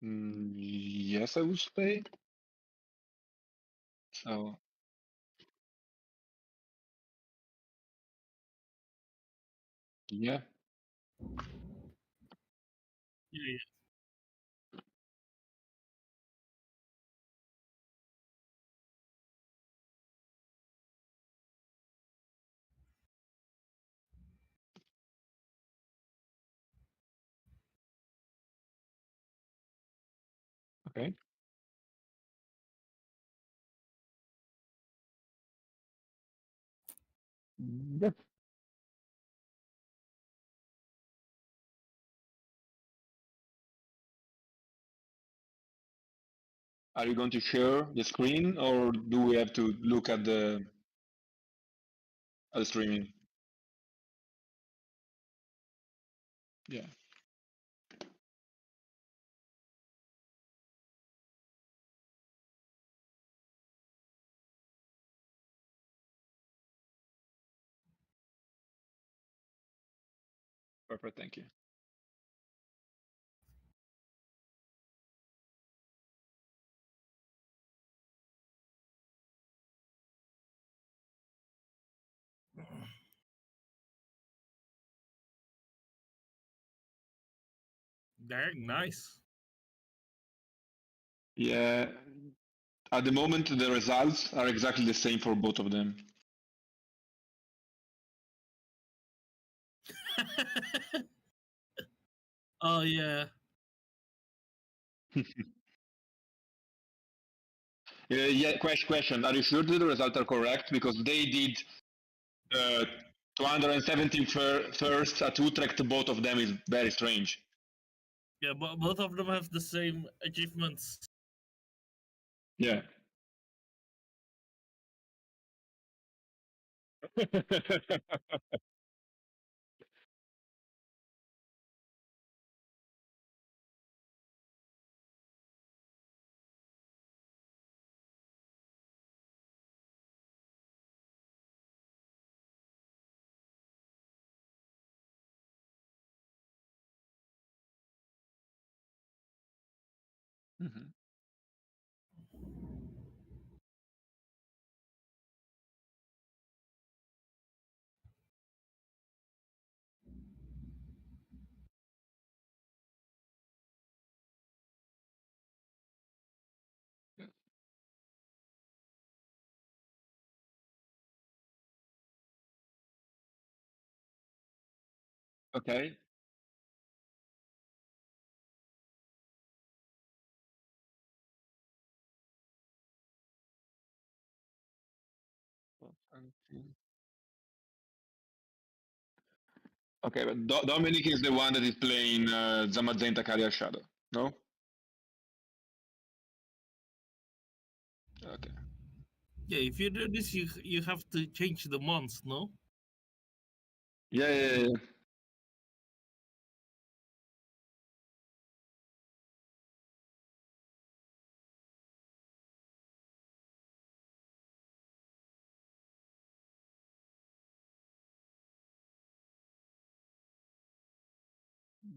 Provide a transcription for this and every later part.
Yes, I would say. So yeah. Yeah, Okay. Yep. Are you going to share the screen, or do we have to look at the streaming? Yeah. Perfect. Thank you. they're nice. Yeah. At the moment, the results are exactly the same for both of them. Oh yeah. Yeah. Question. Are you sure that the results are correct? Because they did 217 first at Utrecht. Both of them is very strange. Yeah, but both of them have the same achievements. Yeah. Mhm. Okay. Okay, but Dominic is the one that is playing Zamazenta Carrier Shadow. No? Okay. Yeah, if you do this, you have to change the months, no? Yeah.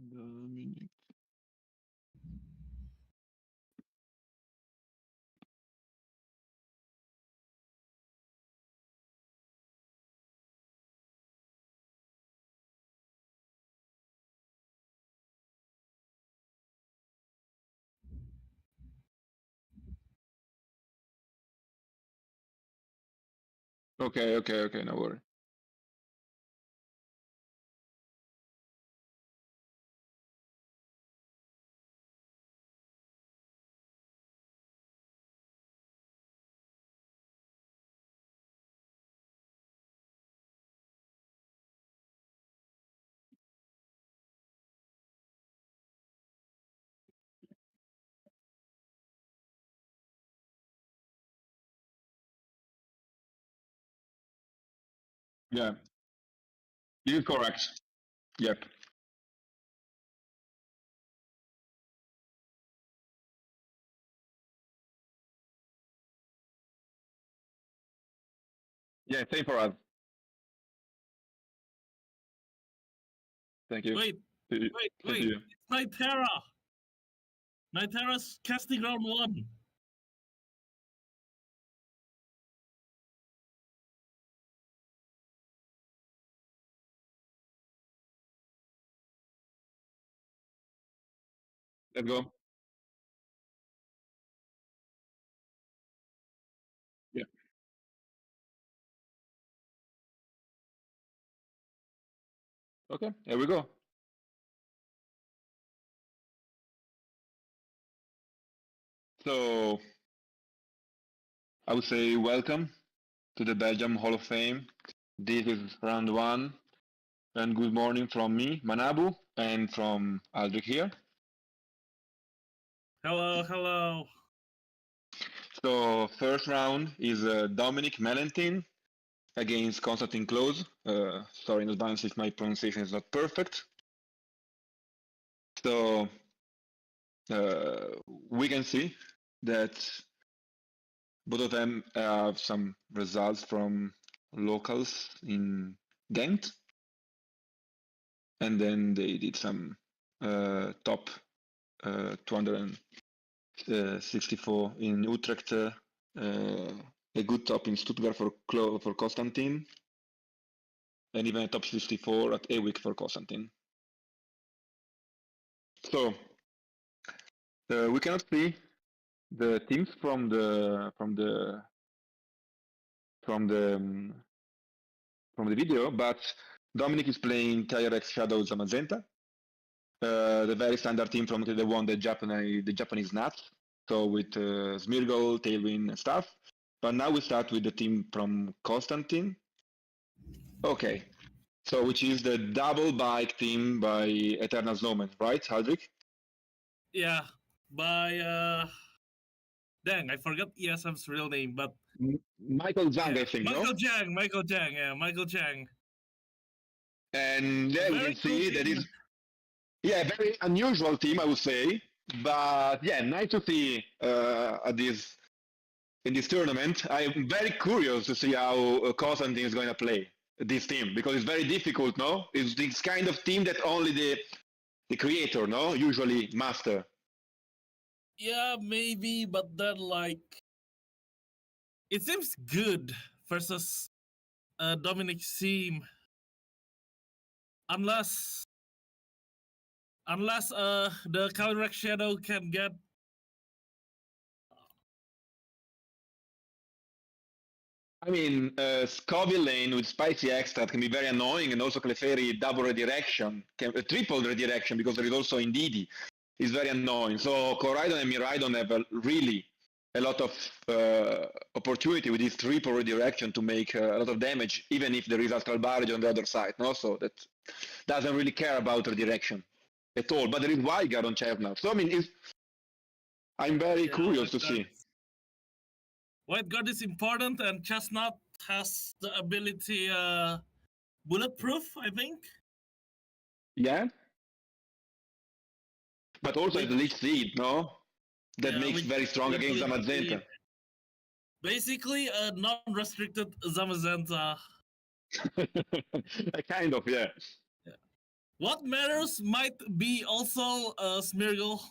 Dominic. Okay, no worry. Yeah, you're correct. Yep. Yeah, same for us. Thank you. Wait, See you. wait, Same to wait. you. It's Nitera. Nitara's casting round 1. Let's go. Yeah. Okay, here we go. So I would say welcome to the Belgium Hall of Fame. This is round one, and good morning from me, Manabu, and from Aldrich here. Hello, hello. So first round is Dominic Melentin against Konstantin Klose. Sorry in advance if my pronunciation is not perfect. So we can see that both of them have some results from locals in Ghent, and then they did some top 264 in Utrecht, a good top in Stuttgart for Konstantin, and even a top 64 at Ewik for Konstantin. So we cannot see the teams from the video, but Dominic is playing Tyrex Shadows Magenta, the very standard team from the Japanese Nats. So with Smirgol, Tailwind, and stuff. But now we start with the team from Konstantin. Okay, so which is the double bike team by Eternal Snowman, right, Haldrik? Yeah, by dang, I forgot ESM's real name, but Michael Zhang, yeah. I think, Michael no? Jang, Michael Jang, yeah, Michael Jang. And yeah, we Very can cool see that team. is very unusual team, I would say. But yeah, nice to see at this in this tournament. I'm very curious to see how Konstantin is going to play this team because it's very difficult. No, it's this kind of team that only the creator, no, usually master. Yeah, maybe, but then like it seems good versus Dominic's team, unless the counteract shadow can get. I mean, Scoville lane with spicy extract can be very annoying, and also Clefairy double redirection, triple redirection because there is also Indeedee. Is very annoying. So Koraidon and Miraidon have really a lot of opportunity with this triple redirection to make a lot of damage, even if there is Astral Barrage on the other side. No, so that doesn't really care about redirection at all. But there is Wygar on Chernov. So I mean, I'm very curious to see. White Guard is important, and Chestnut has the ability bulletproof, I think. Yeah. But also the Lich Seed, no? That makes very strong against Zamazenta. Basically, a non-restricted Zamazenta. Kind of, yeah. What matters might be also Smirgle.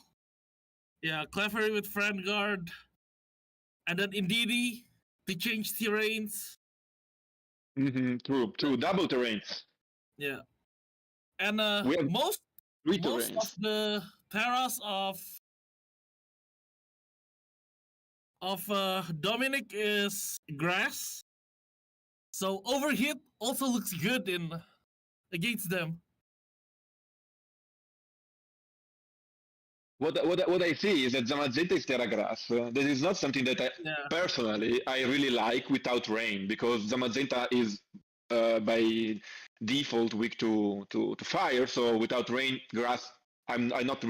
Yeah, Clefairy with Friend Guard. And then Indeedee to change terrains. True. Double terrains. Yeah. And most of the terras of Dominic is grass. So overhit also looks good against them. What I see is that Zamazenta is Terra Grass. That is not something that personally I really like without rain, because Zamazenta is by default weak to fire. So without rain, grass I do not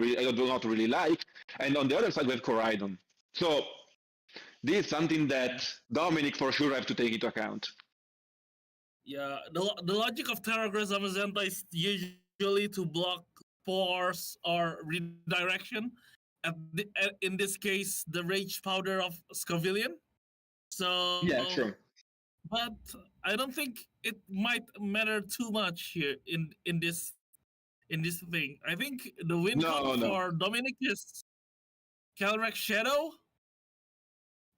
really like. And on the other side we have Koraidon. So this is something that Dominic for sure have to take into account. Yeah, the logic of Terra Grass Zamazenta is usually to block force or redirection. In this case, the Rage Powder of Scovillian. So yeah, sure. But I don't think it might matter too much here in this thing. I think the win for Dominic is Calyrex Shadow,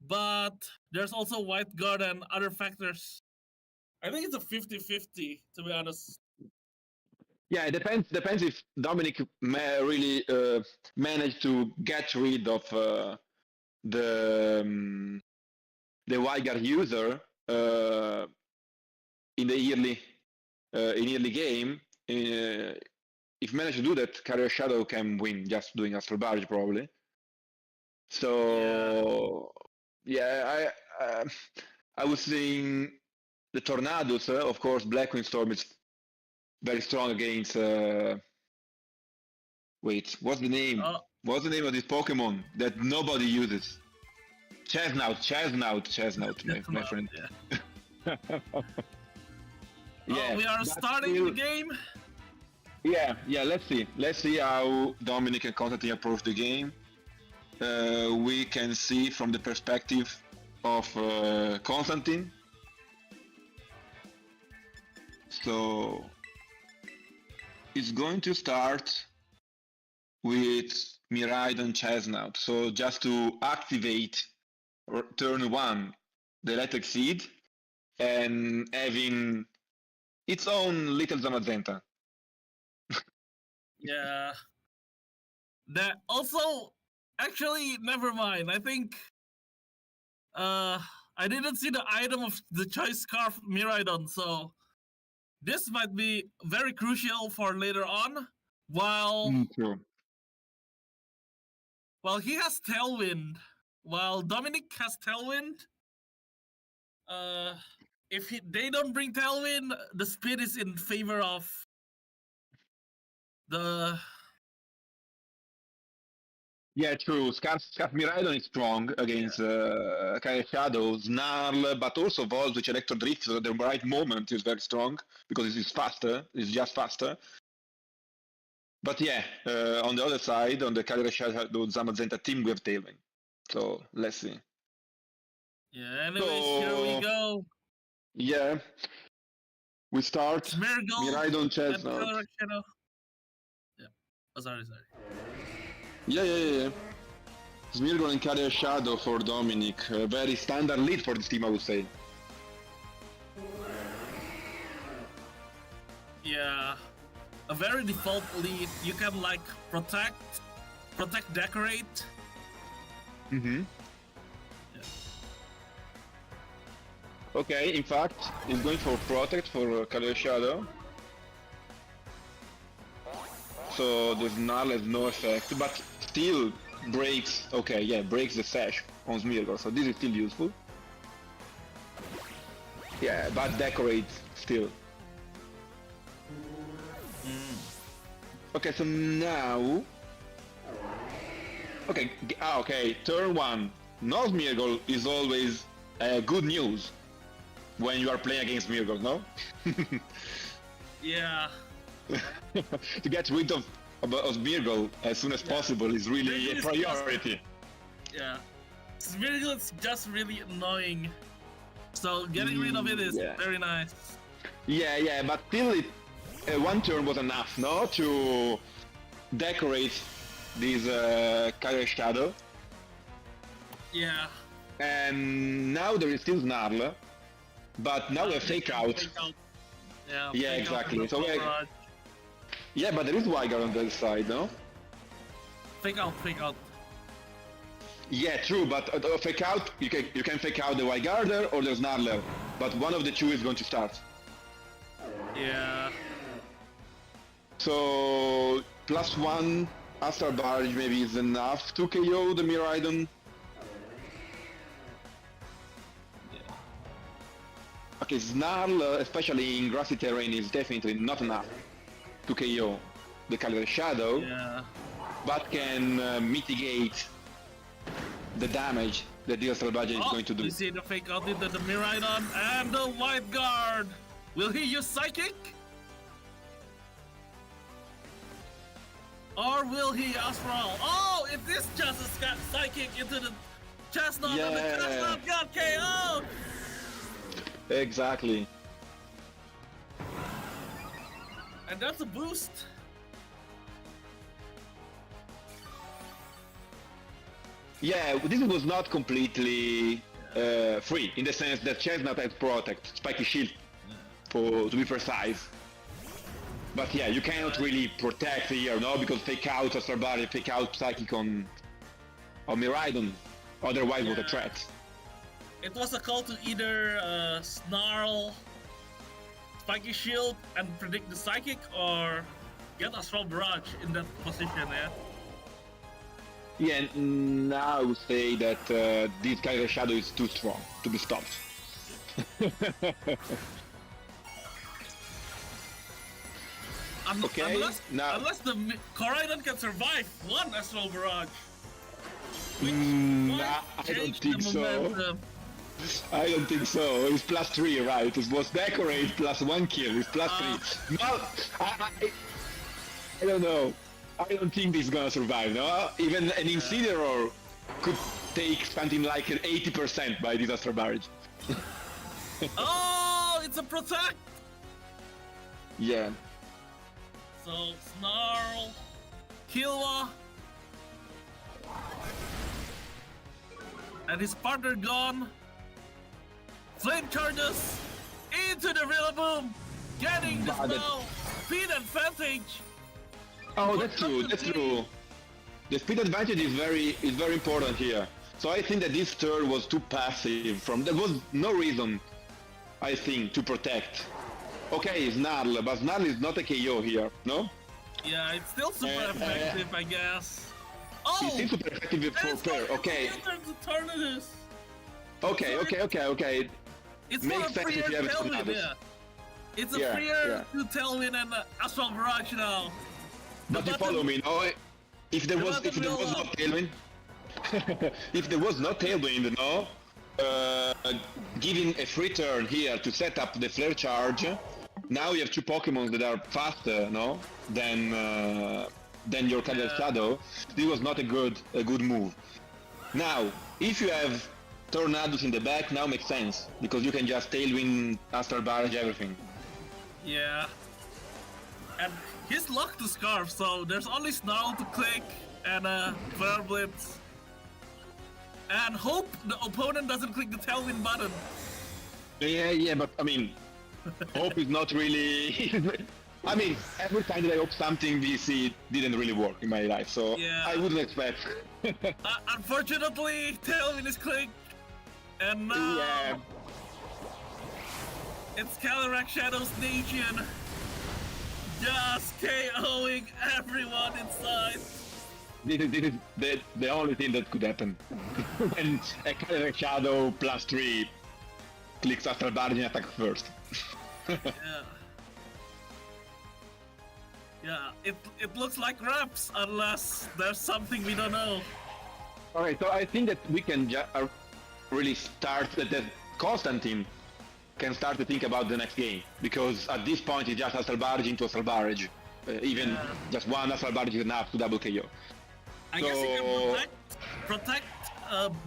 but there's also White Guard and other factors. I think it's a 50-50, to be honest. Yeah, it depends if Dominic really managed to get rid of the Wygar user in the early game. If managed to do that, Carrier Shadow can win just doing Astral Barge probably. So I was saying the Tornadoes. Of course, Blackwing Storm is very strong against. Wait, what's the name? What's the name of this Pokemon that nobody uses? Chestnut, my friend. Yeah. Yeah, we are starting the game. Yeah. Let's see how Dominic and Constantine approach the game. We can see from the perspective of Constantine. So it's going to start with Miraidon Chestnut. So just to activate turn 1 the Electric Seed and having its own little Zamazenta. Yeah. That also, actually, never mind. I think I didn't see the item of the Choice Scarf Miraidon, so this might be very crucial for later on. While he has Tailwind, while Dominic has Tailwind, if they don't bring Tailwind, the speed is in favor of the. Yeah, true. Scarf Miraidon is strong against Shadow, Snarl, but also Volt, which Electro Drift at the right moment is very strong because it's faster. It's just faster. But yeah, on the other side, on the Shadow Zamazenta team, we have Tailwind. So let's see. Yeah, anyways, here we go. Yeah. We start Miraidon Chestnut. Yeah. Oh, sorry. Yeah. Smeargle and Carrier Shadow for Dominic. A very standard lead for this team, I would say. Yeah. A very default lead. You can like protect, decorate. Mm-hmm. Yeah. Okay, in fact, he's going for protect for Carrier Shadow. So the Snarl has no effect, but still breaks. Okay, yeah, breaks the sash on Smeargle, so this is still useful. Yeah, but decorates still. Okay, so now. Okay, turn 1. No Smeargle is always good news when you are playing against Smeargle, no? Yeah. To get rid of Smeargle as soon as possible is really a priority. Yeah. Smeargle is just really annoying. So getting rid of it is very nice. Yeah, but still one turn was enough, no? To decorate this Carrier Shadow. Yeah. And now there is still Snarl, but now we have Fake Out. Yeah, exactly. So yeah, but there is Wygar on the other side, no? Fake out. Yeah, true, but Fake Out, you can Fake Out the Wygarder or the Snarler, but one of the two is going to start. Yeah. So, +1 Astral Barge maybe is enough to KO the Miraidon. Okay, Snarl, especially in grassy terrain, is definitely not enough to KO the Carrier Shadow, but can mitigate the damage that the Astral Barge is going to do. You see the Fake Out into the Miraidon and the White Guard! Will he use Psychic? Or will he Astral? Oh, it is just a Psychic into the Chestnut and the Chestnut got KO'd! Exactly. And that's a boost. Yeah, this was not completely free in the sense that Chestnut had Protect, Spiky Shield, to be precise. But yeah, you cannot really protect here, no, because fake out Astrobari, fake out Psychic on Miraidon, otherwise was a threat. It was a call to either Snarl, Spiky Shield, and predict the Psychic, or get Astral Barrage in that position, yeah? Yeah, now I would say that this Kyler Shadow is too strong to be stopped. Okay, unless the Koraidon can survive one Astral Barrage. I don't think so. I don't think so. It's +3, right? It was Decorate +1 kill. It's +3. No, I don't know. I don't think this is gonna survive, no? Even an Incineroar could take something like 80% by this Astral Barrage. Oh, it's a Protect! Yeah. So, Snarl, Killua, and his partner gone. Flame charges into the Rillaboom, getting the spell, speed advantage. Oh, that's true. That's true. The speed advantage is very important here. So I think that this turn was too passive. There was no reason, I think, to protect. Okay, Snarl, but Snarl is not a KO here, no? Yeah, it's still super effective, I guess. Oh, it's still super effective for pair. Okay. Okay. It's makes sense if you have Tailwind, yeah. It's a freer to Tailwind and Astral Barrage now. But you follow me, no? If there was no Tailwind, if there was no Tailwind, no, giving a free turn here to set up the Flare Charge, now you have two Pokemon that are faster, no, than your Kyler Shadow. This was not a good move. Now, if you have Tornadus in the back, now makes sense because you can just Tailwind, Astral Barrage, everything. Yeah, and he's locked to Scarf, so there's only Snarl to click and Flare Blitz. And hope the opponent doesn't click the Tailwind button. Yeah, but I mean, hope is not really... I mean, every time that I hope something VC didn't really work in my life, so I wouldn't expect. Unfortunately, Tailwind is clicked, and now it's Calyrex Shadow's Nation just KOing everyone inside. This is the only thing that could happen. And a Calyrex Shadow +3 clicks Astral Barrage and attack first. Yeah, it looks like reps unless there's something we don't know. Alright, so I think that we can really start that Constantine can start to think about the next game, because at this point it's just Astral Barrage into Astral Barrage. Even just one Astral Barrage is enough to double KO. I guess he can protect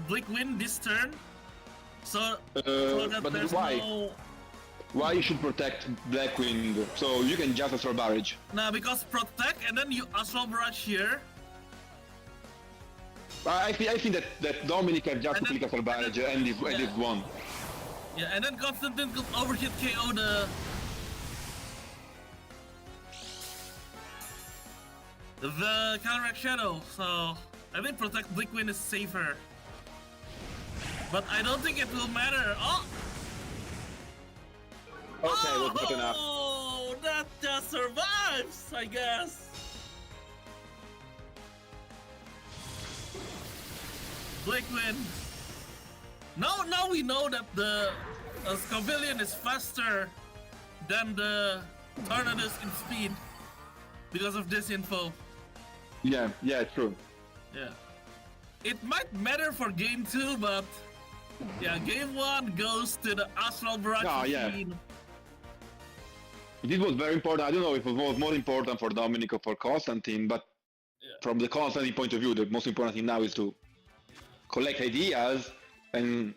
Blickwind this turn. So that but there's no... Why you should protect Blackwind? So you can just Astral Barrage. Nah, because protect and then you Astral Barrage here. I think that Dominic can just click Astral Barrage and this one. Yeah, and then Constantine could overhit KO the Calyrex Shadow, so I think protect Blickwind is safer. But I don't think it will matter. Oh! Okay, well, good enough. Oh, that just survives, I guess. Blickwind. Now we know that the Scovillion is faster than the Tornadus in speed because of this info. Yeah, true. Yeah. It might matter for game 2, but yeah, game 1 goes to the Astral Barrage machine. This was very important. I don't know if it was more important for Dominic or for Constantine, but from the Constantine point of view, the most important thing now is to collect ideas and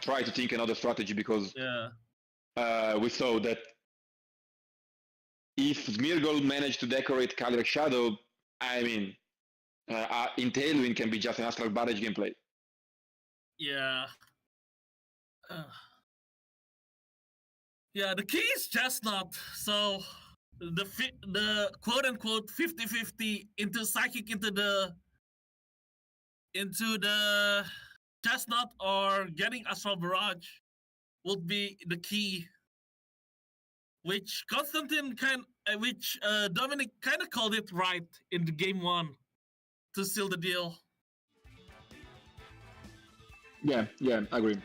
try to think another strategy, because we saw that if Smeargle managed to decorate Calyrex Shadow, I mean, In Tailwind can be just an Astral Barrage gameplay. Yeah. Uh, yeah, the key is Chestnut. So the quote unquote 50-50 into psychic into the Chestnut or getting Astral Barrage would be the key. Which Dominic kind of called it right in the game one to seal the deal. Yeah, I agree.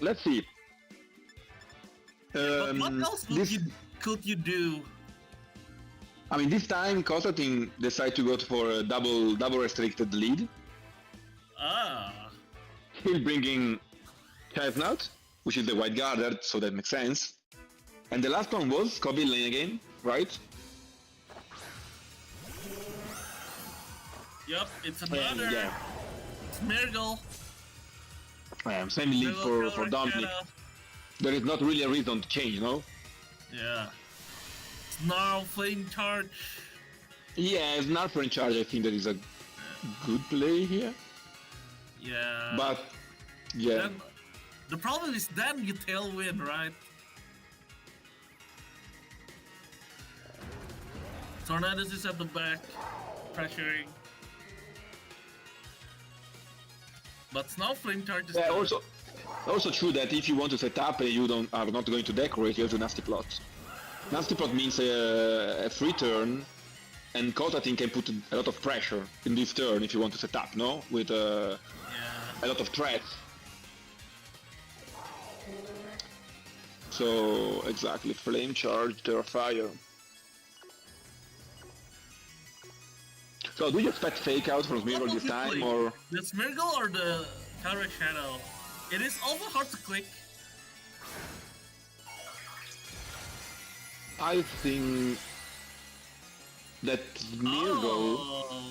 Let's see. But what else could you do? I mean, this time Constantine decided to go for a double restricted lead. Still bringing Chestnut, which is the white guarder, so that makes sense. And the last one was Scoville Lane again, right? Yep, it's another. Yeah. It's Miracle. Same lead for Dominic. There is not really a reason to change, no? Yeah. Snarl, Flame Charge. Yeah, Snarl Flame Charge, I think that is a good play here. Yeah. But, yeah. Then, the problem is then you Tailwind, right? Tornadus is at the back, pressuring. But Snarl Flame Charge is also true that if you want to set up and you are not going to decorate, you have to Nasty Plot. Nasty Plot means a free turn, and Kotatin can put a lot of pressure in this turn if you want to set up, no? With a lot of threats. So, exactly, Flame Charge, Terrafire. So, do you expect Fake Out from Smeargle this time, or...? The Smeargle or the Counter Shadow? It is also hard to click. I think that Smeargle... Oh,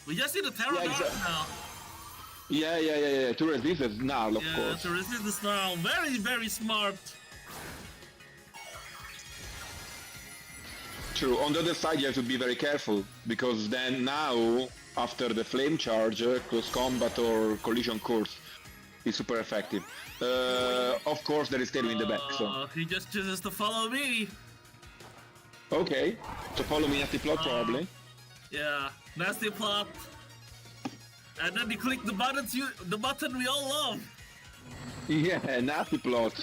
we just need a Terror now. Yeah. To resist the Snarl, of course. Yeah, to resist the Snarl. Very, very smart. True. On the other side, you have to be very careful, because then now, after the Flame Charge, Close Combat or Collision Course is super effective. Of course, there is Tailwind in the back, so... He just chooses to follow me. Okay, to follow me Nasty Plot, probably. Yeah, Nasty Plot. And then you click the button we all love. Yeah, Nasty Plot.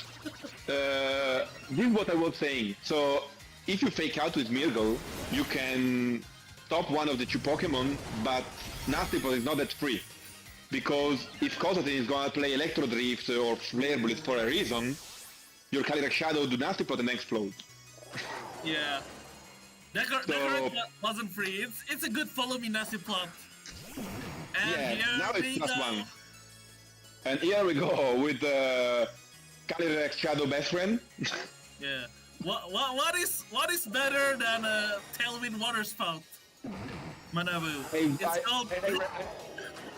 This is what I was saying. So, if you Fake Out with Smeargle, you can stop one of the two Pokémon, but Nasty Plot is not that free. Because if Kotatin is gonna play Electro Drift or Flare Bullet for a reason, your Calyrex Shadow do Nasty Plot and explode. Yeah. Decorate wasn't free. It's a good follow me Nasty Plot. And now it's we +1. And here we go with Calyrex Shadow best friend. Yeah. What is better than a Tailwind Water Spout? Manabu.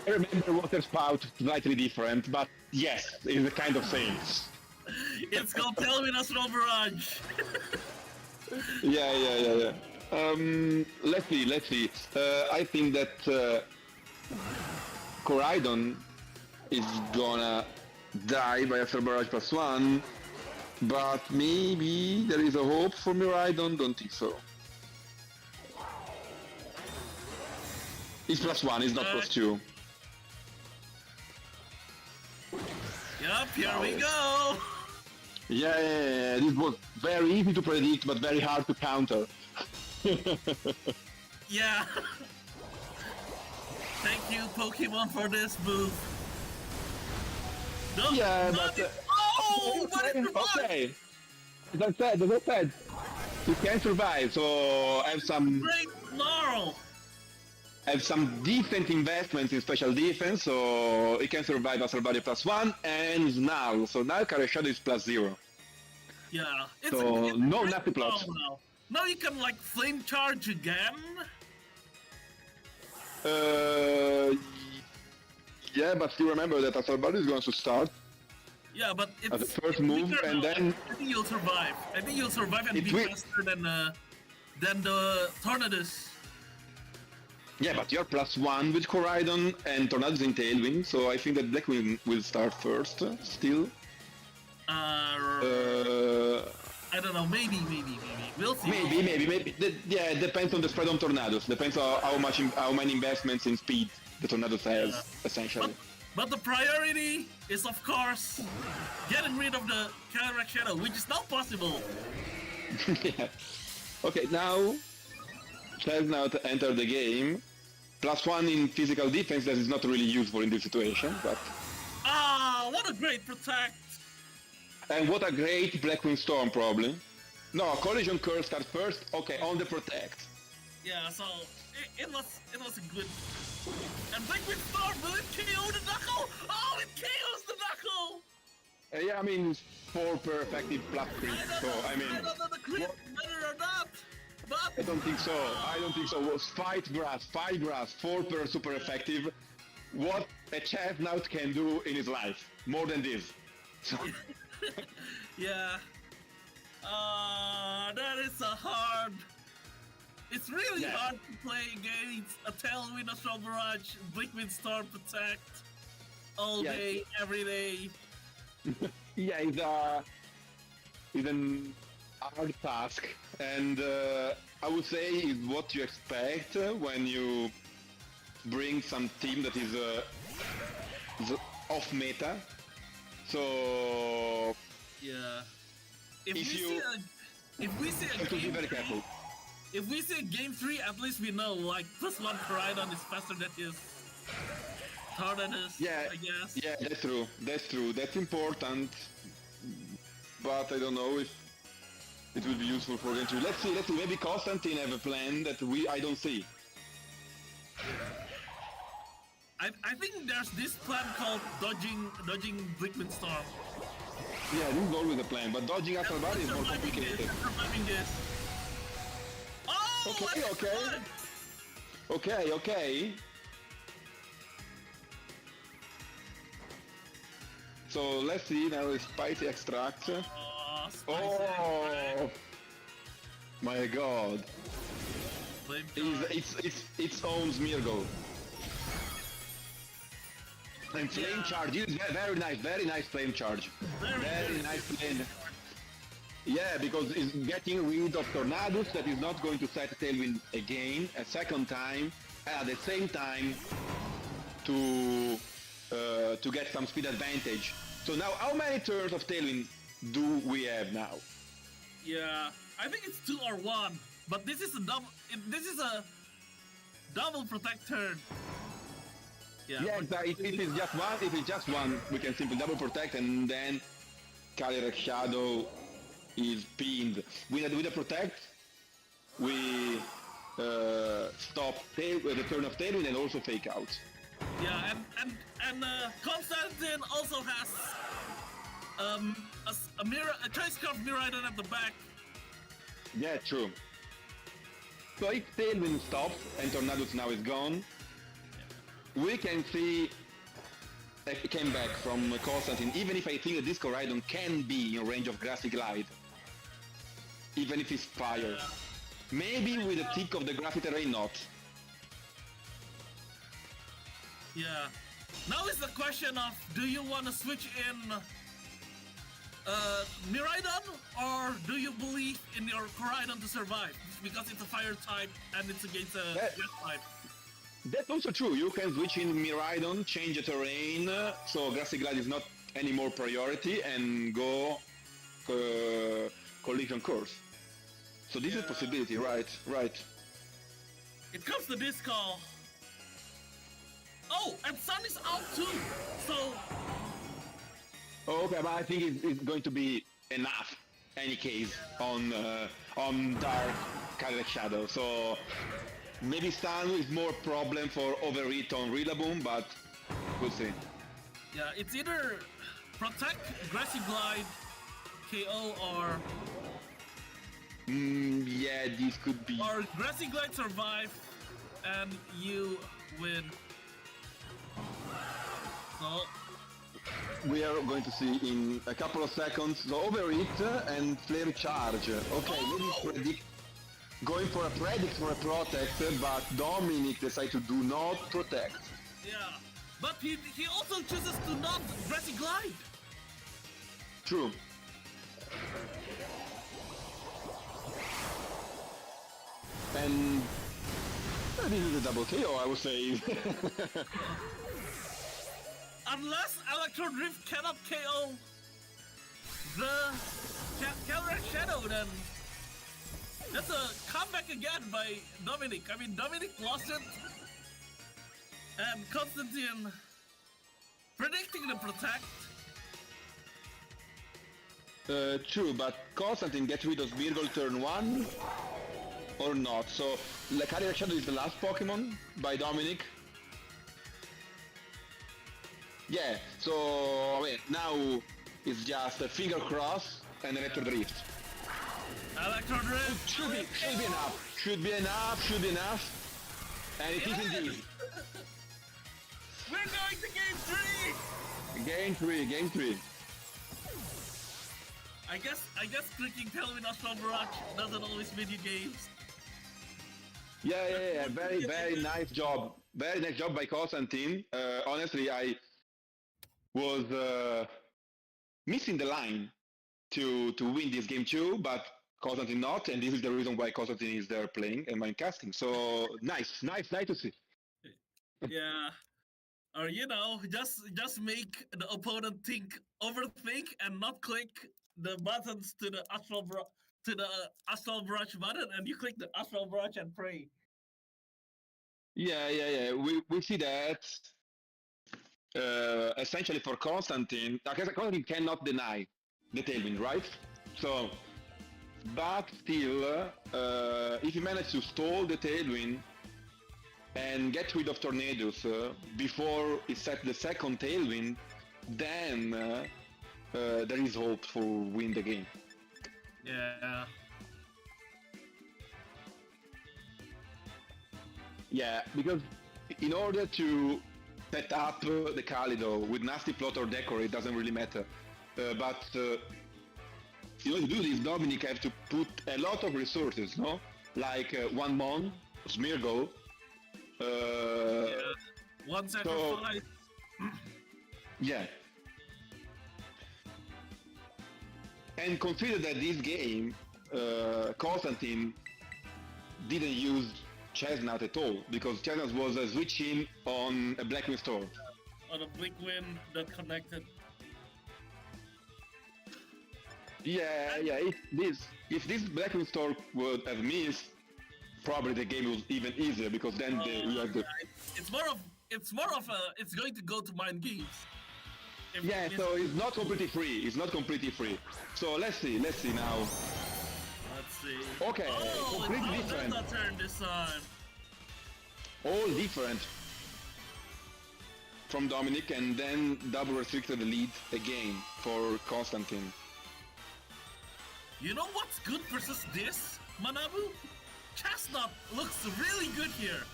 I remember Water Spout slightly different, but yes, it's the kind of same. It's called Tailwind Astral Barrage. Yeah. Let's see. I think that Koraidon is gonna die by Astral Barrage +1, but maybe there is a hope for Miraidon, don't think so. It's +1, it's not +2. Yup, here we go! Yeah, this was very easy to predict, but very hard to counter. Yeah. Thank you, Pokemon, for this move. No, yeah, but... okay. As I said, you can survive, so have some... Great Gnarl! Have some decent investments in special defense, so it can survive Astral Barrier +1 and Snarl. So now Calyrex Shadow is +0. Yeah. So no Nasty Plot. Now you can like Flame Charge again. Yeah, but still remember that Astral Barrier is going to start. Yeah, but it's as the first move, and then I think you'll survive. I think you'll survive and be faster than the Tornadus. Yeah, but you're +1 with Coridon and Tornadoes in Tailwind, so I think that Blackwing will start first, still. I don't know. Maybe. We'll see. Maybe. Yeah, it depends on the spread on Tornadoes. Depends on how many investments in speed the Tornadoes has, essentially. But the priority is, of course, getting rid of the Cataract Shadow, which is not possible. Yeah. Okay, now Chestnut enter the game. +1 in physical defense, that is not really useful in this situation, but... What a great protect! And what a great Blackwing Storm, probably. No, Collision Curse starts first, okay, on the protect. Yeah, so it was a good... And Blackwing Storm, will it KO the Knuckle? Oh, it KOs the Knuckle! Yeah, I mean, 4 per effective +3, so, I mean... I don't know the crit better or not, but... I don't think so. Fight grass, 4 per super effective. What a Chestnut can do in his life. More than this. So. Yeah. That is a hard... It's really hard to play against a Tailwind, a Storm Barrage, Blackwing Storm Protect all day, every day. Yeah, it's an hard task, and I would say is what you expect when you bring some team that is off meta. So yeah, if we see a game very careful. If we see a game 3, at least we know like +1 Coridon is faster than his Tornadus, I guess. Yeah, that's true. That's important, but I don't know if it will be useful for game 2. Let's see. Maybe Constantine have a plan that I don't see. I think there's this plan called dodging Blackwing Storm. Yeah, this is always a plan, but dodging after body is more complicated. Oh, Okay. So let's see now the Spicy Extract. Extract. My god. It's own Smeargle. And Flame Charge, it is very nice Flame Charge. Very nice flame. Yeah, because it's getting rid of Tornadoes that is not going to set Tailwind again a second time, and at the same time to get some speed advantage. So now, how many turns of Tailwind do we have now? Yeah, I think it's 2 or 1, but this is a double protect turn. Yeah, if it's just one, we can simply double protect and then Cataract Shadow is pinned. With a protect, we stop the turn of Tailwind and also fake out. Yeah, and Constantine also has a Choice Scarf Miraidon at the back. Yeah, true. So if Tailwind stops and Tornadoes now is gone, we can see a comeback from Constantine, even if I think that this Coridon can be in range of Grassy Glide. Even if it's fire. Maybe with the tick of the Grassy Terrain not. Yeah. Now is the question of, do you want to switch in Miraidon, or do you believe in your Coridon to survive? Because it's a fire type and it's against a gas type. That's also true. You can switch in Miraidon, change the terrain, so Grassy Glide is not any more priority, and go Collision Course. So this is a possibility, right. It comes to this call. Oh, and Sun is out too, so... Okay, but I think it's going to be enough, any case, on Dark Cataract Shadow, so... Maybe Sun is more problem for overreach on Rillaboom, but we'll see. Yeah, it's either protect, Grassy Glide, KO, or... yeah, this could be... Or Grassy Glide survive, and you win. So... We are going to see in a couple of seconds the overreach and flare charge. Okay, maybe predict... going for a predict for a protect, but Dominic decided to do not protect. Yeah, but he also chooses to not Grassy Glide. True. And this is a double KO, I would say. Unless Electro Drift cannot KO the Counter Shadow, then that's a comeback again by Dominic. I mean, Dominic lost it, and Constantine predicting the protect. True, but Constantine gets rid of Virgol turn 1 or not. So, Carrier Shadow is the last Pokemon by Dominic. Yeah, so I mean, now it's just a finger cross and Electro Drift. Electro Drift Should be enough. Should be enough. And it is indeed. We're going to game 3. Game 3. I guess clicking Tailwind Astral Barrage doesn't always win you games. Yeah. Very nice job. Very nice job by Constantine. Honestly, I was missing the line to win this game too, but Constantine not, and this is the reason why Constantine is there playing and mind casting. So nice to see. Yeah. Or just make the opponent overthink and not click the buttons to the Astral Barrage button, and you click the Astral Barrage and pray. Yeah. We see that essentially for Constantine cannot deny the tailwind, right? So, but still, if you manage to stall the tailwind and get rid of tornadoes before he set the second tailwind, then there is hope for win the game. Yeah. Yeah, because in order to set up the Kalido with nasty plot or decor, it doesn't really matter. But in order to do this, Dominic have to put a lot of resources, no? Like one Mon, Smeargle. One sacrifice. Yeah. And consider that this game, Constantine didn't use Chestnut at all, because Chestnut was switching on a Blackwing Storm. On a Blackwing that connected. Yeah. If this Blackwing Storm would have missed, probably the game was even easier, because then you have the... It's going to go to mind games. Yeah, so it's not completely free. So let's see now. Let's see. Okay, completely different. Delta turn this time. All different from Dominic, and then double restricted lead again for Constantine. You know what's good versus this, Manabu? Chestnut looks really good here.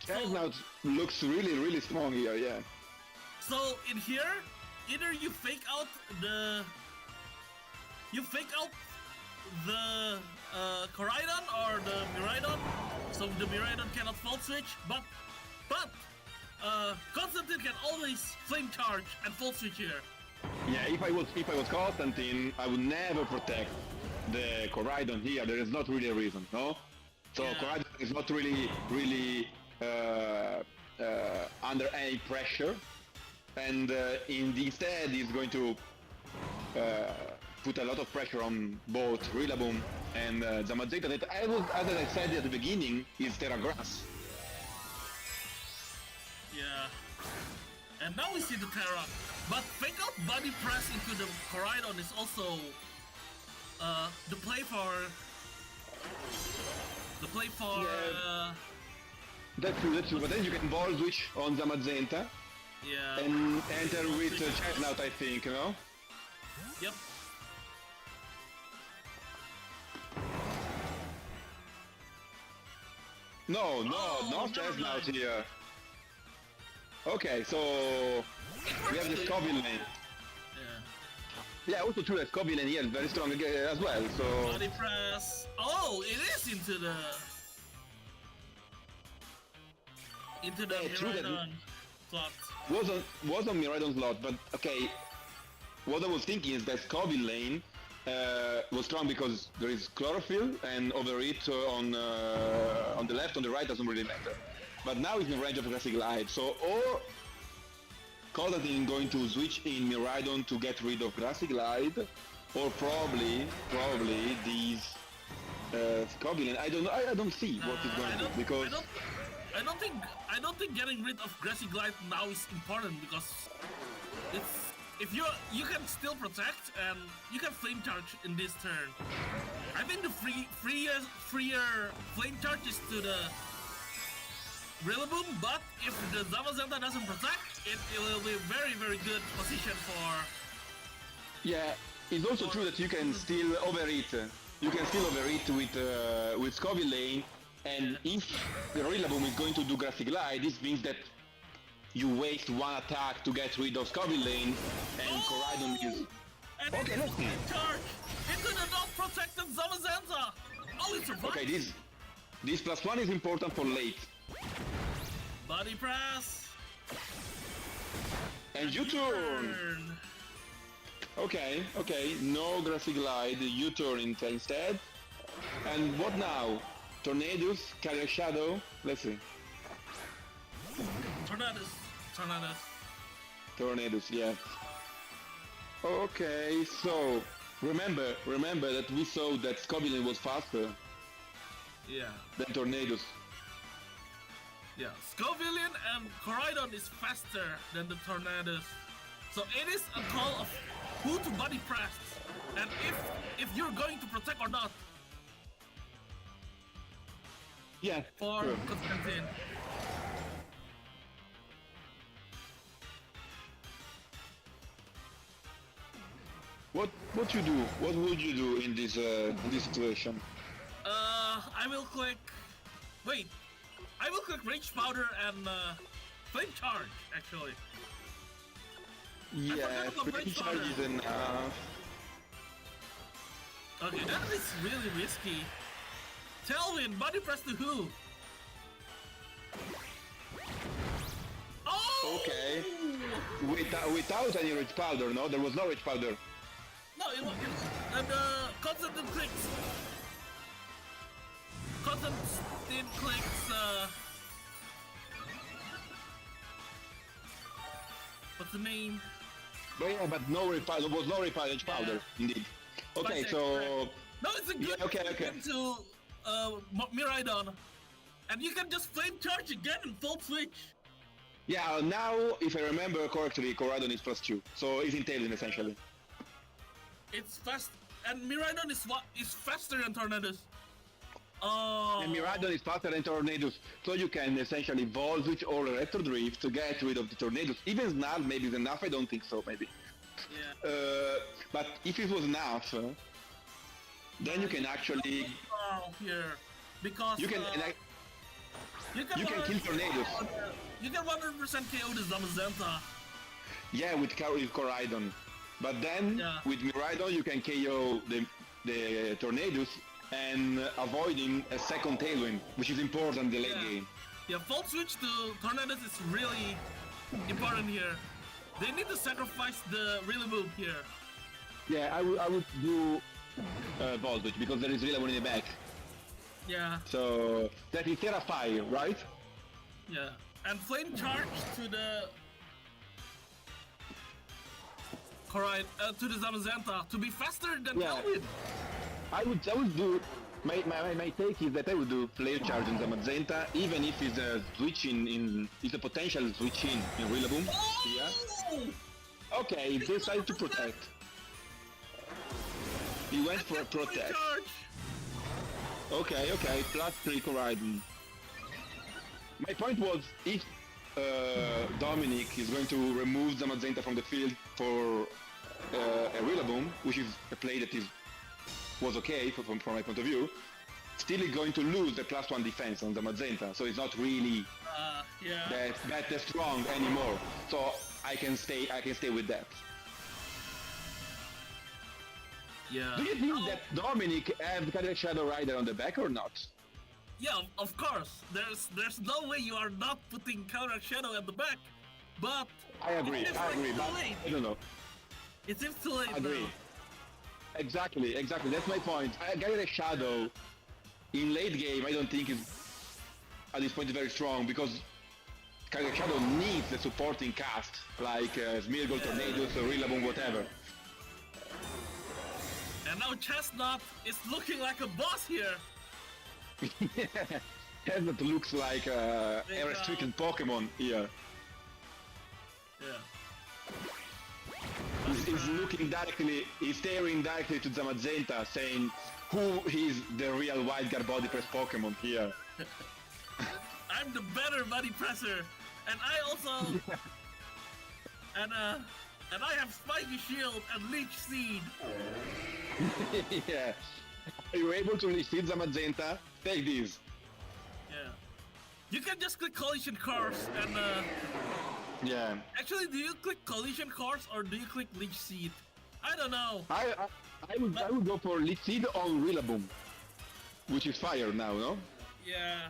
Chestnut looks really strong here, yeah. So in here, either you fake out the Koraidon or the Miraidon, so the Miraidon cannot fault switch, but Constantine can always flame charge and fault switch here. Yeah, if I was Constantine, I would never protect the Koraidon here. There is not really a reason, no? So yeah. Koraidon is not really under any pressure, and instead he's going to put a lot of pressure on both Rillaboom and Zamazenta, that as I said at the beginning, is Terra Grass. Yeah. And now we see the Terra. But fake out body press into the Koraidon is also the play for yeah. That's true. But then you can ball switch on Zamazenta. Yeah. And enter with Chestnut, I think, you know? Yep. No Chestnut here. Okay, so we have the Scoville lane. Yeah. Yeah, also true that Scoville here is very strong as well, so... Body press. Oh, it is into the true that Miraidon slot. was on Miraidon slot, but okay, what I was thinking is that Scoville lane was strong because there is chlorophyll and overheat on the left, on the right doesn't really matter. But now it's in range of Grassy Glide, so or Codadin going to switch in Miraidon to get rid of Grassy Glide, or probably these Scoville. I don't see what is going to do because I don't think getting rid of Grassy Glide now is important because it's if you can still protect and you can flame charge in this turn. I think the freer flame charge is to the Rillaboom, but if the Zamazenta doesn't protect, it will be very good position for... Yeah, it's also true that you can still overeat. You can still overeat with Scoville lane, and if the Rillaboom is going to do Grassy Glide, this means that you waste one attack to get rid of Scoville lane, and Coridon is... And okay, let's see. Charge into the not-protected Zamazenta! Oh, it survived! Okay, this +1 is important for late. Body press! And U-turn! Okay, no Grassy Glide, U-turn instead. And what now? Tornadus, Carrier Shadow, let's see. Tornadus, yeah. Okay, so remember that we saw that Scoville was faster. Yeah. Than Tornadus. Yeah, Scovillian and Coridon is faster than the Tornadus. So it is a call of who to body press and if you're going to protect or not. Yeah. For sure. Constantine. What you do? What would you do in this situation? I will click. Wait. I will click Rage Powder and Flame Charge, actually. Yeah, Flame Charge is enough. Okay, that is really risky. Tailwind, body press to who? Oh! Okay. Without any Rage Powder, no? There was no Rage Powder. No, it was... And Constantine clicks... Constantine clicks, what's the name? But yeah, but no repile. There was no repile powder, indeed. Okay, so... No, it's a good to Miraidon. And you can just flame charge again and full switch. Yeah, now, if I remember correctly, Coridon is +2. So it's in Tailwind, essentially. It's fast... And Miraidon is faster than Tornadus. Oh. And Miraidon is faster than Tornadus, so you can essentially Vol Switch or Electro Drift to get rid of the Tornadus. Even Snarl maybe is enough, I don't think so, maybe. Yeah. But if it was enough, then you can actually... Here, because... You can kill Tornadus. You can 100% KO the Zamazenta. Yeah, with Coridon. But then, with Miraidon, you can KO the Tornadus and avoiding a second Tailwind, which is important in the late game. Yeah, full switch to Tornadus is really important here. They need to sacrifice the Rillaboom here. Yeah, I would do Volt Switch because there is Rillaboom in the back. Yeah. So that is Terra Fire, right? Yeah, and Flame Charge to the to the Zamazenta to be faster than Tailwind. I would do. My take is that I would do Flame Charge in Zamazenta, even if it's a switch it's a potential switch in Rillaboom. Oh! Yeah. Okay, he decided to protect. He went for a protect. Okay, +3 Coridon. My point was, if Dominic is going to remove Zamazenta from the field for a Rillaboom, which is a play that was okay from my point of view, still is going to lose the +1 defense on Zamazenta, so it's not really that strong anymore. So I can stay with that. Yeah. Do you think Oh, that Dominic have got a Shadow Rider on the back or not? yeah, of course. There's no way you are not putting Counter Shadow at the back. But I agree, it seems I like agree, too but late. I don't know. It seems too late I agree. now. Exactly, exactly. That's my point. I got a Shadow in late game. I don't think is at this point very strong because Kaiser Shadow needs the supporting cast like Smeargle, Tornadoes, or Rillaboom, whatever. And now Chestnut is looking like a boss here. That looks like a restricted Pokemon here. Yeah. He's looking directly, he's staring directly to Zamazenta, saying who is the real Wild Guard body press Pokemon here. I'm the better body presser, and I also and I have Spiky Shield and Leech Seed. Yeah. Are you able to release Zamazenta? Take this. Yeah. You can just click Collision Course and Yeah. actually, do you click Collision Course or do you click Leech Seed? I don't know. I would go for Leech Seed on Rillaboom, which is fire now, no? Yeah.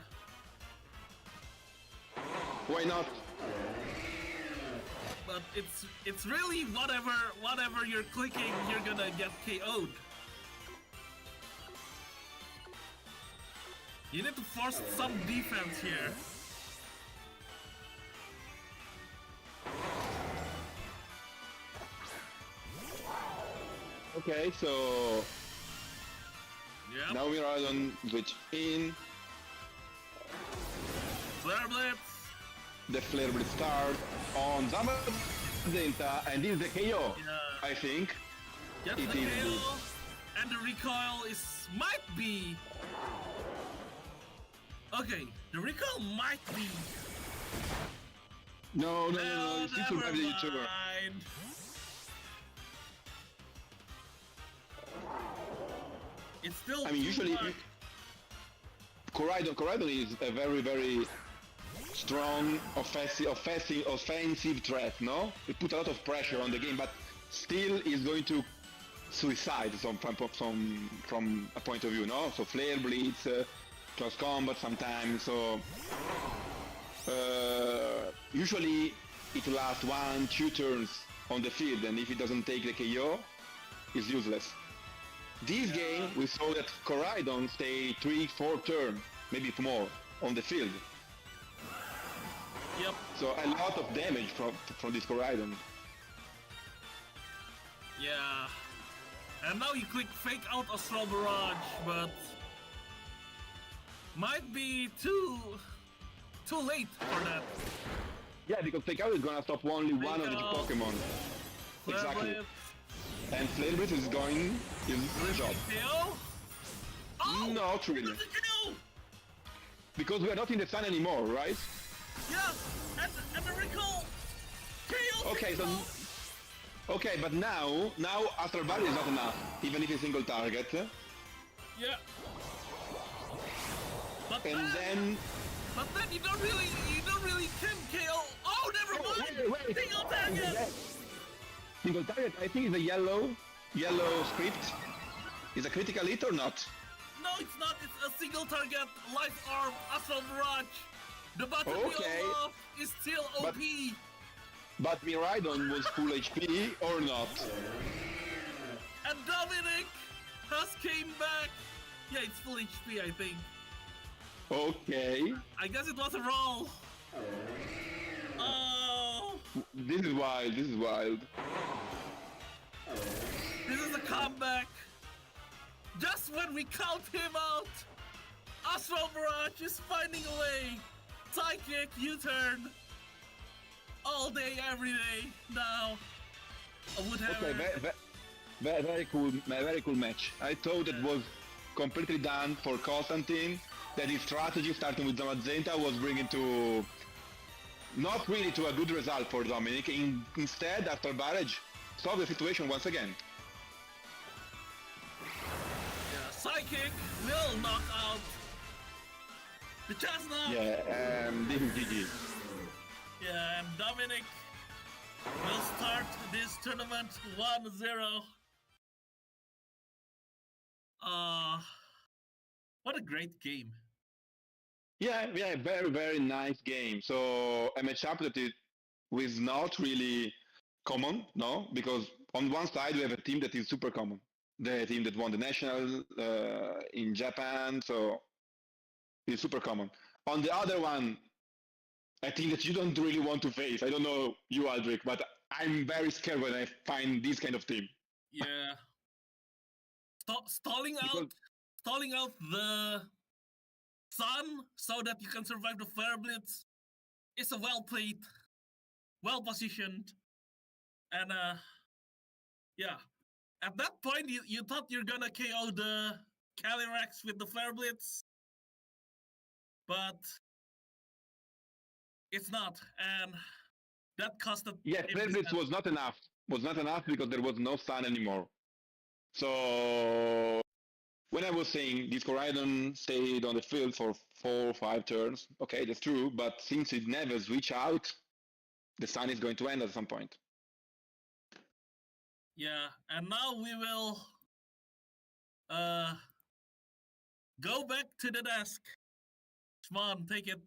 Why not? But it's really whatever you're clicking, you're gonna get KO'd. You need to force some defense here. Okay, so Yeah. now we're on switch in. Flare Blitz. The Flare Blitz start on Zamazenta, and this is the KO, Yeah. I think. Gets It the is KO, and the recoil might be. Okay, the recoil might be. No, Oh, you still survive the YouTuber. mind. It's still. I mean, too usually much. Koraidon is a very, very strong offensive threat, no? It puts a lot of pressure on the game, but still is going to suicide from a point of view, no? So Flare Blitz, close combat sometimes, so usually it lasts 1-2 turns on the field, and if it doesn't take the KO, it's useless. This game, we saw that Koraidon stay 3-4 turns, maybe more, on the field. Yep. So a lot of damage from this Koraidon. Yeah. And now you click Fake Out Astral Barrage, but might be too late for that. Yeah, because Fake Out is gonna stop only one of the Out. Pokemon. Flare Exactly. Blitz. And Flare Blitz is going his job. KO? Oh! Not really. That's a KO! Because we are not in the sun anymore, right? Yeah! And the recall! KO! Okay, so... Okay, but now Astral Barrier is not enough, even if it's single target. Yeah. But And then... you don't really can KO. Oh, never mind! Wait. Single target! Single target, I think it's a yellow script. Is a critical hit or not? No, it's not. It's a single target, life arm, Astral Barrage. The button Okay. off is still OP. But Miraidon was full HP or not? And Dominic has came back. Yeah, it's full HP, I think. Okay. I guess it was a roll. Oh, This is wild, this is wild. this is a comeback. Just when we count him out, Astral Barrage is finding a way. Psychic U-turn. All day, every day. Now, a Woodhammer. Okay, very cool match. I thought it was completely done for Constantine, that his strategy starting with Zamazenta was bringing to not really to a good result for Dominic. Instead, after Barrage, solved the situation once again. Yeah, Psychic will knock out the Chestnut. Yeah, this is GG. Yeah, and Dominic will start this tournament 1-0. Uh, what a great game. Yeah, yeah, very, very nice game. So a matchup that it was not really common, no, because on one side we have a team that is super common, the team that won the national in Japan, so it's super common. On the other one, I think that you don't really want to face. I don't know you, Aldrich, but I'm very scared when I find this kind of team. Yeah. Stalling Because out the sun so that you can survive the flare blitz is a well played, well positioned, and yeah. At that point, you thought you're gonna KO the Calyrex with the flare blitz, but it's not, and that costed yes, him Flare the Blitz set. was not enough because there was no sun anymore. So when I was saying this Coridon stayed on the field for 4 or 5 turns, okay, that's true, but since it never switch out, the sun is going to end at some point. Yeah, and now we will uh go back to the desk. Come on, take it.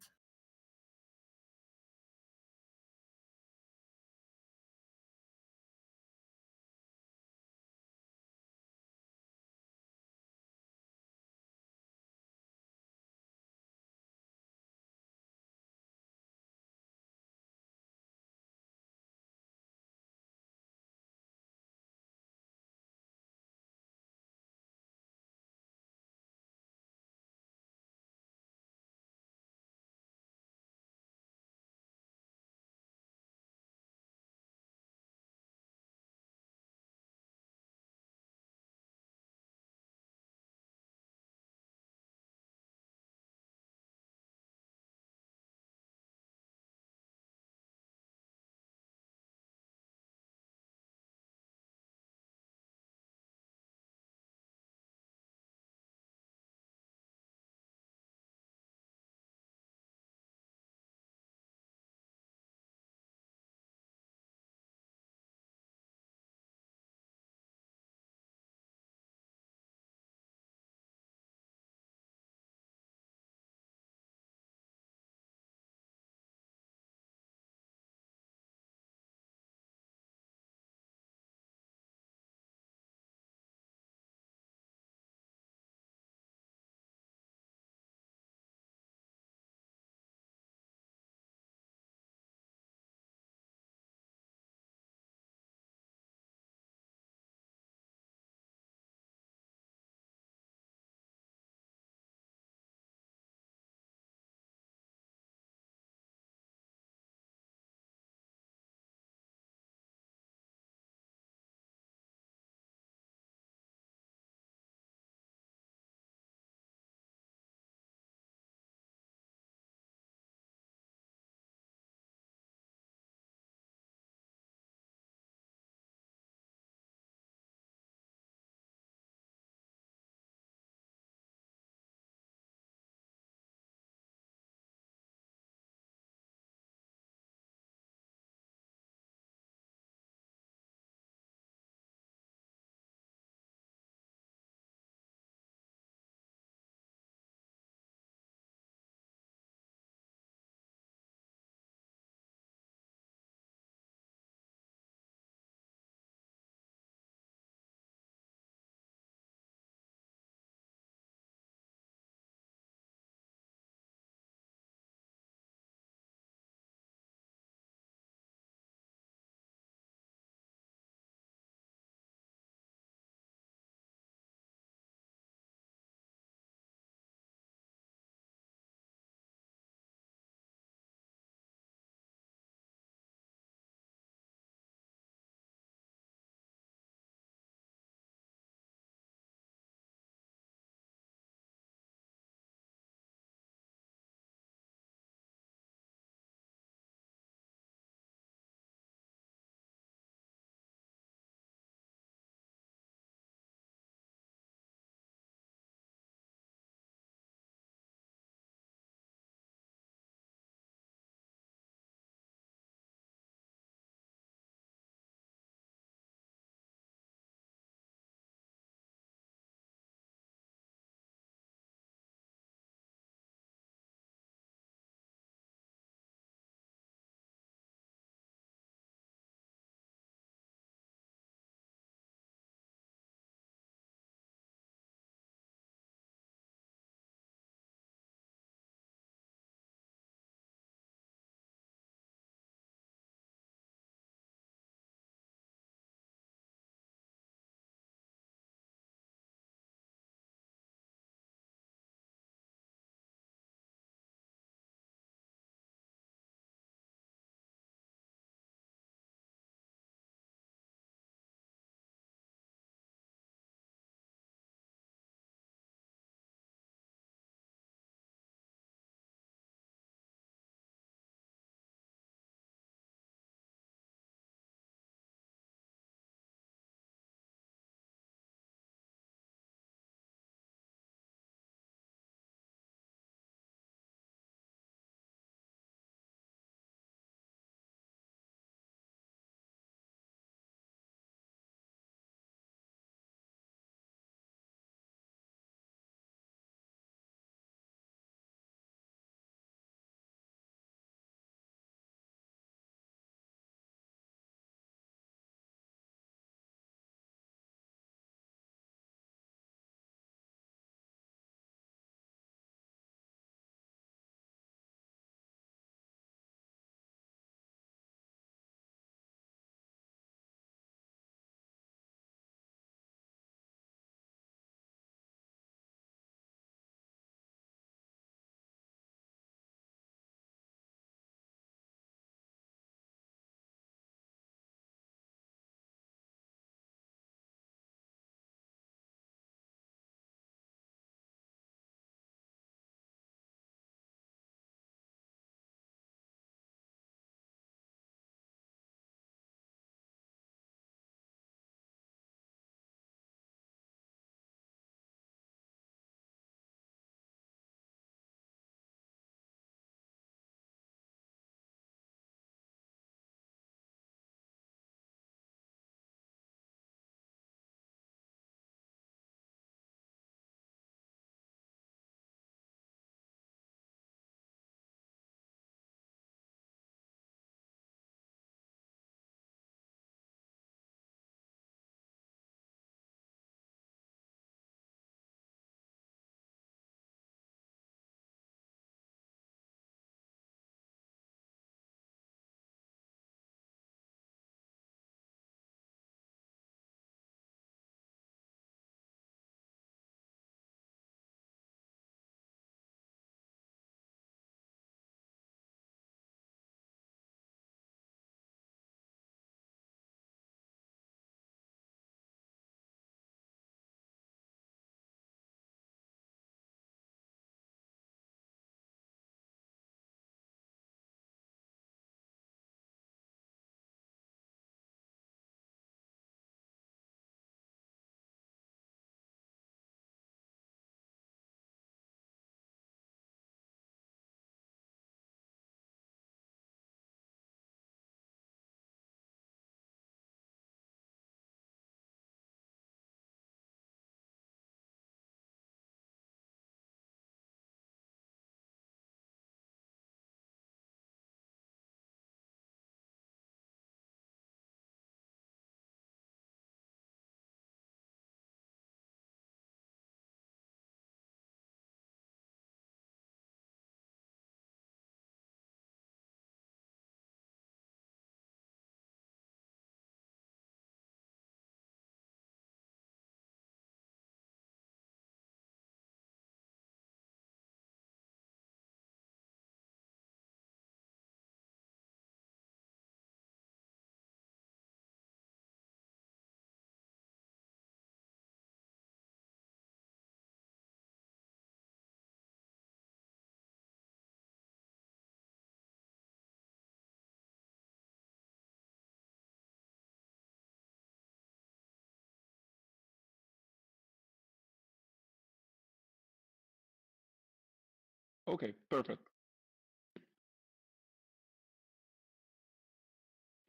Okay, perfect.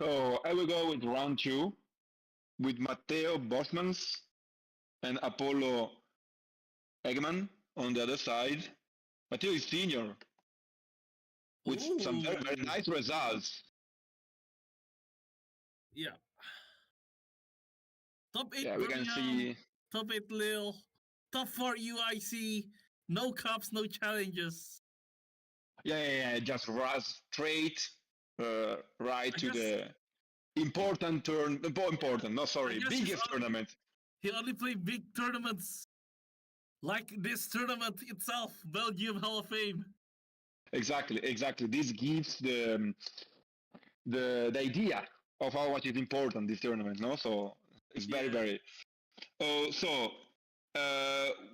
So I will go with round 2 with Matteo Bosmans and Apollo Eggman on the other side. Matteo is senior with some very, very Ooh. nice results. Yeah. Top 8 Yeah, we can Belgium, see. top 8 Lille, top 4 UIC, no cups, no challenges. Yeah. Just rush straight right I to guess the important turn. Important, no, I sorry, guess biggest tournament. he only played big tournaments like this tournament itself, Belgium Hall of Fame. Exactly. This gives the idea of how much is important this tournament, no? So it's very, Yeah. very. So,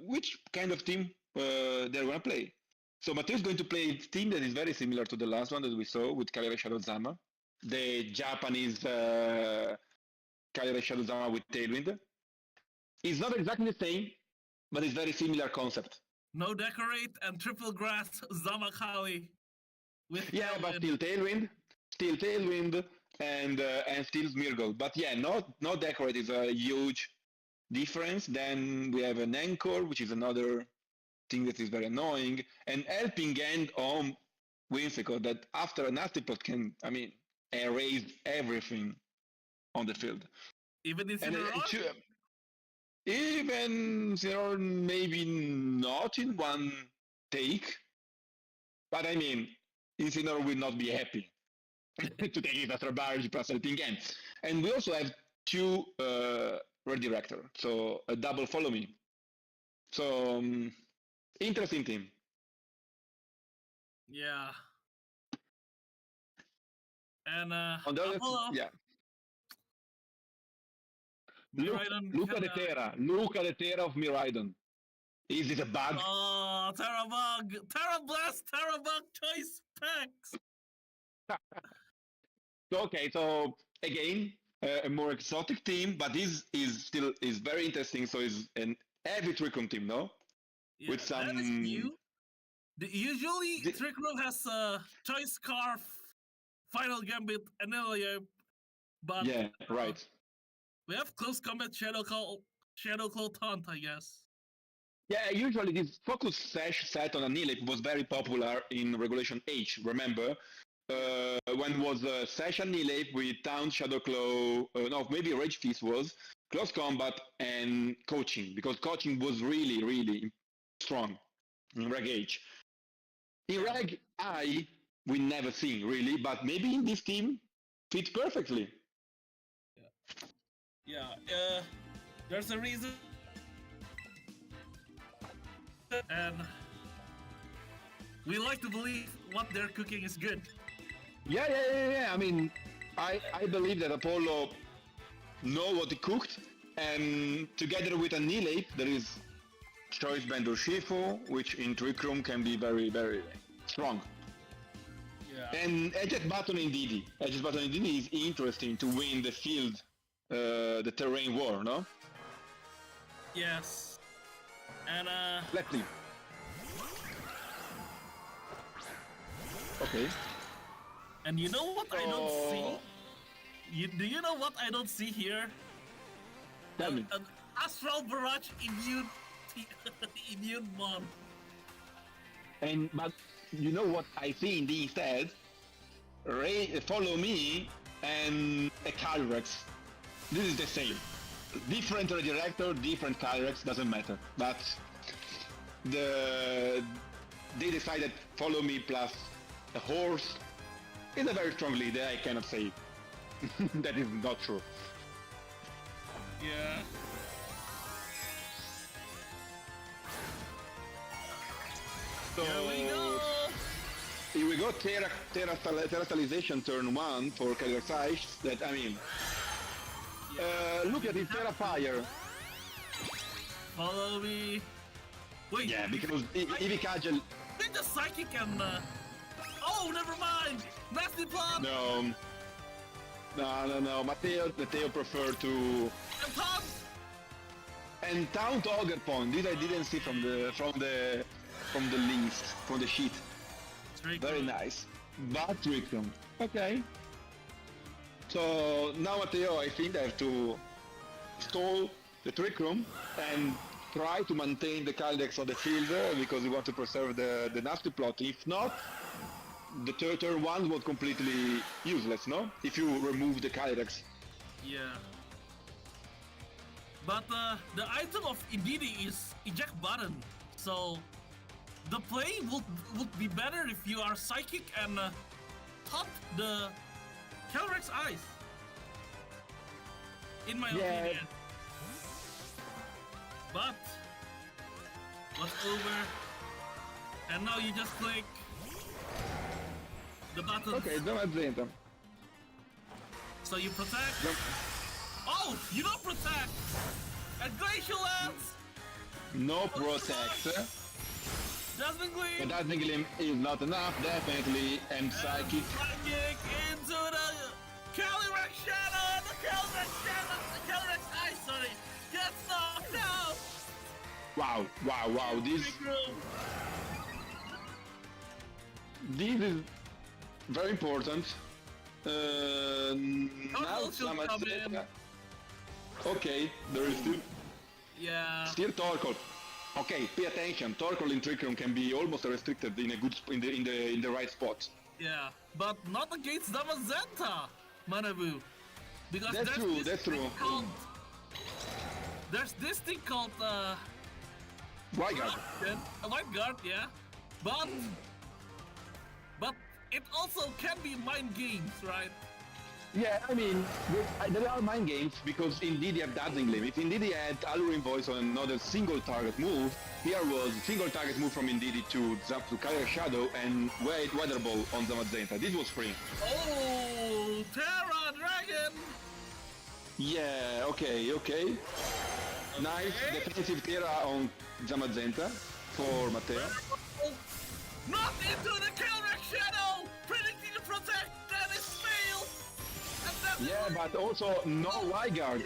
which kind of team they're gonna play? So Matteo is going to play a team that is very similar to the last one that we saw with Cagliari Shadow Zama, the Japanese Cagliari Shadow Zama with Tailwind. It's not exactly the same, but it's very similar concept. No decorate and triple grass Zamakali with Yeah, Tailwind. but still Tailwind, and still Smirgle. But yeah, not decorate is a huge difference. Then we have an anchor, which is another thing that is very annoying, and helping hand on Whimsicott that after a nasty pot can, erase everything on the field. Even in And Cinerone? even maybe not in one take, but Incineroar will not be happy to take it after barrage plus helping hand. And we also have 2 redirector, so a double follow me. So interesting team. Yeah. And On the other, Apollo. yeah. Look at the Kinda... Terra. Look at the Terra of Miraidon. Is it a bug? Oh, Terra Bug! Terra Blast! Terra Bug choice packs! Okay, so again, a more exotic team, but this is still is very interesting. So it's an heavy Trickroom team, no? Yeah, With some. that is new. Usually, Trick Room has Choice Scarf, Final Gambit, and Elia, but Yeah, right. we have Close Combat Shadow Claw Taunt, I guess. Yeah, usually this focus sash set on a Nilip was very popular in Regulation H, remember? When was Sash and Nilip with Town, Shadow Claw, no, maybe Rage Feast was, Close Combat, and Coaching, because Coaching was really, really strong in Reg H. In Reg I, we never seen, really, but maybe in this team, fits perfectly. Yeah, there's a reason. And we like to believe what they're cooking is good. Yeah. I believe that Apollo know what he cooked, and together with a Nilip, there is Choice Band or Shifu, which in Trick Room can be very, very strong. Yeah. And Edge's Button in Didi. Edge's Button in Didi is interesting to win the field, the terrain war, no? Yes. And Let's see. Okay. And you know what I don't see? Do you know what I don't see here? Tell me. An Astral Barrage immune immune mon. But you know what I see in the instead? Follow me and a Calyrex. This is the same. Different redirector, different Calyrex, doesn't matter. But they decided follow me plus a horse is a very strong leader. I cannot say that is not true. Yeah. So here we go. Terastalization turn 1 for Calyrex Ice. That look at it, Terra Fire. Follow me. Wait. Yeah, because Eevee Cudgel. Did the psychic and oh, never mind. Nasty plot. No. Matteo preferred to. And Taunt. And Taunt Auger Point. This I didn't see from the from the list, from the sheet. Trick Very room. nice. But Trick Room. Okay. So now, Matteo, I think I have to stall the Trick Room and try to maintain the Calyrex on the field because we want to preserve the nasty plot. If not, the turn one was completely useless, no? If you remove the Calyrex. Yeah. But the item of Indeedee is eject button, so the play would be better if you are psychic and top the Calyrex eyes. In my opinion. But what's over? And now you just click the button. Okay, Zamazenta. So you protect. Oh, you don't protect! And Glacial Lance! No protect. Dazzling Gleam! But Dazzling Gleam is not enough, definitely. And Psychic. Psychic into the Calyrex Shadow! The Calyrex Shadow! The Calyrex Ice, sorry! Gets knocked out! Wow. This is very important. Now Zamazenta. Okay, there is still Torkoal. Okay, pay attention. Torkoal in Trick Room can be almost restricted in a good in the right spot. Yeah, but not against Zamazenta, Manabu. Because That's true. There's this thing called White Guard. A White Guard, yeah. But it also can be mind games, right? Yeah, I mean, there are mind games because indeed you have Dazzling Gleam. If Indeed had Alluring Voice on another single target move, here was single target move from Indeed to Calyrex Shadow and Weather Ball on Zamazenta. This was free. Oh, Terra Dragon! Yeah, okay. Nice defensive Terra on Zamazenta for Matteo. Not into the Calyrex Shadow! Predicting the protect, that is fail! Yeah, but also no Wyguard.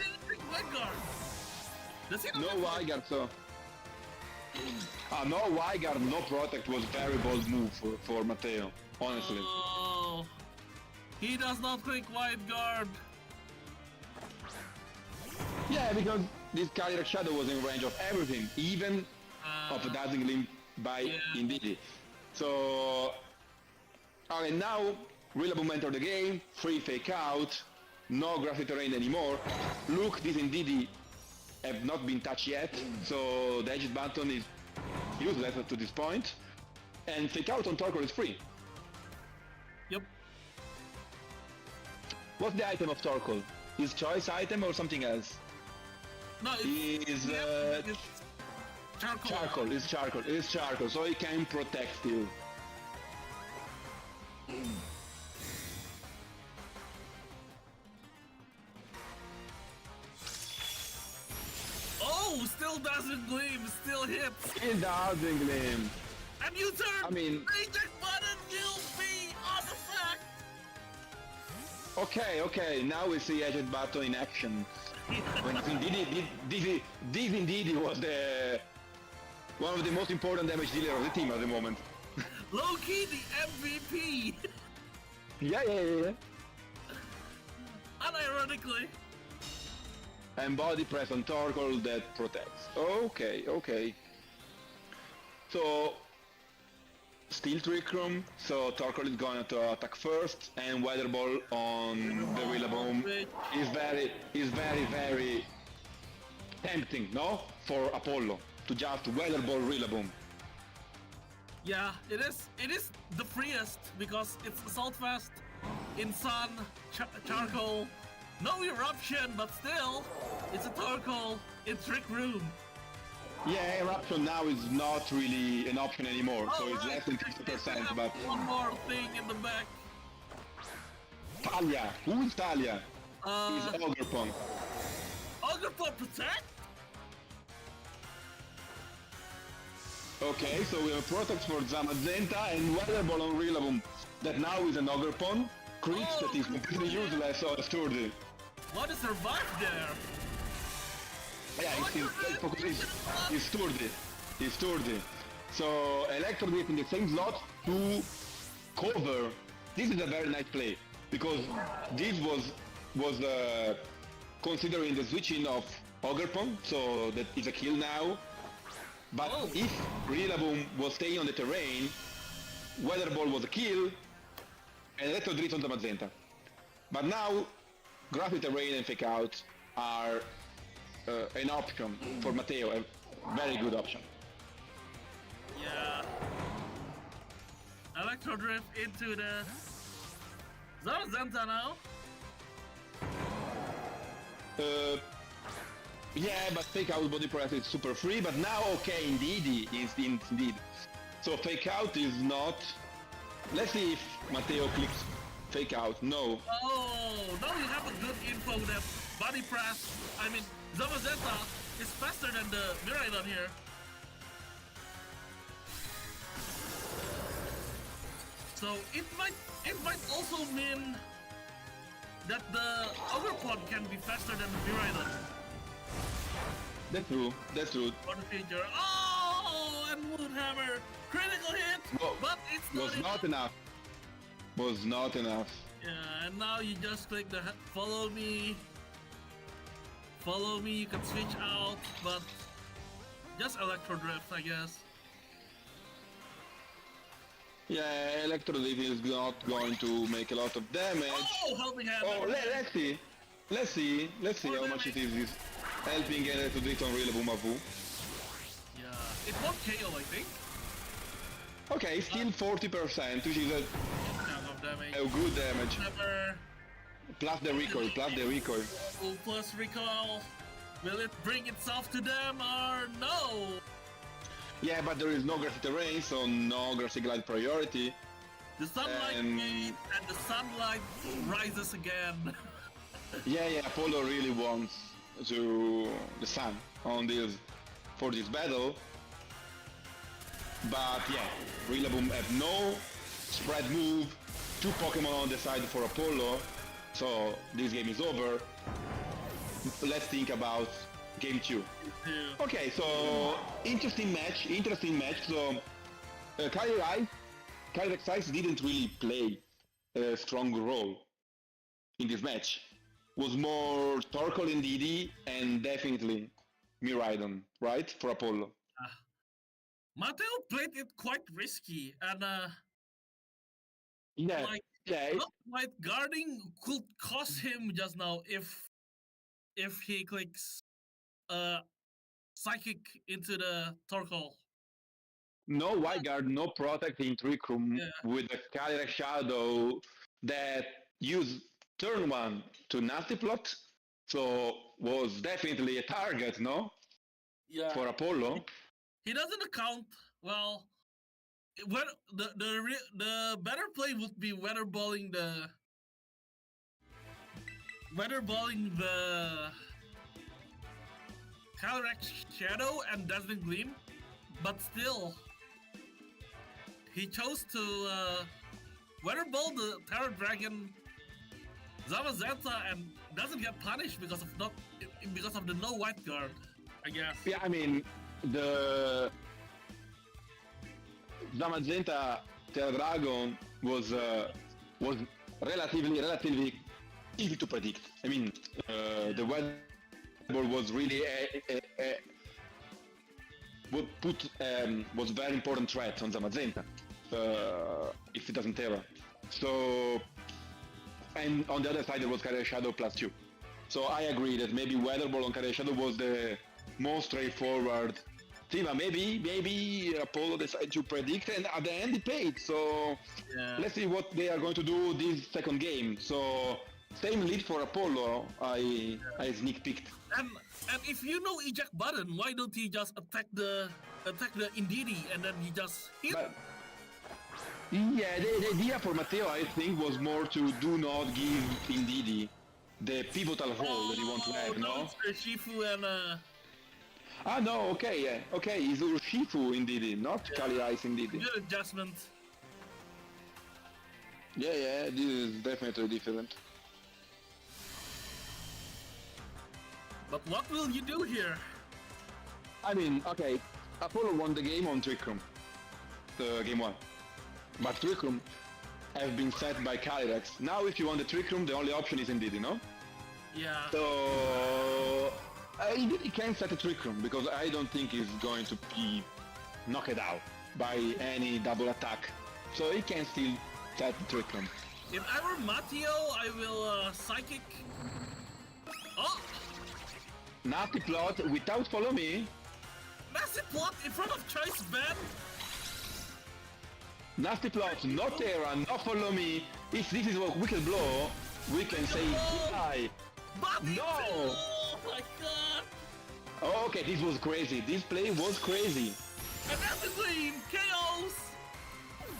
No Wyguard, so... no Wyguard, no Protect was very bold move for Matteo, honestly. Oh, he does not click White Guard. Yeah, because this Calyrex Shadow was in range of everything, even of a Dazzling Gleam by Indeedee. So... Okay, now Rillaboom entered the game, free fake out, no grassy terrain anymore. Look, this Indeedee have not been touched yet, so the edge button is useless to this point. And fake out on Torkoal is free. Yep. What's the item of Torkoal? His choice item or something else? No, it's charcoal. It's charcoal, so he can protect still. Oh, still doesn't gleam, still hits. Still Dazzling Gleam. And you turn. I mean, reject button will be on the fact. Okay, now we see Edged Button in action. When this Indeedee was one of the most important damage dealer of the team at the moment. Low-key the MVP. Yeah. Unironically. And body press on Torkoal that protects. Okay. So, still Trick Room, so Torkoal is going to attack first, and Weather Ball on the Rillaboom is very tempting, no? For Apollo to just Weather Ball Rillaboom. Yeah, it is the freest because it's Assault Fast in Sun, Charcoal, no Eruption, but still, it's a Torkoal in Trick Room. Yeah, Eruption now is not really an option anymore, so it's right. less than 50%, but... One more thing in the back. Talia! Who is Talia? Is Ogerpon. Ogerpon Protect? Okay, so we have Protect for Zamazenta and Weather Ball on Rillaboom. That now is an Ogerpon. Creeps that is completely useless, so sturdy. What is survived there? Yeah, he's sturdy. So Electro Drift in the same slot to cover. This is a very nice play because this was considering the switching of Ogerpon, so that is a kill now. But if Rillaboom was staying on the terrain, Weather Ball was a kill, and Electro Drift on the Magenta. But now, Graphite Terrain and Fake Out are an option for Matteo, a very good option. Yeah. Electro Drift into the Zamazenta now. Yeah, but Fake Out body press is super free, but now okay, indeed. So Fake Out is not... Let's see if Matteo clicks Fake Out. No. Oh, now we have a good info that body press, Zamazenta is faster than the Miraidon here. So it might also mean that the Ogerpon can be faster than the Miraidon. That's true. For the future. Oh, and Moonhammer! Critical hit! Whoa. But it's not enough. Was not enough. Yeah, and now you just click the follow me. Follow me, you can switch out, but just Electro Drift, I guess. Yeah, Electro Drift is not going to make a lot of damage. Oh, helping hand! Oh, let's see how much it is helping Electro Drift on Rillaboom Avu. Yeah, it won't KO, I think. Okay, still 40%, which is a good damage. Never. Plus the recoil. Oh, plus recoil. Will it bring itself to them or no? Yeah, but there is no grassy terrain, so no grassy glide priority. The sunlight fades and the sunlight rises again. Yeah, Apollo really wants to the sun on this for this battle. But yeah, Rillaboom have no spread move, 2 Pokemon on the side for Apollo, so this game is over. Let's think about game 2. Yeah. Okay, so interesting match. So Kyrex Ice didn't really play a strong role in this match. Was more Torkoal and Didi and definitely Miraidon, right? For Apollo. Matteo played it quite risky and Yeah. Not guarding could cost him just now if he clicks Psychic into the Torkoal. No White Guard, no Protect in Trick Room with a Kyrex Shadow that used turn 1 to Nasty Plot, so was definitely a target, no? Yeah. For Apollo. He doesn't account well. When the better play would be weatherballing the Kyrex Shadow and Dazzling Gleam, but still he chose to weatherball the Terror Dragon Zamazenta and doesn't get punished because of the no White Guard, I guess. Yeah, the Zamazenta Terra Dragon was relatively easy to predict. The weather was really was very important threat on Zamazenta if it doesn't Terra. So, and on the other side there was Kyrex Shadow +2. So I agree that maybe Weatherball on Kyrex Shadow was the most straightforward thing. Maybe Apollo decided to predict, and at the end he paid. So let's see what they are going to do this second game. So same lead for Apollo. I sneak peeked. And if you know eject button, why don't you just attack the Indeedee and then you just hit? But, yeah, the idea for Matteo, I think, was more to do not give Indeedee the pivotal role that you want to have, no? It's Shifu and no, okay, yeah. Okay, it's Urshifu Indeedee, not Kali Ice Indeedee. Good adjustment. Yeah, this is definitely different. But what will you do here? Okay, Apollo won the game on Trick Room. game 1. But Trick Room have been set by Kyrex. Now if you want the Trick Room, the only option is Indeed, you know? Yeah. So Indeed can set a Trick Room, because I don't think he's going to be knocked out by any double attack. So he can still set the Trick Room. If I were Matteo, I will Psychic. Oh! Nasty plot without follow me. Nasty plot in front of Choice Ben. Nasty plot, no Terra, no follow me. If this is a wicked blow, we can say goodbye. Bobby! No! Oh my god! Oh, okay, this was crazy. This play was crazy. And that's the dream! Chaos!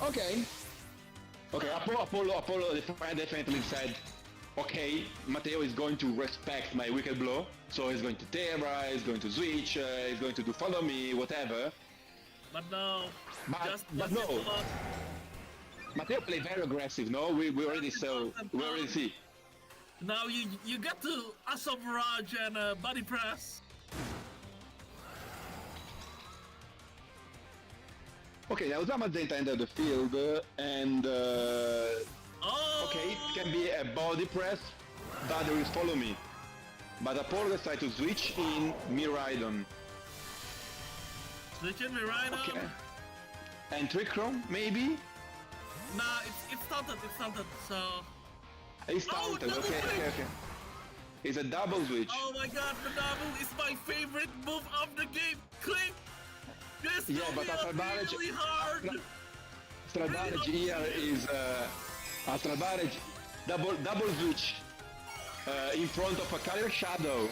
Okay. Okay, Apollo definitely said, okay, Matteo is going to respect my wicked blow, so he's going to Terra, he's going to switch, he's going to do follow me, whatever. But no. But no. Matteo played very aggressive, no? We already saw, we already see. Now you get to Assault Barrage and Body Press. Okay, now Zamazenta entered the field, and okay, it can be a body press, but there is follow me. But Apollo decided to switch in Miraidon. Switch in Miraidon? Okay. And Trick Room, maybe? Nah, it's stunted, so... He's taunted, okay. It's a double switch. Oh my god, the double is my favorite move of the game! Click! This Yeah, but is really hard! Astral Barrage here is Astral Barrage double switch in front of a Carrier Shadow.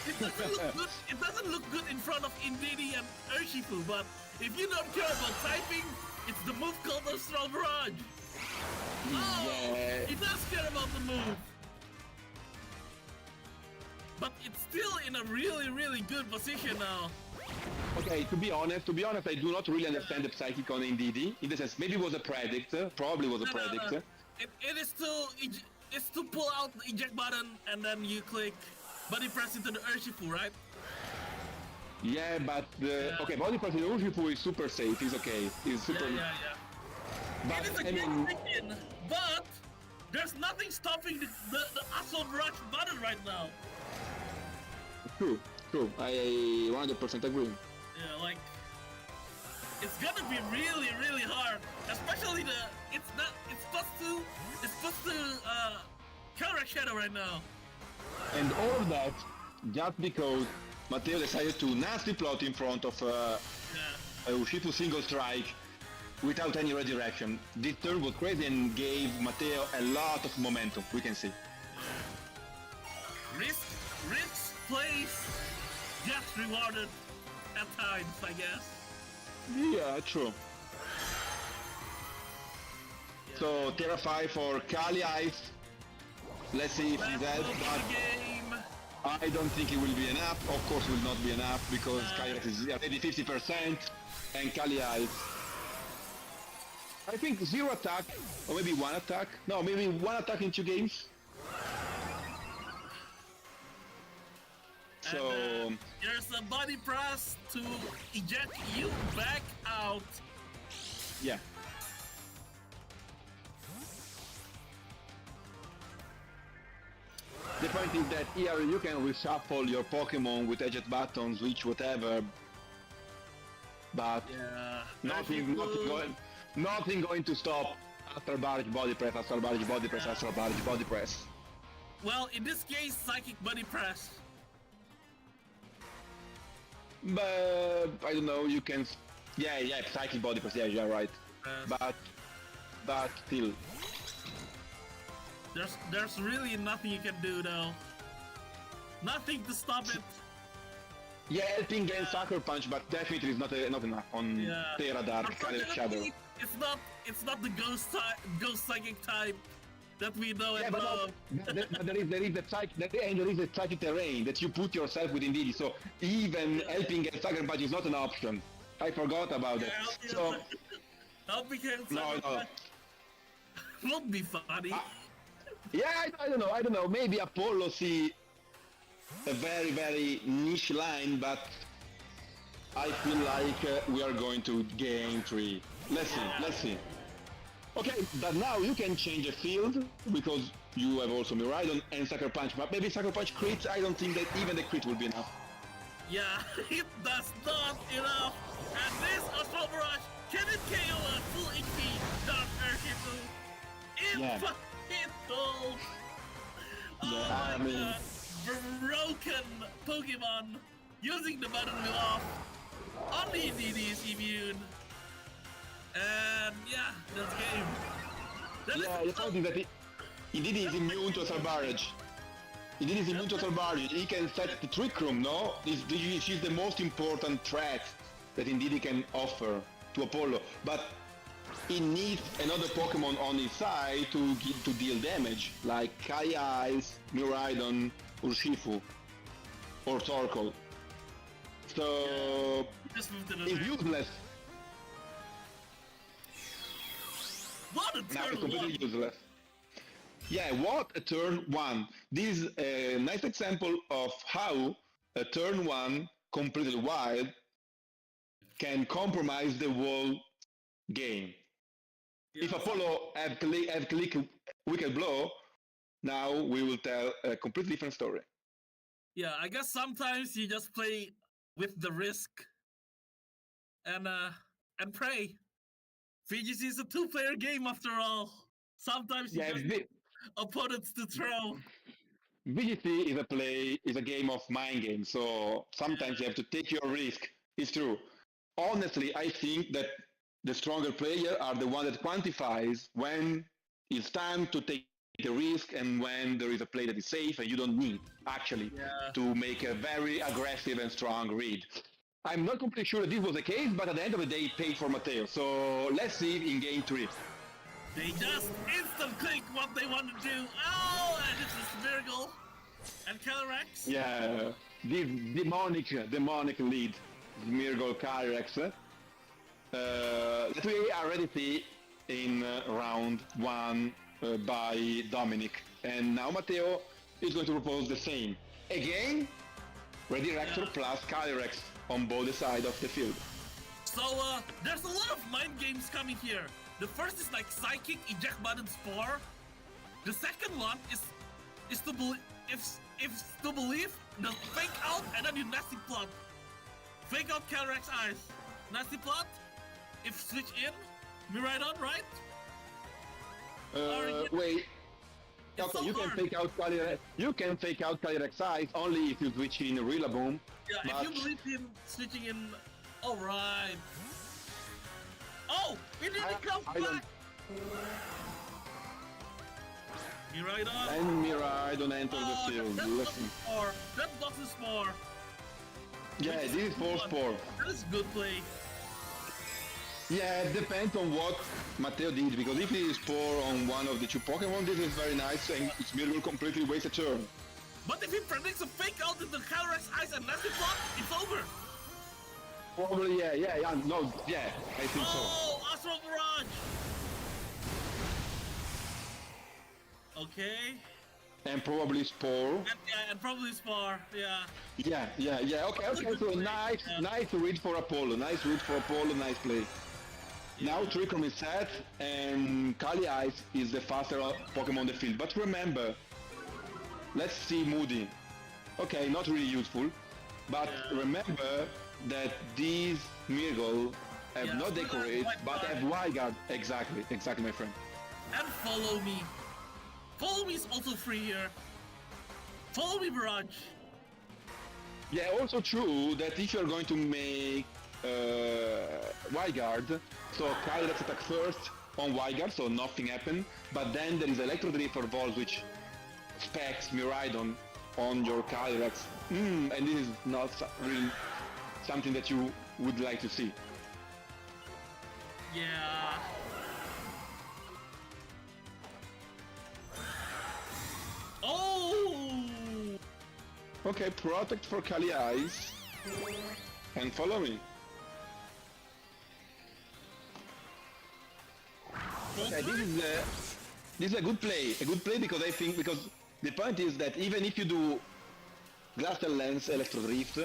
It doesn't look good in front of Indeedee and Urshifu, but if you don't care about typing, it's the move called Astral Barrage. Oh, Yeah. he does care about the move. But it's still in a really good position now. Okay, to be honest, I do not really understand the psychic on Indeedee. In the sense, maybe it was a predict, probably was a predict. No. It is to pull out the eject button and then you click body press into the Urshifu, right? Yeah, but okay, body press in Urshifu is super safe. He's okay. He's super. Yeah. But It is a good thinking, but there's nothing stopping the Assault Rush button right now. True. I 100% agree. Yeah, like it's gonna be really hard, especially it's supposed to counter Shadow right now. And all of that just because Matteo decided to nasty plot in front of Urshifu single strike without any redirection. This turn was crazy and gave Matteo a lot of momentum, we can see. Risk plays gets rewarded at times, I guess. Yeah, true. Yeah. So Terra 5 for Kali Ice. Let's see if he's helped, but I don't think it will be enough. Of course it will not be enough because Kyrex is already 50% and Kali Ice. I think 0 attack, or maybe 1 attack. No, maybe 1 attack in 2 games. So there's a body press to eject you back out. Yeah. The point is that here you can reshuffle your Pokemon with edged buttons, switch whatever, but nothing going to stop Astral Barrage body press, Astral Barrage body press, Astral Barrage body press. Well, in this case, Psychic body press. But I don't know. You can, yeah, Psychic body press. Yeah, you're right. But still, there's really nothing you can do though. Nothing to stop it. Yeah, helping gain Sucker Punch, but definitely is not enough on Terra Dark Carrier Shadow. It's not the ghost psychic type that we know and but love. There is the psychic terrain that you put yourself with Indeedee, so even helping get Sucker Punch is not an option. I forgot about that. So helping get no. Would be funny. Yeah, I don't know. Maybe Apollo see a very niche line, but I feel like we are going to game 3. Let's see. Okay, but now you can change the field because you have also Miraidon and Sucker Punch. But maybe Sucker Punch crits. I don't think that even the crit will be enough. Yeah, it does not enough. And this Astral Barrage, can it KO a full HP Dark Earth Yeah. Infernal? Oh Yeah, my god. Broken Pokemon using the button wheel off. Only DD is immune. And yeah, that's game. Yeah, the point is that indeed is immune to Assault Barrage. Indeed is immune to Assault Barrage. He can set the Trick Room, no? She's the most important threat that indeed he can offer to Apollo. But he needs another Pokemon on his side to deal damage, like Kai Eyes, Miraidon, Urshifu, or Torkoal. So it's useless. What a Now turn it's completely one. useless. Yeah, what a turn one. This is a nice example of how a turn one completed wild can compromise the whole game. Yeah, If Apollo have click Wicked Blow, now we will tell a completely different story. yeah, I guess sometimes you just play with the risk and pray. VGC is a two-player game after all. Sometimes you just need opponents to throw. VGC is a game of mind game, so sometimes you have to take your risk. It's true. Honestly, I think that the stronger player are the one that quantifies when it's time to take the risk and when there is a play that is safe and you don't need actually to make a very aggressive and strong read. I'm not completely sure that this was the case, but at the end of the day, it paid for Matteo. So let's see in game 3. They just instant click what they want to do. Oh, and it's a Virgil and Calyrex. Yeah, this demonic lead, Smeargle Calyrex. That we already see in round 1 by Dominic. And now Matteo is going to propose the same. Again, Redirector plus Calyrex on both sides of the field. So, there's a lot of mind games coming here. The first is like Psychic, Eject Button, Spore. The second one is to believe the Fake Out and then you Nasty Plot. Fake Out Calyrex Eyes. Nasty Plot, if switch in, Miraidon, right? Wait. Okay, so you can hard. fake out Calyrex. You can fake out Calyrex Eyes only if you switch in Rillaboom. Yeah, if you believe in switching in, all right. Oh, it didn't come back. Miraidon. And Miraidon enter the field. Listen. That doesn't Spore. Yeah, this is for Spore. That is good play. Yeah, it depends on what Matteo did, because if he is Spore on one of the two Pokemon, this is very nice, and Smeargle will completely waste a turn. But if he predicts a Fake Out in the Calyrex Eyes and Nasty Plot, it's over. Probably, yeah, I think so. Oh, Astral Barrage. Okay. And probably Spore. And probably Spore, yeah. Yeah. Okay. So nice read for Apollo. Nice play. Now Trick Room is set, and Kali Ice is the faster Pokemon on the field. But remember, let's see Moody. Okay, not really useful, but remember that these Miracle have not Decorate, but have Wild Guard. Exactly, my friend. And Follow Me. Follow Me is also free here. Follow Me Barrage. Yeah, also true that if you're going to make Wild Guard, so Calyrex attack first on Wild Guard, so nothing happened, but then there is Electro Drift or Volt which specs Miraidon on your Calyrex. And this is not really something that you would like to see. Yeah. Oh! Okay, Protect for Kali Ice. And Follow Me. Okay, this is a good play. A good play because I think because the point is that even if you do Glass and Lens Electro Drift,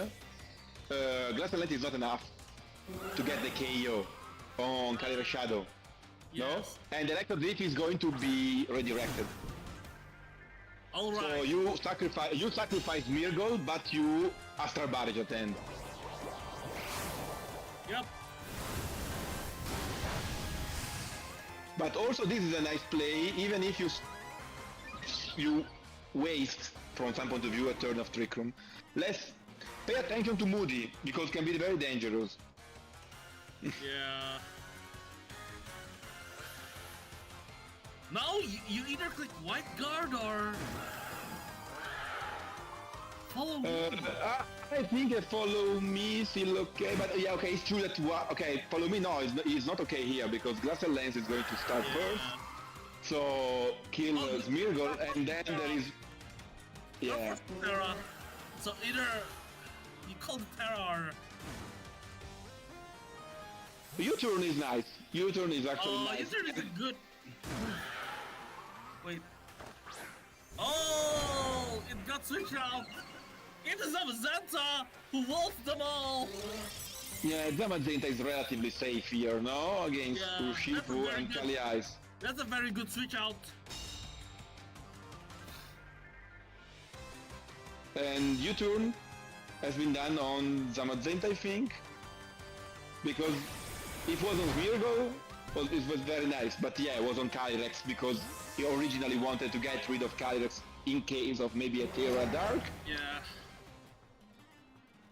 Glass and Lens is not enough to get the KO. on Calyrex Shadow. Yes. No? And Electro Drift is going to be redirected. All right. So you sacrifice Mirgol, but you Astral Barrage at the end. Yep. But also this is a nice play, even if you waste, from some point of view, a turn of Trick Room. Let's pay attention to Moody, because it can be very dangerous. Yeah. Now you either click White Guard or follow me. I think a follow me is still okay, but yeah, okay, it's true that okay, follow me no, it's not okay here because Glacial Lens is going to start first. So kill Smeargle, and then there is Terra. So either you call the Terra or U-turn is nice. U-turn is actually nice. U-turn is a good. Wait. Oh, it got switched out. It is Zamazenta who wolfed them all. Yeah, Zamazenta is relatively safe here, no? Against Urshifu and Kali Ice. That's a very good switch out. And U-turn has been done on Zamazenta, I think. Because it was on Smeargle, it was very nice, but yeah, it was on Calyrex because he originally wanted to get rid of Calyrex in case of maybe a Terra Dark. Yeah.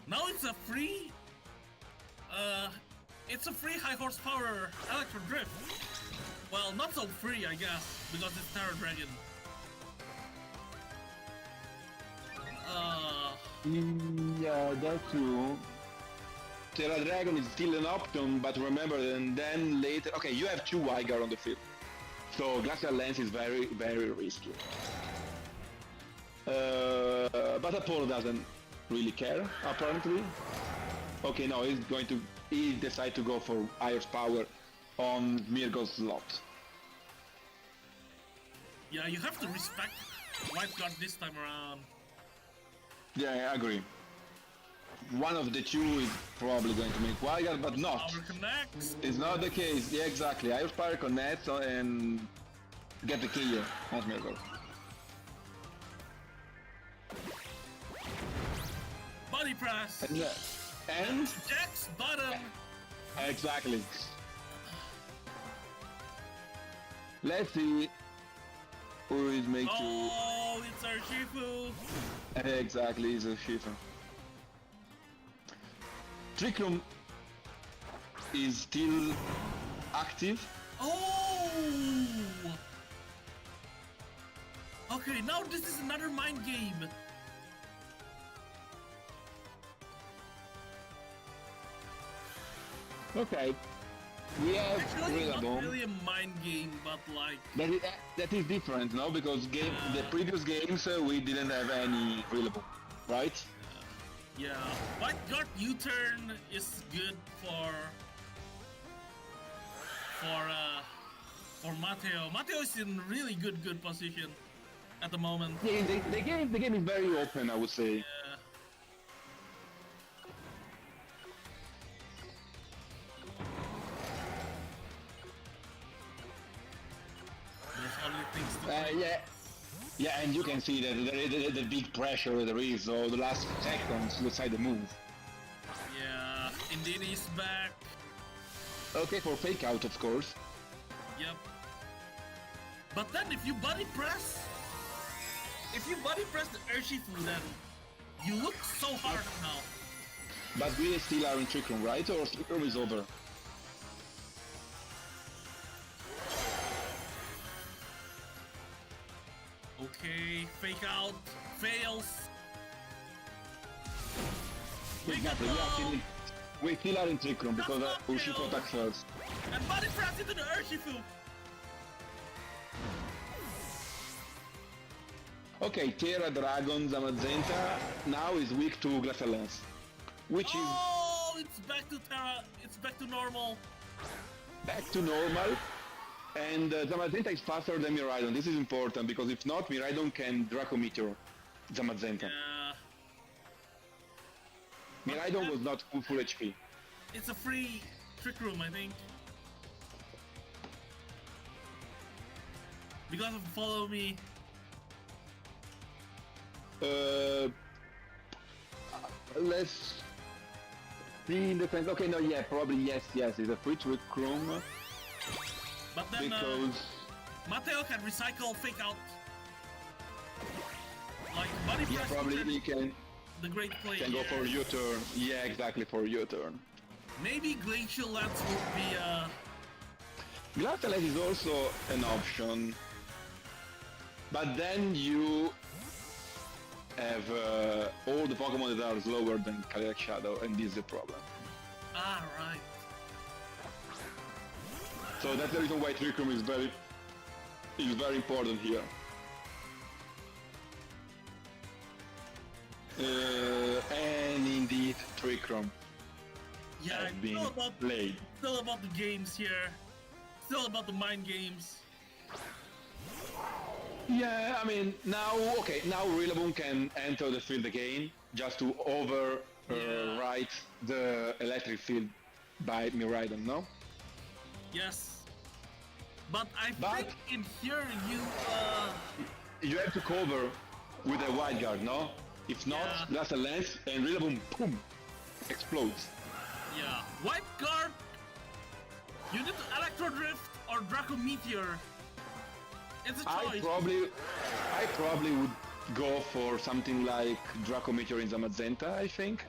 Now it's a free high horsepower Electro Drift. Well, not so free, I guess, because it's Terra Dragon. Yeah, that's true. Terra Dragon is still an option, but remember, and then later... Okay, you have 2 Wygar on the field. So Glacial Lens is very, very risky. But Apollo doesn't really care, apparently. Okay, no, he decided to go for Iron Power on Mirgo's slot. Yeah, you have to respect White Guard this time around. Yeah, I agree. One of the 2 is probably going to make Wygar, but not. Power connects. It's not the case. Yeah, exactly. Iron Power connects and get the kill on Mirgo. Body press. And Jack's bottom. Exactly. Let's see who is make Oh, it's Urshifu. Exactly, it's Urshifu. Trick Room is still active. Oh! Okay, now this is another mind game. Okay. We have Actually, not Rillaboom. really a mind game, but like... That is different, no? Because the previous games we didn't have any Rillaboom, right? Yeah, White Guard U-turn is good for Matteo. Matteo is in really good position at the moment. Yeah, the game is very open, I would say. Yeah. There's only things to Yeah, and you can see that the big pressure there is, so the last seconds to decide the move. Yeah, indeed he's back. Okay, for fake out, of course. Yep. But then if you body press the Urshifu, then you look so hard now. But we still are in Trick Room, right? Or Trick Room is over? Okay, fake out, fails. We still are in Trick Room because Urshifu attacks first. And body press into the Urshifu. Okay, Terra, Dragon, Zamazenta now is weak to Glacial Lens. Which is... Oh, it's back to Terra, it's back to normal. Back to normal. And Zamazenta is faster than Miraidon. This is important because if not, Miraidon can Draco Meteor Zamazenta. Yeah. Miraidon was not full HP. It's a free Trick Room, I think. Because of follow me. Let's see in defense. Okay, no, yeah, probably yes. It's a free trick room But then because Matteo can recycle fake out. Like body yeah, press. probably he can The great play. go for U-turn. Yeah, exactly, for U-turn. Maybe Glacial Lance would be Glacial Lance is also an option, but then you have all the Pokemon that are slower than Calyrex Shadow, and this is the problem. right. So that's the reason why Trick Room is very important here. And indeed, Trick Room Yeah, has been played. Still about the games here. Still about the mind games. Yeah, I mean, now Rillaboom can enter the field again, just to overwrite the electric field by Miraidon, no? Yes. But I think in here you have to cover with a Wide Guard, no? If not, that's a lens, and Rillaboom, boom, explodes. Yeah. White Guard, you need to Electro Drift or Draco Meteor. It's a choice. I probably would go for something like Draco Meteor in Zamazenta, I think.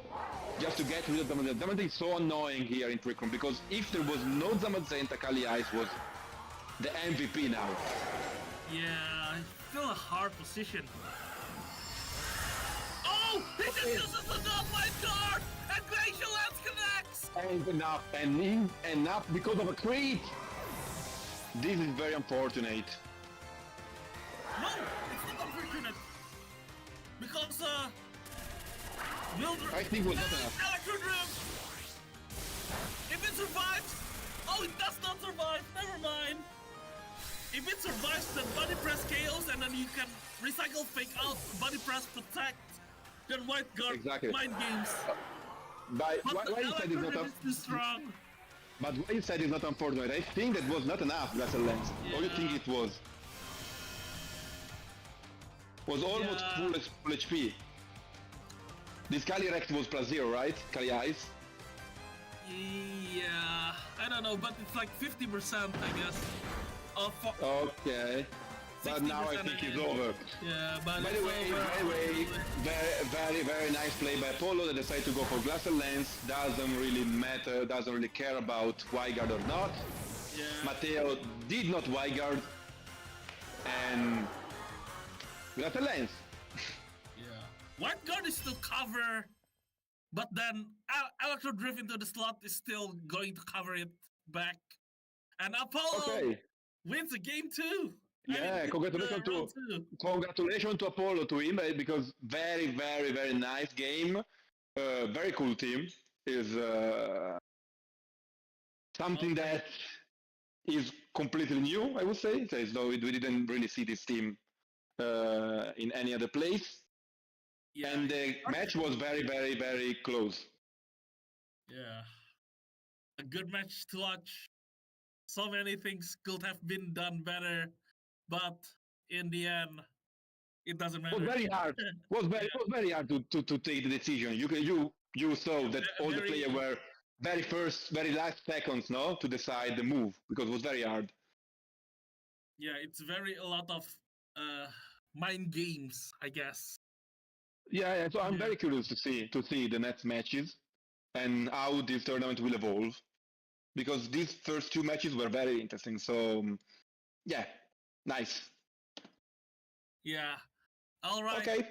Just to get rid of Zamazenta. Zamazenta is so annoying here in Trick Room, because if there was no Zamazenta, Kali Ice was the MVP now. Yeah, it's still a hard position. Oh! He just uses the White Guard! And Glacial Lance connects! And enough because of a crit! This is very unfortunate. No, it's not unfortunate. Because, I think it was not enough. Electro Drift! If it survives... Oh, it does not survive. Never mind. If it survives, then Body Press KOs, and then you can recycle Fake Out, Body Press Protect, then White Guard, Mind Games. But why you said it's not too strong. But why you said it's not unfortunate? I think that was not enough, Glacial Lens. Or you think it was? Was almost full HP. This Calyrex was +0, right? Kali Ice? Yeah, I don't know, but it's like 50%, I guess. Okay. But now I think it's over. Yeah, but by the way, very nice play by Apollo that decided to go for Glacial Lens. Doesn't really matter, doesn't really care about Wyguard or not. Yeah. Matteo did not Wyguard. And Glacial Lens. Yeah. White Guard is still cover, but then Electro Drift into the slot is still going to cover it back. And Apollo wins the game too. Yeah, congratulations to Apollo, to him, because very nice game. Very cool team. Is something that is completely new, I would say. So we didn't really see this team in any other place. Yeah, and the match was very close. Yeah. A good match to watch. So many things could have been done better, but in the end, it doesn't matter. It was very hard. It was very hard to take the decision. You saw that all the players were very last seconds, no, to decide the move, because it was very hard. Yeah, it's a lot of mind games, I guess. Yeah. So I'm very curious to see the next matches and how this tournament will evolve, because these first two matches were very interesting. So yeah, nice. Yeah. All right. Okay.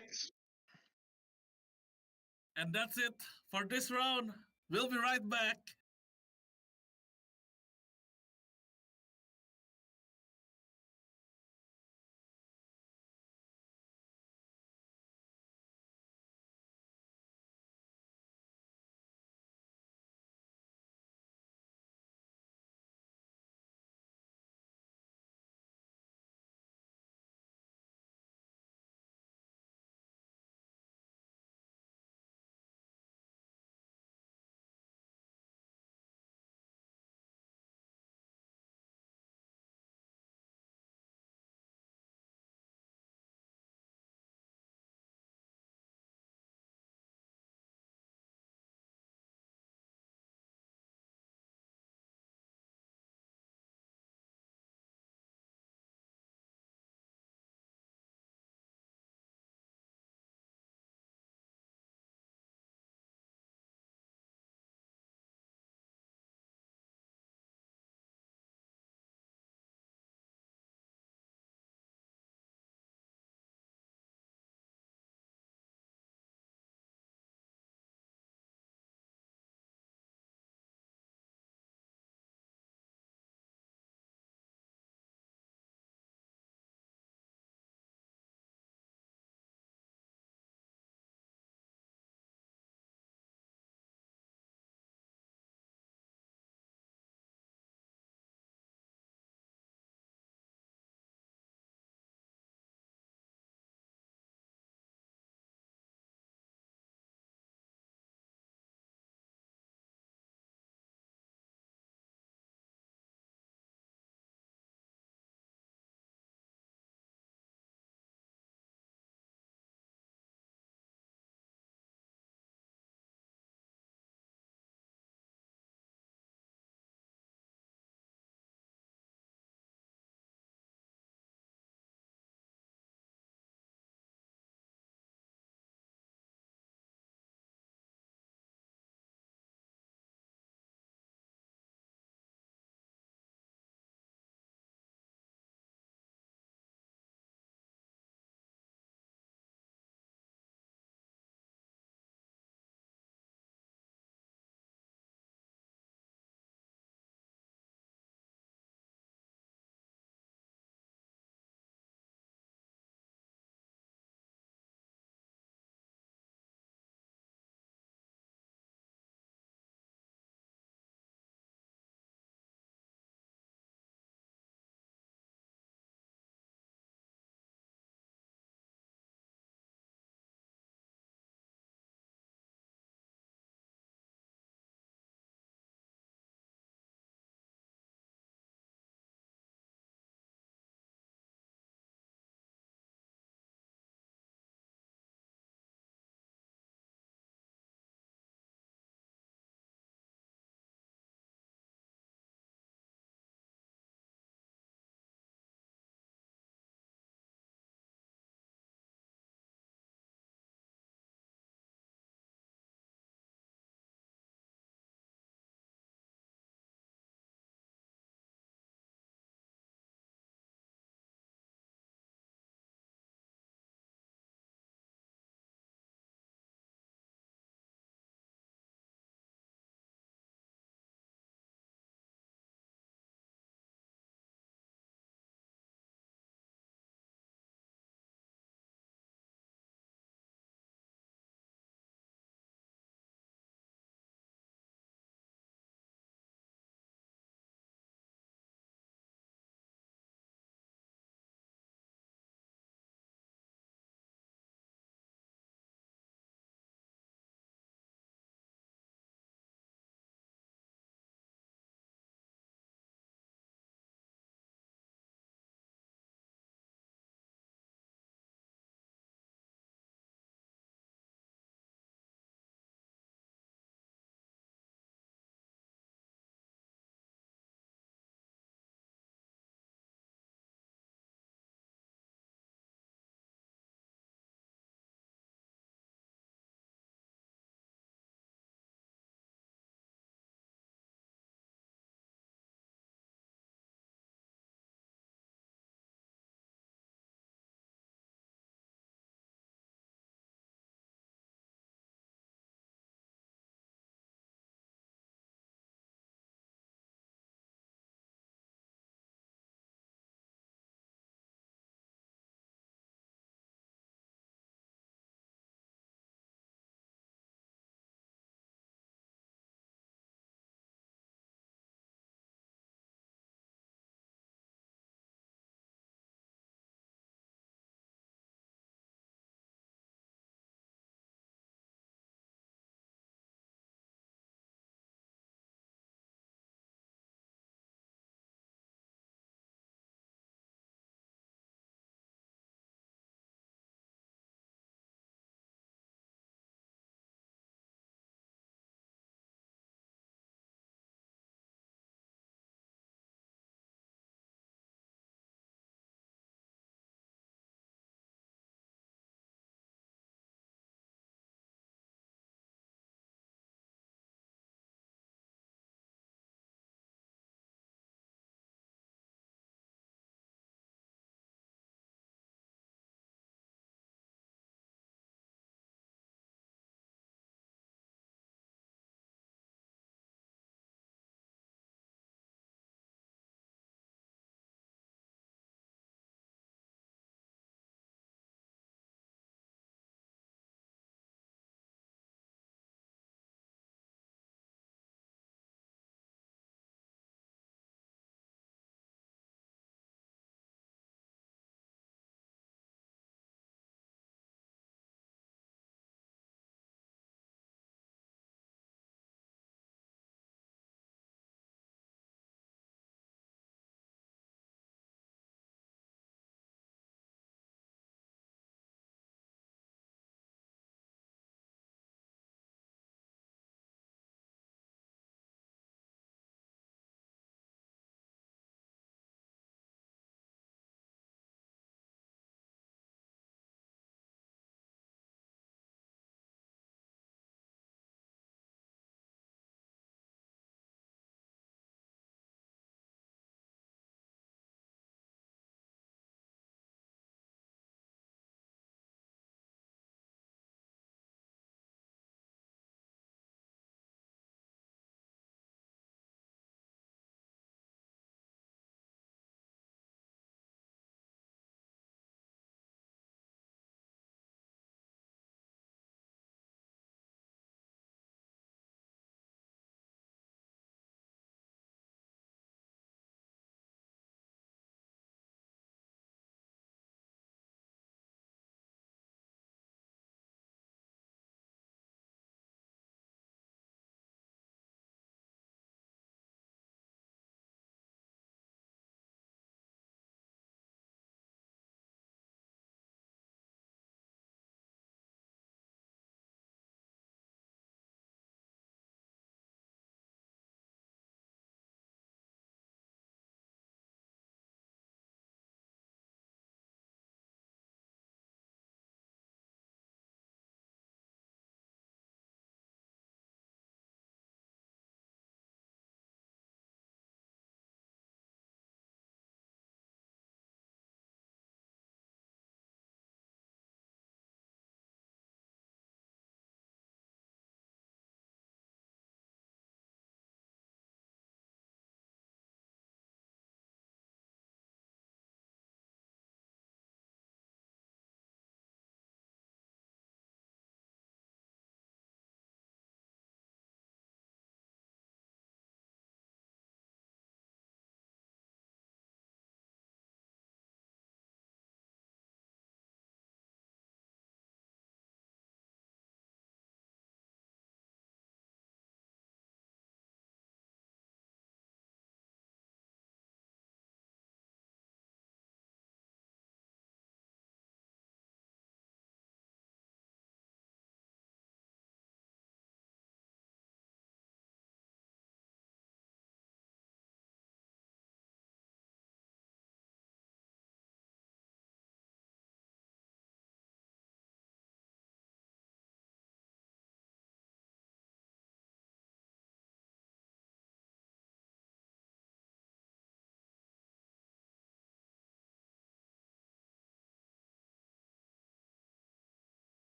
And that's it for this round. We'll be right back.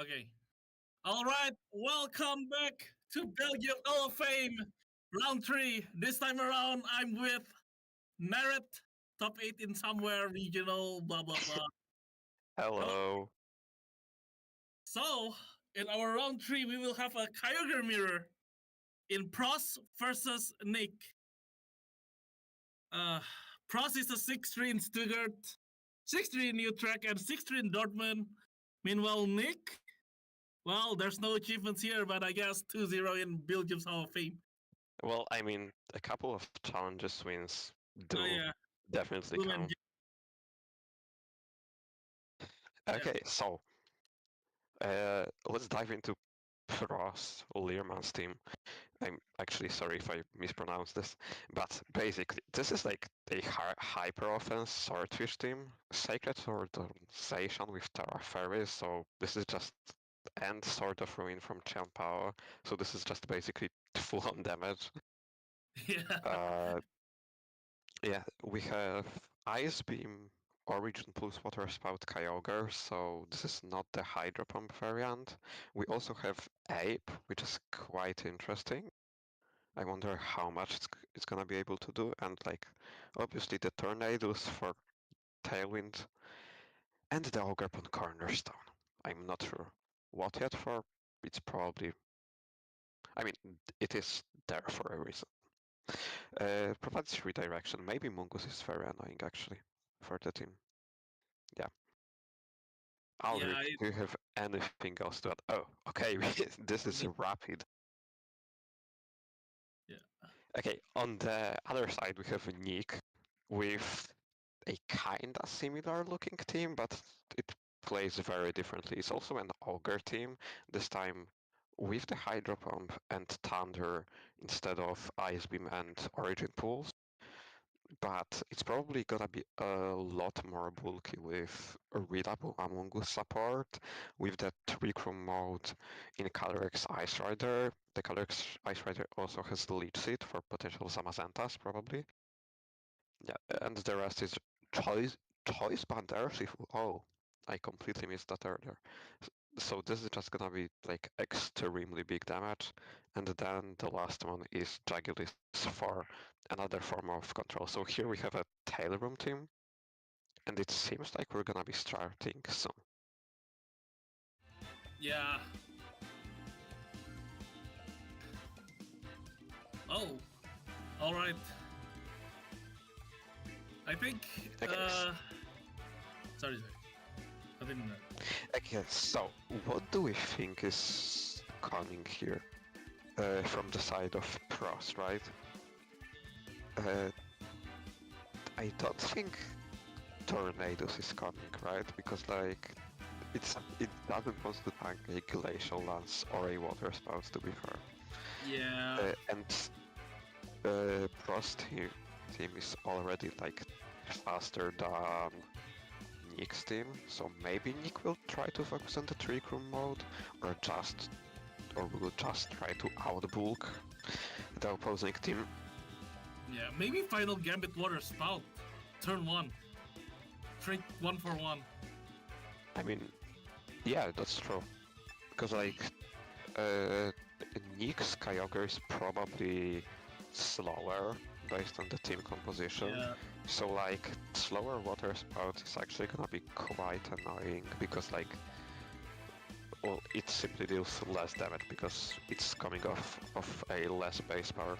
Okay. All right. Welcome back to Belgium Hall of Fame, round 3. This time around, I'm with Merit, top 8 in somewhere, regional, blah, blah, blah. Hello. So, in our round 3, we will have a Kyogre mirror in Pros versus Nick. Pros is a 6-3 in Stuttgart, 6-3 in Utrecht, and 6-3 in Dortmund. Meanwhile, Nick, well, there's no achievements here, but I guess 2-0 in Belgium's Hall of Fame. Well, I mean, a couple of challenges wins do Yeah. definitely Boom and count. Okay, so let's dive into Pros Learman's team. I'm actually sorry if I mispronounced this, but basically, this is like a hyper offense swordfish team, sacred organization with Terra Fairies, so this is just and sort of ruin from Champao, so this is just basically full on damage. Yeah. Yeah, we have Ice Beam, Origin plus Water Spout Kyogre, so this is not the Hydro Pump variant. We also have Ape, which is quite interesting. I wonder how much it's gonna be able to do, and like, obviously the Tornadoes for Tailwind, and the Ogerpon Cornerstone. I'm not sure what yet for, it's probably... I mean, it is there for a reason. Provides redirection. Maybe Mungus is very annoying actually for the team. Yeah. Alric, do you have anything else to add? Oh, okay, this is rapid. Yeah. Okay, on the other side we have Nick with a kinda similar looking team, but it plays very differently. It's also an Ogre team, this time with the Hydro Pump and Thunder instead of Ice Beam and Origin Pools. But it's probably gonna be a lot more bulky with a readable Among Us support, with the Trick Room mode in Calyrex Ice Rider. The Calyrex Ice Rider also has the Leech Seed for potential Zamazentas, probably. Yeah, and the rest is Choice Band Earthly. Oh, I completely missed that earlier. So this is just gonna be like extremely big damage, and then the last one is Jagulis for another form of control. So here we have a Tail Room team, and it seems like we're gonna be starting soon. Yeah. Oh, all right. I think. Sorry. I didn't know. Okay, so what do we think is coming here from the side of Pros, right? I don't think Tornadoes is coming, right? Because like it doesn't want to tank a Glacial Lance or a Water Spout, to be fair. Yeah. And Pros team is already like faster than Nick's team, so maybe Nick will try to focus on the Trick Room mode, or will just try to outbulk the opposing team. Yeah, maybe Final Gambit Water Spout. Turn 1. Trick 1 for 1. I mean, yeah, that's true. Because like, Nick's Kyogre is probably slower based on the team composition. Yeah. So like, slower Water Spout is actually gonna be quite annoying because like, well, it simply deals less damage because it's coming off of a less base power,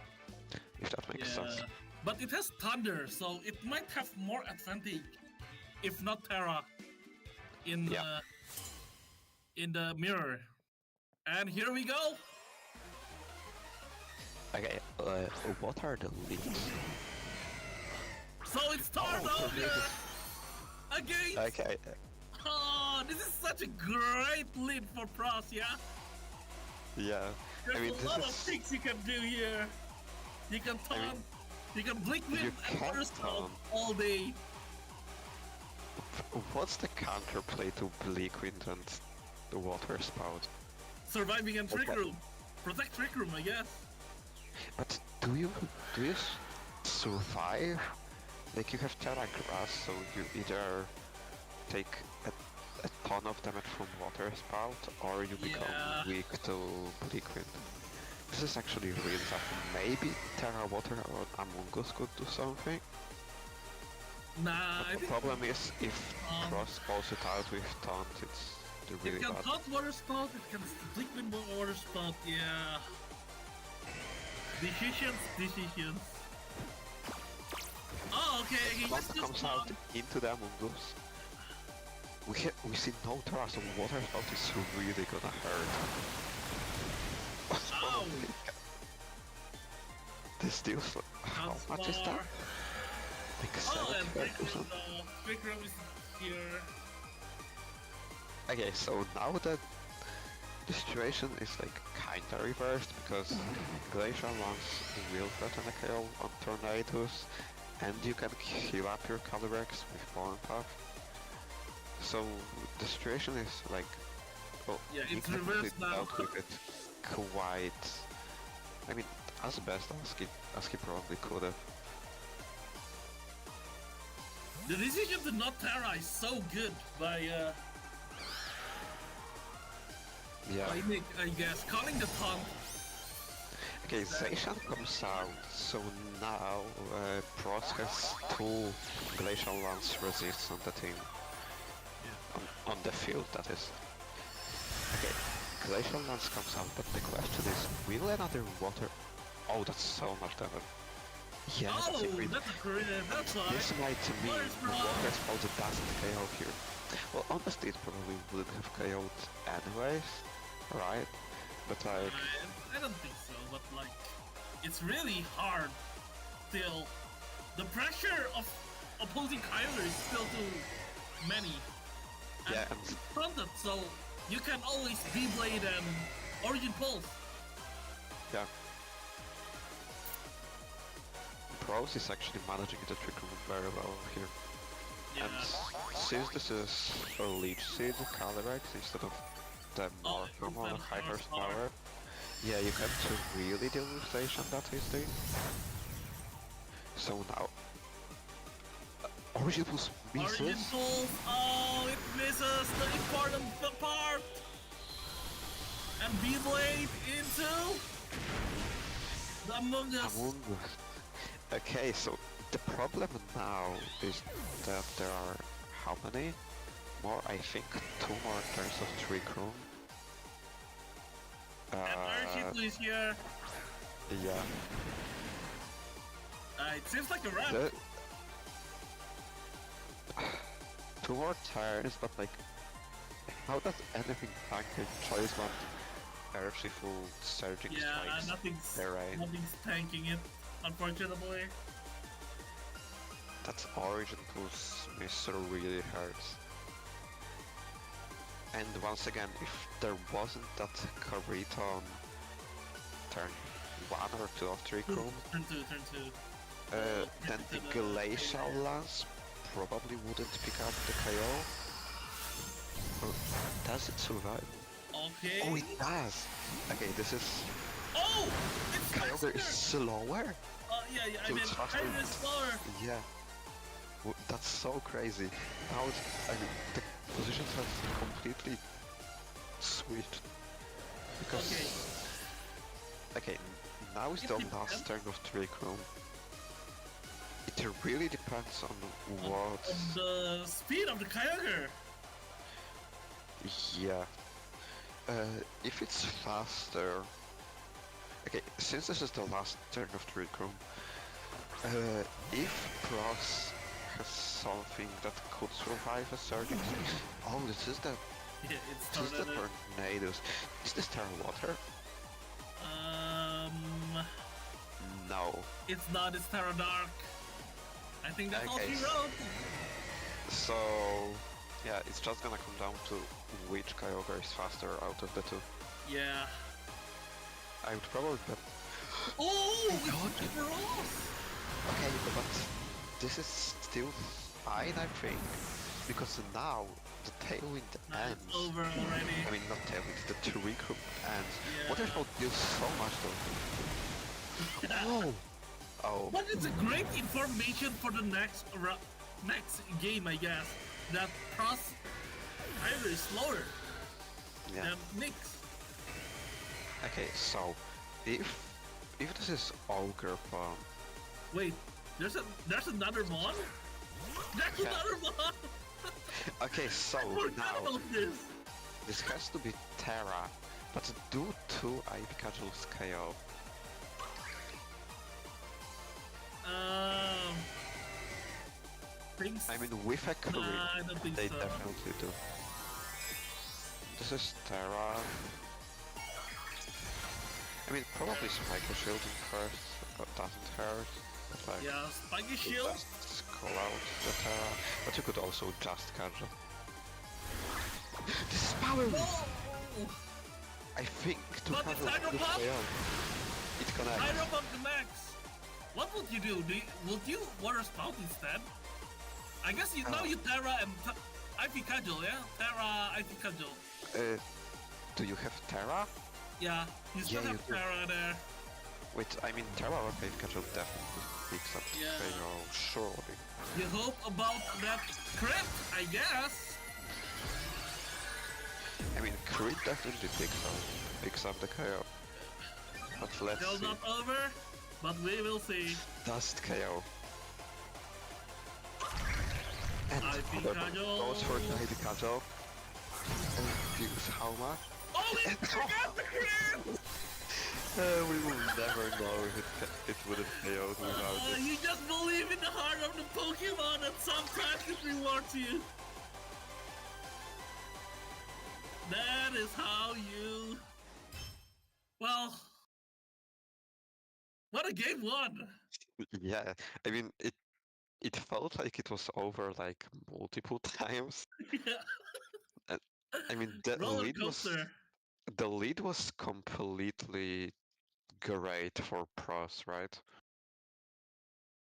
if that makes sense. But it has Thunder, so it might have more advantage, if not Terra, in the mirror. And here we go. Okay, what are the leads? So it's Tornado again. Okay. Oh, this is such a great lead for Pros, yeah? Yeah. There's a lot of things you can do here. You can taunt, you can Blink Wind and Water Spout all day. What's the counterplay to Bleak Wind and the Water Spout? Surviving and Trick Room. Protect Trick Room, I guess. But do you survive? Like you have Terra Grass, so you either take a ton of damage from water spout, or you become Yeah. weak to liquid. This is actually really tough. Maybe Terra Water or Among Us could do something. Nah, I But the think problem is if um, Cross calls it out with taunt, it's really it can bad. taunt water spout, it can liquid water spout, yeah. Decisions. Oh, okay, he Once just it comes out into the Among Us, we see no Terra, so water spout is really gonna hurt. Ow! This deals how much is that? Like Oh, and 75%? Quick Room is here. Okay, so now that the situation is like kinda reversed because Glacial Lance will threaten a KO on Tornadoes and you can heal up your Calyrex with Born Puff. So the situation is like, well, Yeah, he it's can reversed now. dealt with it quite, I mean, as best as he probably could have. The decision to not Terra is so good by Yeah. Nick, I guess. Calling the taunt. Okay, Zacian comes out, so now Pross has 2 Glacial Lance resists on the team. On the field, that is. Okay, Glacial Lance comes out, but the question is, will another water... Oh, that's so much damage. Yeah, Oh, that's agreed. that's a career, that's why. This might mean Where's the Pross? water spout doesn't KO here. Well, honestly, it probably wouldn't have KO'd anyways, right? But like... I don't think so, but like, it's really hard still. The pressure of opposing Kyler is still too many. And Yeah, and it's fronted, so you can always D-Blade and Origin Pulse. yeah. Pros is actually managing the trick room very well here. Yeah. And since this is a Leech Seed Calyrex instead of the Oh, Morph or instead Hyper of Horsepower. Power, yeah, you have to really deal with Station that he's doing. So now... Origin Pulse misses. Origin Pulse, oh, it misses the important part! And B-Blade into the Among Us. Among Us. Okay, so the problem now is that there are how many? More, I think 2 more turns of Trick Room. And Urshit is here. Yeah. It seems like a wrap. The... 2 more turns, but like, how does anything tank a Choice One Earthful Surging Yeah, Strikes? nothing's tanking it, unfortunately. That Origin Pulse miss really hurts. And once again, if there wasn't that Karita on turn 1 or 2 of Trick Room, Turn 2. then the Glacial Lance probably wouldn't pick up the KO. Or does it survive? Okay. Oh, it does! Okay, this is... Oh! It's Kyogre is faster! slower? Yeah, I So mean, it's faster. Kyogre is slower. Yeah. That's so crazy. Now it's, I mean, the positions have completely switched. Because... Okay, now is the last turn of Trick Room. It really depends on what... On the speed of the Kyogre. Yeah. If it's faster... Okay, since this is the last turn of Trick Room, if Pross has something that could survive a surging... Oh, this is the... Yeah, it's This is the Tornado. Tornadoes. Is this Terra Water? No. It's not, it's Terra Dark. I think that's all Okay. she wrote. So... Yeah, it's just gonna come down to which Kyogre is faster out of the 2. Yeah. I would probably bet... Oh, God. it's Ross. Okay, but this is still fine, I think. Because now the Tailwind ends. It's over already. I mean, not Tailwind, the Trick Room ends. Yeah. Water Spout deals so much though. Oh! Oh. But it's a great information for the next game, I guess. That Pross Kyogre is slower Yeah. than Nyx. Okay, so if this is Ogre Bomb, Wait, there's another mon? There's Yeah. another mon! okay, so I forgot now about this! this has to be Terra, but do 2 IV Cudgels KO? Things... I mean, with a crit, Nah, I don't think they so. definitely do. This is Terra. I mean, probably Spiker Shielding first, but doesn't hurt. But like, Yeah, Spiky you Shield. just call out the Terra, but you could also just Cudgel. This is power! Whoa! I think to But have it's a Hydro good Pump! KO. It connects. Hydro Pump the max! What would you do? Would you Water Spout instead? I guess you now you Terra and IP Cudgel, yeah? Terra, IP Cudgel. Do you have Terra? Yeah, you still Yeah, have you do. Terra there. Wait, I mean Terra or Pikachu definitely picks up Yeah. KO, surely. You hope about that crit, I guess. I mean Crit definitely picks up the KO. But let's Still see. not over, but we will see. Dust KO. And IP other Cudgel. goes for the Pikachu. And deals how much? Oh, we forgot the crit! We will never know if it would have KO'd without it. You just believe in the heart of the Pokemon and sometimes it rewards you. That is how you... Well... What a game one! Yeah, I mean it felt like it was over like multiple times. Yeah. I mean the Roller lead was coaster. completely great for pros, right?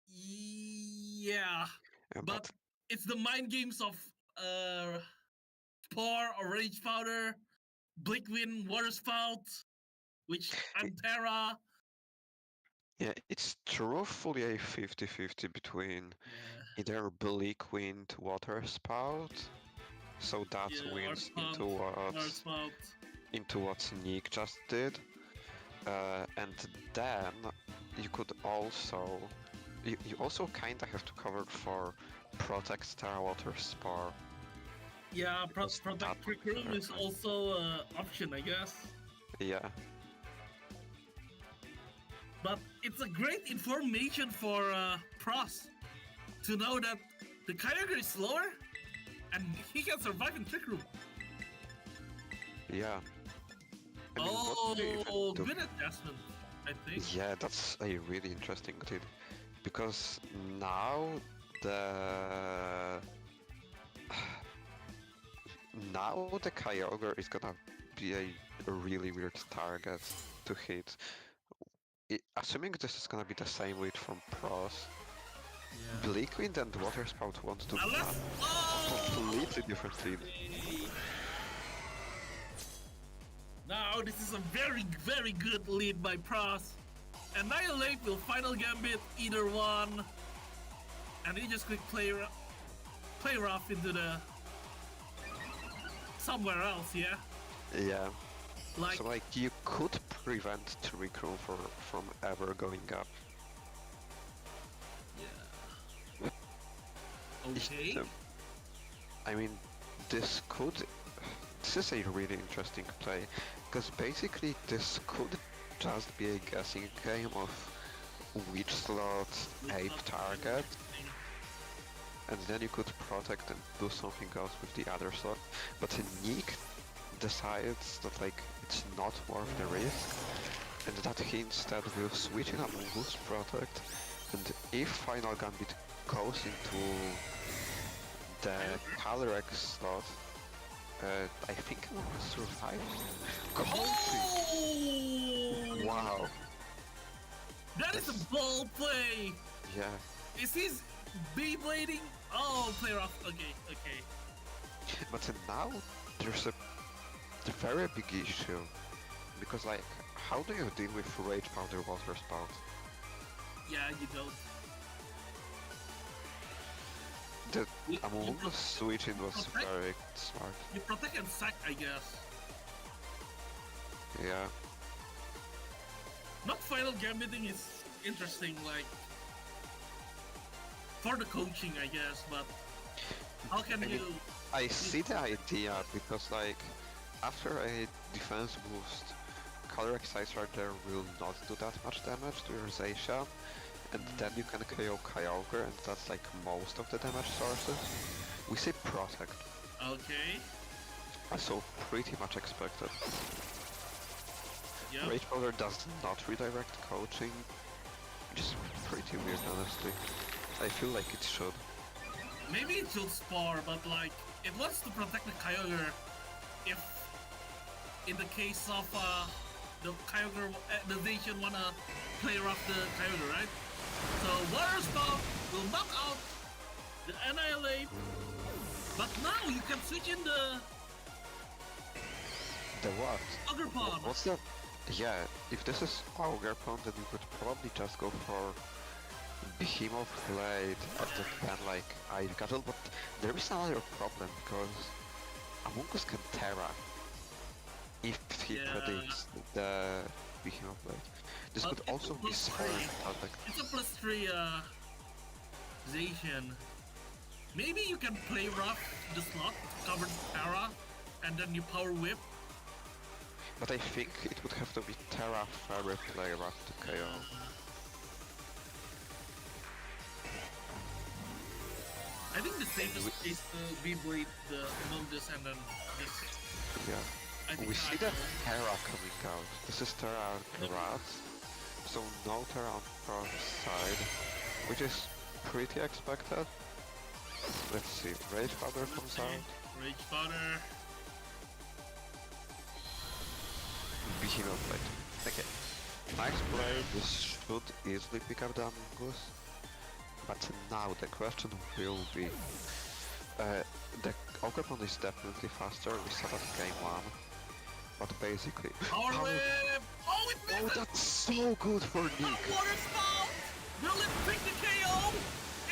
Yeah, Yeah, but it's the mind games of Spore or Rage Powder, Blickwind, Water Spout, which I'm Terra. yeah, it's truthfully a 50-50 between Yeah, either Bleak Wind Water Spout, so that yeah, wins Earth Water Spout. into what Nick just did. And then you could also you also kinda have to cover for Protect Terra Water Spore. Yeah, Because Protect that Trick would Room be is very also an option, I guess. Yeah. But it's a great information for pros to know that the Kyogre is slower and he can survive in Trick Room. Yeah. I mean, what do they even Oh, do? good adjustment, I think. Yeah, that's a really interesting tip. Because now the the Kyogre is gonna be a really weird target to hit. Assuming this is gonna be the same weight from pros, Yeah. Bleakwind and Water Spout want to Unless... cut Oh! completely different lead. Now this is a very, very good lead by Pros. Annihilate will final gambit either one. And he just quick play rough into the... somewhere else, yeah? Yeah. Like... So like you could prevent Trick Room from ever going up. Yeah. Okay. I mean, this is a really interesting play, because basically this could just be a guessing game of which slot ape target, and then you could protect and do something else with the other slot. But Nick decides that like it's not worth the risk, and that he instead will switch in a boost protect, and if Final Gambit goes into the Calyrex slot, I think it will survive. Oh! Wow. That is a bold play! Yeah. Is he Beyblading? Oh, play rough. Okay, okay. But now there's a very big issue, because like, how do you deal with Rage Powder Water Spout? Yeah, you don't. The You, Among Us switching was protect- very smart. you protect and sack, I guess. Yeah. Not final gambiting is interesting, like for the coaching, I guess. But how can I mean, you? I see the idea because like after a defense boost, color Excite Rider will not do that much damage to your Zacian, and then you can KO Kyogre, and that's like most of the damage sources. We say protect, Okay. so pretty much expected. Yeah. Rage Powder does not redirect coaching, which is pretty weird honestly. I feel like it should. Maybe it should spar, but like it wants to protect the Kyogre. If in the case of the Kyogre, the Zacian wanna play rough the Kyogre, right? So Water Spout will knock out the Annihilate, but now you can switch in the The what? Ogre Pond. What's the... Yeah, if this is Auger Pond, then you could probably just go for Behemoth Blade and then like Ivy Cudgel, but there is another problem because Among Us can Terra if he Yeah. predicts the Behemoth Blade. This But could it's also a be plus smart, three. like, It's a +3 Zacian. Maybe you can play rough the slot, cover Terra, and then you power whip. but I think it would have to be Terra Fairy Play Rough to KO. I think the safest is to V-Blade the Among Us and then just... Yeah. I think We see the Hydro. Terra coming out. This is Terra Grass, so no Terra on Cross side, which is pretty expected. Let's see, Rage Powder comes out. Rage Powder. Behemoth Blade. Okay. Nice play, this should easily pick up the Among Us. But now the question will be... the Ogre is definitely faster, we saw that game 1. But basically... Power Whip! Oh, it Oh, misses! that's so good for Nick! Water Spout! Will it pick the KO?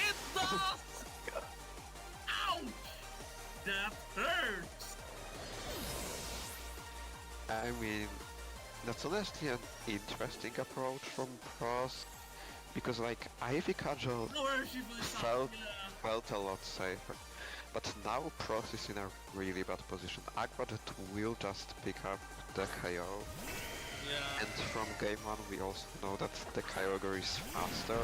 It does! Ouch! That hurts! I mean, that's honestly an interesting approach from Pros, because like Ivy Cudgel No worries, felt a lot safer. But now Pros is in a really bad position. Aquajet will just pick up the KO. Yeah. And from game 1 we also know that the Kyogre is faster.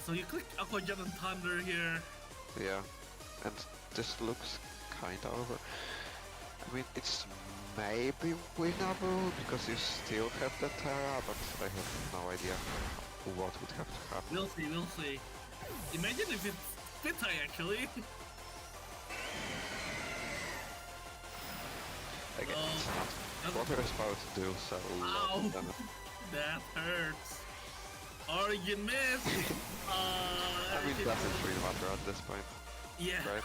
So you click Aqua Jet and Thunder here. Yeah. And this looks kinda over. I mean, it's maybe winnable because you still have the Terra, but I have no idea what would have to happen. We'll see, we'll see. Imagine if it's Pitai actually. Again, Oh, it's that's- not what we're supposed to do, so Ow. damage. That hurts. Origin miss. I mean, doesn't really matter at this point, Yeah. right?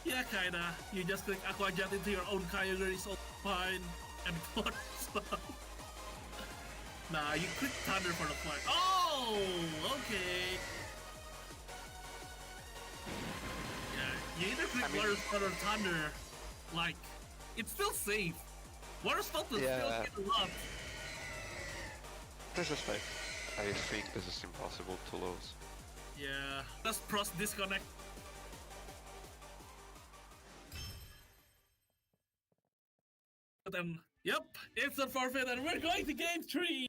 Yeah, kinda. You just click Aqua Jet into your own Kyogre, it's all fine. And Water Spout. Nah, you click Thunder for the fight. Oh, okay. Yeah, you either click Water Spout or Thunder. Like, it's still safe. Water Spout will still Yeah. get a lot. This is fake. I think this is impossible to lose. Yeah, let's Pros disconnect. Then, yep, it's a forfeit and we're going to game 3!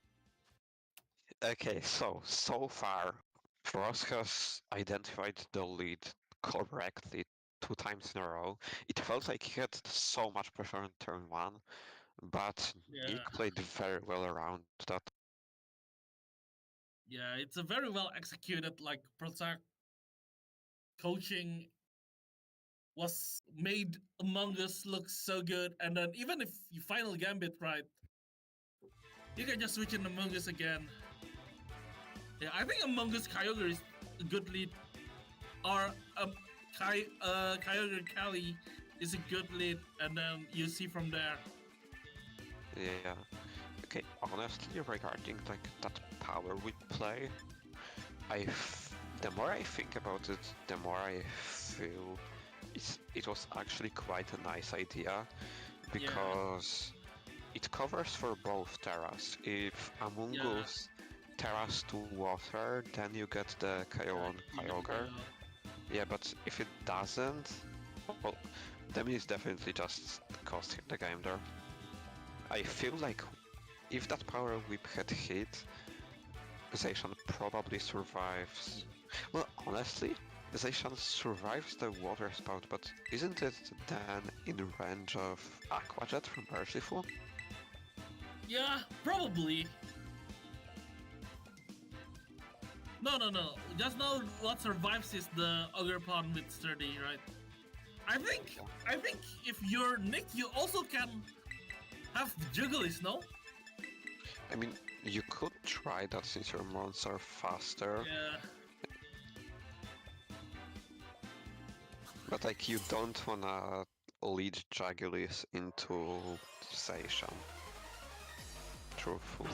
Okay, so far, Frost has identified the lead correctly 2 times in a row. It felt like he had so much pressure on turn 1, but Yeah. Nick played very well around that. Yeah, it's a very well executed, like, protect coaching was made Among Us look so good, and then even if you final gambit right, you can just switch in Among Us again. Yeah, I think Among Us Kyogre is a good lead, or Kyogre Kali is a good lead, and then you see from there. Yeah. Okay, honestly, regarding like that power we play, I the more I think about it, the more I feel it was actually quite a nice idea, because it covers for both terras. If Amungus terras to water, then you get the KO on Kyogre. Yeah, but if it doesn't, well, then it's definitely just cost him the game there. I feel like if that Power Whip had hit, Zacian probably survives. Well, honestly, Zacian survives the water spout, but isn't it then in range of Aqua Jet from Merciful? Yeah, probably. No. Just now, what survives is the Ogerpon with Sturdy, right? I think if you're Nick, you also can have Jugglis, no? I mean, you could try that since your mons are faster. Yeah. But like, you don't wanna lead Jugulis into Zacian. Truthful.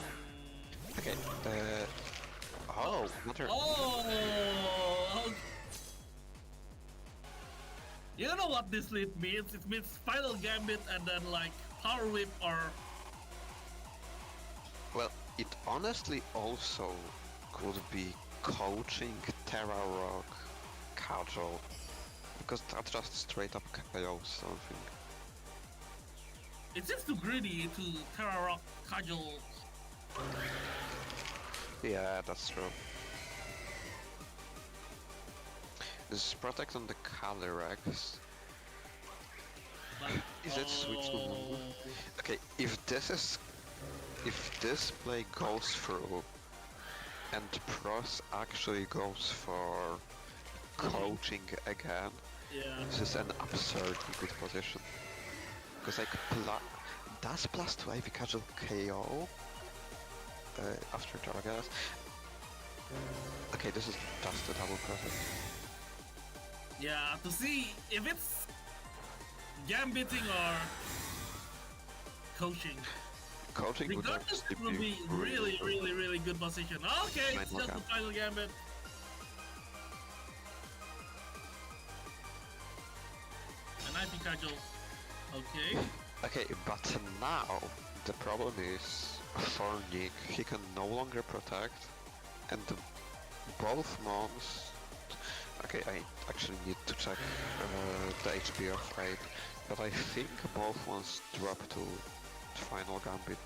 Okay, oh, water. Oh! You know what this lead means? It means Final Gambit and then like Power Whip or... Well, it honestly also could be coaching Terra Rock Casual, because that just straight up KOs something. It seems too greedy to Terra Rock Casual. Yeah, that's true. This is protect on the Calyrex. But, Is it switch to Mungo? Okay, if this play goes through and Pros actually goes for coaching again, this is an absurdly good position. Because like does +2 IV Casual KO after Targas? Okay, this is just a double protect. Yeah, to see if it's Gambiting or coaching. Coaching would Regardless, actually it will be really good position. Okay, it's just the final Gambit. An IP Casual. Okay. Okay, but now the problem is for Nick, he can no longer protect, and both mons. Okay, I actually need to check the HP of Ape, but I think both ones drop to final Gambit.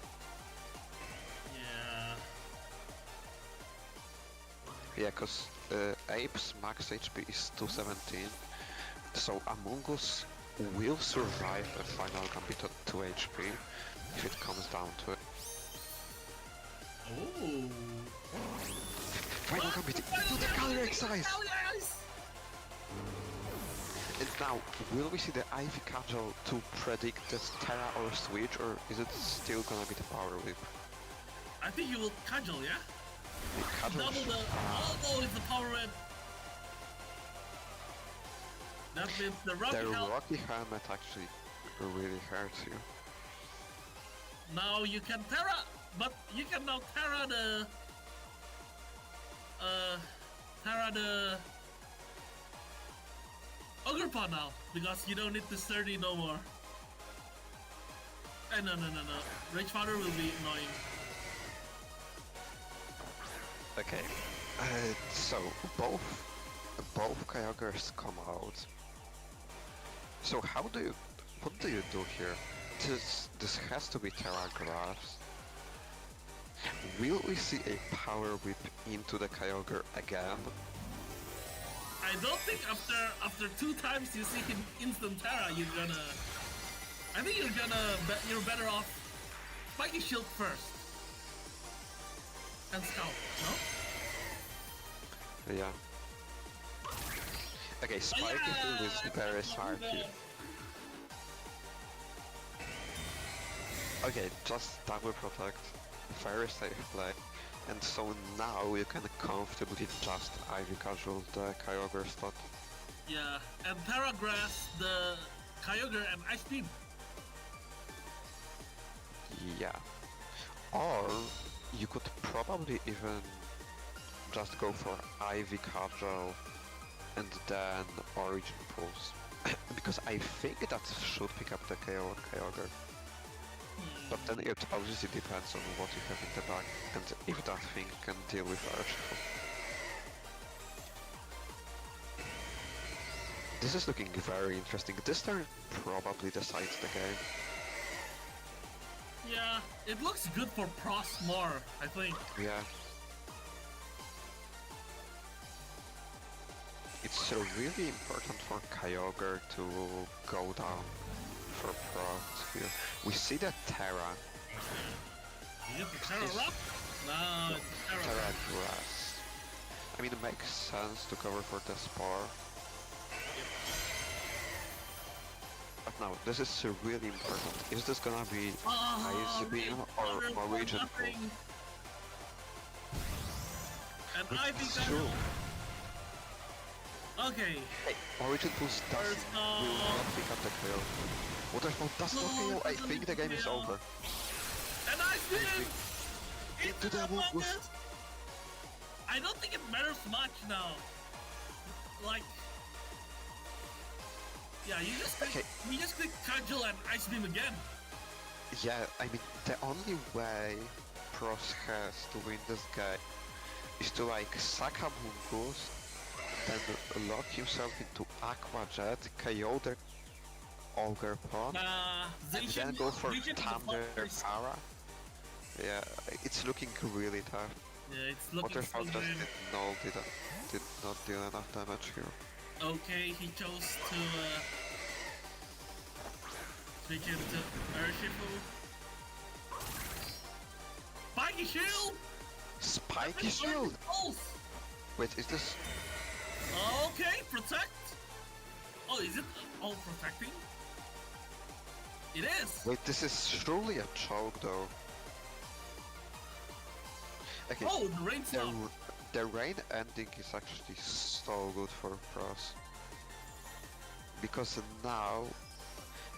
Yeah, cause Ape's max HP is 217, so Amungus will survive a final Gambit at 2 HP if it comes down to it. Oh! Final Gambit to the Calyrex size! And now, will we see the Ivy Cudgel to predict the Terra or Switch, or is it still gonna be the Power Whip? I think you will Cudgel, yeah? Cudgel. Double the... Oh, it's the Power Whip! That means the Rocky Helmet actually really hurts you. Now you can Terra, but you can now Terra the... Ogerpon now, because you don't need the Sturdy no more. No. Rage Powder will be annoying. Okay, so both Kyogres come out. So what do you do here? This has to be Terra Grass. Will we see a Power Whip into the Kyogre again? I don't think after 2 times you see him instant Terra, you're gonna... I think you're better off Spiky Shield first. And Scout, no? Yeah. Okay, Spiky Shield is very hard here. Okay, just double protect. Very safe play. And so now you can comfortably just Ivy Casual the Kyogre slot. Yeah, and Terra Grass, the Kyogre and Ice Beam. Yeah. Or you could probably even just go for Ivy Cudgel and then Origin Pulse. Because I think that should pick up the KO on Kyogre. But then it obviously depends on what you have in the back and if that thing can deal with Urshifu. This is looking very interesting. This turn probably decides the game. Yeah, it looks good for Pros more, I think. Yeah. It's really important for Kyogre to go down for Pros here. We see that Terra. You get the Terra Rock? No, it's Terra Grass. I mean, it makes sense to cover for the Spore. But now, this is really important. Is this gonna be Ice Beam or Origin Pulse? And I think It's true. Okay. Hey, Origin Pulse will not pick up the KO. Waterfall does not KO. I think the game is over. And I Beam! Into the Amogus! I don't think it matters much now. Like... Yeah, you just click Cudgel and Ice Beam again. Yeah, I mean, the only way Pros has to win this game is to like sack Amogus, then lock himself into Aqua Jet, KO the Ogerpon, and then go for Thunder Power. Yeah, it's looking really tough. Yeah, it's looking Waterfall so just good. did not deal enough damage here. Okay, he chose to switch into Urshifu. Spiky Shield! Spiky Shield! Wait, is this... Okay, protect! Oh, is it all protecting? It is! Wait, this is surely a choke though. Okay, Oh, the rain stop! the rain ending is actually so good for Pros. Because now,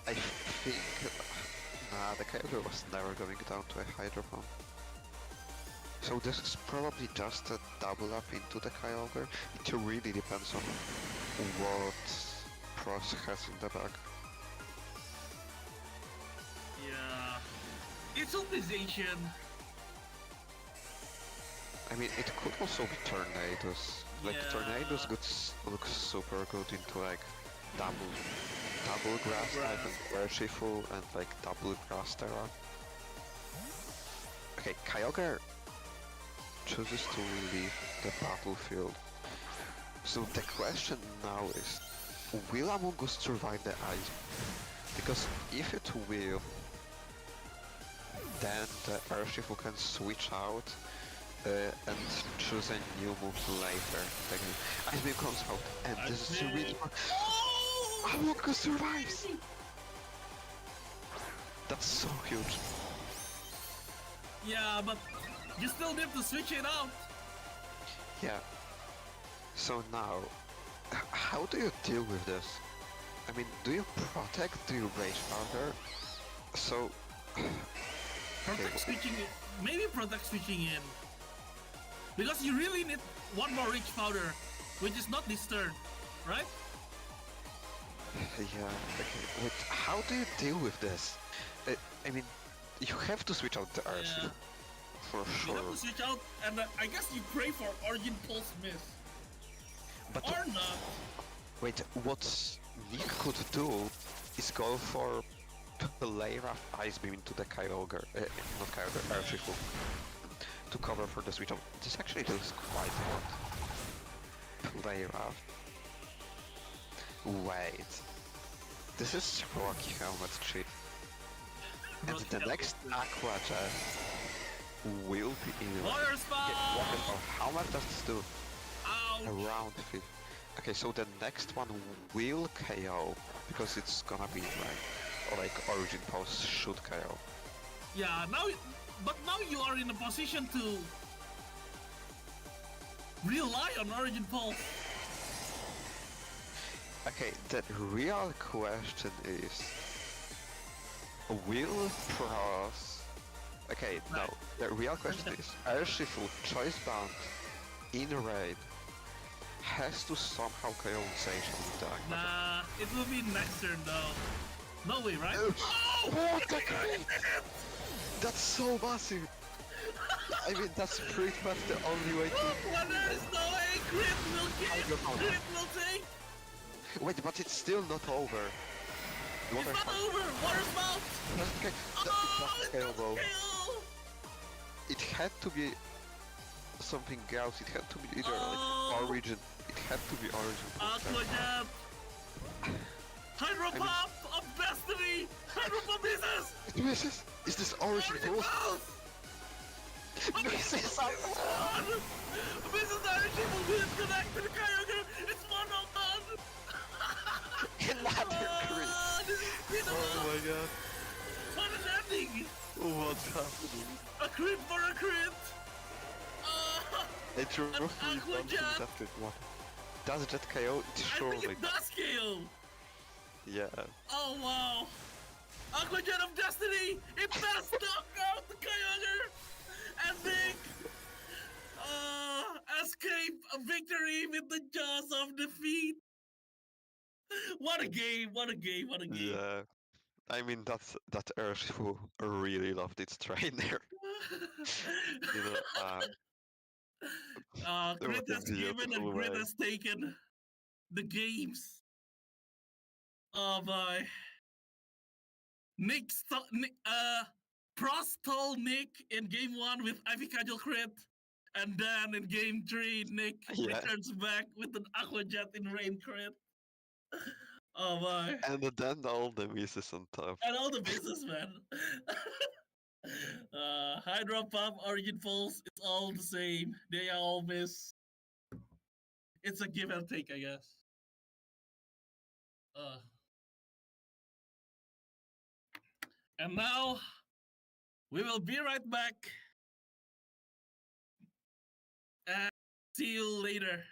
I think... Nah, the Kyogre was never going down to a Hydro Pump. So this is probably just a double up into the Kyogre. It really depends on what Pros has in the back. Yeah... It's optimization. I mean, it could also be Tornadoes. Like, Yeah. Tornadoes looks super good into like double grass type and Urshifu and like double grass Terra. Okay, Kyogre chooses to leave the battlefield. So the question now is, will Amogus survive the ice? Because if it will, then the Urshifu can switch out and choose a new move later. Ice Beam comes out, and this is really fun. Oh! Amogus survives! That's so huge. Yeah, but you still need to switch it out. Yeah. So now, how do you deal with this? I mean, do you protect? Do you Rage Powder? So... Protect switching in. Maybe protect switching in. Because you really need one more Rage Powder, which is not this turn, right? Yeah, okay. Wait, how do you deal with this? I mean, you have to switch out the Urshifu. Yeah. For sure. You have to switch out, and I guess you pray for Origin Pulse miss. But Or not. wait, what Nick could do is go for Play Rough Ice Beam into the Kyogre, not Kyogre, Urshifu, to cover for the switch out. This actually does quite a lot. Play Rough. Wait. This is Rocky Helmet cheat. And the next Aqua Jet will be in. Water Spout! Waterfall. How much does this do? Ouch! Around 50. Okay, so the next one will KO because it's gonna be like Origin Pulse should KO. Yeah, now, but now you are in a position to rely on Origin Pulse. Okay, the real question is, will Pros... Okay, no, the real question is, Urshifu Choice Bound in raid has to somehow KO Station with the Aqua Jet. Nah, it will be next turn though. No way, right? Oh, Oh! what the crit! That's so massive! I mean, that's pretty much the only way to... When there is no way, crit will give, crit will take. Wait, but it's still not over. It's not over. Water's mouth. Okay, Oh, that's KO though. KO. It had to be something else. It had to be either Oh. like Origin. It had to be Origin. Aqua Jet. Hydro Pop of Destiny. Hydro Pop misses. It misses. Is this Origin Origin Pulse? Pulse. Misses. Misses Origin will be disconnected. Kyogre. It's 101. Another crit. This is incredible. Oh my god. What an ending. What's happening? A crit for a crit. It's roughly Aqua something Jet. that it what? Does it just KO? It's I surely. think it does KO. Yeah. Oh wow. Aqua Jet of Destiny. It does knock out the Kyogre. And Nick escape a victory with the jaws of defeat. What a game! What a game! What a game! Yeah. I mean, that Urshifu really loved its trainer. You know, Grit what a has given and beautiful Grit way. has taken the games. Oh my. Prost stole Nick in game 1 with Ivy Cudgel crit. And then in game 3, Nick Yeah. returns back with an Aqua Jet in rain crit. Oh my. And then all the misses on top. And all the misses, man. Hydro Pump, Origin Pulse, it's all the same. They all miss. It's a give and take, I guess. And now, we will be right back. And see you later.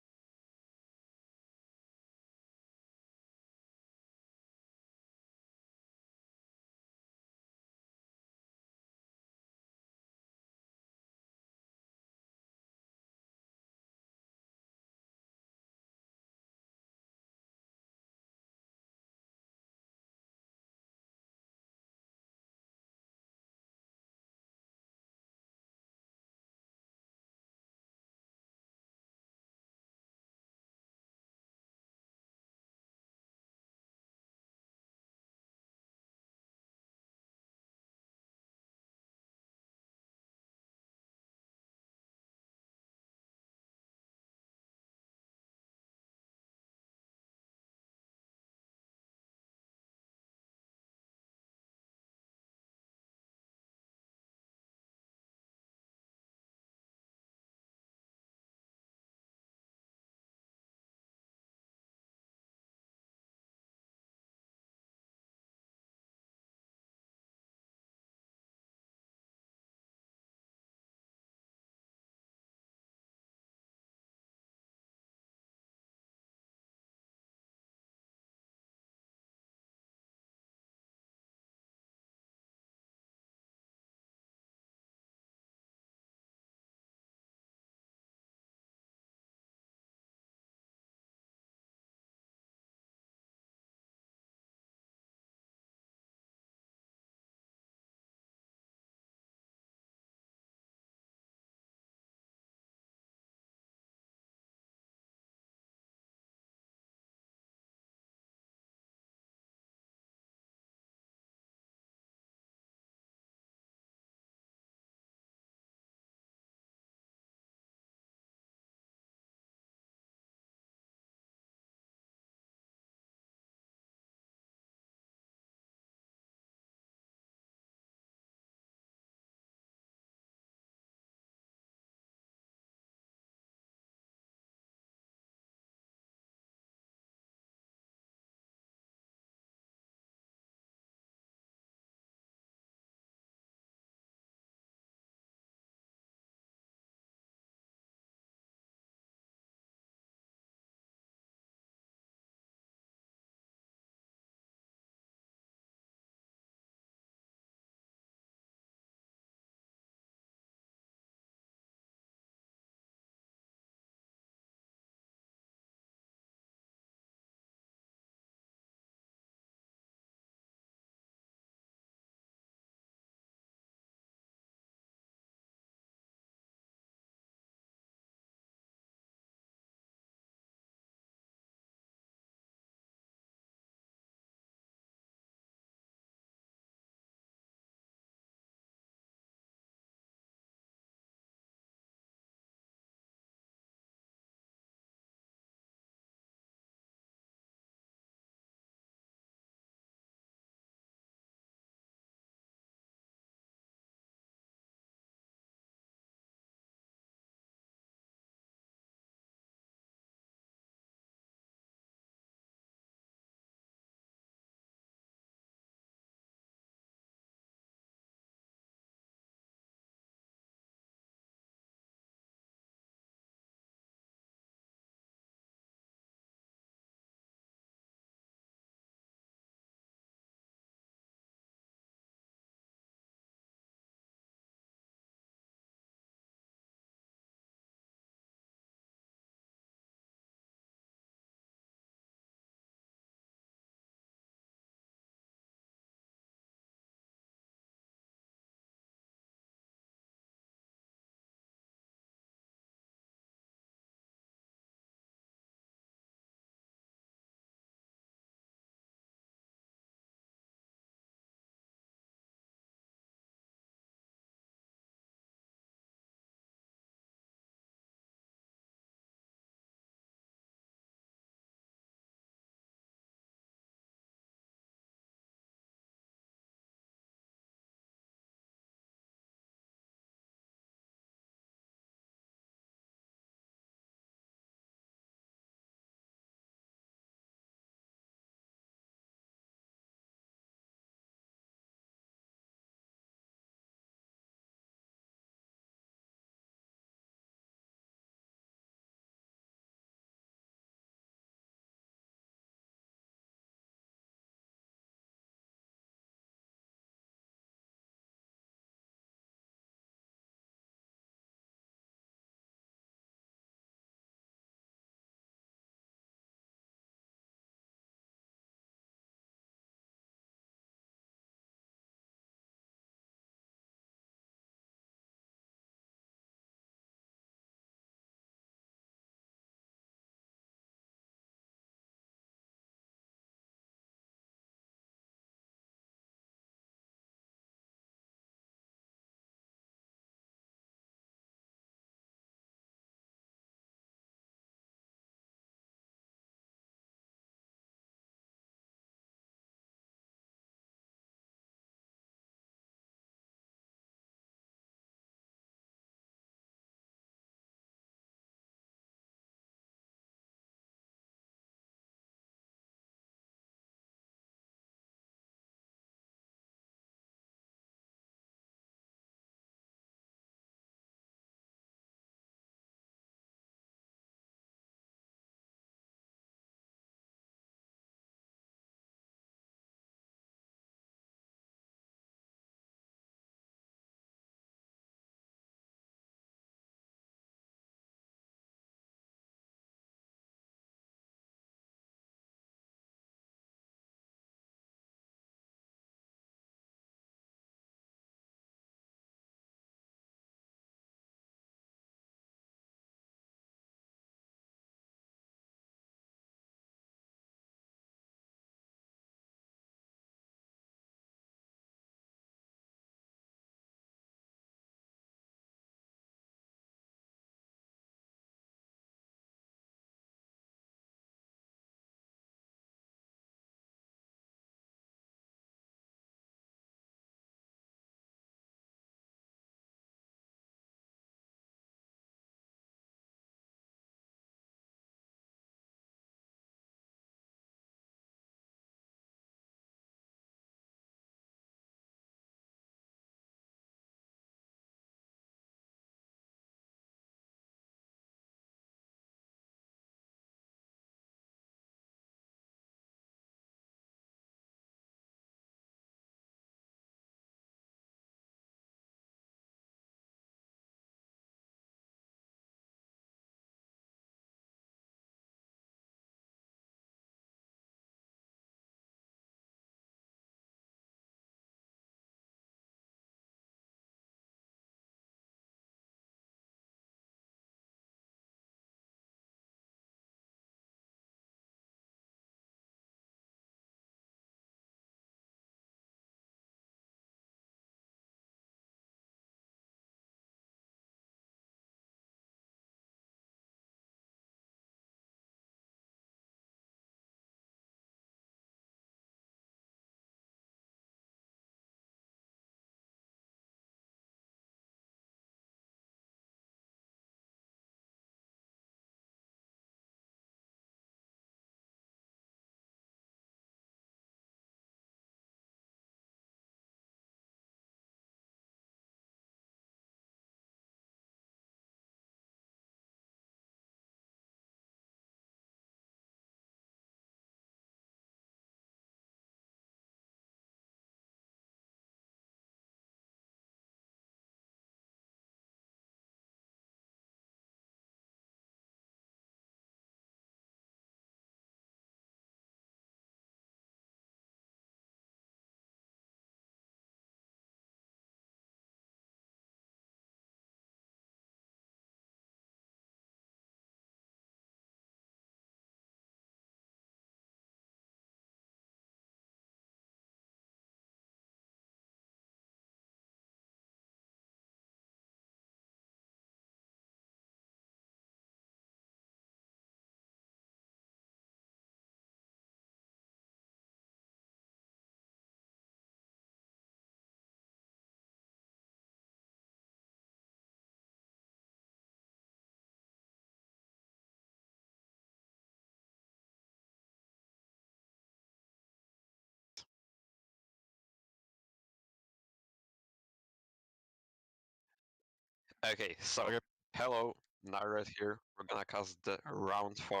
Okay, so Okay. hello, Narret here. We're gonna cast the round 4.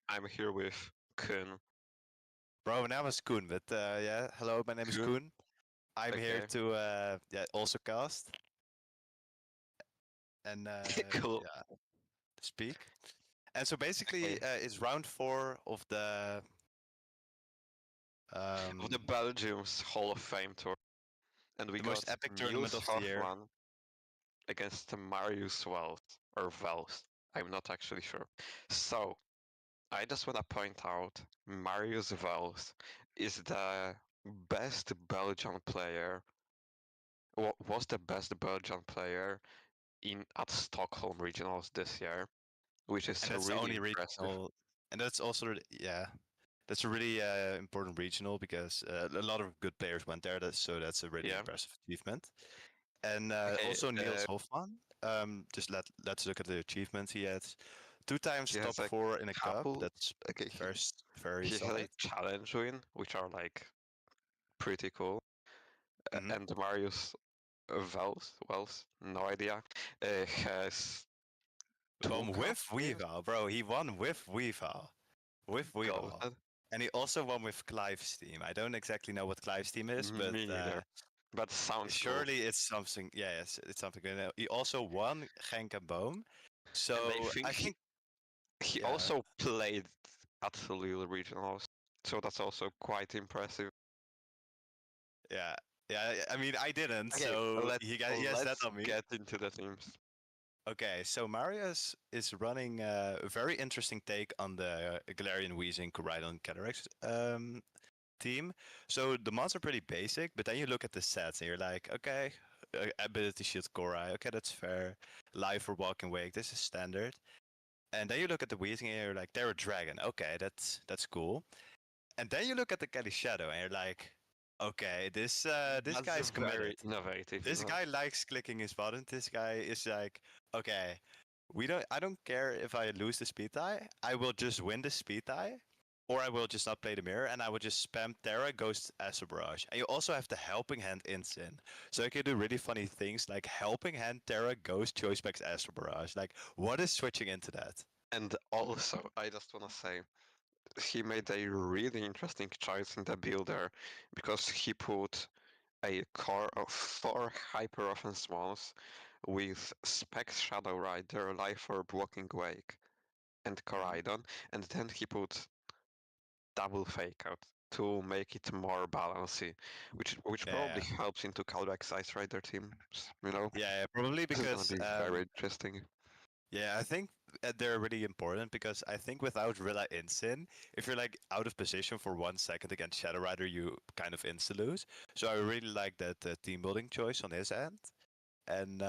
I'm here with Kun. Bro, my name is Koen, but yeah, hello, my name is Koen? Koen. I'm here Okay. to also cast and Cool. yeah, speak. And so basically, Okay. it's round 4 of the Of the Belgium's Hall of Fame tour. And we most got epic tournament Niels of the year. Hoffman against Marius Wells, or Vels. I'm not actually sure. So, I just want to point out Marius Vels is the best Belgian player, was the best Belgian player at Stockholm Regionals this year, which is And that's the really only impressive. regional, and that's also yeah, that's a really important regional because a lot of good players went there. So that's a really Yeah. impressive achievement. And Okay. also Niels Hofman. Just let's look at the achievements he has. 2 times He top has a 4 in a cup. couple. That's Okay. very He has a solid. challenge win, which are like pretty cool. Hmm. And Marius Wells, no idea, has two Won cup with wins. Weaver, bro. He won with Weaver. With Go Weaver. ahead. And he also won with Clive's team. I don't exactly know what Clive's team is, but Me neither. But sounds cool. surely it's something. Yeah, it's something. He also won Genk and Boom. And So I think he yeah, also played at the Lille Regionals, so that's also quite impressive. yeah, yeah. I mean, I didn't, Okay, so he has that let's on me. get into the teams. Okay, so Marius is running a very interesting take on the Galarian Weezing Koraidon Cataracts team. So the mods are pretty basic, but then you look at the sets and you're like, okay, ability shield Korai, okay, that's fair. Life for Walking Wake, this is standard. And then you look at the Weezing and you're like, they're a dragon, okay, that's cool. And then you look at the Kelly Shadow and you're like, okay, this That's guy's committed. very innovative. This guy likes clicking his button. This guy is like, okay, I don't care if I lose the speed tie. I will just win the speed tie, or I will just not play the mirror and I will just spam Terra, Ghost, Astral Barrage. And you also have the Helping Hand Instant. So you can do really funny things like Helping Hand, Terra, Ghost, Choice Specs, Astral Barrage. Like, what is switching into that? And also, I just want to say, he made a really interesting choice in the builder because he put a core of 4 hyper offense mons with Specs Shadow Rider, Life Orb, Walking Wake, and Mhm. Coridon, and then he put double fake out to make it more balancy, which probably Yeah, helps into Caldex Ice Rider teams. You know, yeah, probably this is gonna because be very interesting. yeah, I think they're really important because I think without Rilla Instant, if you're like out of position for 1 second against Shadow Rider, you kind of insta lose. So I really like that team building choice on his end. And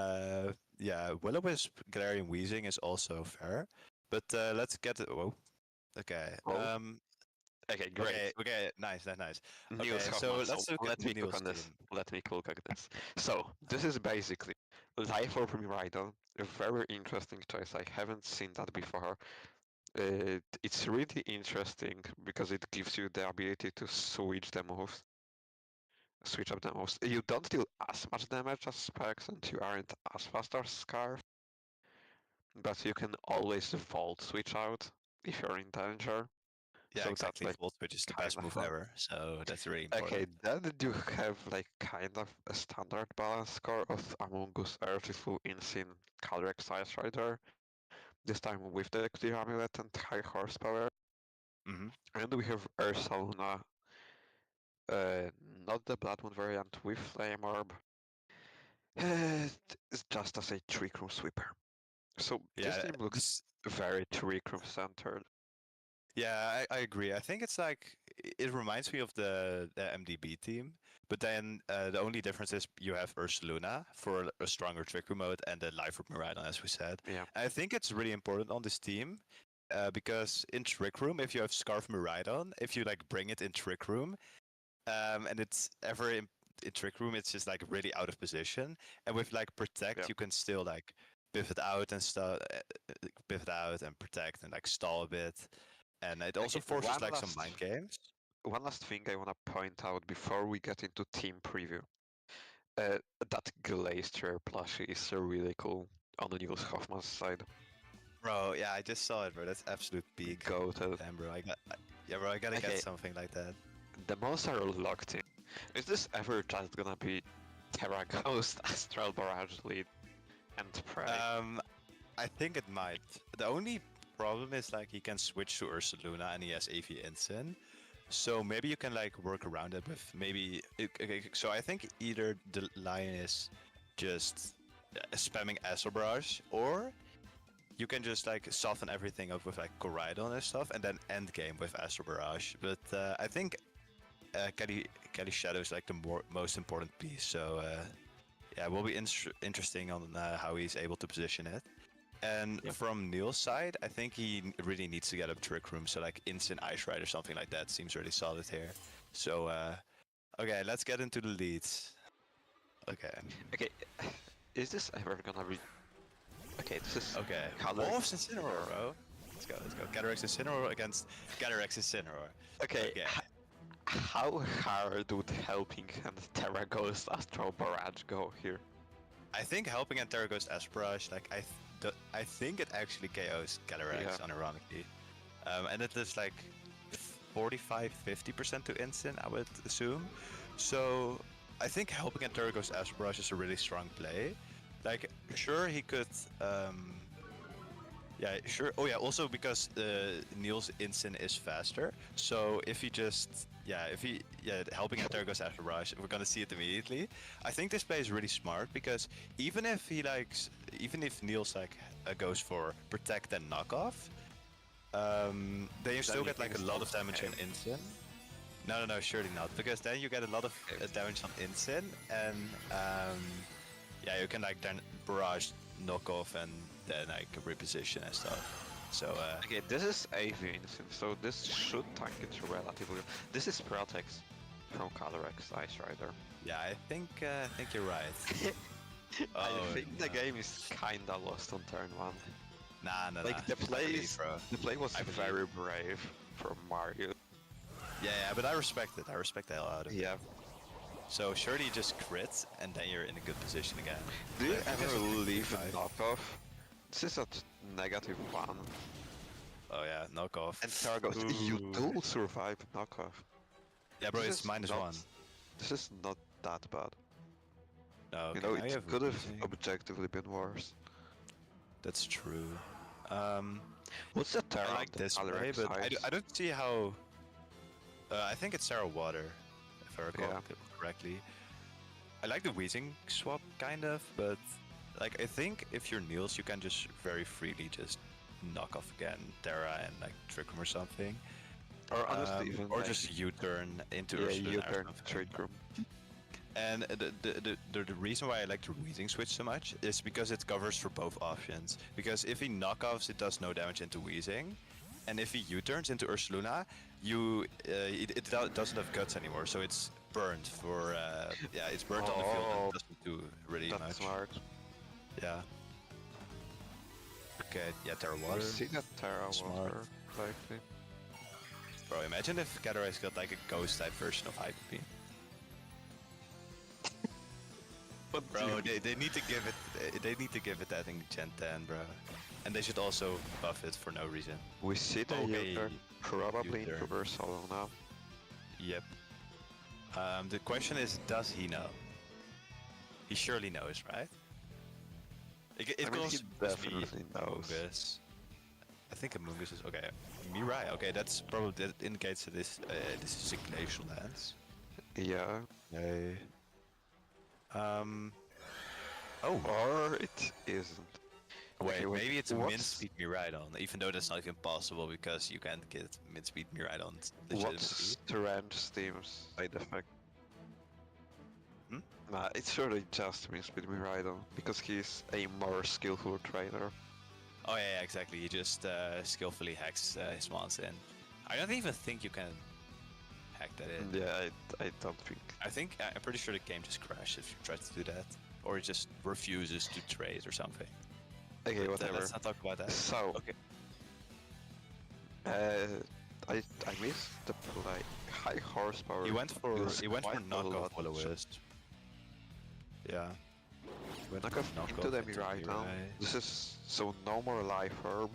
yeah, Will-O-Wisp Galarian Weezing is also fair. But let's get it. Whoa. Okay. Oh, okay, great. Okay. Nice, nice, nice. Niels Okay, so Hoffman. So let's look at let me cook Neil's on team. this. Let me cook on this. So this is basically Life Orb Rhydon. A very interesting choice. I haven't seen that before. It's really interesting because it gives you the ability to switch the moves, switch up the moves. You don't deal as much damage as Specs and you aren't as fast as Scarf, but you can always Vault switch out if you're in danger. Yeah, So that's exactly. like Volt Switch is the kind best of move fun. ever. So that's really Okay, important. then you have like kind of a standard balance score of Among Us, Earthful, Insane, Calyrex, Ice Rider. This time with the Clear Amulet and high horsepower. Hmm. And we have Ursaluna, uh, not the Blood Moon variant with Flame Orb. It's just as a Trick Room Sweeper. So this Yeah, team looks this very Trick Room centered. Yeah, I agree. I think it's like it reminds me of the MDB team, but then the only difference is you have Ursaluna for a stronger Trick Room mode and the Life of Miraidon, as we said. Yeah, I think it's really important on this team because in Trick Room, if you have Scarf Miraidon, if you like bring it in Trick Room, and it's ever in Trick Room, it's just like really out of position, and with like yeah. Protect, you can still like pivot out and stuff, pivot out and protect and like stall a bit. And it also Okay, forces like some mind games. one last thing I want to point out before we get into team preview. That Glacier plushie is so really cool on the Niels Hoffman's side. Bro, yeah, I just saw it, bro. That's absolute peak. Goated. Damn, bro, yeah, bro, I gotta Okay. get something like that. The monster are locked in. Is this ever just gonna be Terra Ghost, Astral Barrage lead, and Prey? I think it might. The only problem is like he can switch to Ursaluna and he has AV Instant. So maybe you can like work around it with maybe. Okay, so I think either the line is just spamming Astral Barrage, or you can just like soften everything up with like Koraidon and stuff, and then end game with Astral Barrage. But I think Kelly Shadow is like the most important piece. So yeah, it will be interesting on how he's able to position it. And from Neil's side, I think he really needs to get up Trick Room. So like Instant Ice Ride or something like that seems really solid here. So okay, let's get into the leads. Okay. Okay, is this ever gonna be? Okay, this is Okay. Color. Wolves Incineroar, bro. Let's go. Cataracts Incineroar against Cataracts Incineroar. Okay. How hard would Helping and Terra Ghost Astral Barrage go here? I think helping and Terra Ghost Asperage, like I think it actually KOs Cataracts unironically. And it is like 45-50% to instant, I would assume. So I think helping and Terra Ghost Asperage is a really strong play. Like, sure, he could yeah, sure. Oh yeah, also because Neil's instant is faster. So if he just helping at Tergos after Rush, we're gonna see it immediately. I think this play is really smart because even if Neil's like goes for protect and knockoff, then you still get like a lot of damage on instant. No, surely not, because then you get a lot of damage on instant, and yeah, you can like then barrage knockoff and then like reposition and stuff. So okay, this is AV instant, so this should tank it relatively. This is Protex from Calyrex Ice Rider. Yeah, I think you're right. I think the game is kinda lost on turn 1. Nah. Like the play was very brave from Mario. Yeah, but I respect it. I respect the hell out of it. Yeah. So surely you just crit and then you're in a good position again. Do you ever leave a knockoff? This is at -1. Oh yeah, knockoff. And Terra Ghost, you do survive knockoff. Yeah, bro, it's -1. This is not that bad. No, okay, you know, it could have objectively been worse. That's true. What's the Terra? I like this play, but I don't see how. I think it's Terra Water, if I recall correctly. I like the Weezing swap, kind of, but like I think if you're Niels, you can just very freely just knock off again Terra and like trick him or something. Or honestly, even or like, just U-turn into U-turn trick room. And the reason why I like the Weezing switch so much is because it covers for both options. Because if he knockoffs, it does no damage into Weezing, and if he U-turns into Ursaluna, it doesn't have guts anymore, so it's burned for it's burnt on the field and doesn't do really much. That's smart. Yeah. Okay, yeah, Terra Water. See that Terra Water, likely. Bro, imagine if Cataracts got like a ghost type version of Hyper Beam. But bro, they need to give it that in Gen 10, bro. And they should also buff it for no reason. We see the U-turn probably in reverse hollow now. Yep. The question is, does he know? He surely knows, right? It he definitely knows. Amoonguss. I think Amoonguss is okay. Mirai, okay, that's probably that indicates that this is a glacial lance. Yeah. Okay. Or it isn't. Wait, Okay, maybe it's min speed Miraidon, even though that's not even possible because you can't get min speed Miraidon. What's Tyran's team's side effect? Nah, it's surely just min speed Miraidon because he's a more skillful trainer. Oh yeah, exactly. He just skillfully hacks his mons in. I don't even think you can hack that in. Yeah, I don't think. I'm pretty sure the game just crashes if you try to do that, or it just refuses to trade or something. Okay, but, whatever. Let's not talk about that. So, okay. I missed the play. High horsepower. He went for knockoff Will-O-Wisp. Yeah. But Knock off knock into off the into Miraidon. Mirai. This is so no more life herb.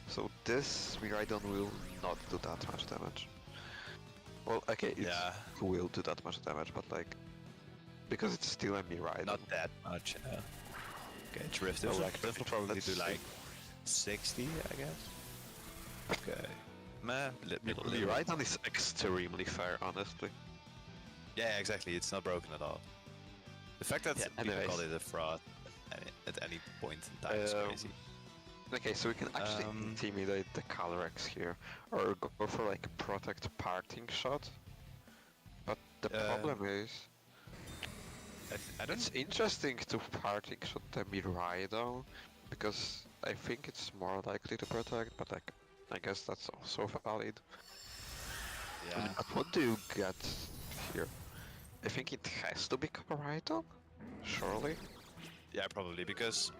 So this Miraidon will not do that much damage. Well, okay, it Yeah, will do that much damage, but like because it's still a Miraidon. not that much. Okay, Drift. Well, Drift will probably let's do see. like 60, I guess. Okay. Meh, little. Miraidon is extremely fair, honestly. Yeah, exactly. It's not broken at all. The fact that Yeah, people call anyways. it a fraud at any point in time is crazy. Okay, so we can actually intimidate the Calyrex here, or go for like a protect parting shot. But the problem is, I don't. it's interesting to parting shot the Miraidon, because I think it's more likely to protect, but like, I guess that's also valid. Yeah. But what do you get here? I think it has to be Koraidon, surely? Yeah, probably, because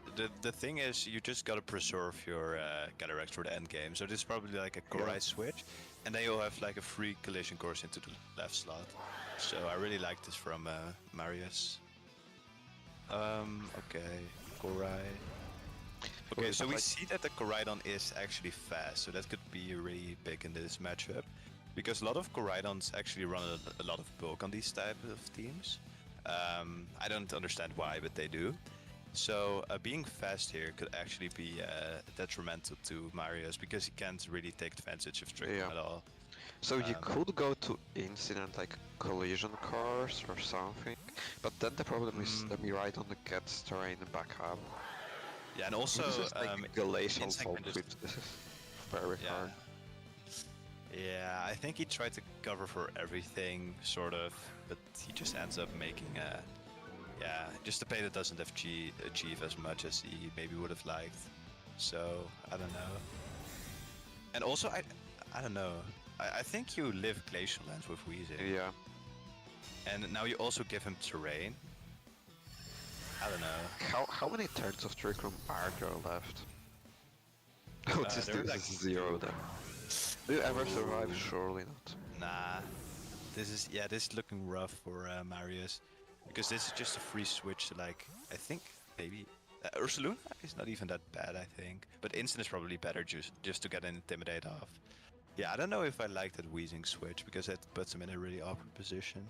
the thing is, you just gotta preserve your Calyrex for the end game. So this is probably like a Korai switch, and then you'll have like a free collision course into the left slot. So I really like this from Marius. Okay, Korai. Okay, Well, so but we like- see that the Koraidon is actually fast, so that could be really big in this matchup. Because a lot of Koraidons actually run a lot of bulk on these type of teams. I don't understand why, but they do. So being fast here could actually be detrimental to Marius because he can't really take advantage of Trick Yeah. at all. So you could go to incident like collision course or something, but then the problem is the Miraidon gets terrain back up. Yeah, and also this is like glacial Insect soul can just- sweep. This is very yeah. hard. Yeah, I think he tried to cover for everything, sort of, but he just ends up making just a pay that doesn't achieve as much as he maybe would have liked. So I don't know. And also I don't know. I think you live Glacial Lands with Weezing, Yeah. and now you also give him terrain. I don't know. How many turns of Trick Room are there left? Oh, this there are is like zero then. Do you ever survive? Surely not. Nah, this is looking rough for Marius, because this is just a free switch to like I think maybe Ursaluna is not even that bad, I think, but Instant is probably better just to get an Intimidate off. Yeah, I don't know if I like that Weezing switch because it puts him in a really awkward position.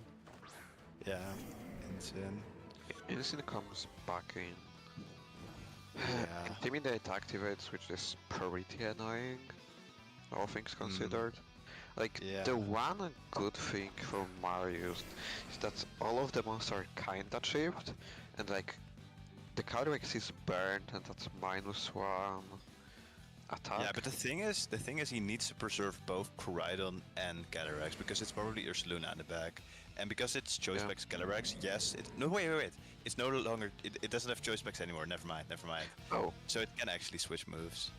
Yeah, Instant. Instant comes back in. Yeah. Intimidate activates, which is pretty annoying, all things considered. Like, Yeah. the one good thing for Marius is that all of the monsters are kinda chipped, and like, the Calyrex is burned, and that's -1 attack. Yeah, but the thing is, he needs to preserve both Koraidon and Calyrex because it's probably Ursaluna in the back, and because it's Choice Specs Calyrex. Yes, no wait, it's no longer it doesn't have Choice Specs anymore. Never mind. Oh, So it can actually switch moves.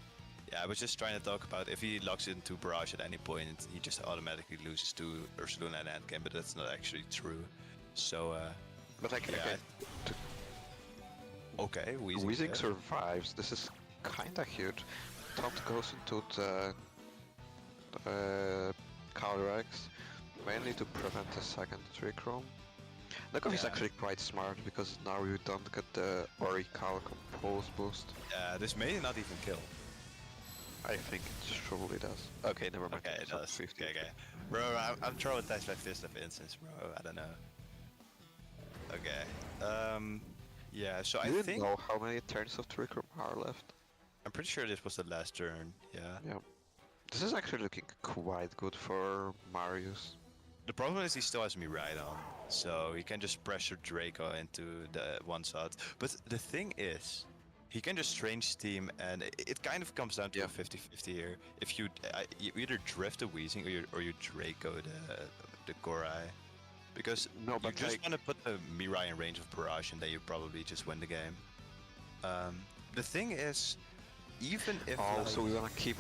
Yeah, I was just trying to talk about if he locks into Barrage at any point, he just automatically loses to Ursaluna in the endgame, but that's not actually true. So but like, yeah, okay, Weezing survives. This is kinda huge. Taunt goes into the Calyrex, mainly to prevent a second Trick Room. Knockoff is actually quite smart because now you don't get the Orical Compose boost. this may not even kill. I think it surely does. Okay, never mind. Okay, it It's up does. 50. Okay. Bro, I'm traumatized by Fist of Instance, bro. I don't know. Okay. Yeah, so Do I you think... know how many turns of Trick Room are left? I'm pretty sure this was the last turn, yeah. Yeah. This is actually looking quite good for Marius. The problem is he still has Miraidon, so he can just pressure Draco into the one shot. But the thing is, he can just Strange Steam, and it kind of comes down to a 50-50 here. If you either drift the Weezing or you Draco the Korai. Because No, you but just like- want to put the Mirai in range of Barrage, and then you probably just win the game. The thing is, even if Also, we wanna keep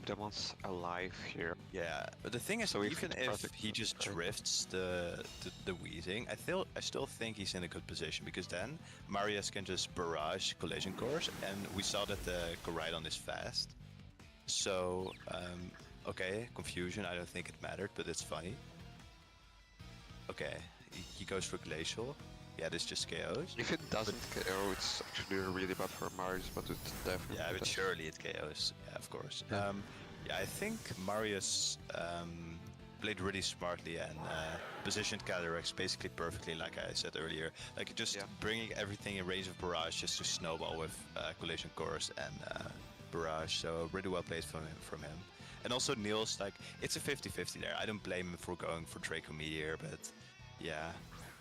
the mons alive here. yeah, but the thing is, So if even it if protects he the just Draco. drifts the Weezing, I still think he's in a good position because then Marius can just barrage Collision Course, and we saw that the Koraidon is fast. So okay, confusion. I don't think it mattered, but it's funny. Okay, he goes for Glacial. yeah, this just KOs. If it doesn't KO, it's actually really bad for Marius, but it definitely Yeah, but does. surely it KOs. Yeah, of course. Yeah. Yeah, I think Marius played really smartly and positioned Calyrex basically perfectly, like I said earlier. Like just bringing everything in range of Barrage just to snowball with Collision Course and Barrage. So really well played from him. And also Niels, like it's a 50-50 there. I don't blame him for going for Draco Meteor, but yeah,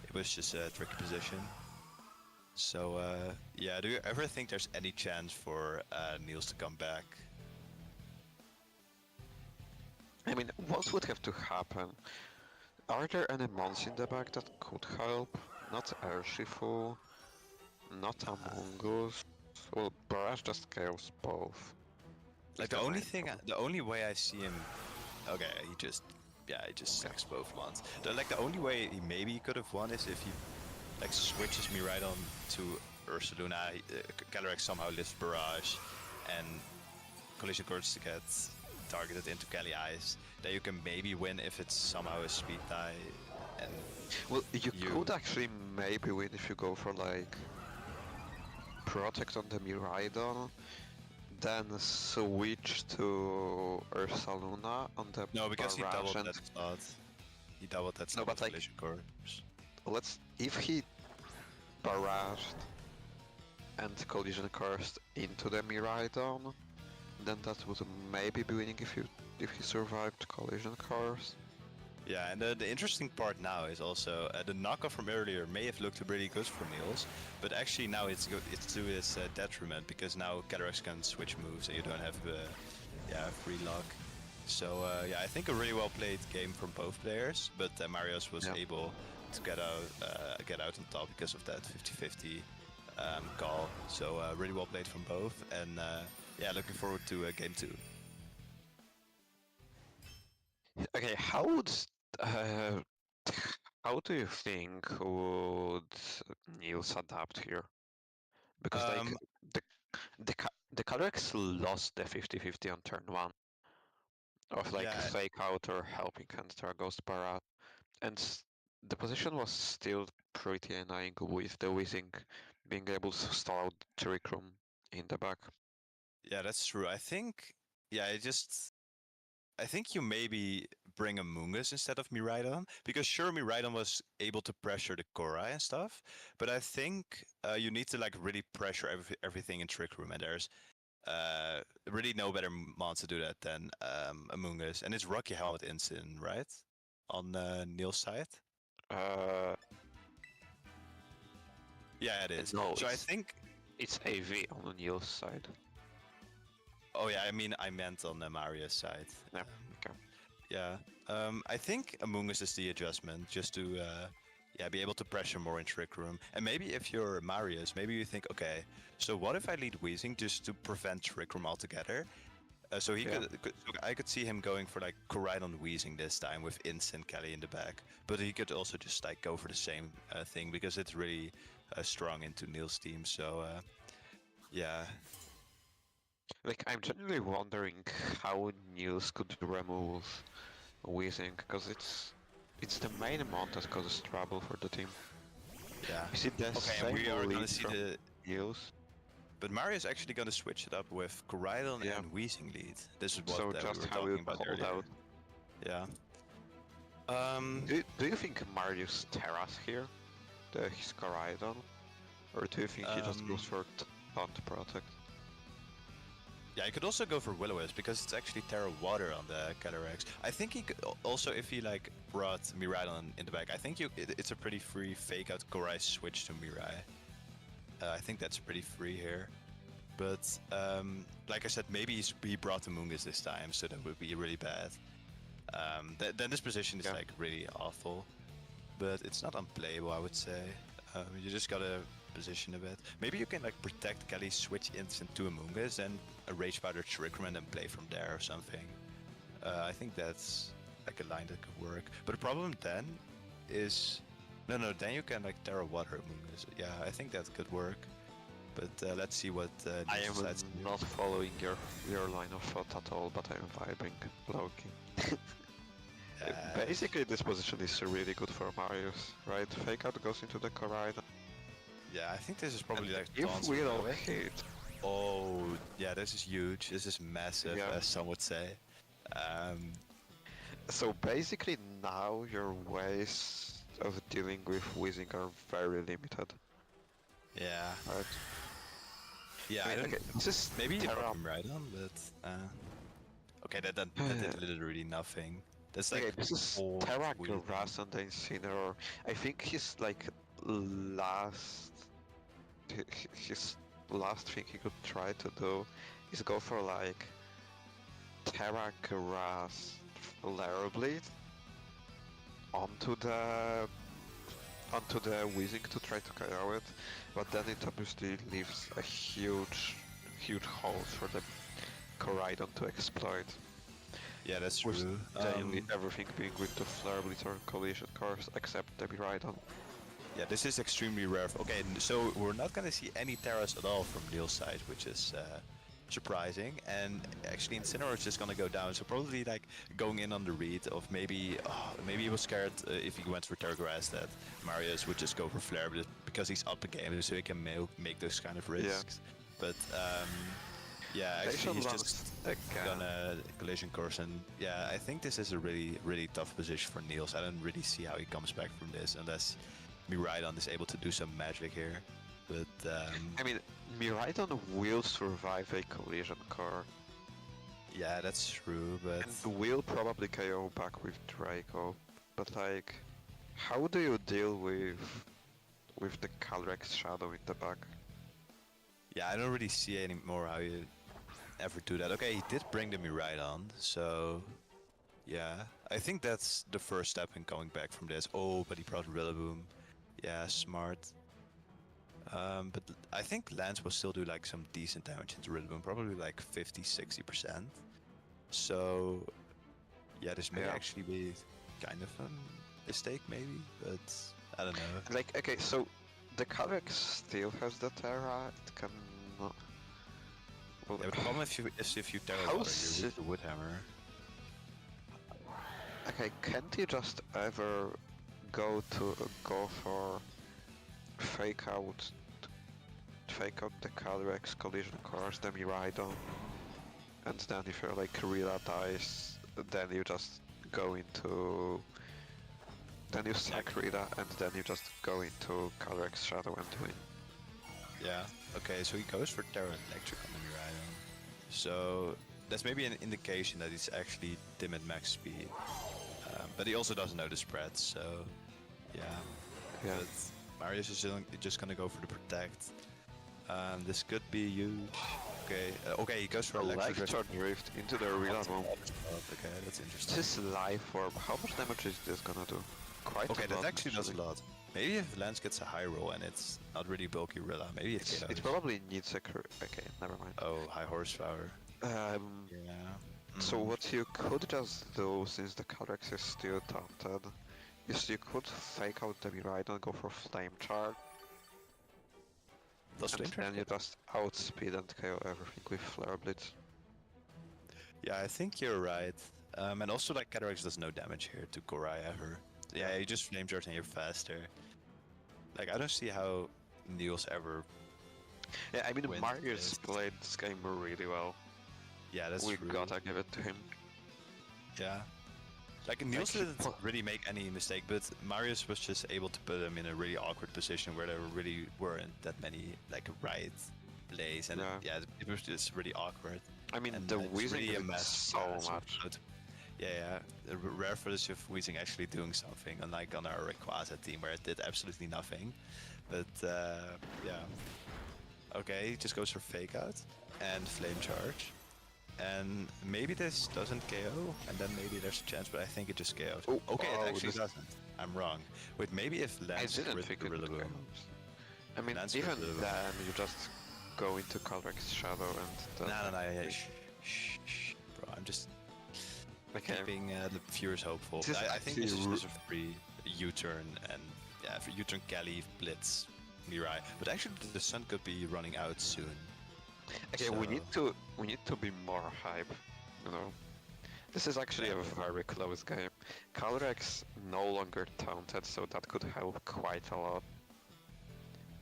it was just a tricky position. So yeah, do you ever think there's any chance for Niels to come back? I mean, what would have to happen? Are there any mons in the back that could help? Not Urshifu, not Among Us. Well, Barrage just kills both. Like the only thing, the only way I see him, okay, he just sucks both ones. Like the only way he maybe could have won is if he like switches me right on to Ursaluna, Calyrex somehow lifts Barrage, and Collision Course to get targeted into Cali Ice. Then you can maybe win if it's somehow a speed tie. And well, you could actually maybe win if you go for like Protect on the Miraidon, then switch to Ursaluna on the no, because he Barrage doubled and... that slot. He doubled that slot with Collision Course. If he barraged and Collision Coursed into the Miraidon, then that would maybe be winning if he survived Collision Course. Yeah, and the interesting part now is also the knockoff from earlier may have looked really good for Niels, but actually now it's to his detriment because now Calyrex can switch moves and you don't have free lock. So yeah, I think a really well played game from both players, but Marius was able to get out on top because of that 50-50 call. So really well played from both, and yeah, looking forward to game 2. Okay, how do you think would Niels adapt here? Because like the Calyrex lost the 50-50 on turn 1 of like fake out or helping Enter Ghost Barrage, and the position was still pretty annoying with the Weezing being able to stall out the Trick Room in the back. Yeah, that's true. I think I think you maybe bring a Mungus instead of Miraidon, because sure, Miraidon was able to pressure the Korai and stuff, but I think you need to like really pressure everything in Trick Room, and there's really no better mon to do that than a Mungus, and it's Rocky Helmet Instant, right? On Neil's side? Yeah, it is. No, so I think it's AV on Neil's side. Oh yeah, I mean I meant on the Marius side. Yeah. Okay. Yeah. I think Among Us is the adjustment just to be able to pressure more in Trick Room. And maybe if you're Marius, maybe you think, okay, so what if I lead Weezing just to prevent Trick Room altogether? So I could see him going for like Koraidon Weezing this time with instant Kelly in the back. But he could also just like go for the same thing because it's really strong into Neil's team. So yeah. Like, I'm genuinely wondering how Niels could remove Weezing, because it's the main amount that causes trouble for the team. Yeah. Is it the same we are going to see from the Niels? But Mario is actually going to switch it up with Koraidon and Weezing lead. This is what we were talking about earlier. Out. Yeah. Do you think Marius Terras here, his Koraidon, or do you think he just goes for Taunt Protect? Yeah, he could also go for Will-O-Wisp because it's actually Terra Water on the Calyrex. I think he could also, if he like brought Miraidon in the back, I think it's a pretty free fake out Korai switch to Mirai. I think that's pretty free here. But like I said, maybe he brought the Mungus this time, so that would be really bad. Then this position is like really awful, but it's not unplayable, I would say. You just gotta position a bit. Maybe you can like protect Kelly, switch instant to a Mungus, and a Rage Powder Trick Room and then play from there or something. I think that's like a line that could work. But the problem then is no, then you can like Terra Water Mungus. Yeah, I think that could work. But let's see what I am not following your line of thought at all, but I'm vibing low-key. Basically, this position is really good for Marius, right? Fake out goes into the Corrida. Yeah, I think this is probably like If Dawn's we don't heroic. hit, Oh, yeah, this is huge. This is massive, Yeah. as some would say. so basically now your ways of dealing with Weezing are very limited, Yeah. right? Yeah, I I mean, don't. okay, this is Maybe you Terra. brought him right on, but okay, that did literally nothing. That's like Okay, this is all Terra weird thing. Grass and the Incineroar. I think his like last his last thing he could try to do is go for like Terra Grass Flare Blade onto the Weezing to try to KO it, but then it obviously leaves a huge hole for the Koraidon to exploit. Yeah, that's With true. daily everything being with the Flare Blitz or Collision Course except the Miraidon. Yeah, this is extremely rare. Okay, so we're not gonna see any Terras at all from Neil's side, which is surprising. And actually, Incineroar is just gonna go down. So probably like going in on the read of maybe he was scared if he went for Terra Grass that Marius would just go for Flare, but because he's up a game, so he can make those kind of risks. But yeah, actually he's just gonna collision course, and yeah, I think this is a really tough position for Niels. I don't really see how he comes back from this unless Miraidon is able to do some magic here. But I mean, Miraidon will survive a collision core yeah, that's true. But and will probably KO back with Draco. But like, how do you deal with the Calyrex Shadow in the back? yeah, I don't really see anymore how you ever do that. Okay, he did bring the Miraidon, so yeah, I think that's the first step in coming back from this. Oh, but he brought Rillaboom. Yeah, smart. But I think Lance will still do like some decent damage into Rillaboom, probably like 50-60%. So yeah, this may actually be kind of a mistake maybe, but I don't know. Like, okay, so the Calyrex still has the Terra, it can... Well, Yeah, but the problem is if you Terra How Water, you lose the Wood Hammer. okay, can't you just ever go for fake out the Calyrex collision course, the Miraidon, and then if your like Rilla dies, then you just go into then you sack Rilla and then you just go into Calyrex Shadow and win. Yeah, okay, so he goes for Terra Electric on the Miraidon. So that's maybe an indication that he's actually dim at max speed. But he also doesn't know the spread, so yeah. Yeah. But Marius is just gonna go for the Protect. This could be huge. Okay, okay, he goes for Electro Drift into the Rilla bomb. Okay, that's interesting. This is life orb. How much damage is this gonna do? Quite Okay, a that lot, actually does a lot. Maybe if Lance gets a high roll and it's not really bulky Rilla, maybe it KOs. It probably needs a okay, never mind. Oh, high horsepower. Yeah. So what you could just do, since the Calyrex is still taunted, is you could fake out the Miraidon and go for Flame Charge, and then you just outspeed and KO everything with Flare Blitz. Yeah, I think you're right. And also, like, Calyrex does no damage here to Korai ever. Yeah, you just flame charge and you're faster. Like, I don't see how Niels ever. Yeah, I mean, win Marius this. played this game really well. Yeah, that's We true. gotta give it to him. Yeah. Like, Niels didn't really make any mistake, but Marius was just able to put him in a really awkward position where there really weren't that many, like, right plays. And yeah, it was just really awkward. I mean, And the it's Weezing really a did mess. so much. Yeah, rare footage of Weezing actually doing something, unlike on our Rayquaza team where it did absolutely nothing. But yeah. Okay, he just goes for Fake Out and Flame Charge. And maybe this doesn't KO, and then maybe there's a chance, but I think it just KO'd. Oh, okay, oh, it actually this- doesn't. I'm wrong. Wait, maybe if Lance I didn't crit think the it would Rillaboom. KO. I mean, Lance even crit the Rillaboom. then, you just go into Calyrex Shadow and... No, yeah, shh, bro, I'm just Okay. keeping the viewers hopeful. This is I think this is actually just a free U-turn, and yeah, for U-turn Cali, Blitz, Mirai. But actually, the sun could be running out soon. Okay, we need to be more hype, you know. This is actually a very close game. Calyrex no longer taunted, so that could help quite a lot.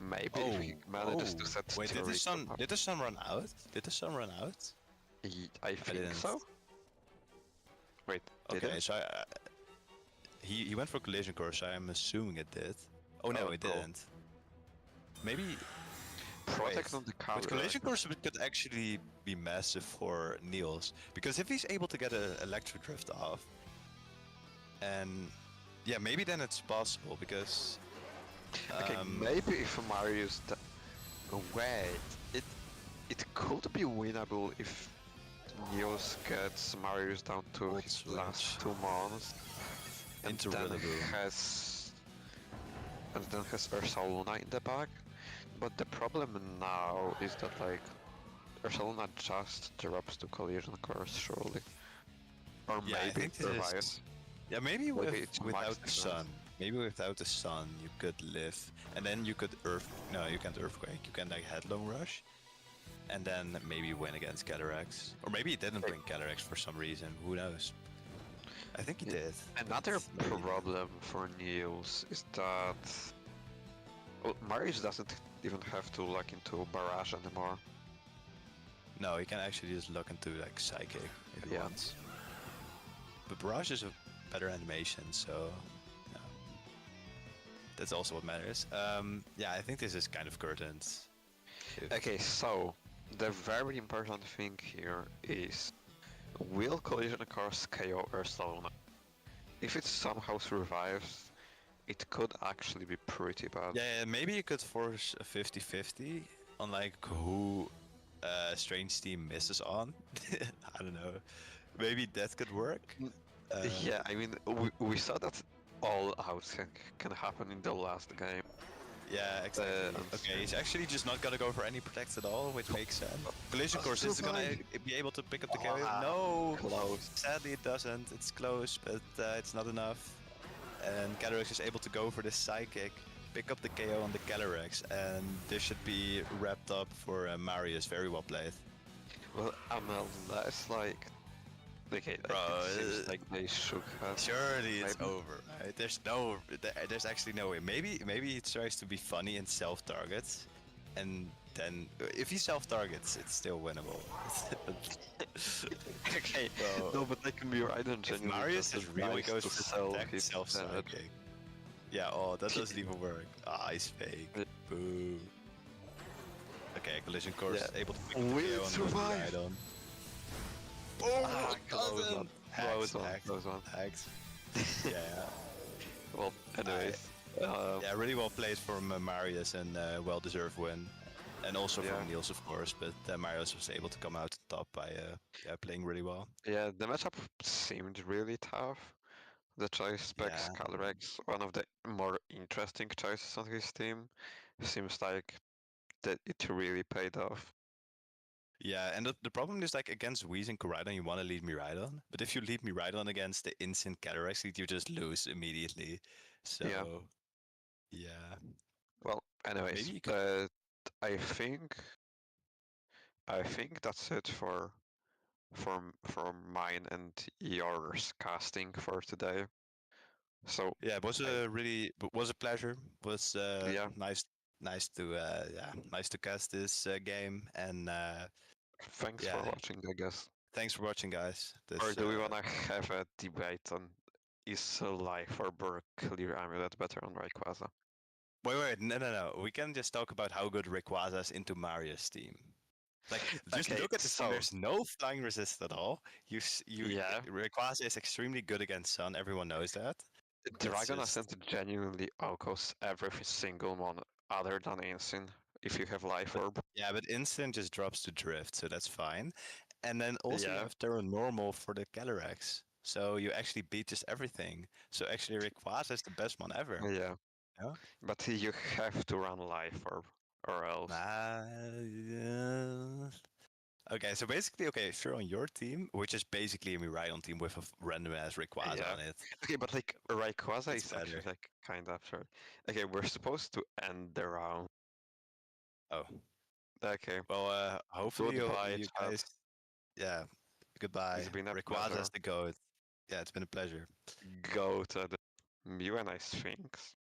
Maybe if he manages to set Wait, two recon up. did the sun run out? Did the sun run out? I think didn't. so. Wait, did Okay, it? so he went for collision course, so I'm assuming it did. Oh no, Oh, it no. didn't. Maybe Protect wait, on the with Calyrex. collision course it could actually be massive for Niels, because if he's able to get an electro drift off, and yeah, maybe then it's possible because Okay, maybe if Marius... Wait, it could be winnable if Niels gets Marius down to Old his switch. last 2 months, and Into then Rillaboom. has Ursaluna in the back. But the problem now is that like Ursaluna just drops to collision course surely, or Yeah, I maybe think it this is- survives. yeah, maybe it's without max the defense. sun. Maybe without the sun you could live, and then you could no, you can't earthquake. You can like headlong rush, and then maybe win against Calyrex, or maybe he didn't bring Calyrex for some reason. Who knows? I think he did. Another Maybe. problem for Niels is that Marius doesn't even have to lock into Barrage anymore. No, he can actually just look into like Psychic if he Yeah. wants. But Barrage is a better animation, so no. That's also what matters. Yeah, I think this is kind of curtained. Okay, so the very important thing here is, will Collision Course KO Ursaluna? If it somehow survives, it could actually be pretty bad. Yeah, maybe you could force a 50-50 on like who Strange Team misses on. I don't know. Maybe that could work. Yeah, I mean, we saw that all out can happen in the last game. Yeah, exactly. Okay, he's actually just not gonna go for any protects at all, which makes sense. Collision Course is gonna be able to pick up the KO. No! Close. Sadly it doesn't. It's close, but it's not enough. And Calyrex is able to go for the Psychic, pick up the KO on the Calyrex, and this should be wrapped up for Marius. Very well played. Well, unless like... Okay, Bro, it seems like they should have... Surely it's Maybe. over, right? There's actually no way. Maybe he tries to be funny and self-targets, and then if he self-targets, it's still winnable. Okay, Bro, no, but they can be right on if genuinely Marius just just really nice goes to for sell protect his self-psychic. Yeah, oh, that doesn't even work. Ah, he's fake. Yeah. Boo. Okay, collision course Yeah. able to pick up the Will KO it on survive? the Rhydon. Oh, it close doesn't! one. Hacks, Close one, hacks, close one. hacks. Yeah. Well, anyways. Yeah, really well played from Marius and well-deserved win. And also Yeah. from Niels, of course, but Marius was able to come out on top by playing really well. Yeah, the matchup seemed really tough. The choice picks Yeah. Calyrex, one of the more interesting choices on his team. Seems like that it really paid off. Yeah, and the problem is like against Whis and Koraidon, you want to lead Miraidon, but if you lead Miraidon against the instant Calyrex lead, you just lose immediately. So, yeah. Well, anyways, Maybe you could... I think that's it for mine and yours casting for today. So Yeah, it was was a pleasure. Was Yeah. nice to cast this game, and thanks yeah. for watching, I guess. thanks for watching, guys. Or do we wanna have a debate on is Life or Clear Amulet better on Rayquaza? Wait, no. We can just talk about how good Rayquaza is into Marius' team. Like, just Okay, look at this so- team. There's no flying resist at all. Yeah. Rayquaza is extremely good against Sun. Everyone knows that. Dragon just- Ascent genuinely outcosts every single mon other than Insane if you have Life Orb. Yeah, but instant just drops to drift, so that's fine. And then also you Yeah. have Terra Normal for the Calyrex. So you actually beat just everything. So actually Rayquaza is the best one ever. Yeah. Yeah. But you have to run Life Orb or else. Yeah. Okay, so basically, sure, on your team, which is basically a Miraidon team with a random ass Rayquaza Yeah. on it. Okay, but like Rayquaza It's is actually better. like kind of absurd. Okay, we're supposed to end the round. Oh, Okay. well, hopefully Goodbye, you chat. guys, yeah, Goodbye. It's been a Rayquaza pleasure. has to go. Yeah, it's been a pleasure. Go to the Mew and I Sphinx.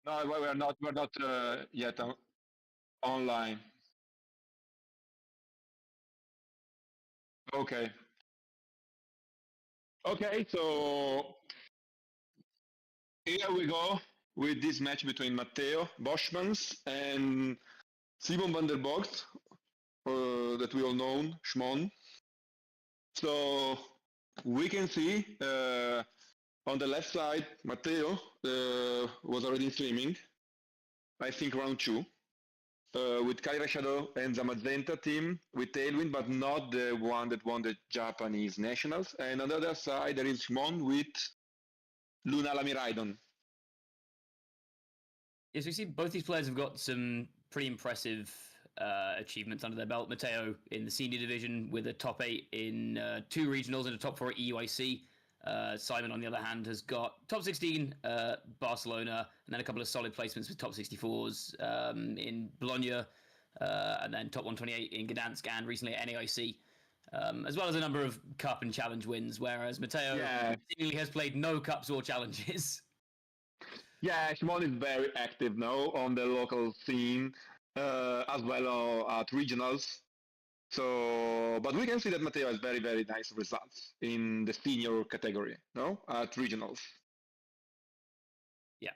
No, we're not yet online. Okay. Okay, so here we go with this match between Matteo Boschmans and Simon van der Bogt, that we all know, Schmon. So we can see on the left side, Matteo was already streaming, I think round 2, with Kaira Shadow and the Magenta team with Tailwind, but not the one that won the Japanese Nationals. And on the other side, there is Shimon with Lunala Miraidon. Yes, we see both these players have got some pretty impressive achievements under their belt. Matteo in the senior division with a top 8 in 2 regionals and a top 4 at EUIC. Simon, on the other hand, has got top 16 Barcelona, and then a couple of solid placements with top 64s in Bologna, and then top 128 in Gdansk and recently at NAIC, as well as a number of cup and challenge wins, whereas Matteo seemingly has played no cups or challenges. Yeah, Shimon is very active now on the local scene, as well at regionals. So, but we can see that Matteo has very, very nice results in the senior category, no, at regionals. Yeah.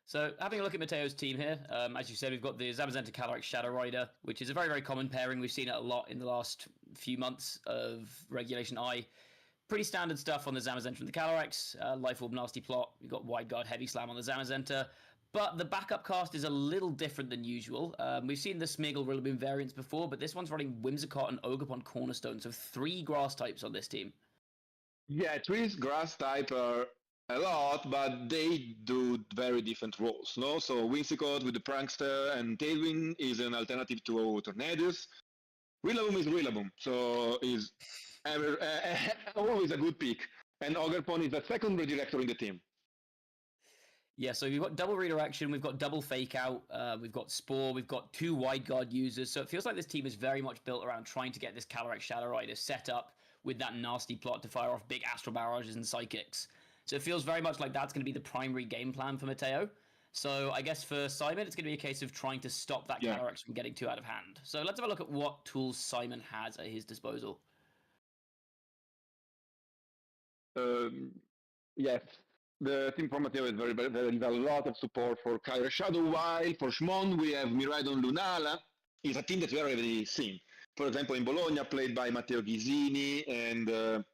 So, having a look at Matteo's team here, as you said, we've got the Zamazenta Calyrex Shadow Rider, which is a very, very common pairing. We've seen it a lot in the last few months of Regulation I. Pretty standard stuff on the Zamazenta and the Calyrex. Life Orb Nasty Plot. We've got Wide Guard Heavy Slam on the Zamazenta. But the backup cast is a little different than usual. We've seen the Smiggle Rillaboom variants before, but this one's running Whimsicott and Ogerpon Cornerstone, so 3 grass types on this team. Yeah, 3 grass type are a lot, but they do very different roles, no? So Whimsicott with the Prankster and Tailwind is an alternative to Tornadus. Rillaboom is Rillaboom, so is always a good pick. And Ogerpon is a second redirector in the team. Yeah, so we've got double redirection, we've got double fake out, we've got Spore, we've got 2 wide guard users. So it feels like this team is very much built around trying to get this Calyrex Shadow Rider set up with that nasty plot to fire off big Astral Barrages and Psychics. So it feels very much like that's going to be the primary game plan for Matteo. So I guess for Simon, it's going to be a case of trying to stop that Calyrex from getting too out of hand. So let's have a look at what tools Simon has at his disposal. Yes. The team from Matteo is very a lot of support for Kyra Shadow, while for Shmon we have Miraidon Lunala. Is a team that we already seen. For example, in Bologna, played by Matteo Ghisini and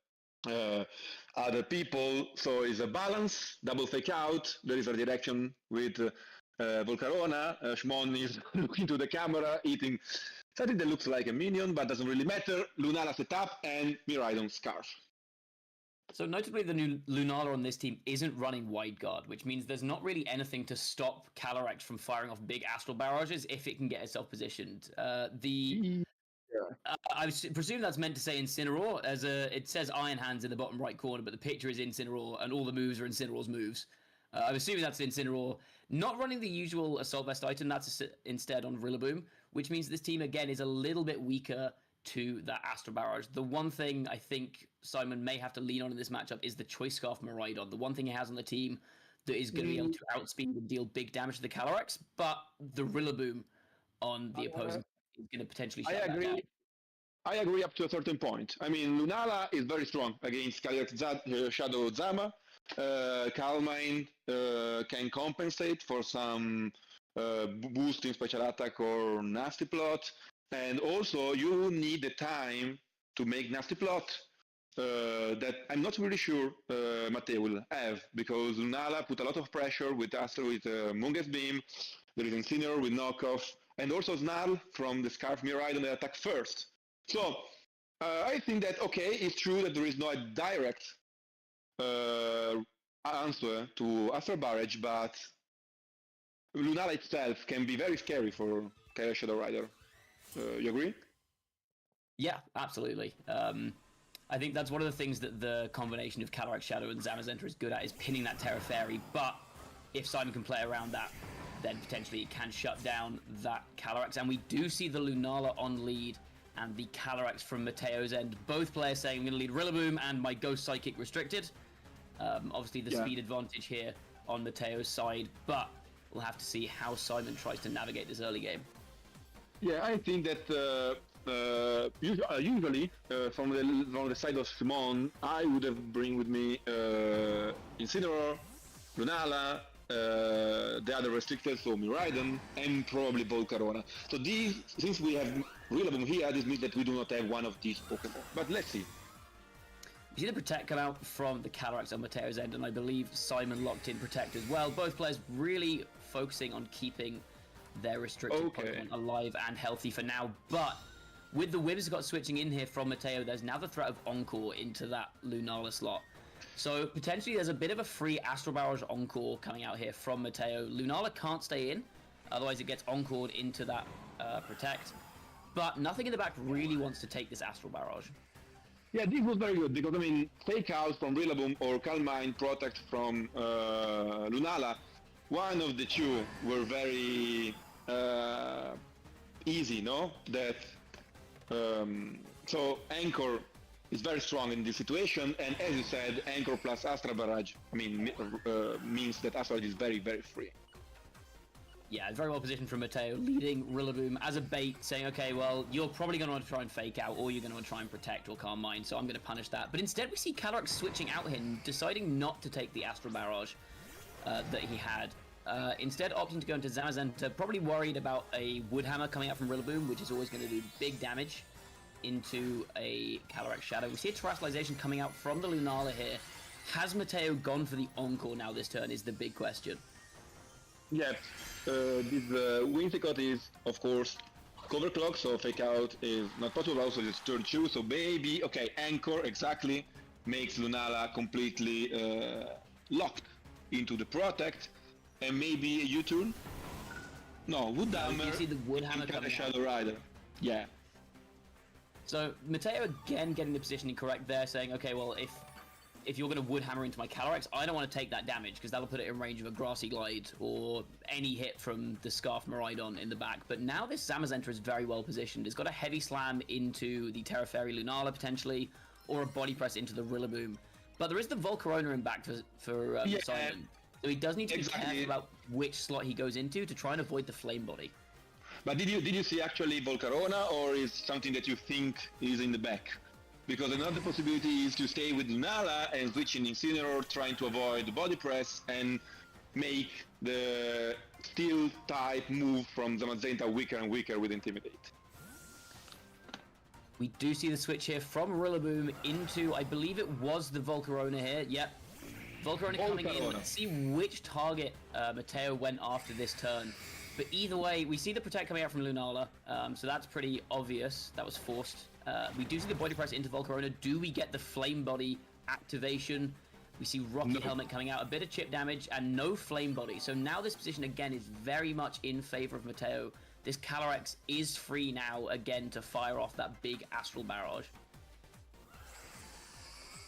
other people. So it's a balance, double fake out. There is a direction with Volcarona. Shmon is looking to the camera, eating something that looks like a minion, but doesn't really matter. Lunala setup and Miraidon Scarf. So notably, the new Lunala on this team isn't running Wide Guard, which means there's not really anything to stop Calyrex from firing off big Astral Barrages if it can get itself positioned. I presume that's meant to say Incineroar, as it says Iron Hands in the bottom right corner, but the picture is Incineroar, and all the moves are Incineroar's moves. I'm assuming that's Incineroar. Not running the usual Assault Vest item, that's instead on Rillaboom, which means this team, again, is a little bit weaker to that Astral Barrage. The one thing I think Simon may have to lean on in this matchup is the Choice Scarf Miraidon, the one thing he has on the team that is going to be able to outspeed and deal big damage to the Calyrex, but the Rillaboom on the opposing is going to potentially shut that down. I agree up to a certain point. I mean, Lunala is very strong against Calyrex Shadow Zama. Calmine can compensate for some boost in special attack or nasty plot. And also, you need the time to make nasty plot that I'm not really sure Matteo will have, because Lunala put a lot of pressure with Astro with Mungus Beam. There is Incineroar with knockoff, and also Snarl from the Scarf Miraidon that attack first. So I think that it's true that there is no direct answer to Astral Barrage, but Lunala itself can be very scary for Kyra Shadow Rider. You agree? Yeah, absolutely. I think that's one of the things that the combination of Calyrex Shadow and Zamazenta is good at, is pinning that Terra Fairy, but if Simon can play around that, then potentially it can shut down that Calyrex. And we do see the Lunala on lead and the Calyrex from Matteo's end. Both players saying, I'm going to lead Rillaboom and my Ghost Psychic restricted. Obviously the speed advantage here on Matteo's side, but we'll have to see how Simon tries to navigate this early game. Yeah, I think that usually from the side of Simon, I would have bring with me Incineroar, Lunala, the other restricted, so Miraidon, and probably Volcarona. So these, since we have Rillaboom here, this means that we do not have one of these Pokemon. But let's see. You see the Protect come out from the Calyrex on Mateo's end, and I believe Simon locked in Protect as well. Both players really focusing on keeping their restricted Pokemon alive and healthy for now. But with the Whimsicott switching in here from Mateo, there's now the threat of Encore into that Lunala slot. So potentially there's a bit of a free Astral Barrage Encore coming out here from Mateo. Lunala can't stay in, otherwise it gets Encored into that Protect. But nothing in the back really wants to take this Astral Barrage. Yeah, this was very good because, I mean, Fake Out from Rillaboom or Calm Mind Protect from Lunala, one of the two were very easy, no? That so Anchor is very strong in this situation, and as you said, Anchor plus Astral Barrage, I mean, means that Astral Barrage is very, very free. Yeah, very well positioned from Mateo, leading Rillaboom as a bait, saying, okay, well, you're probably going to want to try and Fake Out, or you're going to want to try and Protect or Calm Mind, so I'm going to punish that. But instead, we see Calyrex switching out here, deciding not to take the Astral Barrage that he had. Instead, opting to go into Zamazenta, probably worried about a Wood Hammer coming out from Rillaboom, which is always going to do big damage into a Calyrex Shadow. We see a Terrestrialization coming out from the Lunala here. Has Mateo gone for the Encore now this turn is the big question. Yeah, this Whimsicott is, of course, Cover Clock, so Fake Out is not possible, also it's turn 2, so maybe, okay, Anchor, exactly, makes Lunala completely locked into the Protect, and maybe a U-turn? No, Wood Hammer, you see the Wood Hammer and coming Shadow Rider. Yeah. So Mateo again getting the positioning correct there, saying, okay, well, if you're going to Wood Hammer into my Calyrex, I don't want to take that damage because that'll put it in range of a Grassy Glide or any hit from the Scarf Miraidon in the back. But now this Zamazenta is very well positioned. It's got a heavy slam into the Terra Fairy Lunala potentially, or a body press into the Rillaboom. But there is the Volcarona in back for Simon. So he does need to be careful about which slot he goes into to try and avoid the Flame Body. But did you see actually Volcarona, or is something that you think is in the back? Because another possibility is to stay with Lunala and switch in Incineroar, trying to avoid the body press and make the Steel type move from Zamazenta weaker and weaker with Intimidate. We do see the switch here from Rillaboom into, I believe it was the Volcarona here. Yep. Volcarona coming in. Let's see which target Mateo went after this turn. But either way, we see the Protect coming out from Lunala, so that's pretty obvious. That was forced. We do see the body press into Volcarona. Do we get the Flame Body activation? We see Rocky Helmet coming out, a bit of chip damage, and no Flame Body. So now this position, again, is very much in favor of Mateo. This Calyrex is free now, again, to fire off that big Astral Barrage.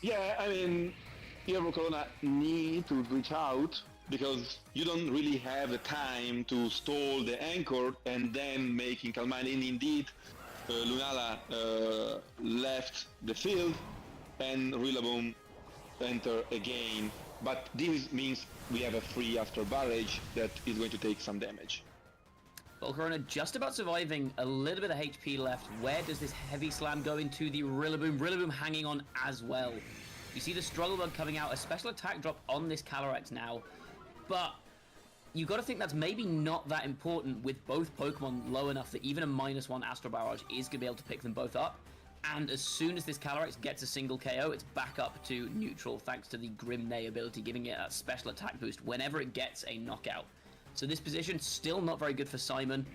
Yeah, I mean, here Volcarona need to reach out, because you don't really have the time to stall the Anchor and then making Calm Mind. Indeed, Lunala left the field and Rillaboom enter again. But this means we have a free Astral Barrage that is going to take some damage. Volcarona just about surviving, a little bit of HP left. Where does this heavy slam go into the Rillaboom? Rillaboom hanging on as well. You see the Struggle Bug coming out, a special attack drop on this Calyrex now. But you got to think that's maybe not that important with both Pokemon low enough that even a -1 Astral Barrage is going to be able to pick them both up. And as soon as this Calyrex gets a single KO, it's back up to neutral thanks to the Grim Neigh ability, giving it a special attack boost whenever it gets a knockout. So this position still not very good for Simon.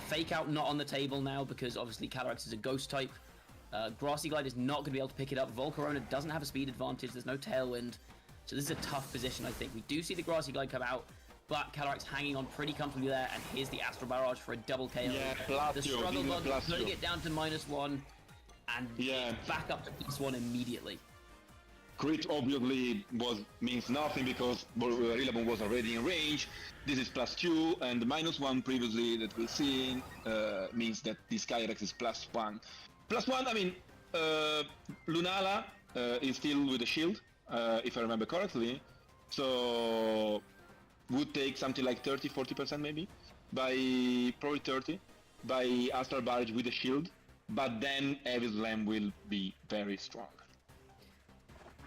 Fake Out not on the table now because obviously Calyrex is a Ghost type. Grassy Glide is not going to be able to pick it up. Volcarona doesn't have a speed advantage. There's no Tailwind. So this is a tough position, I think. We do see the Grassy Glide come out, but Calyrex hanging on pretty comfortably there, and here's the Astral Barrage for a double KO. Yeah, the Struggle Bug putting it down to -1, and back up to +1 immediately. Crit obviously means nothing because Rillaboom was already in range. This is +2, and the -1 previously that we've seen means that this Calyrex is +1. +1, I mean, Lunala is still with the shield, if I remember correctly. So would take something like 30-40% maybe, probably 30, by Astral Barrage with a shield, but then Heavy Slam will be very strong.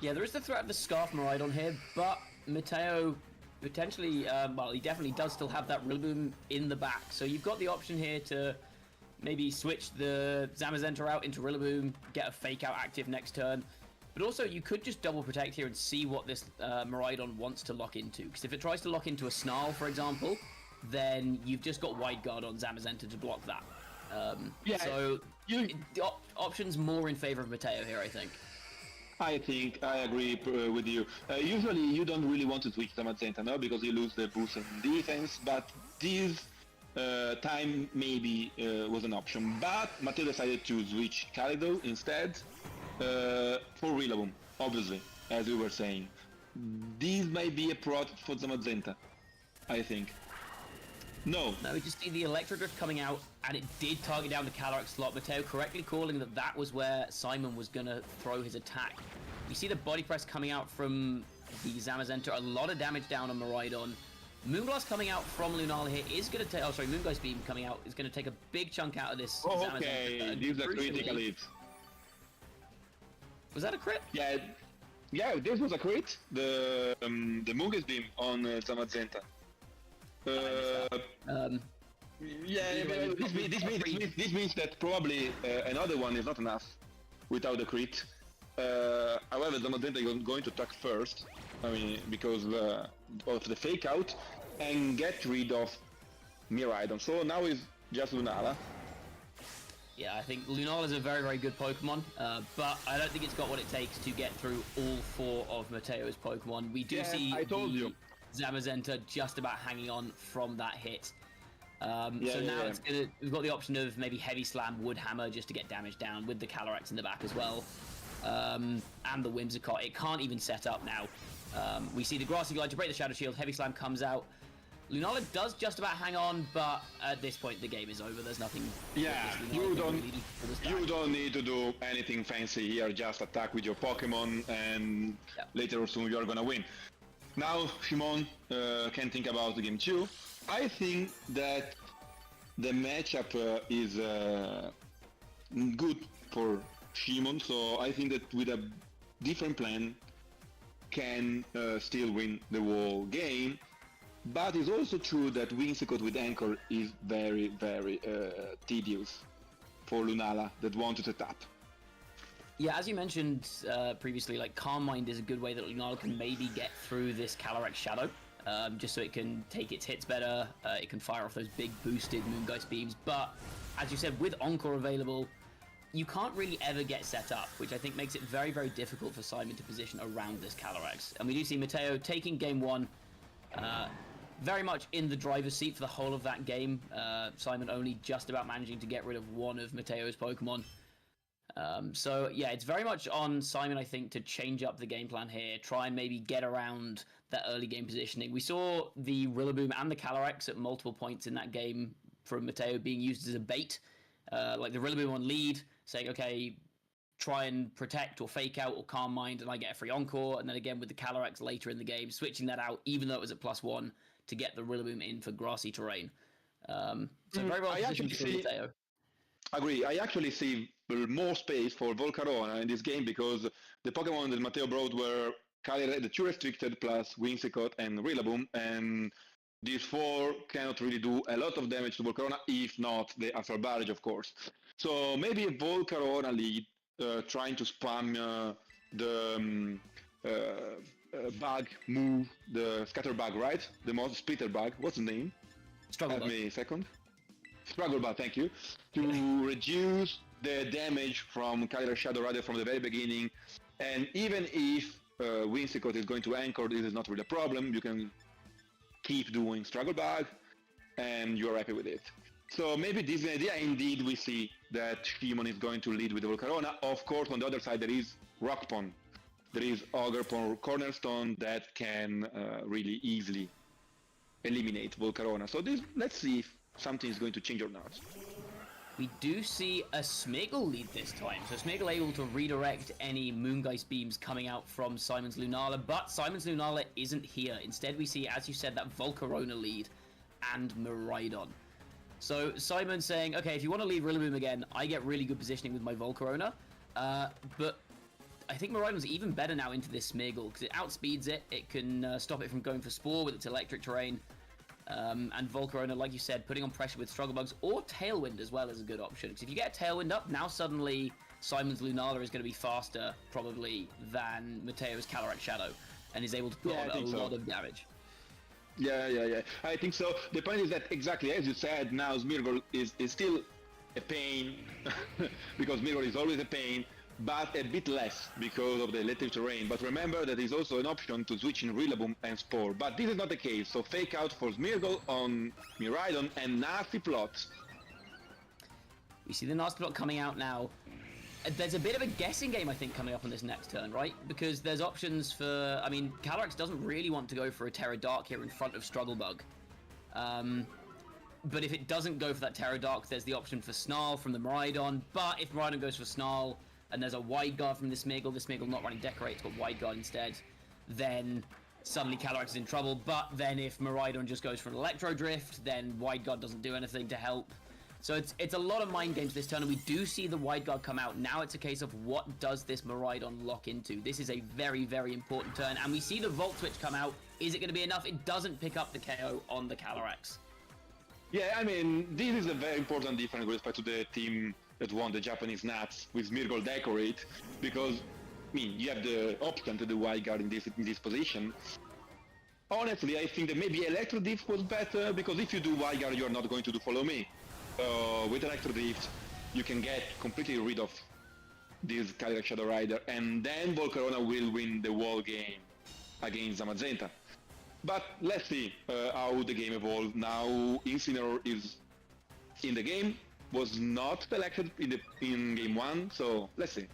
Yeah, there is the threat of the Scarf Miraidon here, but Mateo potentially, well, he definitely does still have that Rillaboom in the back. So you've got the option here to maybe switch the Zamazenta out into Rillaboom, get a Fake Out active next turn. But also, you could just double protect here and see what this Miraidon wants to lock into. Because if it tries to lock into a Snarl, for example, then you've just got Wide Guard on Zamazenta to block that. So the options more in favor of Mateo here, I think. I think I agree with you. Usually you don't really want to switch Zamazenta, no, because you lose the boost in defense, but this time maybe was an option. But Matteo decided to switch Kaleido instead for Rillaboom, obviously, as we were saying. This might be a prot for Zamazenta, I think. No. Now we just see the Electro Drift coming out, and it did target down the Calyrex slot. Matteo correctly calling that that was where Simon was going to throw his attack. You see the Body Press coming out from the Zamazenta, a lot of damage down on Miraidon. Moonblast coming out from Lunala here is going to take... Oh, sorry, Moongeist Beam coming out is going to take a big chunk out of this Zamazenta. Okay, this is a critical hit. Was that a crit? Yeah, this was a crit. The Moongeist Beam on Zamazenta. This means that probably another one is not enough without the crit. However, Zamazenta is going to attack first, I mean, because of the Fake Out, and get rid of Miraidon. So now it's just Lunala. Yeah, I think Lunala is a very, very good Pokemon, but I don't think it's got what it takes to get through all four of Mateo's Pokemon. We do see Zamazenta just about hanging on from that hit. We've got the option of maybe Heavy Slam, Wood Hammer, just to get damage down with the Calyrex in the back as well. And the Whimsicott. It can't even set up now. We see the Grassy Glide to break the Shadow Shield. Heavy Slam comes out. Lunala does just about hang on, but at this point the game is over. There's nothing. Yeah, you don't need to do anything fancy here. Just attack with your Pokemon, and later or soon you are gonna win. Now Shimon can think about the game 2. I think that the matchup is good for Shimon, so I think that with a different plan can still win the whole game. But it's also true that Whimsicott with Anchor is very, very tedious for Lunala that wanted to tap. Yeah, as you mentioned previously, like Calm Mind is a good way that Lunala can maybe get through this Calyrex Shadow, just so it can take its hits better, it can fire off those big boosted Moongeist Beams, but as you said, with Encore available, you can't really ever get set up, which I think makes it very, very difficult for Simon to position around this Calyrex. And we do see Mateo taking game 1, very much in the driver's seat for the whole of that game. Simon only just about managing to get rid of one of Mateo's Pokemon. So yeah, it's very much on Simon, I think, to change up the game plan here, try and maybe get around that early game positioning. We saw the Rillaboom and the Calyrex at multiple points in that game from Mateo being used as a bait, like the Rillaboom on lead, saying, okay, try and protect or Fake Out or Calm Mind and I get a free Encore, and then again with the Calyrex later in the game, switching that out even though it was at +1 to get the Rillaboom in for grassy terrain. So very well positioned for Mateo. Agree. I actually see more space for Volcarona in this game because the Pokemon that Matteo brought were the 2 restricted plus Whimsicott and Rillaboom, and these 4 cannot really do a lot of damage to Volcarona, if not the Astral Barrage, of course. So maybe a Volcarona lead trying to spam the bug move, the Scatter Bug, right? The most Splitter Bug. What's the name? Struggle Bug. Give me a second. Struggle Bug, thank you. To reduce the damage from Calyrex Shadow Rider from the very beginning. And even if Whimsicott is going to Anchor, this is not really a problem. You can keep doing Struggle Bug and you're happy with it. So maybe this is an idea. Indeed, we see that Shimon is going to lead with the Volcarona. Of course, on the other side, there is Rock Pond. There is Ogerpon or Cornerstone that can really easily eliminate Volcarona. So let's see if something is going to change or not. We do see a Smeagol lead this time. So Smeagol able to redirect any Moongeist beams coming out from Simon's Lunala, but Simon's Lunala isn't here. Instead, we see, as you said, that Volcarona lead and Miraidon. So Simon's saying, okay, if you want to lead Rillaboom again, I get really good positioning with my Volcarona, but I think Miraidon's even better now into this Smeagol, because it outspeeds it, it can stop it from going for Spore with its electric terrain, and Volcarona, like you said, putting on pressure with Struggle Bugs, or Tailwind as well is a good option, because if you get a Tailwind up, now suddenly Simon's Lunala is going to be faster, probably, than Mateo's Calyrex Shadow, and is able to put on a lot of damage. Yeah. I think so. The point is that exactly as you said, now Smeagol is still a pain, because Smeagol is always a pain, but a bit less because of the electric terrain. But remember that there's also an option to switch in Rillaboom and Spore. But this is not the case, so fake out for Smeagol on Miraidon and nasty plots. We see the nasty plot coming out now. There's a bit of a guessing game, I think, coming up on this next turn, right? Because there's options for... I mean, Calyrex doesn't really want to go for a Terra Dark here in front of Struggle Bug. But if it doesn't go for that Terra Dark, there's the option for Snarl from the Miraidon. But if Miraidon goes for Snarl, and there's a Wide Guard from the Smeagol not running Decorate, it's got Wide Guard instead, then suddenly Calyrex is in trouble. But then if Miraidon just goes for an Electro Drift, then Wide Guard doesn't do anything to help. So it's a lot of mind games this turn, and we do see the Wide Guard come out. Now it's a case of what does this Miraidon lock into? This is a very, very important turn, and we see the Volt Switch come out. Is it going to be enough? It doesn't pick up the KO on the Calyrex. Yeah, I mean, this is a very important difference with respect to the team that won the Japanese Nats with Smeagol Decorate, because, I mean, you have the option to do Wide Guard in this position. Honestly, I think that maybe Electro Drift was better, because if you do Wide Guard, you're not going to do Follow Me. With Electro Drift, you can get completely rid of this Calyrex Shadow Rider, and then Volcarona will win the wall game against Zamazenta. But let's see how the game evolves. Now Incineroar is in the game, was not selected in game 1, so let's see.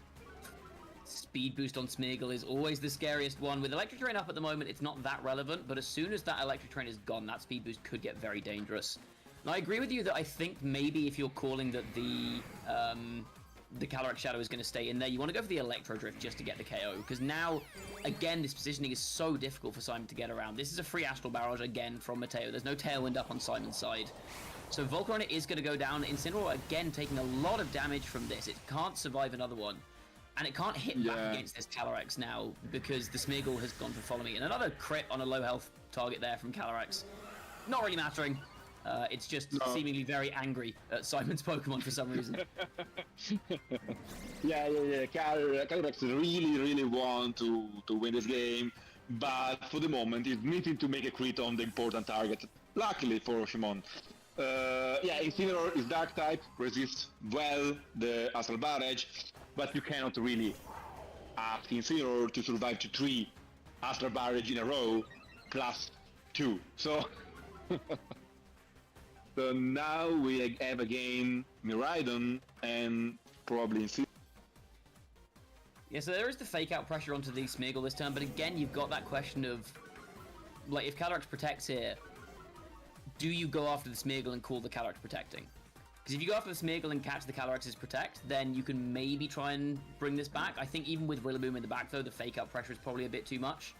Speed boost on Smeagol is always the scariest one. With Electric Terrain up at the moment, it's not that relevant, but as soon as that Electric Terrain is gone, that speed boost could get very dangerous. And I agree with you that I think maybe if you're calling that the Calyrex Shadow is going to stay in there, you want to go for the Electro Drift just to get the KO, because now, again, this positioning is so difficult for Simon to get around. This is a free Astral Barrage again from Mateo. There's no Tailwind up on Simon's side. So Volcarona is going to go down. Incineroar, again, taking a lot of damage from this. It can't survive another one. And it can't hit back against this Calyrex now, because the Smeagol has gone for Follow Me. And another crit on a low health target there from Calyrex. Not really mattering. It's just seemingly very angry at Simon's Pokemon for some reason. Yeah. Calyrex really want to win this game, but for the moment he's needing to make a crit on the important target. Luckily for Shimon. Incineroar is Dark type, resists well the Astral Barrage, but you cannot really ask Incineroar to survive to 3 Astral Barrage in a row plus 2. So So now we have again Miraidon and probably Incineroar. Yeah, so there is the fake out pressure onto the Smeagol this turn, but again, you've got that question of, like, if Calyrex protects here, do you go after the Smeagol and call the Calyrex protecting? Because if you go after the Smeagol and catch the Calyrex's protect, then you can maybe try and bring this back. I think even with Rillaboom in the back, though, the fake out pressure is probably a bit too much.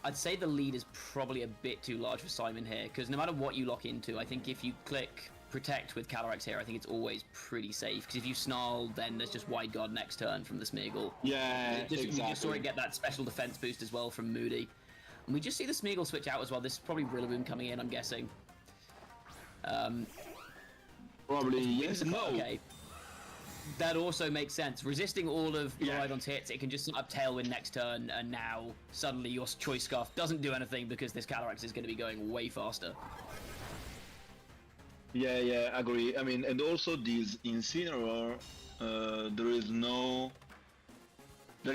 I'd say the lead is probably a bit too large for Simon here, because no matter what you lock into, I think if you click Protect with Calyrex here, I think it's always pretty safe, because if you Snarl, then there's just Wide Guard next turn from the Smeagol. Yeah, exactly. You just saw it get that special defense boost as well from Moody. And we just see the Smeagol switch out as well. This is probably Rillaboom coming in, I'm guessing. Probably yes, no. Okay. That also makes sense. Resisting all of Miraidon's hits, it can just set up Tailwind next turn, and now suddenly your Choice Scarf doesn't do anything because this Calyrex is going to be going way faster. Yeah, agree. I mean, and also this Incineroar, there is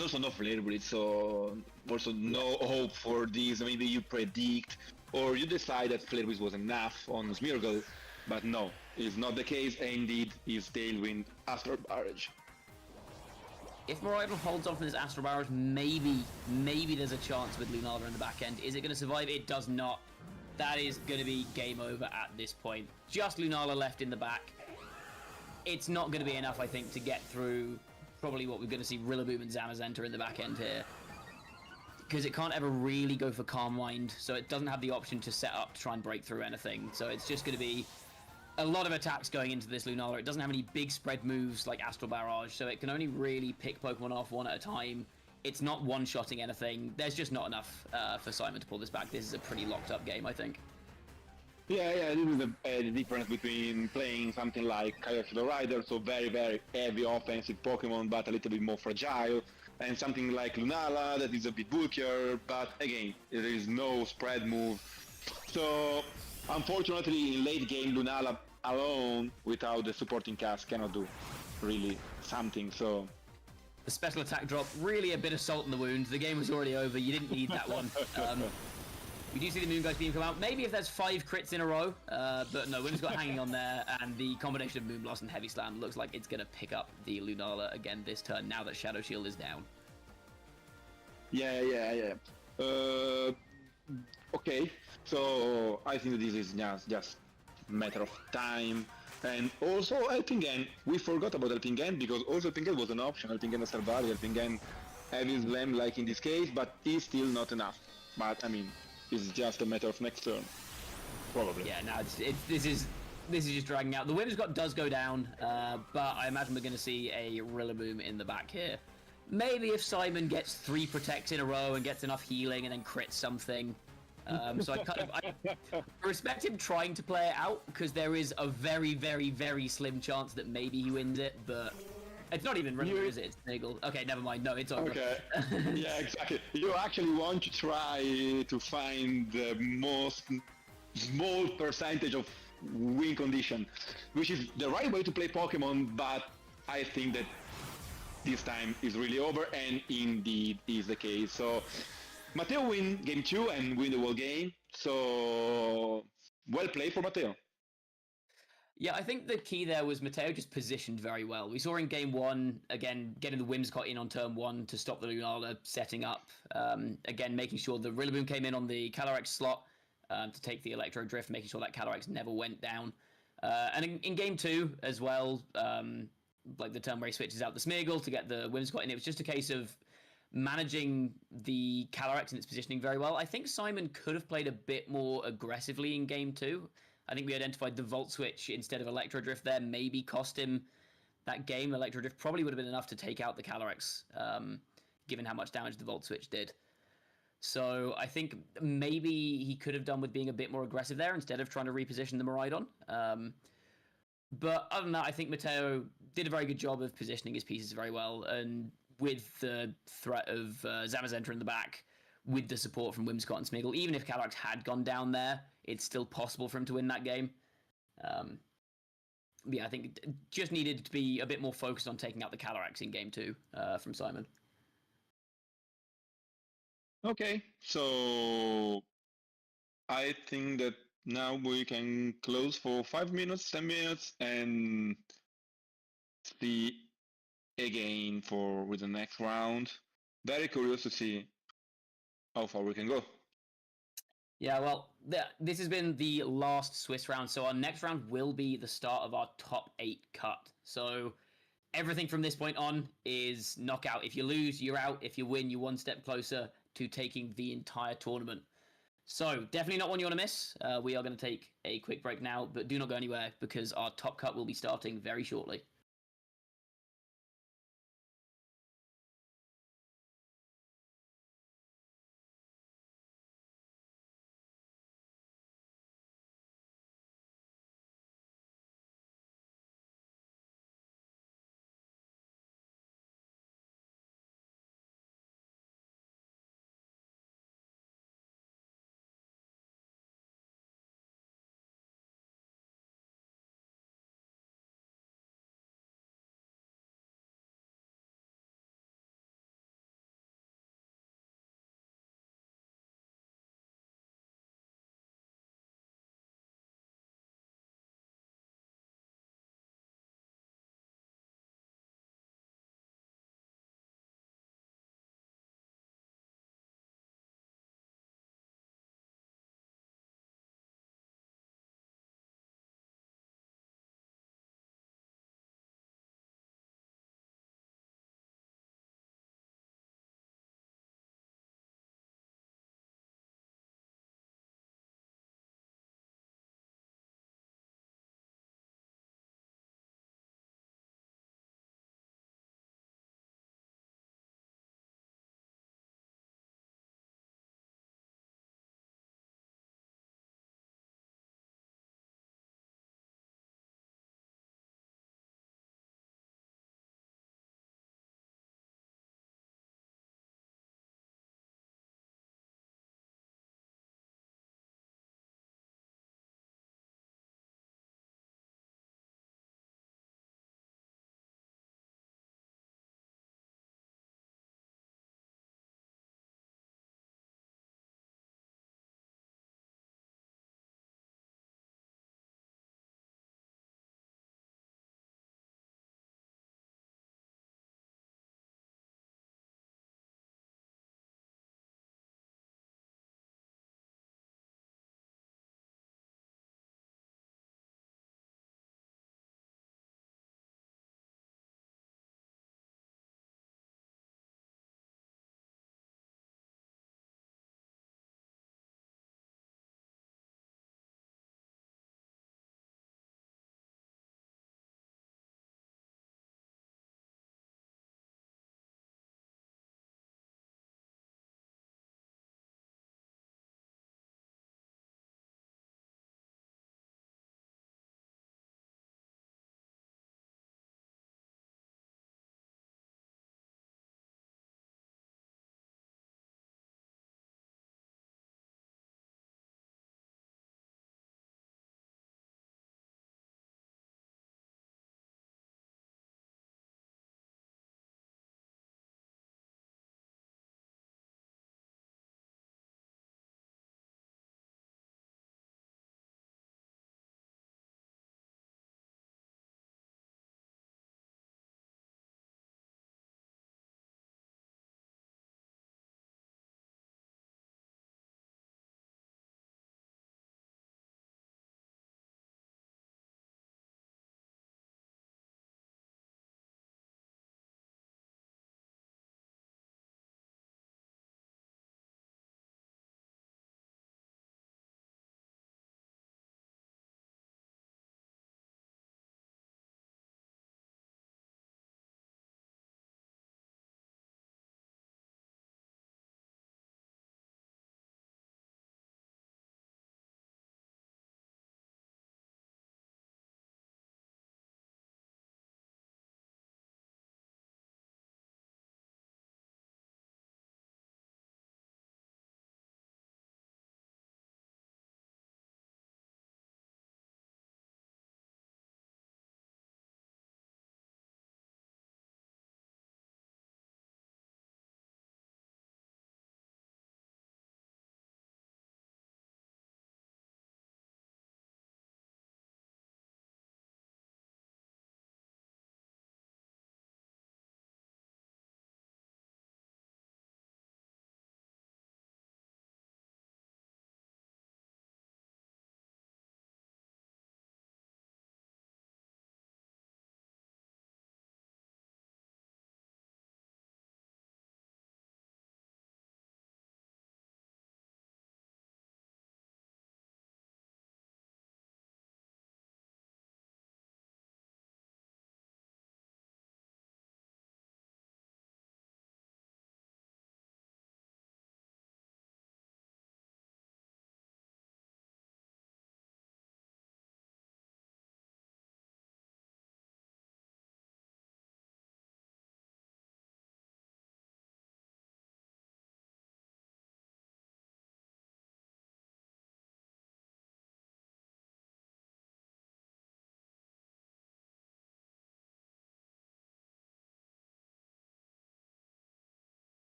also no Flare Blitz, so also no hope for this. Maybe you predict, or you decide that Flare Blitz was enough on Smeagol, but no, it's not the case, and indeed, it's Tailwind Astral Barrage. If Miraidon holds on from this Astral Barrage, maybe there's a chance with Lunala in the back end. Is it going to survive? It does not. that is going to be game over at this point. Just Lunala left in the back. It's not going to be enough, I think, to get through probably what we're going to see Rillaboom and Zamazenta in the back end here. Because it can't ever really go for Calm Mind, so it doesn't have the option to set up to try and break through anything. So it's just going to be a lot of attacks going into this Lunala. It doesn't have any big spread moves like Astral Barrage, so it can only really pick Pokemon off one at a time. It's not one-shotting anything. There's just not enough for Simon to pull this back. This is a pretty locked-up game, I think. Yeah, this is the difference between playing something like Kaioshiro Rider, so very, very heavy offensive Pokemon, but a little bit more fragile, and something like Lunala that is a bit bulkier, but again, there is no spread move. So, unfortunately, in late game, Lunala alone, without the supporting cast, cannot do really something, so... The special attack drop, really a bit of salt in the wound. The game was already over. You didn't need that one. We do see the Moongeist Beam come out. Maybe if there's 5 crits in a row, but no, Winter's got hanging on there, and the combination of Moonblast and Heavy Slam looks like it's going to pick up the Lunala again this turn, now that Shadow Shield is down. Yeah. Okay, so I think this is just a matter of time. And also Helping Hand, we forgot about Helping Hand because also Helping Hand was an option. Helping Hand Star Barrier, Helping Hand Heavy Slam like in this case, but it's still not enough. But I mean, it's just a matter of next turn, probably. Yeah, no, this is just dragging out. The Winter's got does go down, but I imagine we're going to see a Rillaboom in the back here. Maybe if Simon gets 3 protects in a row and gets enough healing and then crits something. So I respect him trying to play it out because there is a very, very, very slim chance that maybe he wins it, but it's not even Rillaboom, is it? It's Sniggle. Okay, never mind. No, it's over. Okay. Yeah, exactly. You actually want to try to find the most small percentage of win condition, which is the right way to play Pokemon, but I think that this time is really over, and indeed is the case. So Matteo win game 2 and win the whole game. So well played for Matteo. Yeah, I think the key there was Matteo just positioned very well. We saw in game 1, again, getting the Whimsicott in on turn 1 to stop the Lunala setting up. Again, making sure the Rillaboom came in on the Calyrex slot to take the Electro Drift, making sure that Calyrex never went down. And in game 2 as well, like the turn where he switches out the Smeargle to get the Whimsicott in, it was just a case of managing the Calyrex and its positioning very well. I think Simon could have played a bit more aggressively in game 2. I think we identified the Volt Switch instead of Electro Drift there, maybe cost him that game. Electro Drift probably would have been enough to take out the Calyrex, given how much damage the Volt Switch did. So I think maybe he could have done with being a bit more aggressive there instead of trying to reposition the Miraidon. But other than that, I think Matteo did a very good job of positioning his pieces very well, and with the threat of Zamazenta in the back, with the support from Whimsicott and Smeargle, even if Calyrex had gone down there, it's still possible for him to win that game. Yeah, I think it just needed to be a bit more focused on taking out the Calyrex in game 2 from Simon. Okay, so I think that now we can close for 5 minutes, 10 minutes, and see again with the next round. Very curious to see how far we can go. Yeah, well, this has been the last Swiss round, so our next round will be the start of our top 8 cut. So everything from this point on is knockout. If you lose, you're out. If you win, you're one step closer to taking the entire tournament. So definitely not one you want to miss. We are going to take a quick break now, but do not go anywhere because our top cut will be starting very shortly.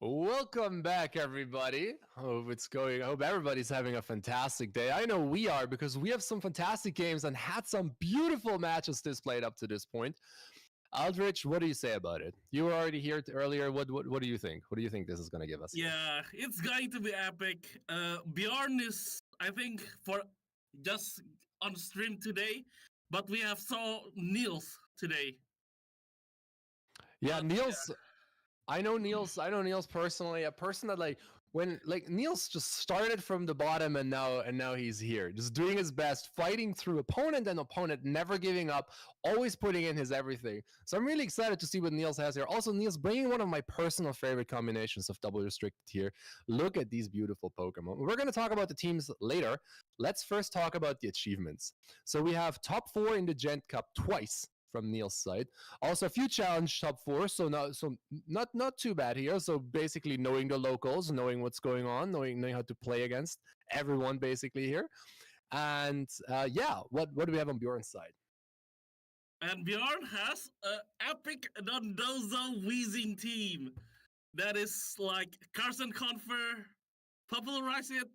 Welcome back, everybody. I hope everybody's having a fantastic day. I know we are, because we have some fantastic games and had some beautiful matches displayed up to this point. Aldrich, what do you say about it? You were already here earlier. What do you think? What do you think this is going to give us? Yeah, it's going to be epic. Bjorn is, I think, for just on stream today, but we have saw Niels today. Yeah, Niels. I know Niels personally. A person that when Niels just started from the bottom and now he's here, just doing his best, fighting through opponent and opponent, never giving up, always putting in his everything. So I'm really excited to see what Niels has here. Also, Niels bringing one of my personal favorite combinations of double restricted here. Look at these beautiful Pokemon. We're going to talk about the teams later. Let's first talk about the achievements. So we have top 4 in the Gent Cup twice from Niels' side. Also, a few challenge top 4, so not too bad here. So basically, knowing the locals, knowing what's going on, knowing how to play against everyone basically here. And yeah, what do we have on Bjorn's side? And Bjorn has an epic Dondozo Weezing team that is like Carson Confer, popularize it,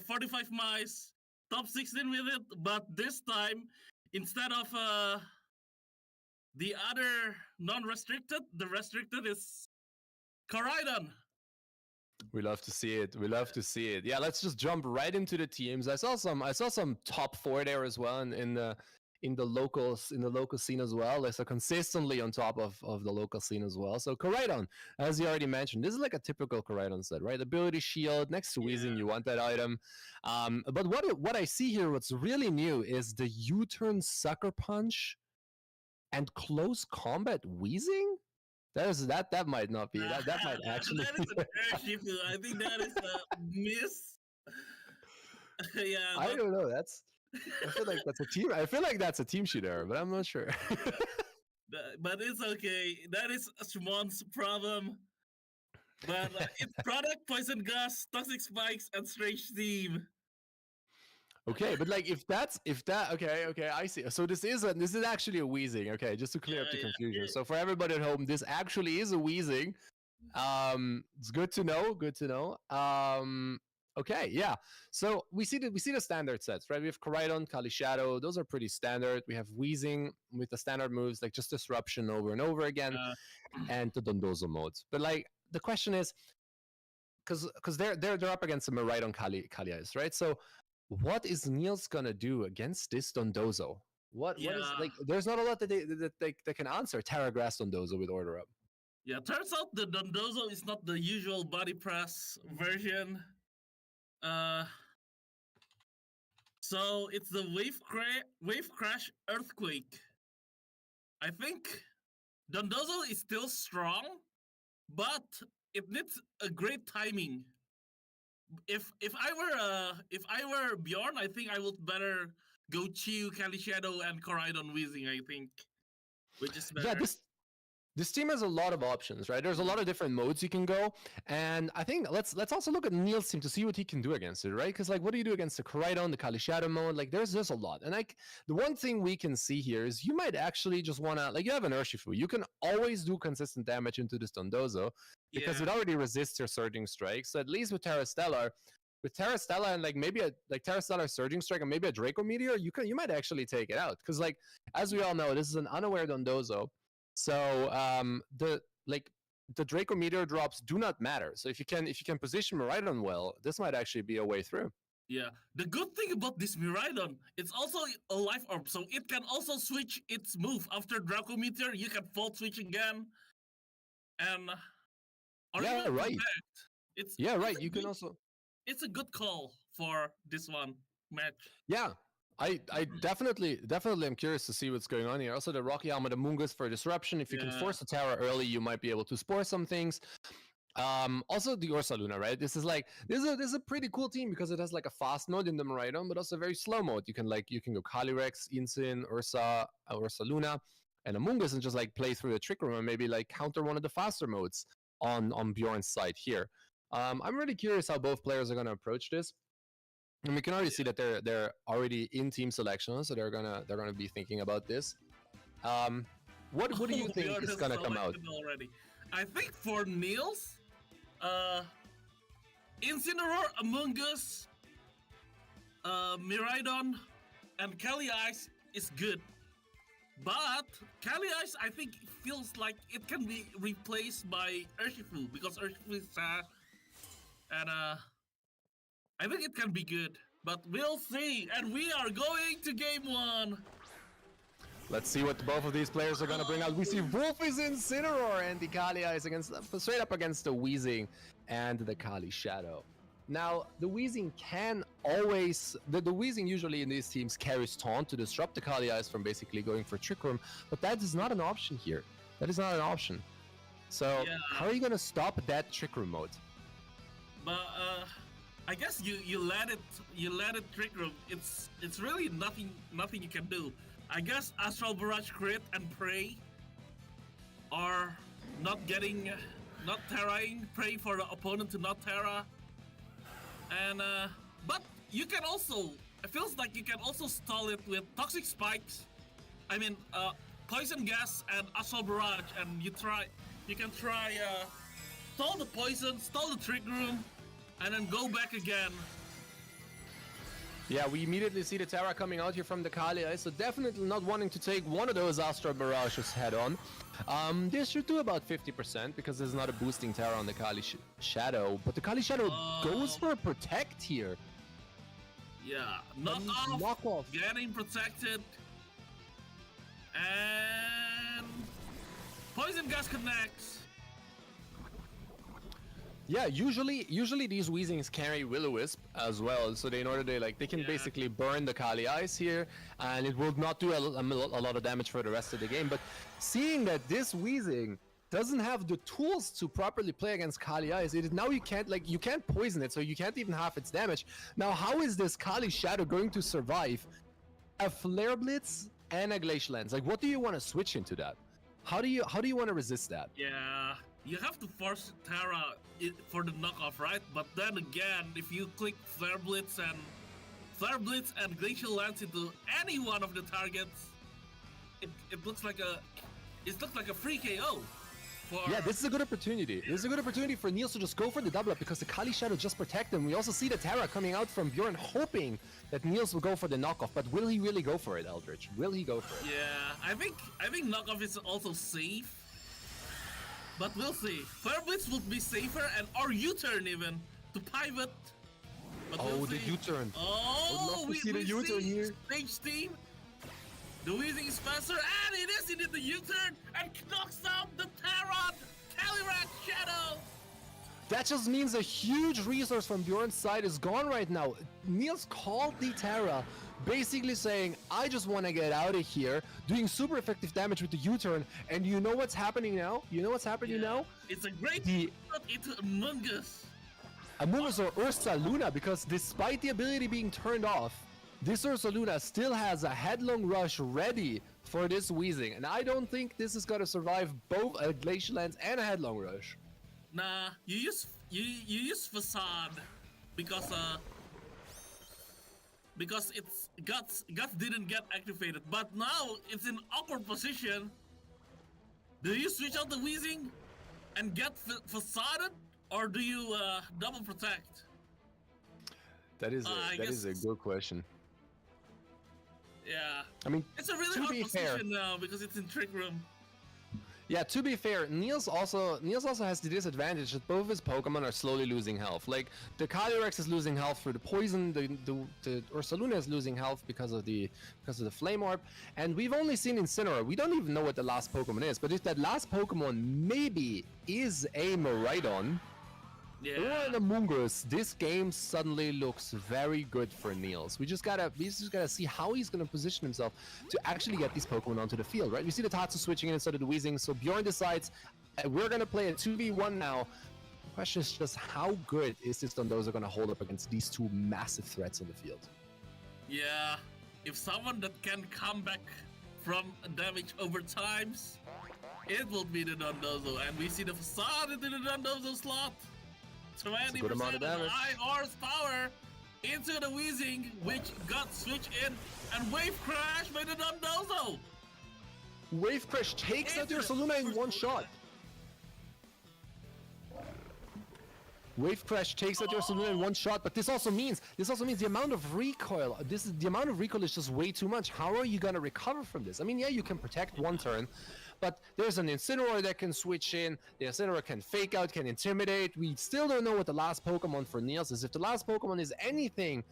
45 mice, top 16 with it, but this time instead of the other non-restricted, the restricted is Koraidon. We love to see it. We love to see it. Yeah, let's just jump right into the teams. I saw some top 4 there as well in the local scene as well. They're so consistently on top of the local scene as well. So Koraidon, as you already mentioned, this is like a typical Koraidon set, right? Ability shield next to Weezing, you want that item. But what I see here, what's really new is the U-turn Sucker Punch and close combat Weezing. That might not be that might actually. That is a airship. I think that is a miss. Yeah, I don't know. I feel like that's a team. I feel like that's a team sheet error, but I'm not sure. But it's okay. That is Shimon's problem. But it's product, poison gas, toxic spikes, and strange theme. Okay, but like if that okay, I see. So this is actually a Weezing. Okay, just to clear up the confusion. So for everybody at home, this actually is a Weezing. It's good to know. Good to know. Okay, yeah. So we see the standard sets, right? We have Koraidon, Kali Shadow. Those are pretty standard. We have Weezing with the standard moves like just Disruption over and over again, and the Dondozo modes. But like the question is, because they're up against the Miraidon Kalias, right? So what is Niels gonna do against this Dondozo? What is like? There's not a lot that they can answer Terragrass Dondozo with Order Up. Yeah, turns out the Dondozo is not the usual body press version. So it's the wave crash earthquake. I think Dondozo is still strong, but it needs a great timing. If I were Bjorn, I think I would better go Chew, Kali Shadow, and Koraidon Weezing, I think. Which is better. Yeah, this team has a lot of options, right? There's a lot of different modes you can go, and I think let's also look at Niels' team to see what he can do against it, right? Because like, what do you do against the Koraidon, the Kali Shadow mode? Like, there's a lot, and like the one thing we can see here is you might actually just wanna you have an Urshifu, you can always do consistent damage into this Dondozo because it already resists your Surging Strike. So at least with Terra Stellar and like maybe a Terra Stellar Surging Strike and maybe a Draco Meteor, you might actually take it out because like as we all know, this is an unaware Dondozo. So the Draco Meteor drops do not matter. So if you can position Miraidon well, this might actually be a way through. Yeah. The good thing about this Miraidon, it's also a life orb, so it can also switch its move after Draco Meteor. You can fault switch again, and yeah, right. It's You can also. It's a good call for this one match. Yeah. I definitely am curious to see what's going on here. Also, the Rocky Helmet, the Mungus for disruption. If you can force the Terra early, you might be able to spore some things. Also the Ursaluna, right? This is a pretty cool team because it has like a fast mode in the Miraidon, but also a very slow mode. You can go Calyrex, Incin, Ursaluna, and Amoonguss and just like play through the Trick Room and maybe like counter one of the faster modes on Bjorn's side here. I'm really curious how both players are gonna approach this. And we can already see that they're already in team selection, so they're gonna be thinking about this. What do you think is gonna come out? Already. I think for Niels, Incineroar, Among Us, Miraidon, and Kali Ice is good. But Kali Ice, I think, feels like it can be replaced by Urshifu because Urshifu is fast. And I think it can be good. But we'll see. And we are going to game 1. Let's see what both of these players are gonna bring out. We see Wolf is Incineroar and the Kali is straight up against the Weezing and the Kali Shadow. Now, the Weezing can always... The Weezing usually in these teams carries Taunt to disrupt the Kali Eyes from basically going for Trick Room, but that is not an option here. That is not an option. So, how are you gonna stop that Trick Room mode? But I guess you let it Trick Room. It's really nothing you can do. I guess Astral Barrage crit and Prey are not terraing, pray for the opponent to not terra. And but you can also, it feels like you can also stall it with Toxic Spikes. I mean Poison Gas and Astral Barrage, and you can try stall the poison, stall the Trick Room, and then go back again. Yeah, we immediately see the Terra coming out here from the Kali, so definitely not wanting to take one of those Astral Barrages head on. This should do about 50% because there's not a boosting Terra on the Kali Shadow, but the Kali Shadow goes for a Protect here. Yeah, knock off, getting protected, and Poison Gas connects. Yeah, usually these Weezings carry Will-O-Wisp as well, so they can basically burn the Kali Ice here, and it will not do a lot of damage for the rest of the game. But seeing that this Weezing doesn't have the tools to properly play against Kali Ice, now you can't poison it, so you can't even half its damage. Now, how is this Kali Shadow going to survive a Flare Blitz and a Glacial Lens? Like, what do you want to switch into that? How do you want to resist that? Yeah. You have to force Terra for the knockoff, right? But then again, if you click Flare Blitz and Glacial Lance into any one of the targets, it looks like a free KO. Yeah, this is a good opportunity. This is a good opportunity for Niels to just go for the double up because the Kali Shadow just protect him. We also see the Terra coming out from Bjorn, hoping that Niels will go for the knockoff. But will he really go for it, Eldritch? Will he go for it? Yeah, I think knockoff is also safe. But we'll see. Flare Blitz would be safer, or U-turn even, to pivot. But the U-turn. Oh, we see the U-turn here. Stage team. The Weezing is faster, and it is! He did the U-turn, and knocks out the Terran Calyrex Shadow! That just means a huge resource from Bjorn's side is gone right now. Niels called the Terra, basically saying, I just want to get out of here, doing super effective damage with the U-turn, and you know what's happening now? You know what's happening now? It's a great into Among Us. Among Us or Ursa Luna, because despite the ability being turned off, this Ursa Luna still has a Headlong Rush ready for this Weezing, and I don't think this is going to survive both a Glacial Lance and a Headlong Rush. Nah, you use Facade because it's Guts didn't get activated, but now it's in awkward position. Do you switch out the Weezing and get Facaded, or do you double protect? That is a good question. Yeah, I mean, it's a really hard position now because it's in Trick Room. Yeah, to be fair, Niels also has the disadvantage that both of his Pokemon are slowly losing health. Like, the Calyrex is losing health through the poison, the Ursaluna is losing health because of the Flame Orb, and we've only seen Incineroar. We don't even know what the last Pokemon is, but if that last Pokemon maybe is a Miraidon, or an Among Us, this game suddenly looks very good for Niels. We just gotta see how he's gonna position himself to actually get these Pokemon onto the field, right? We see the Tatsu switching in instead of the Weezing, so Bjorn decides we're gonna play a 2v1 now. The question is just how good is this Dondozo gonna hold up against these two massive threats on the field? Yeah, if someone that can come back from damage over times, it will be the Dondozo, and we see the Facade into the Dondozo slot. 20% high horsepower into the Weezing, which got switched in, and Wave Crash by the Dondozo. Wave Crash takes out your Ursaluna in one shot. Wave Crash takes out your Saloon in one shot, but this also means the amount of recoil. The amount of recoil is just way too much. How are you gonna recover from this? I mean, yeah, you can protect one turn, but there's an Incineroar that can switch in. The Incineroar can fake out, can intimidate. We still don't know what the last Pokemon for Niels is. If the last Pokemon is anything,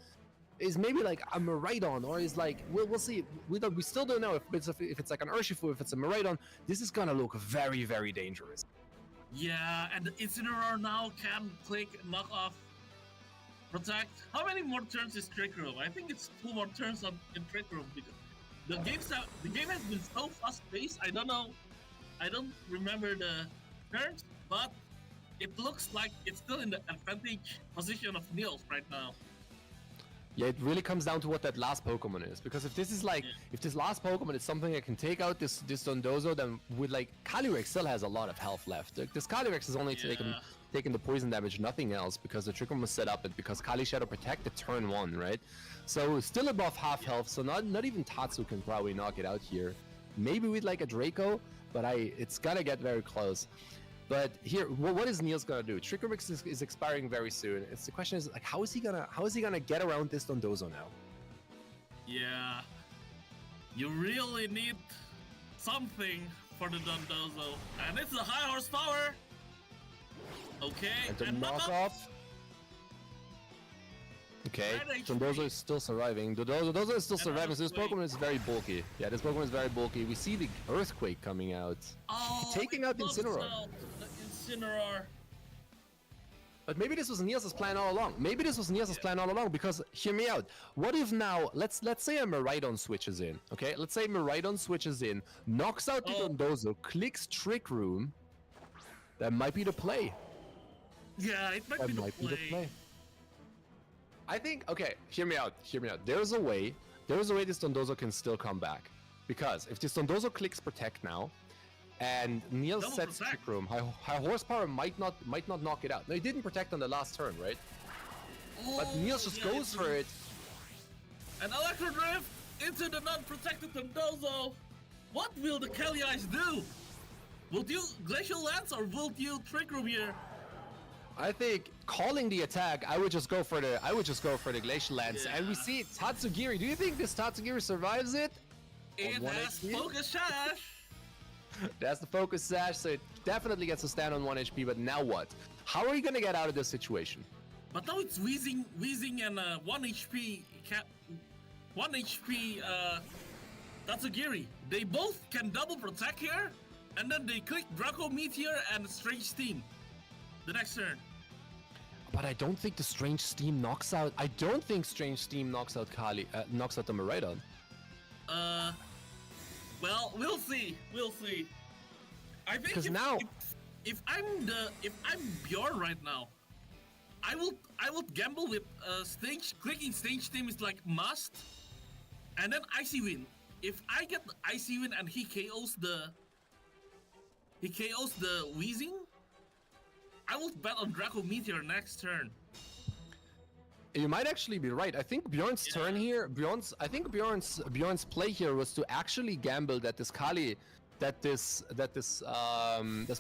is maybe like a Miraidon, or is like we'll see. We still don't know if it's like an Urshifu, if it's a Miraidon. This is gonna look very, very dangerous. Yeah, and the Incineroar now can click, knock off, protect. How many more turns is Trick Room? I think it's 2 more turns in Trick Room because the game has been so fast paced. I don't know. I don't remember the turns, but it looks like it's still in the advantage position of Niels right now. Yeah, it really comes down to what that last Pokemon is. Because if this is like, if this last Pokemon is something that can take out this Dondozo, then with like, Calyrex still has a lot of health left. Like, this Calyrex is only taking the poison damage, nothing else, because the Trick Room was set up and because Kali Shadow protected turn 1, right? So still above half health, so not even Tatsu can probably knock it out here. Maybe with like a Draco, but it's gonna get very close. But here, what is Niels gonna do? Trick Room is expiring very soon. The question is like, how is he gonna get around this Dondozo now? Yeah, you really need something for the Dondozo, and it's a high horsepower. Okay, and to knock off. Okay, Dondozo is still surviving. Dondozo is still surviving, so this Pokemon is very bulky. Yeah, this Pokemon is very bulky. We see the Earthquake coming out. Oh, taking out the Incineroar. But maybe this was Niels' plan all along. Because, hear me out. What if now, let's say a Miraidon switches in, okay? Let's say Miraidon switches in, knocks out the Dondozo, clicks Trick Room. That might be the play. Yeah, it might be the play. I think, okay, hear me out. There's a way this Dondozo can still come back. Because if this Dondozo clicks Protect now, and Niels sets Trick Room, high horsepower might not knock it out. No, he didn't protect on the last turn, right? But Niels just goes for it. An Electro Drift into the non-protected Dondozo. What will the Kelly Eyes do? Will you Glacial Lance or will you Trick Room here? I think calling the attack, I would just go for the Glacial Lance, and we see Tatsugiri. Do you think this Tatsugiri survives it? It has Focus Sash. That's the Focus Sash, so it definitely gets to stand on 1 HP. But now what? How are you gonna get out of this situation? But now it's Wheezing and 1 HP Tatsugiri. They both can double protect here, and then they click Draco Meteor and Strange Steam the next turn. But I don't think the Strange Steam knocks out. I don't think Strange Steam knocks out the Miraidon. Well, we'll see. I think if I'm Bjorn right now, I will gamble with clicking Stage Steam is like must, and then Icy Wind. If I get the Icy Wind and he KOs the Wheezing, I will bet on Draco Meteor next turn. You might actually be right. I think Bjorn's turn here, Bjorn's play here was to actually gamble that this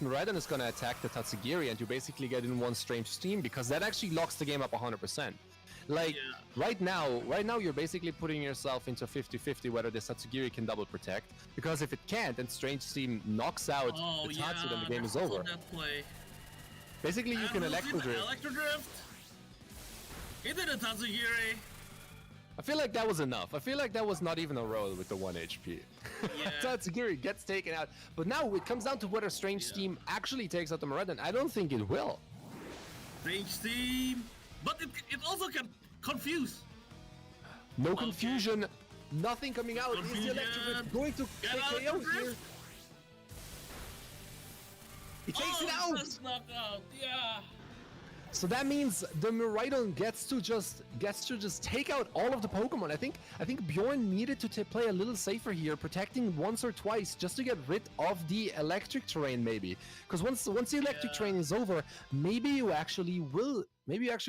Miraidon is gonna attack the Tatsugiri, and you basically get in 1 Strange Steam, because that actually locks the game up 100%. Like right now you're basically putting yourself into 50-50 whether the Tatsugiri can double protect, because if it can't, then Strange Steam knocks out the Tatsu, then the game is over. Basically, you can Electro Drift. Into the Tatsugiri. I feel like that was enough. I feel like that was not even a roll with the 1 HP. Yeah. Tatsugiri gets taken out. But now it comes down to whether Strange Steam actually takes out the Miraidon. I don't think it will. Strange Steam. But it also can confuse. No confusion. Nothing coming out. Is the Electro Drift going to KO here? He takes it out! Knockout. Yeah. So that means the Miraidon gets to just take out all of the Pokemon. I think Bjorn needed to play a little safer here, protecting once or twice just to get rid of the electric terrain, maybe. Because once the electric terrain is over, maybe you actually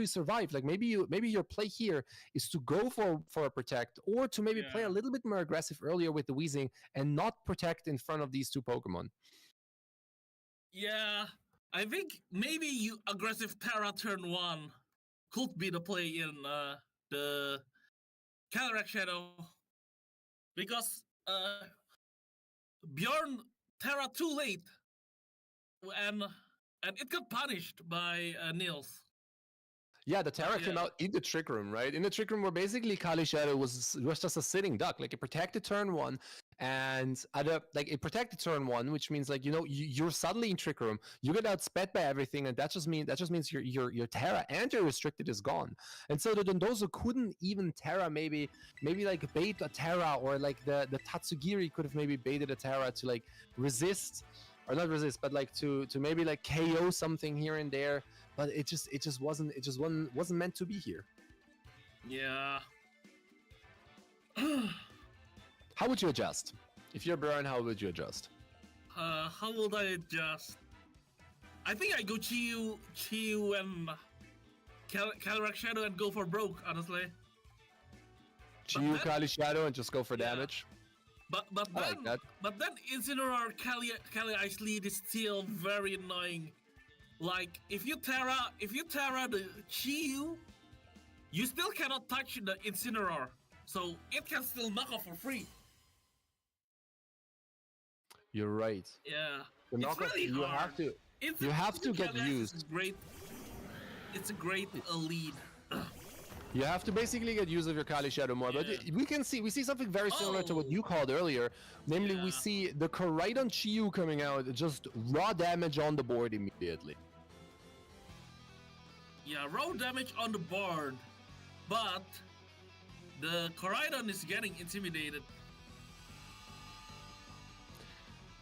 survive. Like maybe your play here is to go for a protect, or to maybe play a little bit more aggressive earlier with the Weezing and not protect in front of these 2 Pokemon. Yeah. I think maybe you aggressive Terra turn 1 could be the play in the Cataract Shadow. Because Bjorn Terra too late. And it got punished by Niels. Yeah, the Terra came out in the Trick Room, right? In the Trick Room where basically Kali Shadow was just a sitting duck. Like it protected turn 1 and it protected turn 1, which means like, you're suddenly in Trick Room, you get outsped by everything, and that just means your Terra and your restricted is gone. And so the Dondozo couldn't even Terra maybe like bait a Terra, or like the Tatsugiri could have maybe baited a Terra to like resist, or not resist, but like to maybe like KO something here and there. But it just wasn't meant to be here. Yeah. How would you adjust? If you're Bjorn, how would you adjust? How would I adjust? I think I go Chiyu and Cataract Shadow and go for broke, honestly. Chiyu, Kali Shadow, and just go for damage. But then Incineroar Kali Ice Lead is still very annoying. Like if you Terra the Chiyu, you still cannot touch the Incineroar, so it can still knock off for free. You're right. Yeah, The it's knockoff, really hard. You have to get used. It's a great lead. You have to basically get use of your Kali Shadow more, but we see something very similar to what you called earlier. Namely, we see the Koraidon Chiyu coming out, just raw damage on the board immediately. Yeah, raw damage on the board, but the Koraidon is getting intimidated.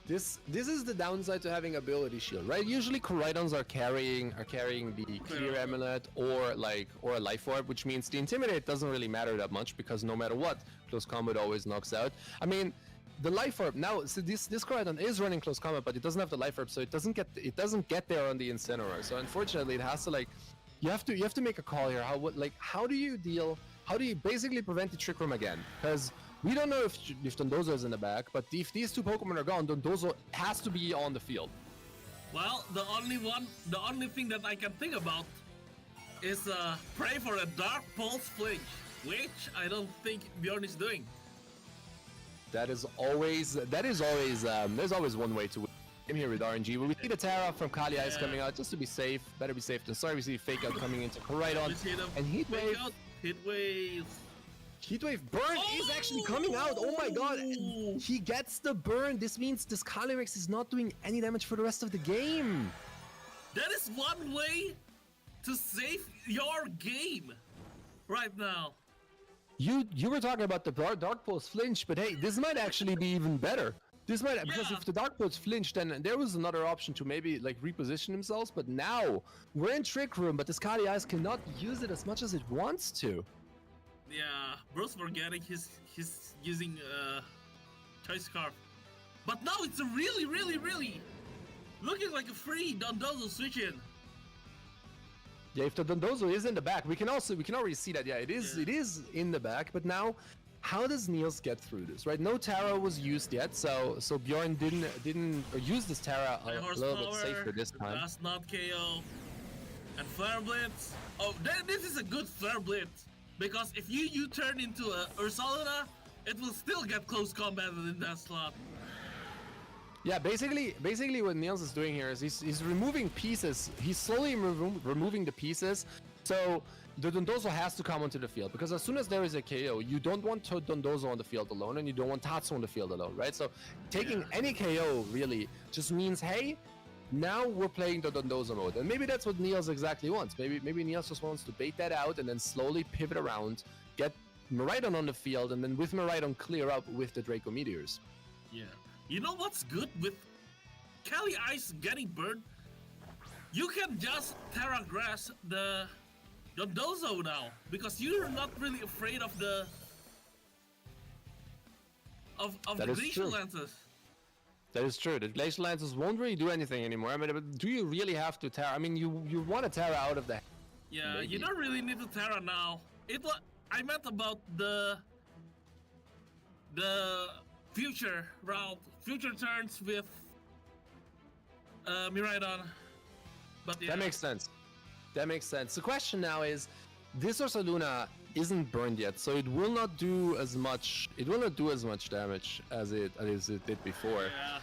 This is the downside to having ability shield, right? Usually Koraidons are carrying the clear amulet or a life orb, which means the intimidate doesn't really matter that much because no matter what, close combat always knocks out. I mean, the life orb now, so this Koraidon is running close combat, but it doesn't have the life orb, so it doesn't get there on the Incineroar. So unfortunately, it has to you have to make a call here. How do you basically prevent the Trick Room again? Because we don't know if Dondozo is in the back, but if these two Pokemon are gone, Dondozo has to be on the field. Well, the only thing that I can think about is pray for a Dark Pulse Flinch, which I don't think Bjorn is doing. There's always one way to win here with RNG. But we see the Terra from Kali Ice coming out just to be safe. Better be safe than sorry. We see Fake Out coming into Koraidon and Heat Wave. Heatwave burn is actually coming out. Oh my god, he gets the burn. This means this Climax is not doing any damage for the rest of the game. That is one way to save your game right now. You were talking about the Dark Pulse flinch, but hey, this might actually be even better. Because if the Dark Pulse flinched, then there was another option to maybe like reposition themselves. But now we're in Trick Room, but this Kali Ice cannot use it as much as it wants to. Yeah, Bro's forgetting he's using Choice Scarf. But now it's a really looking like a free Dondozo switch in. Yeah, if the Dondozo is in the back, we can already see that. Yeah, it is in the back. But now, how does Niels get through this? Right, no Terra was used yet, so Bjorn didn't use this Terra a little bit safer this time. That's not KO. And Flare Blitz. Oh, this is a good Flare Blitz. Because if you turn into a Ursaluna, it will still get close combat in that slot. Yeah, basically what Niels is doing here is he's removing pieces. He's slowly removing the pieces. So the Dondozo has to come onto the field because as soon as there is a KO, you don't want Dondozo on the field alone and you don't want Tatsu on the field alone, right? So taking any KO really just means, hey, now we're playing the Dondozo mode, and maybe that's what Niels exactly wants. Maybe Niels just wants to bait that out and then slowly pivot around, get Miraidon on the field, and then with Miraidon clear up with the Draco Meteors. Yeah. You know what's good with Kali Ice getting burned? You can just Terra Grass the Dondozo now, because you're not really afraid of the Glacial Lances. That is true. The Glacial Lances won't really do anything anymore. I mean, do you really have to Terra? I mean, you want to Terra out of the... Yeah, maybe. You don't really need to Terra now. I meant about the future route, future turns with Miraidon. But yeah. That makes sense. That makes sense. The question now is, this Ursaluna isn't burned yet, so it will not do as much. It will not do as much damage as it did before. Yeah.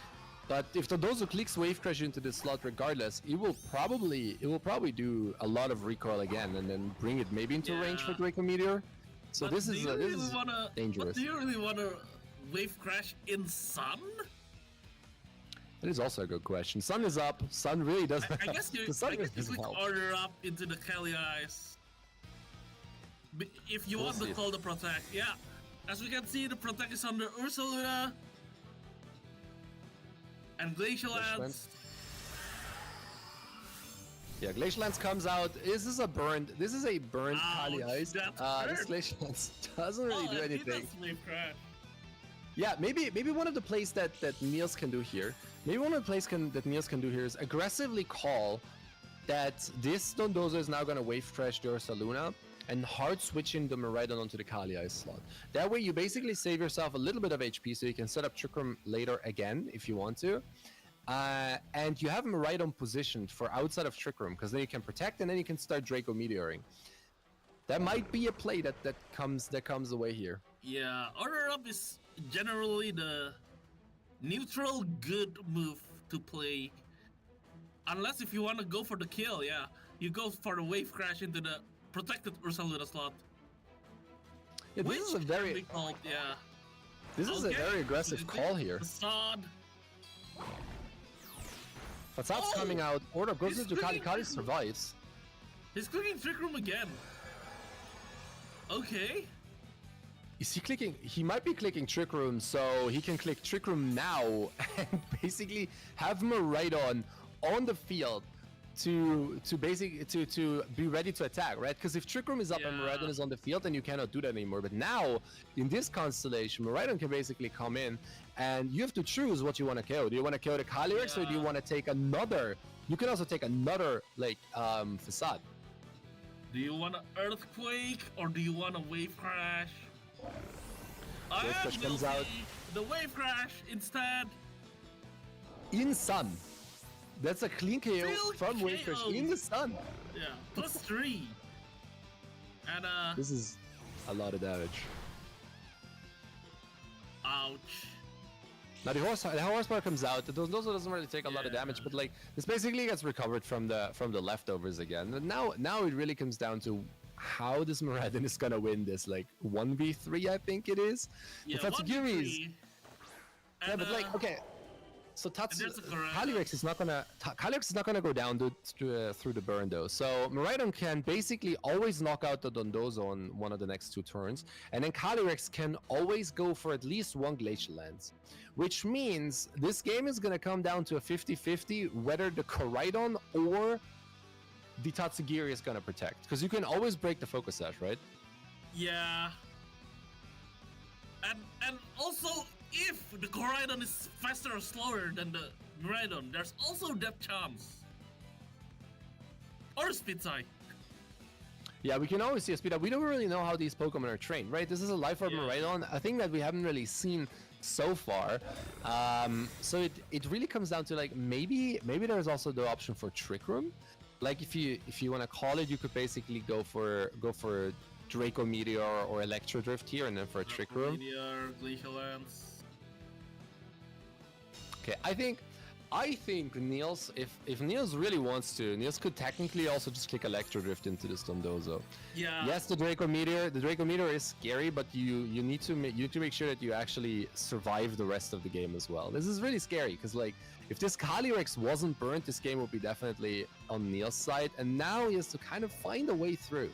But if Dondozo clicks Wave Crash into this slot regardless, it will probably do a lot of recoil again, and then bring it maybe into range for Yeah. Draco Meteor. So But this do is you really this is wanna, dangerous. But do you really want to wave crash in Sun? That is also a good question. Sun is up. Sun really doesn't. I guess you, the Sun I guess you doesn't click help. order up into the Kali Eyes. If you We'll want see. to call the Protect, yeah. As we can see, the Protect is under Ursaluna and Glacial Glacial Lance. Yeah, Glacial Lance comes out. This is a burned Kali Ouch, Ice. that's This hurt. Glacial Lance doesn't really do and he anything. does wave crash. Yeah, maybe one of the plays that Niels can do here. Maybe one of the plays that Niels can do here is aggressively call that this Dondozo is now gonna wave crash the Ursaluna and hard switching the Miraidon onto the Kali Ice slot. That way you basically save yourself a little bit of HP so you can set up Trick Room later again if you want to. And you have Miraidon positioned for outside of Trick Room, because then you can protect and then you can start Draco Meteoring. That might be a play that comes away here. Yeah, order up is generally the neutral good move to play. Unless if you want to go for the kill, yeah. You go for the wave crash into the protected Ursaluna slot. Yeah, this is a Which very can be called, yeah. this is a Okay, very aggressive so call here. Facade. Facade's Oh! coming out. Order goes He's into Kali. clicking Kali Trick Room. survives. He's clicking Trick Room again. Okay. Is he clicking? He might be clicking Trick Room, so he can click Trick Room now and basically have Miraidon on the field to be ready to attack, right? Because if Trick Room is up and Yeah. Miraidon is on the field, then you cannot do that anymore. But now, in this constellation, Miraidon can basically come in, and you have to choose what you want to KO. Do you want to KO the Calyrex, or do you Yeah. want to take another? You can also take another Facade. Do you want an earthquake or do you want a wave crash? Wave crash And comes we'll out. see the wave crash instead. In Sun. That's a clean KO Still from Wave Crash KO. in the Sun. Yeah, +3. And This is a lot of damage. ouch. Now the horsepower comes out. Those also doesn't really take a lot of damage, but like this basically gets recovered from the leftovers again. And now it really comes down to how this Miraidon is gonna win this, like 1v3, I think it is. Yeah, But Tatsugiri is 1v3. yeah, And, but like okay. So there's a correct- Calyrex is not gonna go down through the burn though. So Miraidon can basically always knock out the Dondozo on one of the next 2 turns, and then Calyrex can always go for at least 1 Glacial Lance, which means this game is gonna come down to a 50-50 whether the Koraidon or the Tatsugiri is gonna protect, because you can always break the Focus Sash, right? Yeah. And also, if the Koraidon is faster or slower than the Miraidon, there's also that chance. Or Spitzai. Yeah, we can always see a speed up. We don't really know how these Pokemon are trained, right? This is a Life Orb Yeah. Miraidon, a thing that we haven't really seen so far. So it really comes down to like maybe there's also the option for Trick Room. Like if you want to call it, you could basically go for Draco Meteor or Electro Drift here, and then for a Trick Room. Meteor, Glacial Lance. Okay, I think Niels, if Niels really wants to, Niels could technically also just click Electro Drift into this Dondozo. Yeah. Yes, the Draco Meteor is scary, but you need to make sure that you actually survive the rest of the game as well. This is really scary because like if this Calyrex wasn't burnt, this game would be definitely on Niels' side, and now he has to kind of find a way through.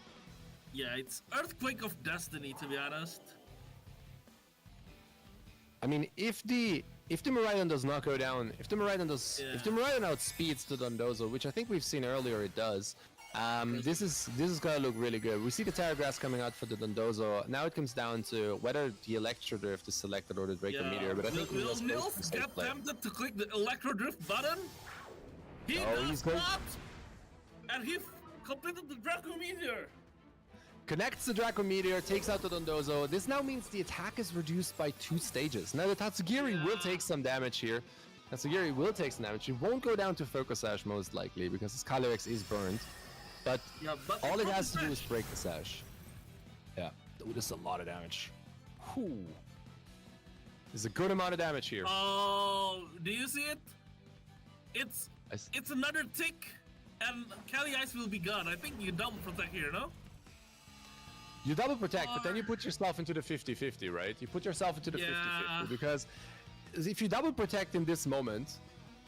Yeah, it's Earthquake of Destiny, to be honest. I mean, if the Miraidon does not go down, if the Miraidon outspeeds the Dondozo, which I think we've seen earlier it does, this is gonna look really good. We see the Terra Grass coming out for the Dondozo. Now it comes down to whether the Electro Drift is selected or the Draco Meteor, but I think will Niels goes Niels for the safe get play. tempted to click the Electro Drift button? He Oh, does he's going- not! And he completed the Draco Meteor! Connects the Draco Meteor, takes out the Dondozo. This now means the attack is reduced by 2 stages. Now the Tatsugiri will take some damage here. Tatsugiri will take some damage. He won't go down to Focus Sash most likely because his Calyrex is burned. But Yeah, but all it Focus has to do is Sash. break the Sash. Yeah, ooh, this is a lot of damage. Whew. There's a good amount of damage here. Oh, do you see it? It's I s- it's another tick, and Kali Ice will be gone. I think you double protect here, no? You double protect, but then you put yourself into the 50-50, right? You put yourself into the 50-50 Yeah. because if you double protect in this moment,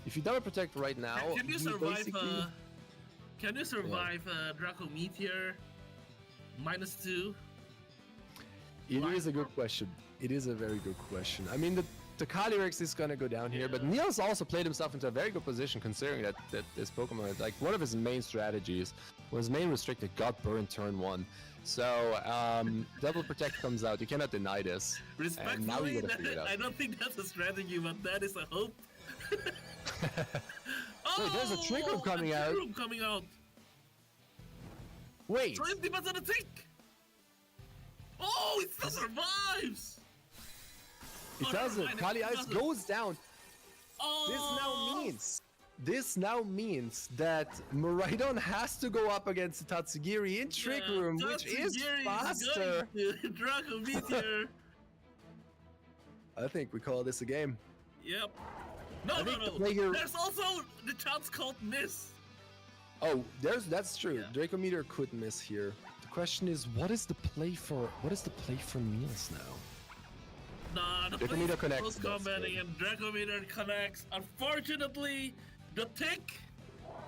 if you double protect right now, Can you survive? basically- Can you survive Draco Meteor -2? It is a good question. It is a very good question. I mean, the Calyrex is gonna go down here, but Yeah. Niels also played himself into a very good position considering that this Pokemon, like one of his main strategies was main restricted got burned turn 1. So double protect comes out. You cannot deny this. And now Respectfully, you gotta figure it out. I don't think that's a strategy, but that is a hope. Wait, there's a Trick Room coming out. Trick Room coming out. Wait, 20% tick. Oh, it still survives. it Oh, doesn't. never mind, Kali it Ice doesn't. goes down. Oh, This now means that Miraidon has to go up against Tatsugiri in Trick yeah, Room, which is Tatsugiri faster. going to Draco Meteor. I think we call this a game. Yep. No, I no, think the no. player- There's also the chance called miss. Oh, that's true. Yeah. Draco Meteor could miss here. The question is, what is the play for Niels now? Nah, the Draco place Meteor is connects, close that's combating good. and Draco Meteor connects. Unfortunately, the tick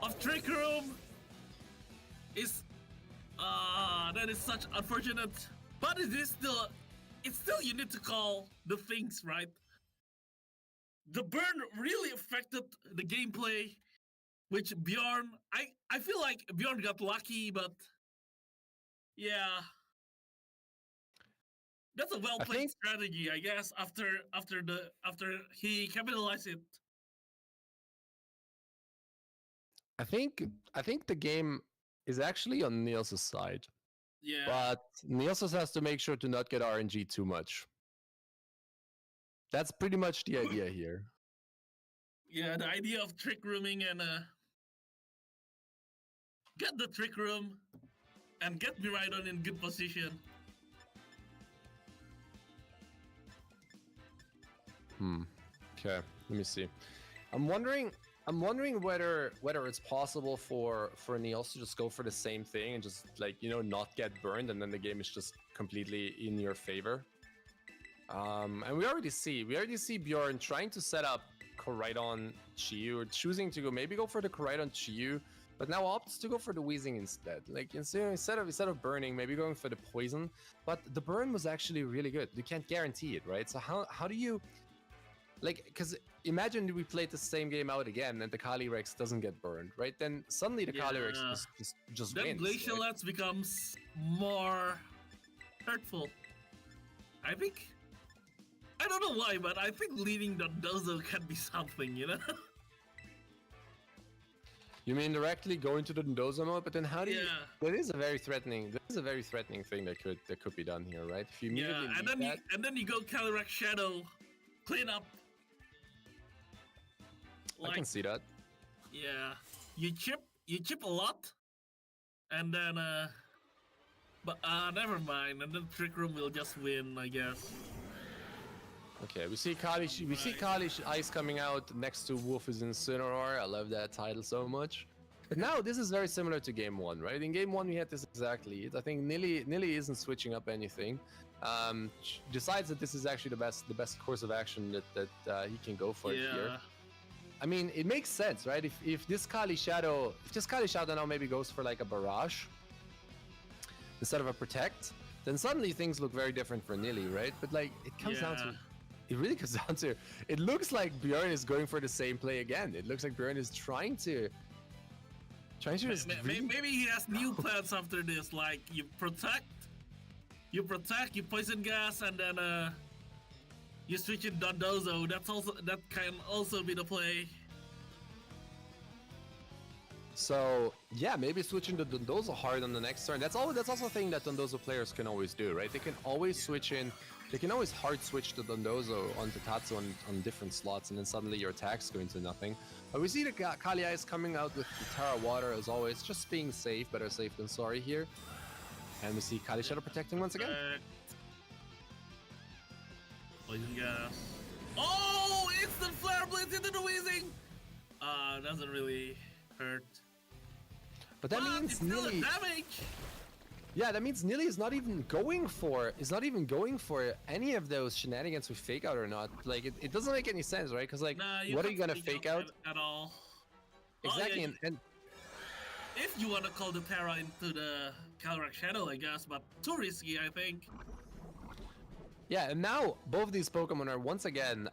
of Trick Room is that is such unfortunate. But it is still you need to call the things right. The burn really affected the gameplay, which Bjorn I feel like Bjorn got lucky, but yeah. That's a well played think- strategy, I guess, after he capitalized it. I think the game is actually on Niels' side, Yeah. but Niels has to make sure to not get RNG too much. That's pretty much the idea here. Yeah, the idea of trick rooming and get the trick room and get Miraidon in good position. Okay, let me see. I'm wondering whether it's possible for Niels to just go for the same thing and just not get burned, and then the game is just completely in your favor. And we already see Bjorn trying to set up Koraidon Chiyu, or choosing to maybe go for the Koraidon Chiyu, but now opts to go for the Weezing instead. Like instead of burning, maybe going for the poison. But the burn was actually really good. You can't guarantee it, right? So how do you because imagine we played the same game out again and the Calyrex doesn't get burned, right? Then suddenly the Calyrex just Then wins. Glacial right? Lance becomes more hurtful. I think. I don't know why, but I think leading the Dozo can be something, you know? You mean directly going to the Ndozo mode, but then how do you? Yeah. That is a very threatening thing that could be done here, right? If you immediately Yeah, and lead then that, and then you go Calyrex Shadow, clean up. I can see that. Yeah, you chip a lot, and then but never mind. And then Trick Room will just win, I guess. Okay, we see Kali Ice coming out next to Wolf is Incineroar. I love that title so much. But now this is very similar to Game 1, right? In Game 1 we had this exactly. I think Nilly isn't switching up anything. Decides that this is actually the best course of action that he can go for here. I mean, it makes sense, right? If this Kali Shadow now maybe goes for like a barrage instead of a protect, then suddenly things look very different for Nilly, right? But like it really comes down to it looks like Bjorn is going for the same play again. It looks like Bjorn is trying to just Maybe he has new plans after this, like you protect, you poison gas, and then you switch in Dondozo. That can also be the play. So yeah, maybe switching to Dondozo hard on the next turn. That's also a thing that Dondozo players can always do, right? They can always switch in They can always hard switch the Dondozo onto Tatsu on different slots, and then suddenly your attack's going to nothing. But we see the Kali Ice coming out with the Terra Water as always, just being safe, better safe than sorry here. And we see Kali Shadow protecting once again. Poison gas. Oh, instant flare blades into the wheezing. Doesn't really hurt. But that means it's still Neely. damage. Yeah, that means Neely is not even going for any of those shenanigans with fake out or not. Like it doesn't make any sense, right? Because like, Nah, what are you can't gonna fake out? at all? Exactly, Oh, yeah, and if you want to call the Terra into the Calyrex Shadow, I guess, but too risky, I think. yeah, and now both these Pokemon are once again,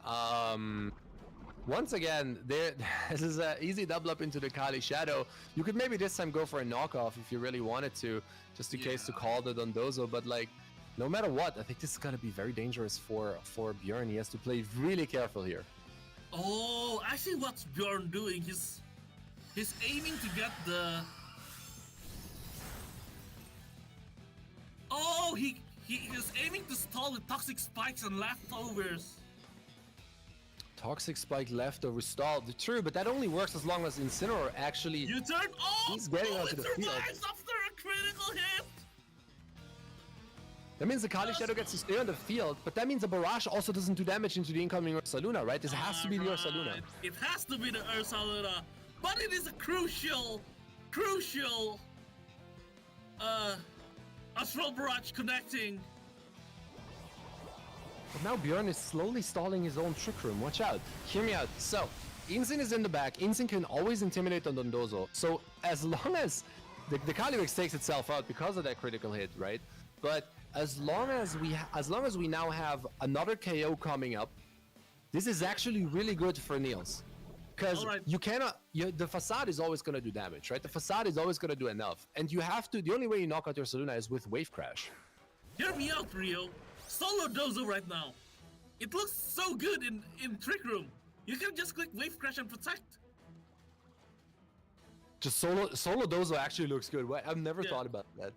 this is an easy double up into the Kali Shadow. You could maybe this time go for a knockoff if you really wanted to, just in case to call the Dondozo, but like, no matter what, I think this is gonna be very dangerous for Bjorn. He has to play really careful here. Oh, I see what's Bjorn doing. He's aiming to get the... Oh, he is aiming to stall with Toxic Spikes and Leftovers. Toxic Spike leftover stalled. True, but that only works as long as Incineroar actually... U-turn? Oh! He's getting onto it the field. survives after a critical hit! That means the Kali Shadow gets to stay on the field, but that means the Barrage also doesn't do damage into the incoming Ursaluna, right? This has to be the Ursaluna. Right. It has to be the Ursaluna, but it is a crucial Astral Barrage connecting. But now Bjorn is slowly stalling his own Trick Room. Watch out. Hear me out. So, Incin is in the back. Incin can always intimidate on Dondozo. So, as long as the Calyrex takes itself out because of that critical hit, right? But as long as we now have another KO coming up, this is actually really good for Niels. Because you cannot, the Facade is always going to do damage, right? The Facade is always going to do enough. And you have to, the only way you knock out your Saluna is with Wave Crash. Hear me out, Rio. Solo Dozo right now. It looks so good in Trick Room. You can just click Wave Crash and protect. Just solo Dozo actually looks good. I've never thought about that.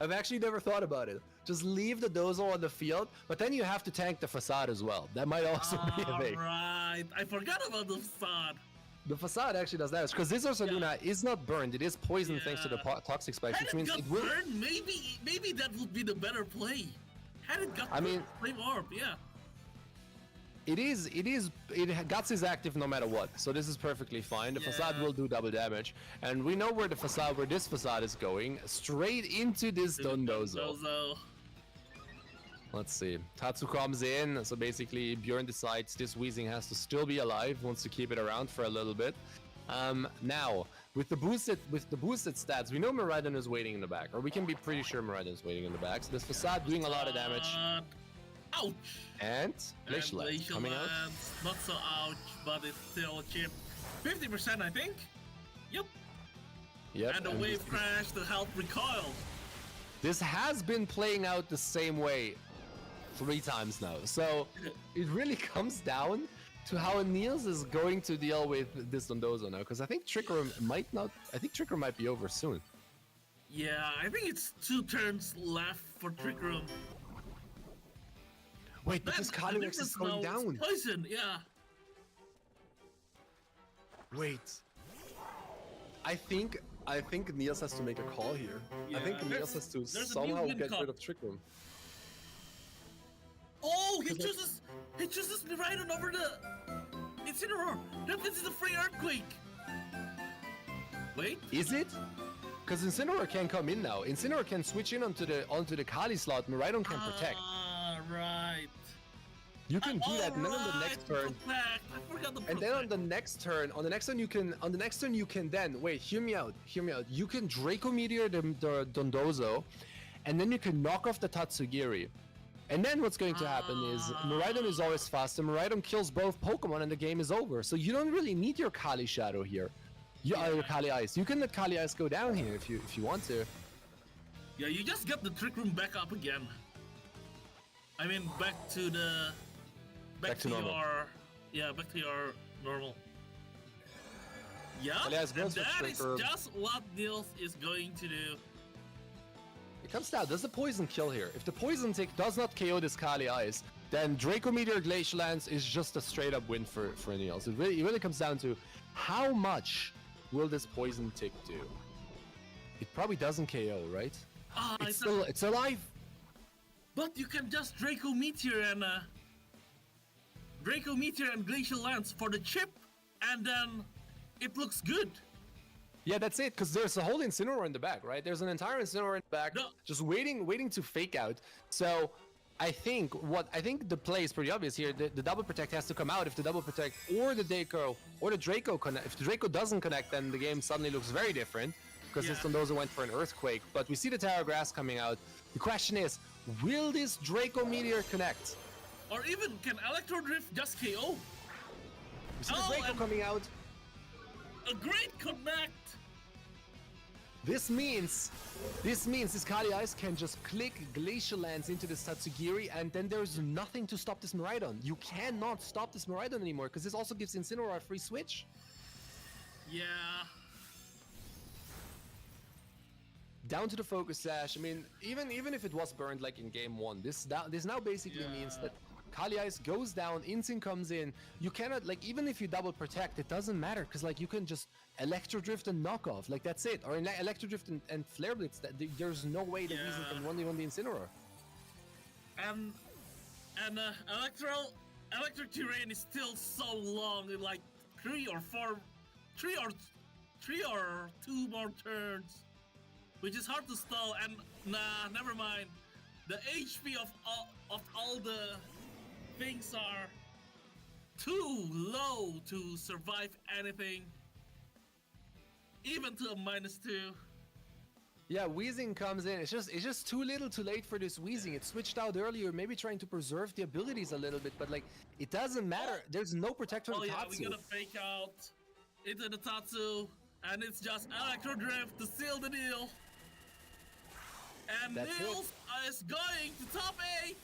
I've actually never thought about it. Just leave the Dozo on the field, but then you have to tank the Facade as well. That might also be a thing. Right, I forgot about the Facade. The Facade actually does damage, because this Ursaluna is not burned. It is poisoned thanks to the Toxic Spikes, which means it will... burned, maybe that would be the better play. Had it got Flame Orb, yeah. It Guts is active no matter what, so this is perfectly fine. The Facade will do double damage, and we know where this Facade is going, straight into this Dondozo. Let's see. Tatsu comes in, so basically Bjorn decides this Weezing has to still be alive, wants to keep it around for a little bit. Now, with the boosted stats, we know Miraidon is waiting in the back, or we can be pretty sure Miraidon is waiting in the back. So this Facade doing a lot of damage. Ouch! And Glacial Lance coming out. Not so ouch, but it's still cheap. 50%, I think. Yep. And the Wave Crash to help recoil. This has been playing out the same way 3 times now. So it really comes down to how Niels is going to deal with this Dondozo now, because I think Trick Room might be over soon. Yeah, I think it's 2 turns left for Trick Room. Wait, but this Calyrex is going down. Poison, yeah. Wait. I think Niels has to make a call here. Yeah, I think Niels has to somehow get rid of Trick Room. Oh, he chooses Miraidon over the Incineroar. That is the free Earthquake. Wait. Is it? Because Incineroar can come in now. Incineroar can switch in onto the Kali slot. Miraidon can protect. Right. You can do that, and then on the next turn. I forgot the and then on the next turn, you can then wait. Hear me out. You can Draco Meteor the Dondozo, and then you can knock off the Tatsugiri. And then what's going to happen is Miraidon is always faster. Miraidon kills both Pokemon, and the game is over. So you don't really need your Kali Shadow here. Your Kali Ice. You can let Kali Ice go down here if you want to. Yeah, you just got the Trick Room back up again. I mean, back to normal. Back to your normal. Yeah, and that is just what Niels is going to do. It comes down, does the poison kill here? If the poison tick does not KO this Kali Ice, then Draco Meteor Glacial Lance is just a straight up win for Niels. It really comes down to how much will this poison tick do? It probably doesn't KO, right? Ah, It's alive! But you can just Draco Meteor and Glacial Lance for the chip, and then it looks good. Yeah, that's it, because there's a whole Incineroar in the back, right? There's an entire Incineroar in the back, just waiting to fake out. So I think the play is pretty obvious here. The double protect has to come out. If the double protect or the Draco connect, if the Draco doesn't connect, then the game suddenly looks very different, because this Dondozo went for an Earthquake. But we see the Tower Grass coming out. The question is, will this Draco Meteor connect? Or even can Electro Drift just KO? We see the Draco coming out. A great connect! This means this Kali Ice can just click Glacial Lance into this Tatsugiri, and then there's nothing to stop this Miraidon. You cannot stop this Miraidon anymore, because this also gives Incineroar a free switch. Yeah. Down to the Focus Sash. I mean, even if it was burned like in game 1, this now basically means that Kali Ice goes down, Incin comes in. You cannot, like, even if you double protect, it doesn't matter, because like you can just Electro Drift and knock off, like that's it. Or Electro Drift and Flare Blitz. There's no way that Weezing can 1v1 the Incineroar. And electric terrain is still so long, like 3 or 2 more turns, which is hard to stall. And nah, never mind. The HP of all the things are too low to survive anything, even to a -2. Yeah, Weezing comes in. It's just too little too late for this Weezing. It switched out earlier, maybe trying to preserve the abilities a little bit, but like, it doesn't matter. There's no protect from the Tatsu. We're gonna fake out into the Tatsu, and it's just Electro Drift to seal the deal. And Niels is going to top 8.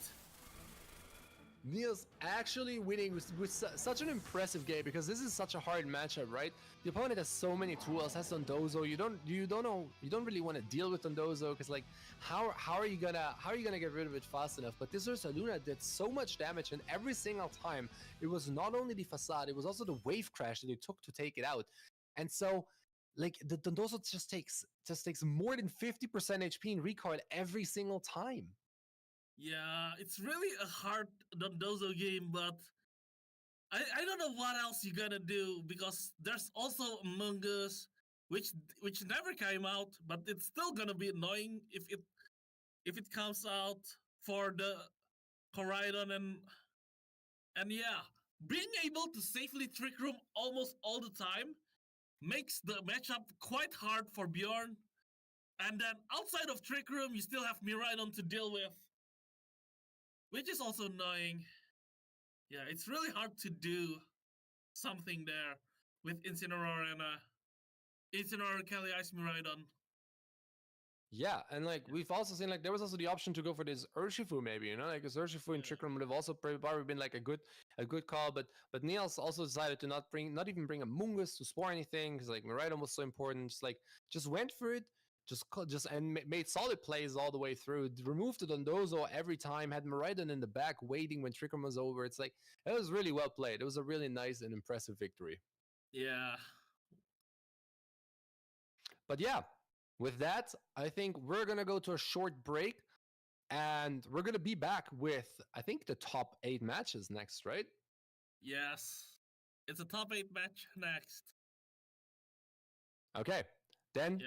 Niels actually winning with such an impressive game, because this is such a hard matchup, right? The opponent has so many tools, has Dondozo. You don't really want to deal with Dondozo, because like, how are you gonna get rid of it fast enough? But this Ursaluna did so much damage, and every single time it was not only the facade, it was also the wave crash that it took to take it out. And so like, the Dondozo just takes more than 50% HP in recall every single time. Yeah, it's really a hard Dondozo game, but I don't know what else you're gonna do, because there's also Among Us, which never came out, but it's still gonna be annoying if it comes out for the Koraidon. And yeah, being able to safely Trick Room almost all the time makes the matchup quite hard for Bjorn. And then outside of Trick Room, you still have Miraidon to deal with, which is also annoying. Yeah, it's really hard to do something there with Incineroar and Incineroar, Kali Ice, Miraidon. Yeah, and like, we've also seen, like, there was also the option to go for this Urshifu, maybe, you know, like this Urshifu in Trick Room would have also probably been like a good call, but Niels also decided to not even bring a Mungus to spore anything, because like Miraidon was so important. Just went for it, and made solid plays all the way through. Removed the Dondozo every time, had Miraidon in the back waiting when Trick Room was over. It's like, it was really well played. It was a really nice and impressive victory. Yeah. But yeah, with that, I think we're going to go to a short break, and we're going to be back with, I think, the top 8 matches next, right? Yes. It's a top 8 match next. Okay. Then,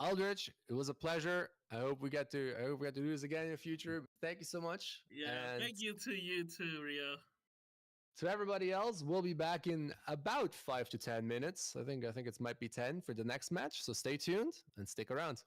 Aldrich, it was a pleasure. I hope we get to do this again in the future. Thank you so much. Yeah, and thank you too, Rio. To everybody else, we'll be back in about 5 to 10 minutes. I think it might be 10 for the next match. So stay tuned and stick around.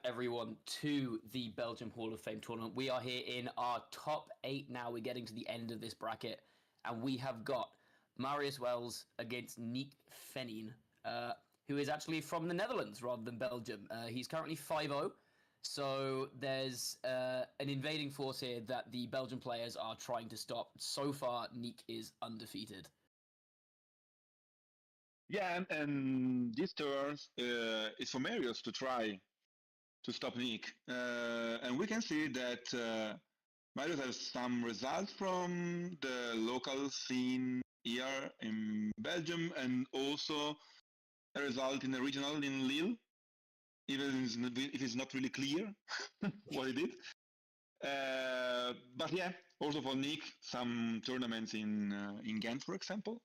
everyone to the Belgium Hall of Fame tournament. We are here in our top 8 now. We're getting to the end of this bracket, and we have got Marius Wells against Nick Fenijn, who is actually from the Netherlands rather than Belgium. He's currently 5-0, so there's an invading force here that the Belgian players are trying to stop. So far, Nick is undefeated. Yeah, and this turn is for Marius to try to stop Nick. And we can see that Marius has some results from the local scene here in Belgium, and also a result in the regional in Lille, even if it's not really clear what he did. But yeah, also for Nick, some tournaments in Ghent, for example.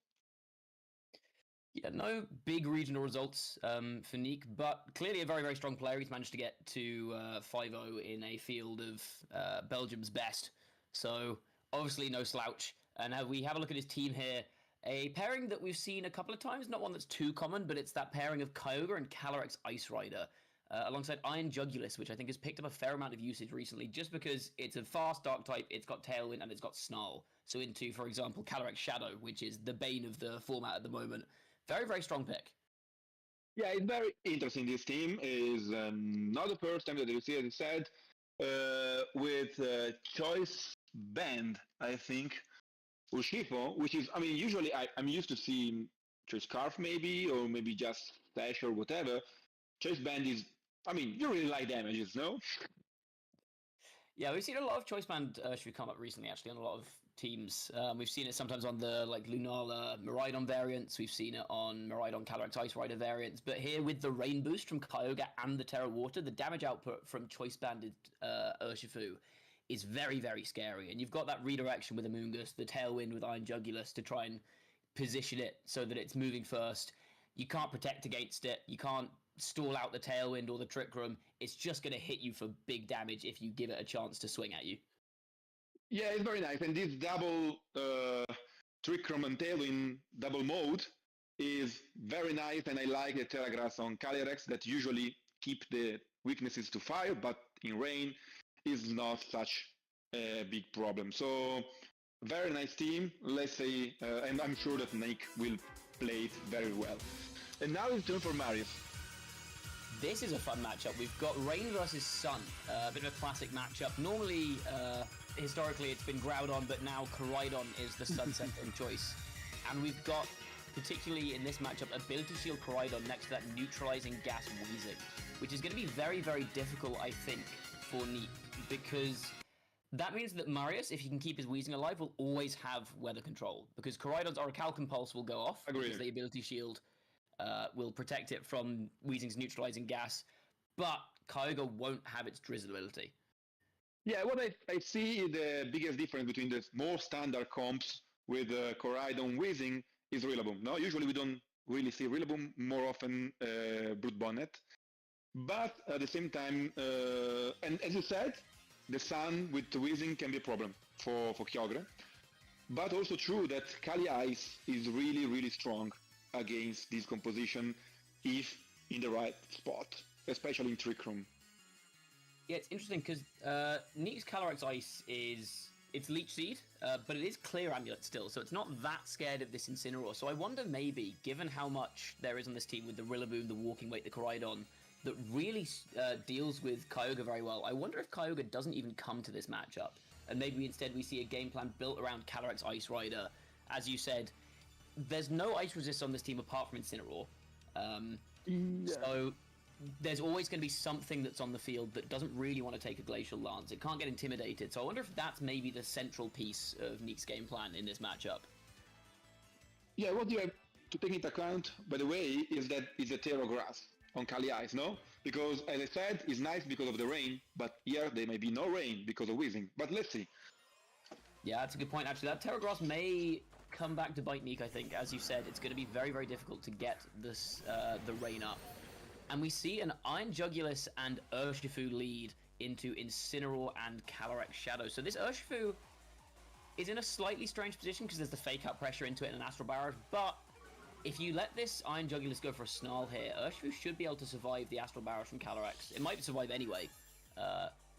Yeah, no big regional results for Nick, but clearly a very, very strong player. He's managed to get to 5-0 in a field of Belgium's best. So obviously no slouch. And we have a look at his team here. A pairing that we've seen a couple of times, not one that's too common, but it's that pairing of Kyogre and Calyrex Ice Rider, alongside Iron Jugulus, which I think has picked up a fair amount of usage recently, just because it's a fast Dark type, it's got Tailwind, and it's got Snarl. So into, for example, Calyrex Shadow, which is the bane of the format at the moment. Very, very strong pick. Yeah, it's very interesting. This team is not the first time that you see, as you said, with Choice Band, I think, Ushifo, which is, I mean, usually I'm used to seeing Choice Scarf maybe, or maybe just Slash or whatever. Choice Band is, I mean, you really like damages, no? Yeah, we've seen a lot of Choice Band should come up recently, actually, on a lot of teams. We've seen it sometimes on the Lunala Miraidon variants. We've seen it on Miraidon Calyrex Ice Rider variants. But here with the Rain Boost from Kyogre and the Terra Water, the damage output from Choice Banded Urshifu is very, very scary. And you've got that redirection with Amoonguss, the Tailwind with Iron Jugulus to try and position it so that it's moving first. You can't protect against it. You can't stall out the Tailwind or the Trick Room. It's just going to hit you for big damage if you give it a chance to swing at you. Yeah, it's very nice. And this double Trick Room and Tailwind double mode is very nice. And I like the Terra Grass on Calyrex that usually keep the weaknesses to fire, but in rain is not such a big problem. So very nice team, let's say, and I'm sure that Nick will play it very well. And now it's turn for Marius. This is a fun matchup. We've got Rain versus Sun, a bit of a classic matchup. Normally, historically, it's been Groudon, but now Koraidon is the Sun second choice. And we've got, particularly in this matchup, Ability Shield Koraidon next to that Neutralizing Gas Weezing, which is going to be very, very difficult, I think, for Neep, because that means that Marius, if he can keep his Weezing alive, will always have weather control, because Koraidon's Orichalcum Pulse will go off, because the Ability Shield will protect it from Weezing's Neutralizing Gas, but Kyogre won't have its Drizzle ability. Yeah, what I see the biggest difference between the more standard comps with Koraidon Weezing is Rillaboom. No, usually we don't really see Rillaboom, more often Brute Bonnet. But at the same time, and as you said, the Sun with Weezing can be a problem for Kyogre. But also true that Kali Ice is really, really strong against this composition if in the right spot, especially in Trick Room. Yeah, it's interesting because Neek's Calyrex Ice it's Leech Seed, but it is Clear Amulet still, so it's not that scared of this Incineroar. So I wonder maybe, given how much there is on this team with the Rillaboom, the Walking Weight, the Koraidon, that really deals with Kyogre very well, I wonder if Kyogre doesn't even come to this matchup, and maybe instead we see a game plan built around Calyrex Ice Rider. As you said, there's no Ice Resist on this team apart from Incineroar. So there's always going to be something that's on the field that doesn't really want to take a Glacial Lance. It can't get intimidated. So I wonder if that's maybe the central piece of Neek's game plan in this matchup. Yeah, what you have to take into account, by the way, is that it's a Terra Grass on Kali Ice, no? Because, as I said, it's nice because of the rain, but here there may be no rain because of Weezing. But let's see. Yeah, that's a good point, actually. That Terra Grass may come back to bite Neek, I think. As you said, it's going to be very, very difficult to get this the rain up. And we see an Iron Jugulus and Urshifu lead into Incineroar and Calyrex Shadow. So this Urshifu is in a slightly strange position because there's the Fake Out pressure into it and an Astral Barrage, but if you let this Iron Jugulus go for a snarl here, Urshifu should be able to survive the Astral Barrage from Calyrex. It might survive anyway,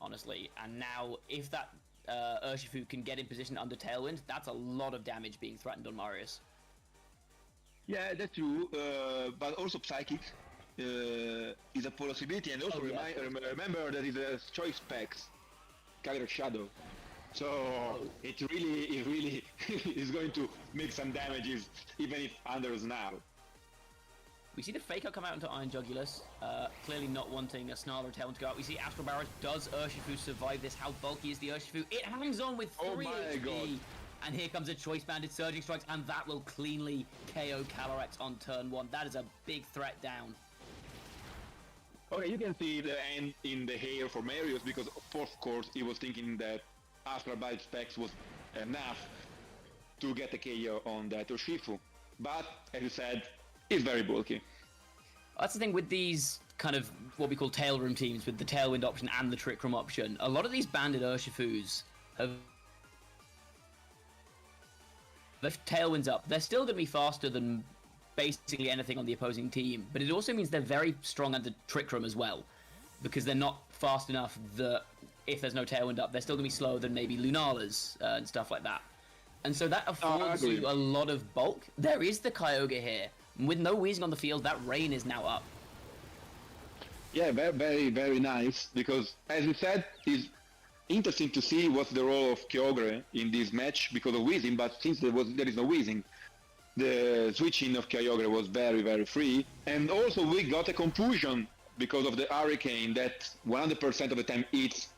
honestly. And now, if that Urshifu can get in position under Tailwind, that's a lot of damage being threatened on Marius. Yeah, that's true. But also Psychic is a possibility, and also remember that it's a choice specs, Calyrex Shadow. So it really is going to make some damages, even if Anders now. We see the Fake Out come out into Iron Jugulus, clearly not wanting a Snarl or Tailwind to go out. We see Astral Barrage. Does Urshifu survive this? How bulky is the Urshifu? It hangs on with 3 HP. God. And here comes a Choice Banded Surging Strikes, and that will cleanly KO Calyrex on turn 1. That is a big threat down. Okay, you can see the end in the hair for Marius, because of course he was thinking that Astral Bite Specs was enough to get a KO on that Urshifu. But, as you said, it's very bulky. That's the thing with these kind of what we call tail room teams, with the Tailwind option and the Trick Room option. A lot of these banded Urshifus have... If Tailwind's up, they're still going to be faster than basically anything on the opposing team, but it also means they're very strong under Trick Room as well, because they're not fast enough that if there's no Tailwind up, they're still going to be slower than maybe Lunalas and stuff like that. And so that affords you a lot of bulk. There is the Kyogre here. With no Weezing on the field, that Rain is now up. Yeah, very, very, very nice, because as you said, it's interesting to see what's the role of Kyogre in this match because of Weezing, but since there is no Weezing, the switching of Kyogre was very, very free. And also we got a confusion because of the Hurricane that 100% of the time hits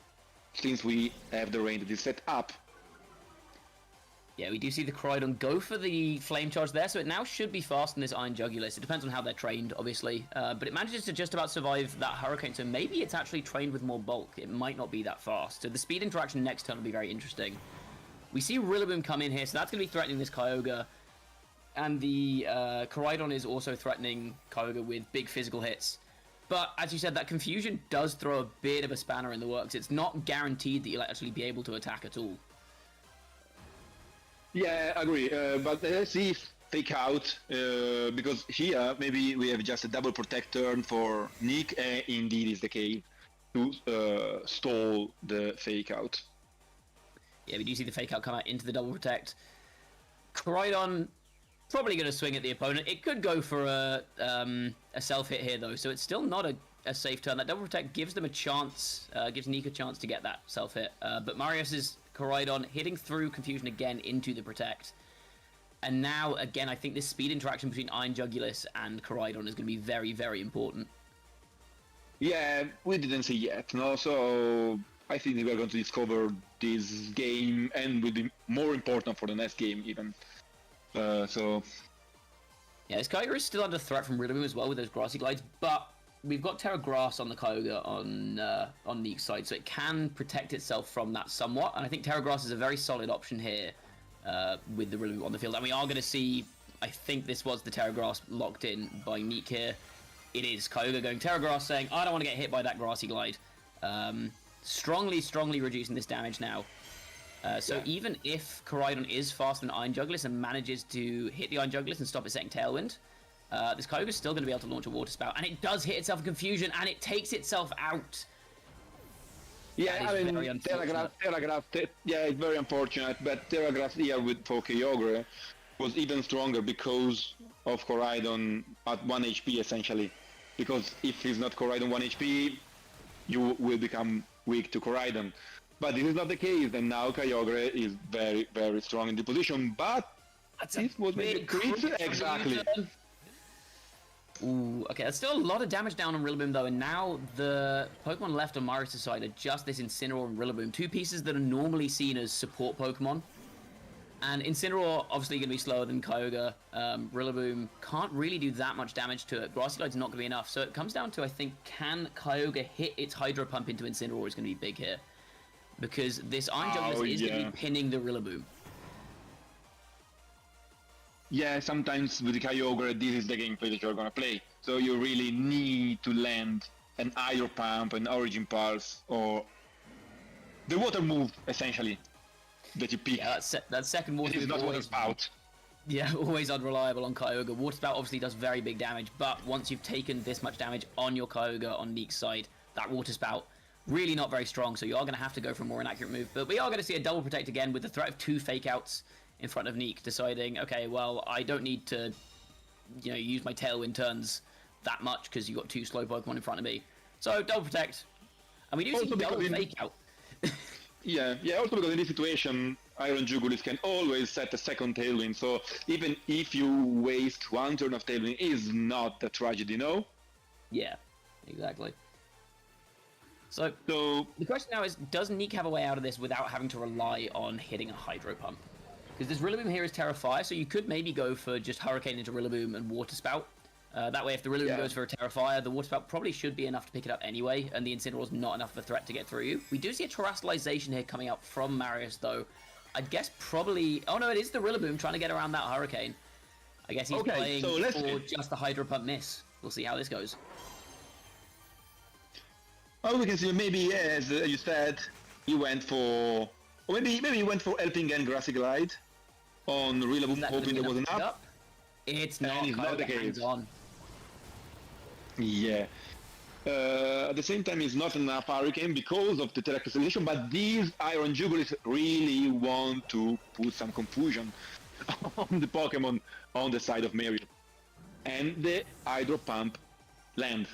since we have the rain that is set up. Yeah, we do see the Koraidon go for the Flame Charge there, so it now should be fast in this Iron Jugulus. It depends on how they're trained, obviously, but it manages to just about survive that Hurricane, so maybe it's actually trained with more bulk. It might not be that fast. So the speed interaction next turn will be very interesting. We see Rillaboom come in here, so that's going to be threatening this Kyogre, and the Koraidon is also threatening Kyogre with big physical hits. But, as you said, that Confusion does throw a bit of a spanner in the works. It's not guaranteed that you'll actually be able to attack at all. Yeah, I agree. But let's see Fake Out, because here maybe we have just a double protect turn for Nick, and indeed is the case to stall the Fake Out. Yeah, we do see the Fake Out come out into the double protect. Koraidon probably going to swing at the opponent. It could go for a self-hit here, though, so it's still not a safe turn. That double protect gives them a chance, gives Nick a chance to get that self-hit. But Marius's Koraidon hitting through Confusion again into the protect. And now, again, I think this speed interaction between Iron Jugulus and Koraidon is going to be very, very important. Yeah, we didn't see yet, no? So I think we're going to discover this game and will be more important for the next game, even. So... Yeah, this Kyogre is still under threat from Rillaboom as well with those Grassy Glides, but we've got Terra Grass on the Kyogre on Neek's side, so it can protect itself from that somewhat, and I think Terra Grass is a very solid option here with the Rillaboom on the field, and we are going to see, I think this was the Terra Grass locked in by Neek here. It is Kyogre going Terra Grass, saying, I don't want to get hit by that Grassy Glide. Strongly reducing this damage now. So even if Koraidon is faster than Iron Jugulus and manages to hit the Iron Jugulus and stop it setting Tailwind, this Kyogre is still going to be able to launch a Water Spout, and it does hit itself in Confusion, and it takes itself out. Yeah, I mean, Terra Grass, yeah, it's very unfortunate, but Terra Grass here for Kyogre was even stronger because of Koraidon at 1 HP, essentially. Because if he's not Koraidon 1 HP, you will become weak to Koraidon. But this is not the case, and now Kyogre is very, very strong in the position, but this was maybe a crit. Exactly. Ooh, okay, that's still a lot of damage down on Rillaboom, though, and now the Pokemon left on Marius' side are just this Incineroar and Rillaboom, two pieces that are normally seen as support Pokemon. And Incineroar, obviously going to be slower than Kyogre. Rillaboom can't really do that much damage to it. Grassy Glide's not going to be enough, so it comes down to, I think, can Kyogre hit its Hydro Pump into Incineroar is going to be big here. Because this Iron Jugulus is going to be pinning the Rillaboom. Yeah, sometimes with the Kyogre, this is the gameplay that you're gonna play. So you really need to land an Hydro Pump, an Origin Pulse, or the Water Move, essentially, that you pick. Yeah, that second Water It is Move not Water always Spout. Yeah, always unreliable on Kyogre. Water Spout obviously does very big damage, but once you've taken this much damage on your Kyogre on Neek's side, that Water Spout really not very strong, so you are going to have to go for a more inaccurate move. But we are going to see a double protect again with the threat of 2 fake outs in front of Neek, deciding, okay, well, I don't need to, use my Tailwind turns that much because you've got 2 slow Pokemon in front of me. So double protect, and we do see double fake out. Yeah, also because in this situation, Iron Jugulis can always set a second Tailwind, so even if you waste 1 turn of Tailwind, is not a tragedy, no? Yeah, exactly. So the question now is, does Neek have a way out of this without having to rely on hitting a Hydro Pump? Because this Rillaboom here is Terra Fire, so you could maybe go for just Hurricane into Rillaboom and Water Spout. That way, if the Rillaboom goes for a Terra Fire, the Water Spout probably should be enough to pick it up anyway, and the Incineroar's not enough of a threat to get through you. We do see a Terastallization here coming out from Marius, though. I'd guess probably... Oh no, it is the Rillaboom trying to get around that Hurricane. I guess he's playing for just the Hydro Pump miss. We'll see how this goes. Oh, we can see maybe, as you said, you went for... Or maybe you went for Helping Hand Grassy Glide on Rillaboom, hoping there was enough. It's not. And it's not the case. On. Yeah. At the same time, it's not enough Hurricane because of the Terastallization, but these Iron Jugulis really want to put some confusion on the Pokemon on the side of Mario. And the Hydro Pump land.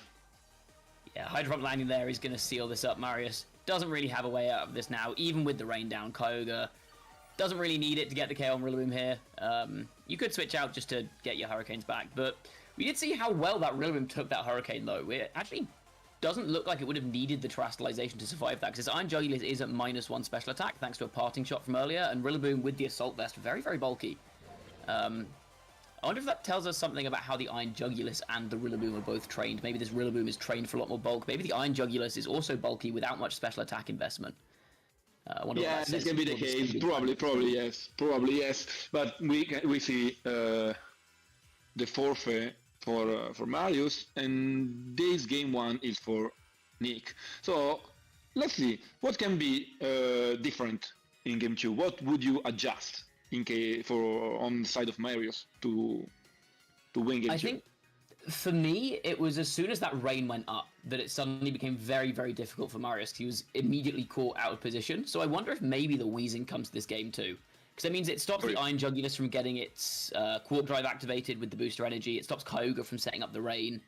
Yeah, Hydro Pump landing there is going to seal this up. Marius doesn't really have a way out of this now, even with the rain down. Kyogre doesn't really need it to get the KO on Rillaboom here. You could switch out just to get your Hurricanes back, but we did see how well that Rillaboom took that Hurricane, though. It actually doesn't look like it would have needed the Terastallization to survive that, because Iron Jugulis is at -1 special attack, thanks to a parting shot from earlier, and Rillaboom with the Assault Vest, very, very bulky. I wonder if that tells us something about how the Iron Jugulis and the Rillaboom are both trained. Maybe this Rillaboom is trained for a lot more bulk. Maybe the Iron Jugulis is also bulky without much special attack investment. Yeah, this can be the case. Probably yes. But we see the forfeit for Marius, and this game 1 is for Nick. So let's see what can be different in game 2. What would you adjust on the side of Marius to win game 2? I think for me, it was as soon as that rain went up that it suddenly became very, very difficult for Marius. He was immediately caught out of position. So I wonder if maybe the Wheezing comes to this game too. Because that means it stops the Iron Jugulis from getting its Quark Drive activated with the booster energy. It stops Kyogre from setting up the rain.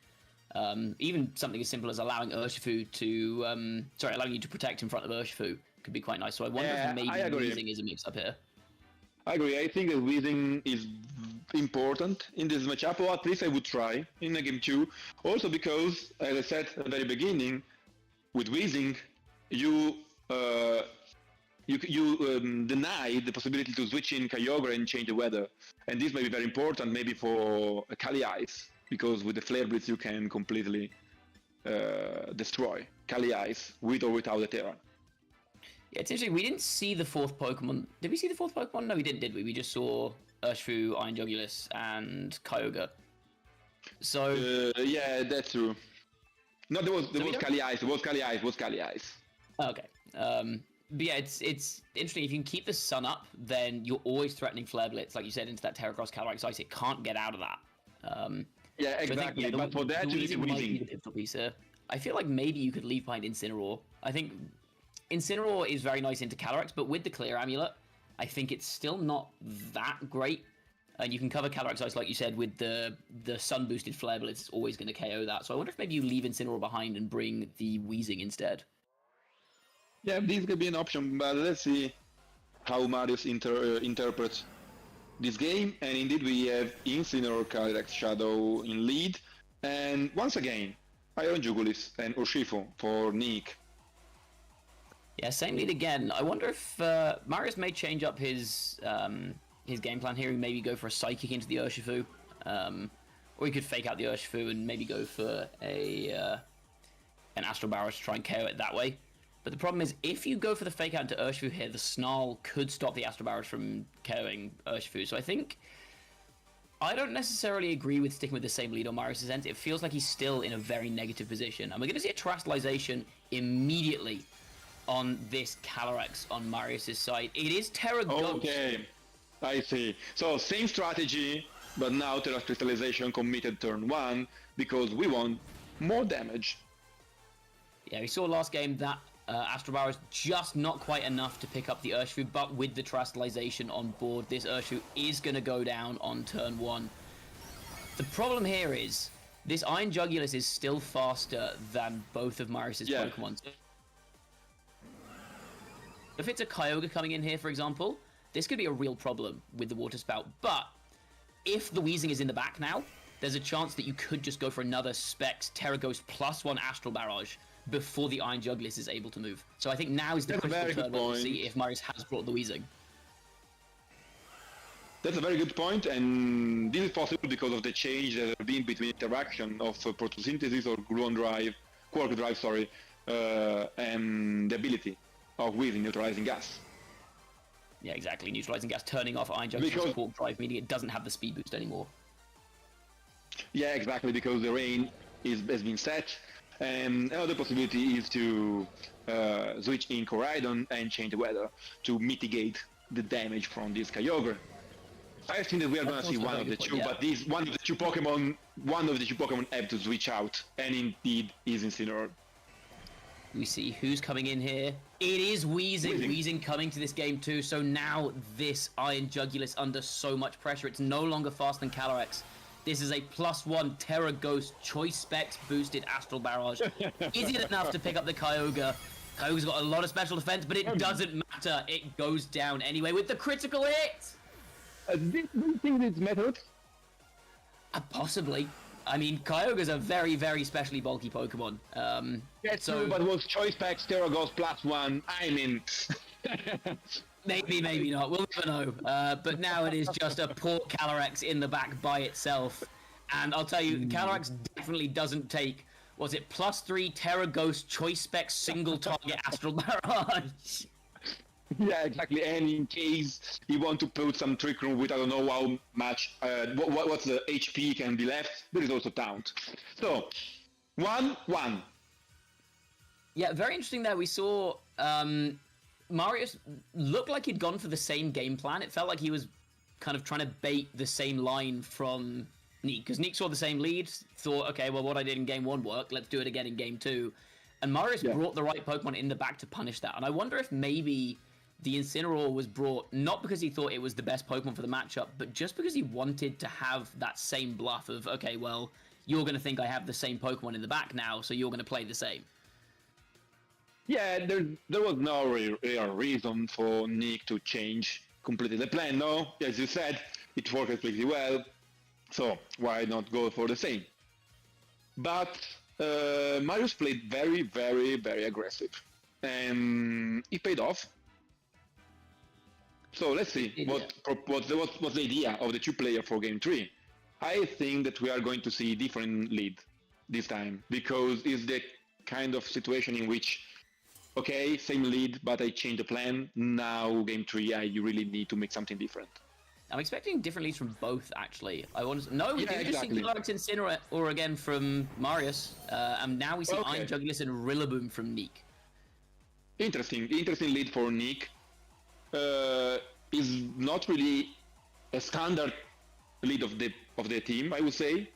Even something as simple as allowing Urshifu to... allowing you to protect in front of Urshifu could be quite nice. So I wonder if maybe Wheezing is a mix-up here. I agree. I think that Wheezing is important in this matchup, or at least I would try in a game 2. Also because, as I said at the very beginning, with Wheezing, you deny the possibility to switch in Kyogre and change the weather. And this may be very important maybe for Kali Ice, because with the Flare Blitz you can completely destroy Kali Ice with or without the Terra. Yeah, it's interesting. We didn't see the 4th Pokemon. Did we see the 4th Pokemon? No, we didn't, did we? We just saw Urshifu, Iron Jugulis, and Kyogre. So... yeah, that's true. No, there was Kali Ice. It was Kali Ice. Okay. But yeah, it's interesting. If you can keep the sun up, then you're always threatening Flare Blitz, like you said, into that Terracross Calyrex Ice. It can't get out of that. Yeah, exactly. But for that, you need Wheezing. I feel like maybe you could leave behind Incineroar. I think Incineroar is very nice into Calyrex, but with the Clear Amulet, I think it's still not that great. And you can cover Calyrex Ice, like you said, with the sun-boosted Flare Blitz. It's always going to KO that. So I wonder if maybe you leave Incineroar behind and bring the Wheezing instead. Yeah, this could be an option, but let's see how Marius interprets this game. And indeed, we have Incineroar, Calyrex, Shadow in lead. And once again, Iron Jugulis and Urshifu for Nick. Yeah, same lead again. I wonder if Marius may change up his game plan here and maybe go for a Psychic into the Urshifu. Or he could fake out the Urshifu and maybe go for an Astral Barrage to try and KO it that way. But the problem is, if you go for the fake out into Urshifu here, the Snarl could stop the Astral Barrage from KOing Urshifu. So I think I don't necessarily agree with sticking with the same lead on Marius' end. It feels like he's still in a very negative position. And we're going to see a Terastallization immediately on this Calyrex on Marius' side. It is Terra Ghost. Okay. I see. So same strategy, but now Terra Crystallization committed turn 1 because we want more damage. Yeah, we saw last game that Astral Barrow is just not quite enough to pick up the Urshifu, but with the Terastallization on board, this Urshifu is going to go down on turn 1. The problem here is, this Iron Jugulus is still faster than both of Marius's Pokemon. If it's a Kyogre coming in here, for example, this could be a real problem with the Water Spout, but if the Weezing is in the back now, there's a chance that you could just go for another Specs Terra Ghost plus 1 Astral Barrage before the Iron Jugulus is able to move. So I think now is the critical turn to see if Marius has brought the Weezing. That's a very good point, and this is possible because of the change that has been between interaction of photosynthesis or gluon drive, quark drive, sorry, and the ability of Weezing neutralizing gas. Yeah, exactly. Neutralizing gas, turning off Iron Jugulus quark drive, meaning it doesn't have the speed boost anymore. Yeah, exactly, because the rain has been set. And another possibility is to switch in Koraidon and change the weather to mitigate the damage from this Kyogre. I think that we are going to see one of the two, but one of the two Pokemon have to switch out, and indeed is Incineroar. We see who's coming in here. It is Weezing. Weezing coming to this game too, so now this Iron Jugulus under so much pressure. It's no longer faster than Calyrex. This is a +1 Terra Ghost Choice Specs boosted Astral Barrage. Is it enough to pick up the Kyogre? Kyogre's got a lot of special defense, but it doesn't matter. It goes down anyway with the critical hit! Do you think it's method? Possibly. I mean, Kyogre's a very, very specially bulky Pokemon. That's true, but was Choice Specs Terra Ghost +1? I mean... Maybe, maybe not. We'll never know. But now it is just a poor Calyrex in the back by itself. And I'll tell you, Calyrex definitely doesn't take, was it +3 Terra Ghost Choice Specs single target Astral Barrage? Yeah, exactly. And in case you want to put some Trick Room with I don't know how much, what's the HP can be left, there is also Taunt. So, 1-1. Yeah, very interesting there. We saw Marius looked like he'd gone for the same game plan. It felt like he was kind of trying to bait the same line from Neek, because Neek saw the same lead, thought, okay, well, what I did in game 1 worked, let's do it again in game 2. And Marius brought the right Pokemon in the back to punish that. And I wonder if maybe the Incineroar was brought not because he thought it was the best Pokemon for the matchup, but just because he wanted to have that same bluff of, okay, well, you're going to think I have the same Pokemon in the back now, so you're going to play the same. Yeah, there was no real reason for Nick to change completely the plan, no? As you said, it worked pretty well, so why not go for the same? But Marius played very, very, very aggressive, and it paid off. So let's see what's the idea of the two players for game 3. I think that we are going to see different lead this time, because it's the kind of situation in which, okay, same lead, but I changed the plan. Now, game 3, I really need to make something different. I'm expecting different leads from both, actually. We just see Climax and Incineroar again from Marius, and now we see Iron Jugulus and Rillaboom from Neek. Interesting lead for Neek. Is not really a standard lead of the team, I would say.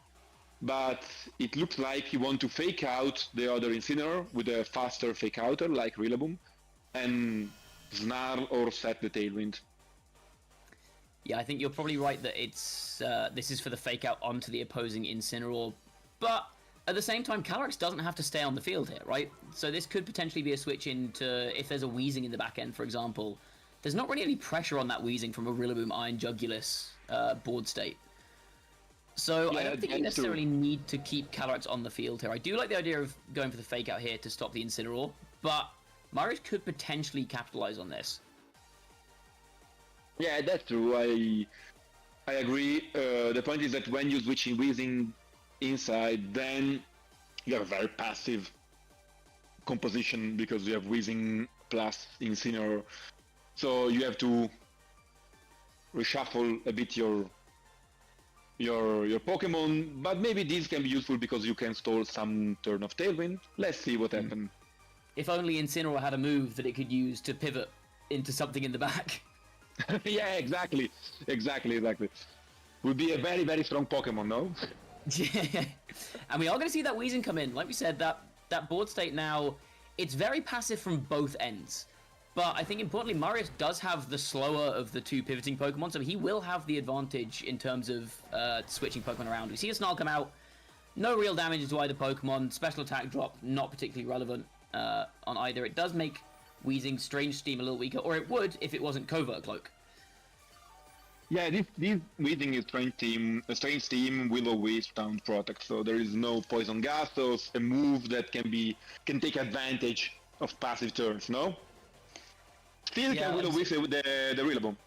But it looks like he wants to fake out the other Incineroar with a faster fake outer like Rillaboom and Snarl or set the Tailwind. Yeah, I think you're probably right that it's this is for the fake out onto the opposing Incineroar. But at the same time, Calyrex doesn't have to stay on the field here, right? So this could potentially be a switch into, if there's a Weezing in the back end, for example, there's not really any pressure on that Weezing from a Rillaboom Iron Jugulus board state. So I don't think you necessarily need to keep Calyrex on the field here. I do like the idea of going for the fake out here to stop the Incineroar, but Marius could potentially capitalize on this. Yeah, that's true. I agree. The point is that when you switch in Weezing inside, then you have a very passive composition because you have Weezing plus Incineroar. So you have to reshuffle a bit your Pokemon, but maybe this can be useful because you can stall some turn of Tailwind. Let's see what happens. If only Incineroar had a move that it could use to pivot into something in the back. Yeah, exactly. Would be a very, very strong Pokemon, no? Yeah, and we are going to see that Weezing come in. Like we said, that board state now, it's very passive from both ends. But I think importantly, Marius does have the slower of the two pivoting Pokemon, so he will have the advantage in terms of switching Pokemon around. We see a Snarl come out, no real damage to either Pokemon, special attack drop, not particularly relevant on either. It does make Weezing Strange Steam a little weaker, or it would if it wasn't Covert Cloak. Yeah, this Weezing is Strange Steam, Will-O-Wisp, Town Protect, so there is no Poison Gas, so it's a move that can take advantage of passive turns, no? Still Yeah, can Will-O-Wisp with the Rillaboom.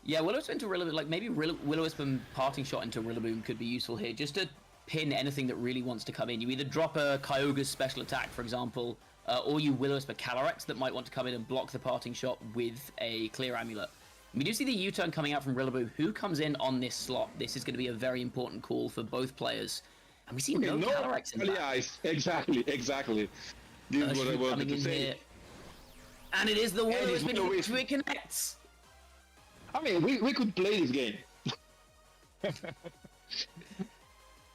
Yeah, Will-O-Wisp into Rillaboom, like maybe Will-O-Wisp and Parting Shot into Rillaboom could be useful here, just to pin anything that really wants to come in. You either drop a Kyogre's special attack, for example, or you Will-O-Wisp a Calyrex that might want to come in and block the Parting Shot with a Clear Amulet. We do see the U-turn coming out from Rillaboom. Who comes in on this slot? This is going to be a very important call for both players. And we see no Calyrex in that. Ice. Exactly. This is what I wanted to say. Here. And it is the Will-O-Wisp into it connects. I mean, we could play this game.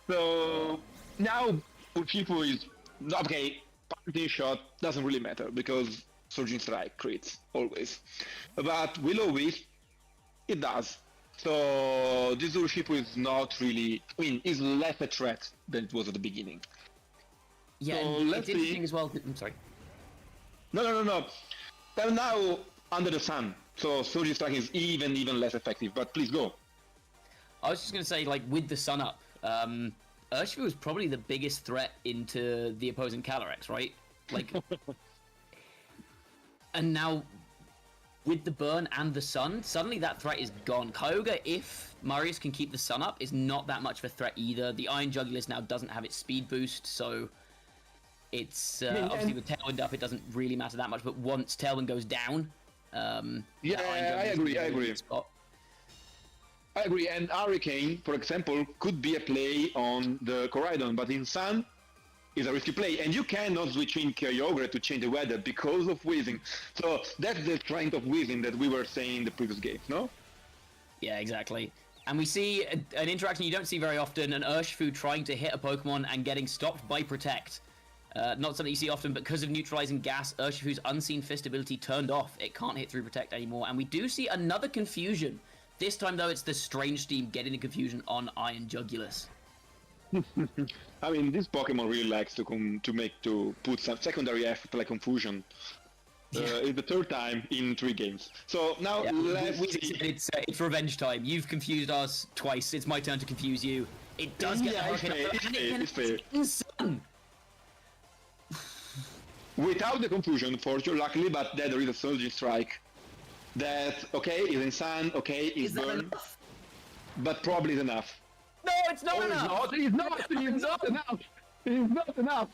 So now Urshifu is okay. Parting Shot doesn't really matter because Surging Strike crits always, but Will-O-Wisp it does. So this Urshifu is not really. I mean, is less a threat than it was at the beginning. Yeah, so and let's it's see. interesting as well. I'm sorry. No. They're now under the sun, so Surging Strike is even less effective. But please go. I was just going to say, like, with the sun up, Urshifu is probably the biggest threat into the opposing Calyrex, right? Like, and now with the burn and the sun, suddenly that threat is gone. Kyogre, if Marius can keep the sun up, is not that much of a threat either. The Iron Jugulus now doesn't have its speed boost, so it's obviously with Tailwind up, it doesn't really matter that much. But once Tailwind goes down, Yeah, I agree. I agree, and Hurricane, for example, could be a play on the Corridon, but in Sun, is a risky play, and you cannot switch in Kyogre to change the weather because of Weezing. So that's the strength of Weezing that we were saying in the previous game, no? Yeah, exactly. And we see an interaction you don't see very often, an Urshifu trying to hit a Pokemon and getting stopped by Protect. Not something you see often, but because of neutralizing gas, Urshifu's Unseen Fist ability turned off. It can't hit through Protect anymore, and we do see another confusion. This time, though, it's the Strange Steam getting the confusion on Iron Jugulus. I mean, this Pokemon really likes to put some secondary effort like confusion. It's the third time in 3 games. So now let's see. It's revenge time. You've confused us twice. It's my turn to confuse you. It does get the Hurricane. It's fair. Sun. Without the confusion, fortunately, luckily, but then there is a Surging Strike. That, okay, is in Sun, okay, is burn, enough? but probably is enough. No, it's not enough. It's not enough.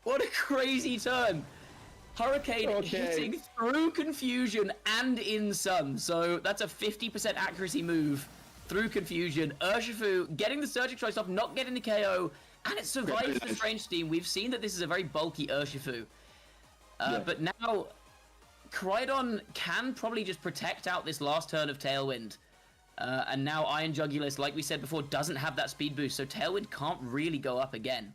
What a crazy turn. Hurricane hitting through confusion and in Sun. So that's a 50% accuracy move through confusion. Urshifu getting the Surging Strike off, not getting the KO, and it survives the Strange Steam. We've seen that this is a very bulky Urshifu. But now Corridon can probably just protect out this last turn of Tailwind. And now Iron Jugulus, like we said before, doesn't have that speed boost, so Tailwind can't really go up again.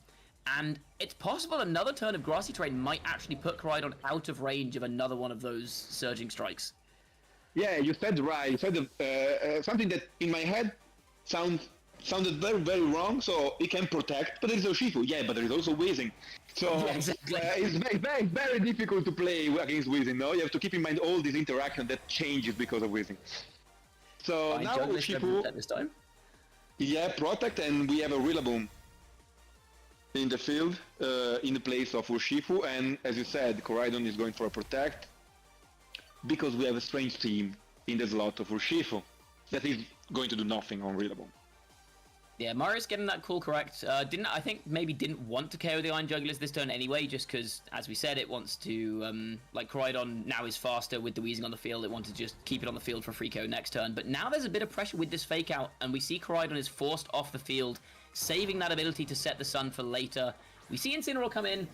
And it's possible another turn of Grassy Terrain might actually put Corridon out of range of another one of those Surging Strikes. Yeah, you said right. You said something that in my head sounded very, very wrong, so it can protect, but there is Urshifu. Yeah, but there is also Weezing. So Yeah, exactly. It's very, very, very difficult to play against Weezing, no? You have to keep in mind all these interactions that changes because of Weezing. So now Urshifu, at this time. yeah, protect, and we have a Rillaboom in the field, in the place of Urshifu, and as you said, Corridon is going for a protect, because we have a Strange Team in the slot of Urshifu, that is going to do nothing on Rillaboom. Yeah, Marius getting that call correct. I think maybe didn't want to KO the Iron Jugulus this turn anyway, just because, as we said, it wants to, like Corridon now is faster with the Weezing on the field. It wanted to just keep it on the field for free KO next turn. But now there's a bit of pressure with this fake out, and we see Corridon is forced off the field, saving that ability to set the sun for later. We see Incineroar come in.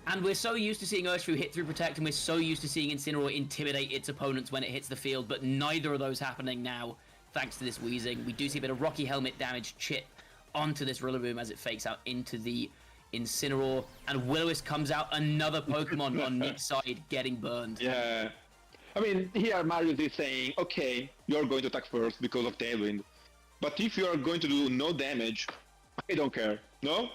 And we're so used to seeing Urshifu hit through Protect, and we're so used to seeing Incineroar intimidate its opponents when it hits the field, but neither of those happening now, thanks to this Weezing. We do see a bit of Rocky Helmet damage chip onto this Rillaboom as it fakes out into the Incineroar, and Will-O-Wisp comes out, another Pokemon on Nick's side getting burned. Yeah. I mean, here Marius is saying, okay, you're going to attack first because of Tailwind. But if you are going to do no damage, I don't care. No?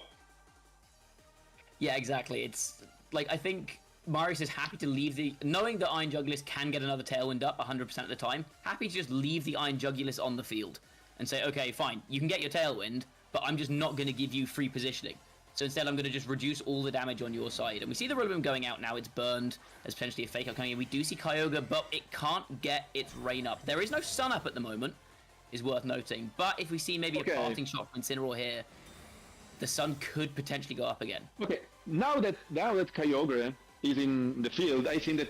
Yeah, exactly. It's like, I think Marius is happy to leave the... Knowing that Iron Jugulus can get another Tailwind up 100% of the time, happy to just leave the Iron Jugulus on the field and say, okay, fine, you can get your Tailwind, but I'm just not going to give you free positioning. So instead, I'm going to just reduce all the damage on your side. And we see the Rillaboom going out now. It's burned. There's potentially a Fake Out coming in. We do see Kyogre, but it can't get its Rain up. There is no Sun up at the moment, is worth noting. But if we see maybe a parting shot from Incineroar here, the Sun could potentially go up again. Okay, now that Kyogre is in the field, I think that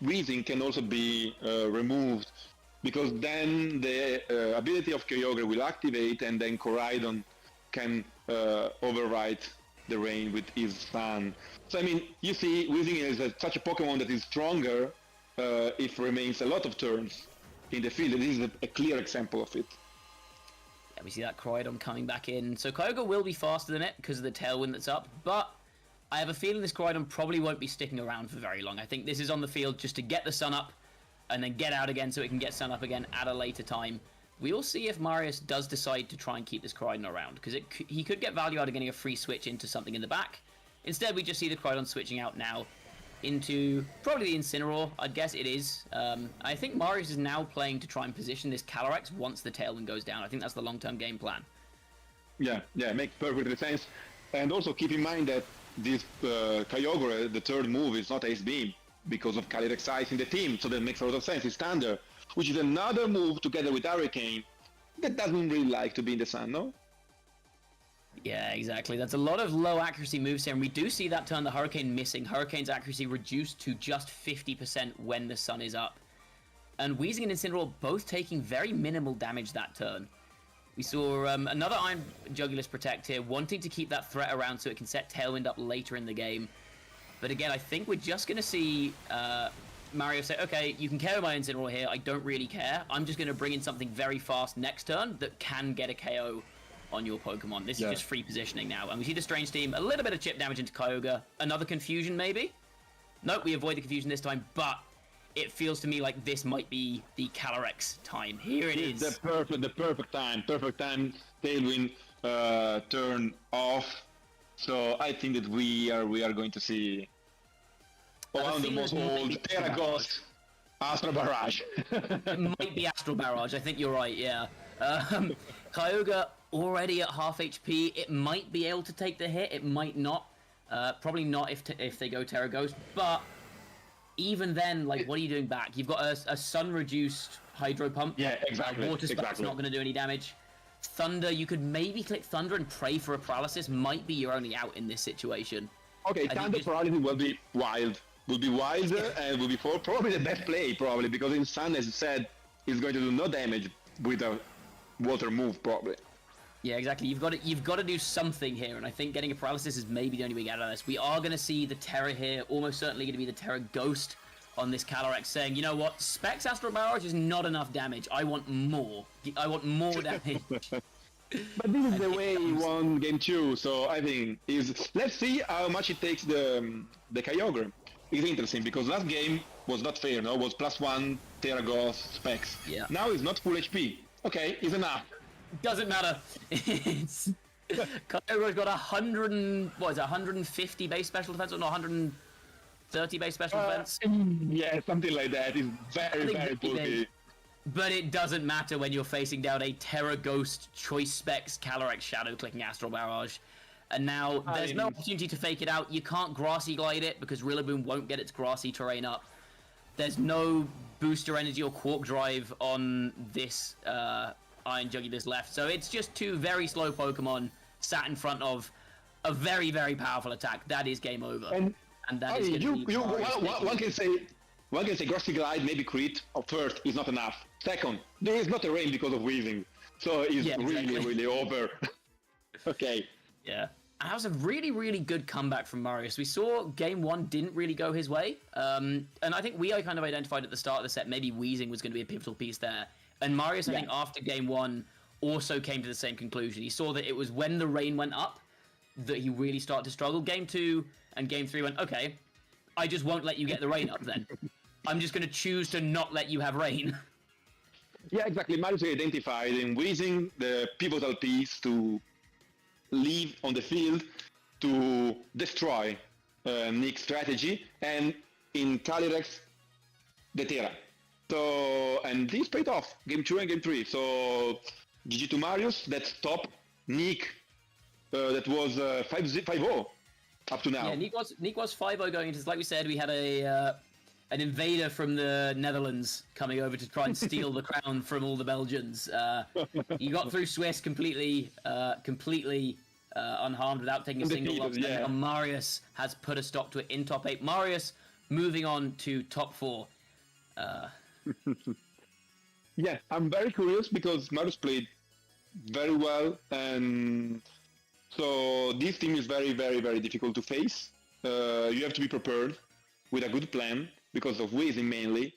Weezing can also be removed, because then the ability of Kyogre will activate, and then Koraidon can overwrite the Rain with his Sun. So I mean, you see, Weezing is such a Pokemon that is stronger if remains a lot of turns in the field. This is a clear example of it. Yeah, we see that Koraidon coming back in. So Kyogre will be faster than it because of the Tailwind that's up, but I have a feeling this Koraidon probably won't be sticking around for very long. I think this is on the field just to get the Sun up and then get out again so it can get Sun up again at a later time. We will see if Marius does decide to try and keep this Koraidon around, because he could get value out of getting a free switch into something in the back. Instead, we just see the Koraidon switching out now into probably the Incineroar. I'd guess it is. I think Marius is now playing to try and position this Calyrex once the Tailwind goes down. I think that's the long-term game plan. Yeah, makes perfect sense. And also keep in mind that this Kyogre, the third move, is not Ace Beam because of Calyrex Ice in the team, so that makes a lot of sense. It's Thunder, which is another move together with Hurricane that doesn't really like to be in the sun, no? Yeah, exactly. That's a lot of low accuracy moves here, and we do see that turn the Hurricane missing. Hurricane's accuracy reduced to just 50% when the sun is up. And Weezing and Incineroar both taking very minimal damage that turn. We saw another Iron Jugulus Protect here, wanting to keep that threat around so it can set Tailwind up later in the game. But again, I think we're just going to see Mario say, okay, you can KO my Incineroar here, I don't really care. I'm just going to bring in something very fast next turn that can get a KO on your Pokemon. This is just free positioning now. And we see the Strange Team, a little bit of chip damage into Kyogre. Another Confusion, maybe? Nope, we avoid the Confusion this time, but it feels to me like this might be the Calyrex time. Here it is. The perfect time. Tailwind turn off. So I think that we are going to see one of the most old Terra Ghost Astral Barrage. It might be Astral Barrage. I think you're right. Yeah. Kyogre already at half HP. It might be able to take the hit. It might not. Probably not if they go Terra Ghost. But even then, like, what are you doing back? You've got a sun-reduced Hydro Pump. Yeah, exactly. Water Spat's not going to do any damage. Thunder, you could maybe click Thunder and pray for a Paralysis. Might be your only out in this situation. Okay, Thunder Paralysis will be wild. Will be wilder and will be probably the best play, probably, because in Sun, as you said, is going to do no damage with a water move, probably. Yeah, exactly. You've got to do something here, and I think getting a Paralysis is maybe the only way to get out of this. We are going to see the Terra here, almost certainly going to be the Terra Ghost on this Calyrex, saying, you know what, Specs Astral Barrage is not enough damage. I want more. I want more damage. But this is the way he won Game 2, so I think let's see how much it takes the Kyogre. It's interesting, because last game was not fair, no? It was +1 Terra Ghost Specs. Yeah. Now it's not full HP. Okay, it's enough. Doesn't matter. It's Kyogre's got 150 base special defense, or not 130 base special defense? Yeah, something like that. It's very bulky. But it doesn't matter when you're facing down a Terra Ghost Choice Specs Calyrex Shadow clicking Astral Barrage. And now there's no opportunity to fake it out. You can't Grassy Glide it because Rillaboom won't get its grassy terrain up. There's no booster energy or Quark Drive on this Iron Jugulus left. So it's just two very slow Pokemon sat in front of a very, very powerful attack. That is game over. And that is one can say Grassy Glide, maybe crit, or first, is not enough. Second, there is not a rain because of Weezing. So it's really over. Okay. Yeah. And that was a really, really good comeback from Marius. We saw game one didn't really go his way. And I think we kind of identified at the start of the set maybe Weezing was going to be a pivotal piece there. And Marius, I think, after game one, also came to the same conclusion. He saw that it was when the rain went up that he really started to struggle. Game two and game three went, okay, I just won't let you get the rain up then. I'm just going to choose to not let you have rain. Yeah, exactly. Marius identified in Weezing the pivotal piece to leave on the field to destroy Nick's strategy, and in Calyrex, the Terra. So, and this paid off, game 2 and game 3. So, GG to Marius, that stopped Nick, that was 5-0 up to now. Yeah, Nick was 5-0 going into this. Like we said, we had an invader from the Netherlands coming over to try and steal the crown from all the Belgians. You got through Swiss completely unharmed without taking a single loss. Yeah. And Marius has put a stop to it in top 8. Marius moving on to top 4. Yeah, I'm very curious because Marius played very well, and so this team is very, very, very difficult to face. You have to be prepared with a good plan because of Weezing mainly.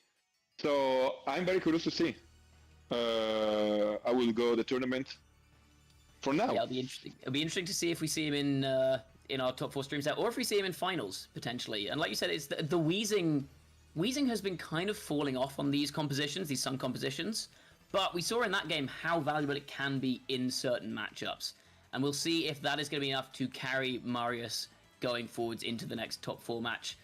So I'm very curious to see. I will go the tournament for now. Yeah, it'll be interesting. It'll be interesting to see if we see him in our top 4 stream set, or if we see him in finals potentially. And like you said, it's the Weezing. Weezing has been kind of falling off on these compositions, these Sun compositions, but we saw in that game how valuable it can be in certain matchups. And we'll see if that is going to be enough to carry Marius going forwards into the next top 4 match.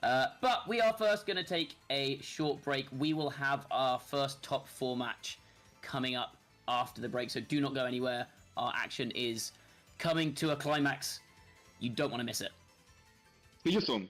But we are first going to take a short break. We will have our first top 4 match coming up after the break, so do not go anywhere. Our action is coming to a climax. You don't want to miss it. See you soon.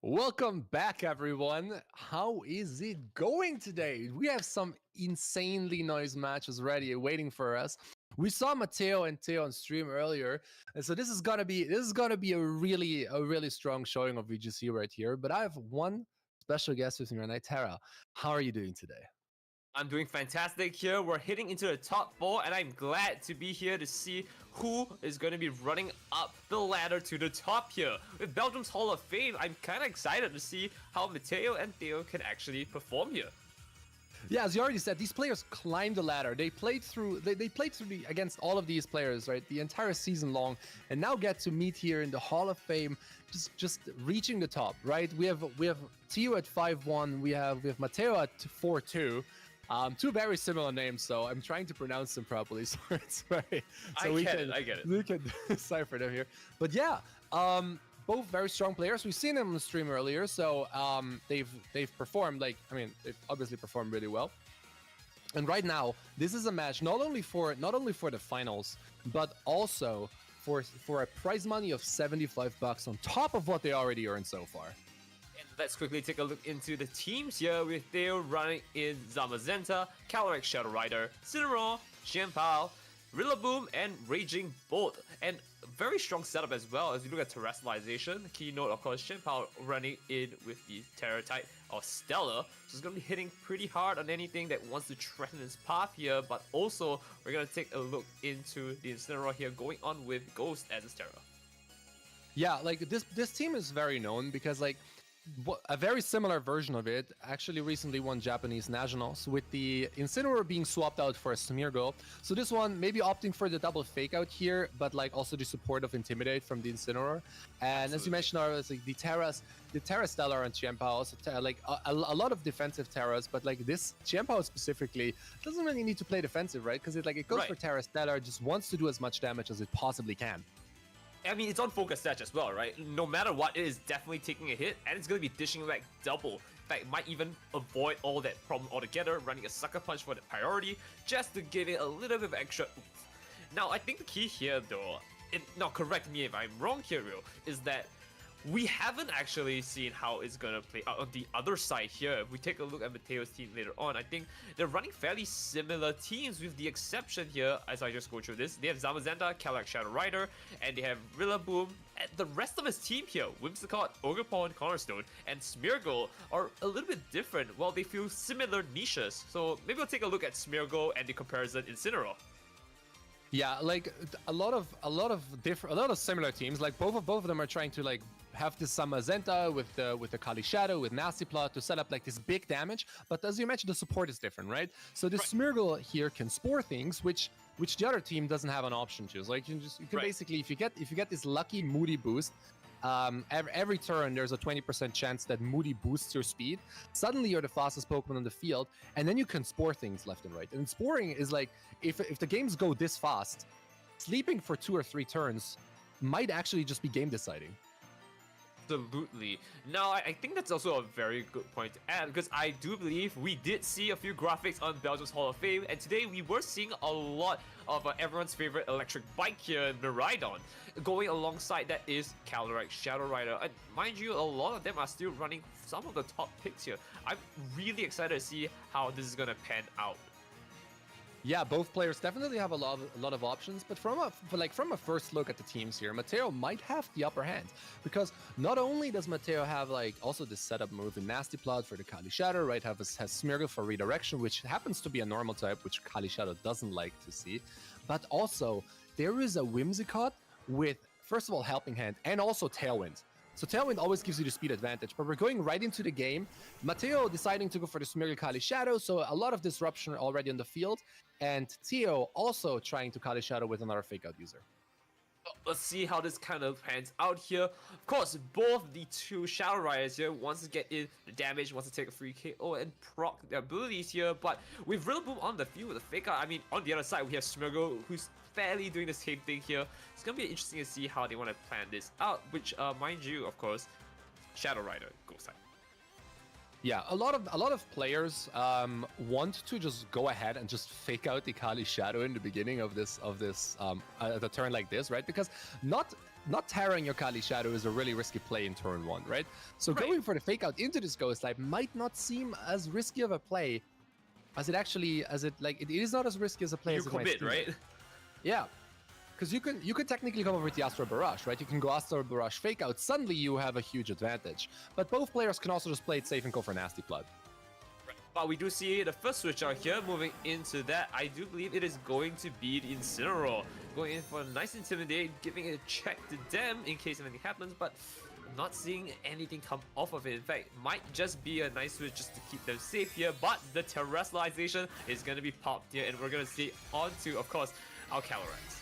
Welcome back, everyone. How is it going today? We have some insanely nice matches ready, waiting for us. We saw Mateo and Teo on stream earlier, and so this is gonna be a really strong showing of VGC right here. But I have one special guest with me tonight, Tara. How are you doing today? I'm doing fantastic here. We're hitting into the top 4, and I'm glad to be here to see who is going to be running up the ladder to the top here. With Belgium's Hall of Fame, I'm kind of excited to see how Mateo and Theo can actually perform here. Yeah, as you already said, these players climbed the ladder. They played through against all of these players, right, the entire season long, and now get to meet here in the Hall of Fame, just reaching the top, right? We have Theo at 5-1, we have Mateo at 4-2. Two very similar names, so I'm trying to pronounce them properly. So it's very. So I get it. We can decipher them here. But yeah, both very strong players. We've seen them on the stream earlier, so they've performed they've obviously performed really well. And right now, this is a match not only for the finals, but also for a prize money of $75 on top of what they already earned so far. Let's quickly take a look into the teams here with Theo running in Zamazenta, Calyrex Shadow Rider, Cinnamon, Xianpao, Rillaboom, and Raging Bolt. And very strong setup as well as you look at terrestrialization. Keynote, of course, Xianpao running in with the Terror type of Stellar. So it's going to be hitting pretty hard on anything that wants to threaten his path here. But also, we're going to take a look into the Incineroar here going on with Ghost as his Terror. Yeah, like this team is very known because a very similar version of it actually recently won Japanese nationals with the Incineroar being swapped out for a Smeargle. So this one maybe opting for the double fake out here, but also the support of Intimidate from the Incineroar. And as you mentioned, the Terra Stellar and Xianpao also a lot of defensive Terras, but this Xianpao specifically doesn't really need to play defensive, right? Because it goes for Terra Stellar, just wants to do as much damage as it possibly can. I mean, it's on focus stats as well, right? No matter what, it is definitely taking a hit, and it's going to be dishing back double. In fact, it might even avoid all that problem altogether, running a Sucker Punch for the priority, just to give it a little bit of extra oomph. Now, I think the key here, though, now correct me if I'm wrong here, Real, is that we haven't actually seen how it's going to play out on the other side here. If we take a look at Mateo's team later on, I think they're running fairly similar teams with the exception here, as I just go through this. They have Zamazenta, Calyrex Shadow Rider, and they have Rillaboom. And the rest of his team here, Whimsicott, Ogerpon, Cornerstone, and Smeargle are a little bit different. Well, they feel similar niches. So maybe we'll take a look at Smeargle and the comparison in Incineroar. Yeah, a lot of similar teams. Both of them are trying to have this Zamazenta with the Kali Shadow with Nasty Plot to set up this big damage. But as you mentioned, the support is different, right? So the Smeargle here can spore things, which the other team doesn't have an option to. So you can basically, if you get this lucky Moody boost, every turn there's a 20% chance that Moody boosts your speed. Suddenly you're the fastest Pokemon on the field, and then you can spore things left and right. And sporing is if the games go this fast, sleeping for 2 or 3 turns might actually just be game deciding. Absolutely. Now, I think that's also a very good point to add, because I do believe we did see a few graphics on Belgium's Hall of Fame, and today we were seeing a lot of everyone's favorite electric bike here, Miraidon. Going alongside that is Calyrex Shadow Rider, and mind you, a lot of them are still running some of the top picks here. I'm really excited to see how this is going to pan out. Yeah, both players definitely have a lot of options, but from a first look at the teams here, Mateo might have the upper hand, because not only does Mateo have also this setup move in Nasty Plot for the Kali Shadow, right? Has Smeargle for redirection, which happens to be a normal type, which Kali Shadow doesn't like to see, but also there is a Whimsicott with, first of all, Helping Hand and also Tailwind. So Tailwind always gives you the speed advantage, but we're going right into the game. Mateo deciding to go for the Smeargle Kali Shadow, so a lot of disruption already on the field, and Theo also trying to Kali Shadow with another fake out user. Let's see how this kind of pans out here. Of course, both the two Shadow Riders here wants to get in the damage, wants to take a free KO and proc their abilities here, but with Rillaboom on the field with a fake out, I mean, on the other side we have Smeargle, who's fairly doing the same thing here. It's gonna be interesting to see how they want to plan this out, which mind you, of course, Shadow Rider goes side. Yeah, a lot of players want to just go ahead and just fake out the Kali Shadow in the beginning of the turn like this, right? Because not tearing your Kali Shadow is a really risky play in turn 1, right? So going for the fake out into this Ghost Light might not seem as risky of a play as it is not as risky as a play You as it might commit, seem. right? Yeah. Because you can technically come over with the Astral Barrage, right? You can go Astral Barrage fake out. Suddenly you have a huge advantage. But both players can also just play it safe and go for Nasty Blood. But we do see the first switch out here. Moving into that, I do believe it is going to be the Incineroar. Going in for a nice Intimidate, giving it a check to them in case anything happens, but not seeing anything come off of it. In fact, might just be a nice switch just to keep them safe here, but the Terrestrialization is going to be popped here, and we're going to see onto, of course, our Calyrex.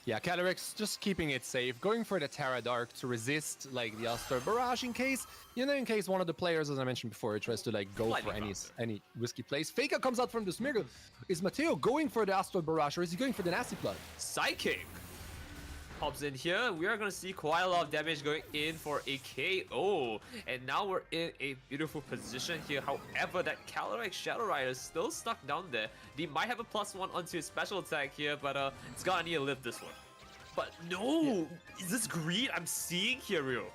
Yeah, Calyrex just keeping it safe, going for the Terra Dark to resist like the Astral Barrage in case one of the players, as I mentioned before, tries to like go for any risky plays. Faker comes out from the Smeargle. Is Mateo going for the Astral Barrage or is he going for the Nasty Blood? Psychic pops in here. We are going to see quite a lot of damage going in for a KO. And now we're in a beautiful position here. However, that Calyrex Shadow Rider is still stuck down there. They might have a +1 onto his special attack here, but it's gonna need to live this one. But no! Is this greed I'm seeing here, Rio?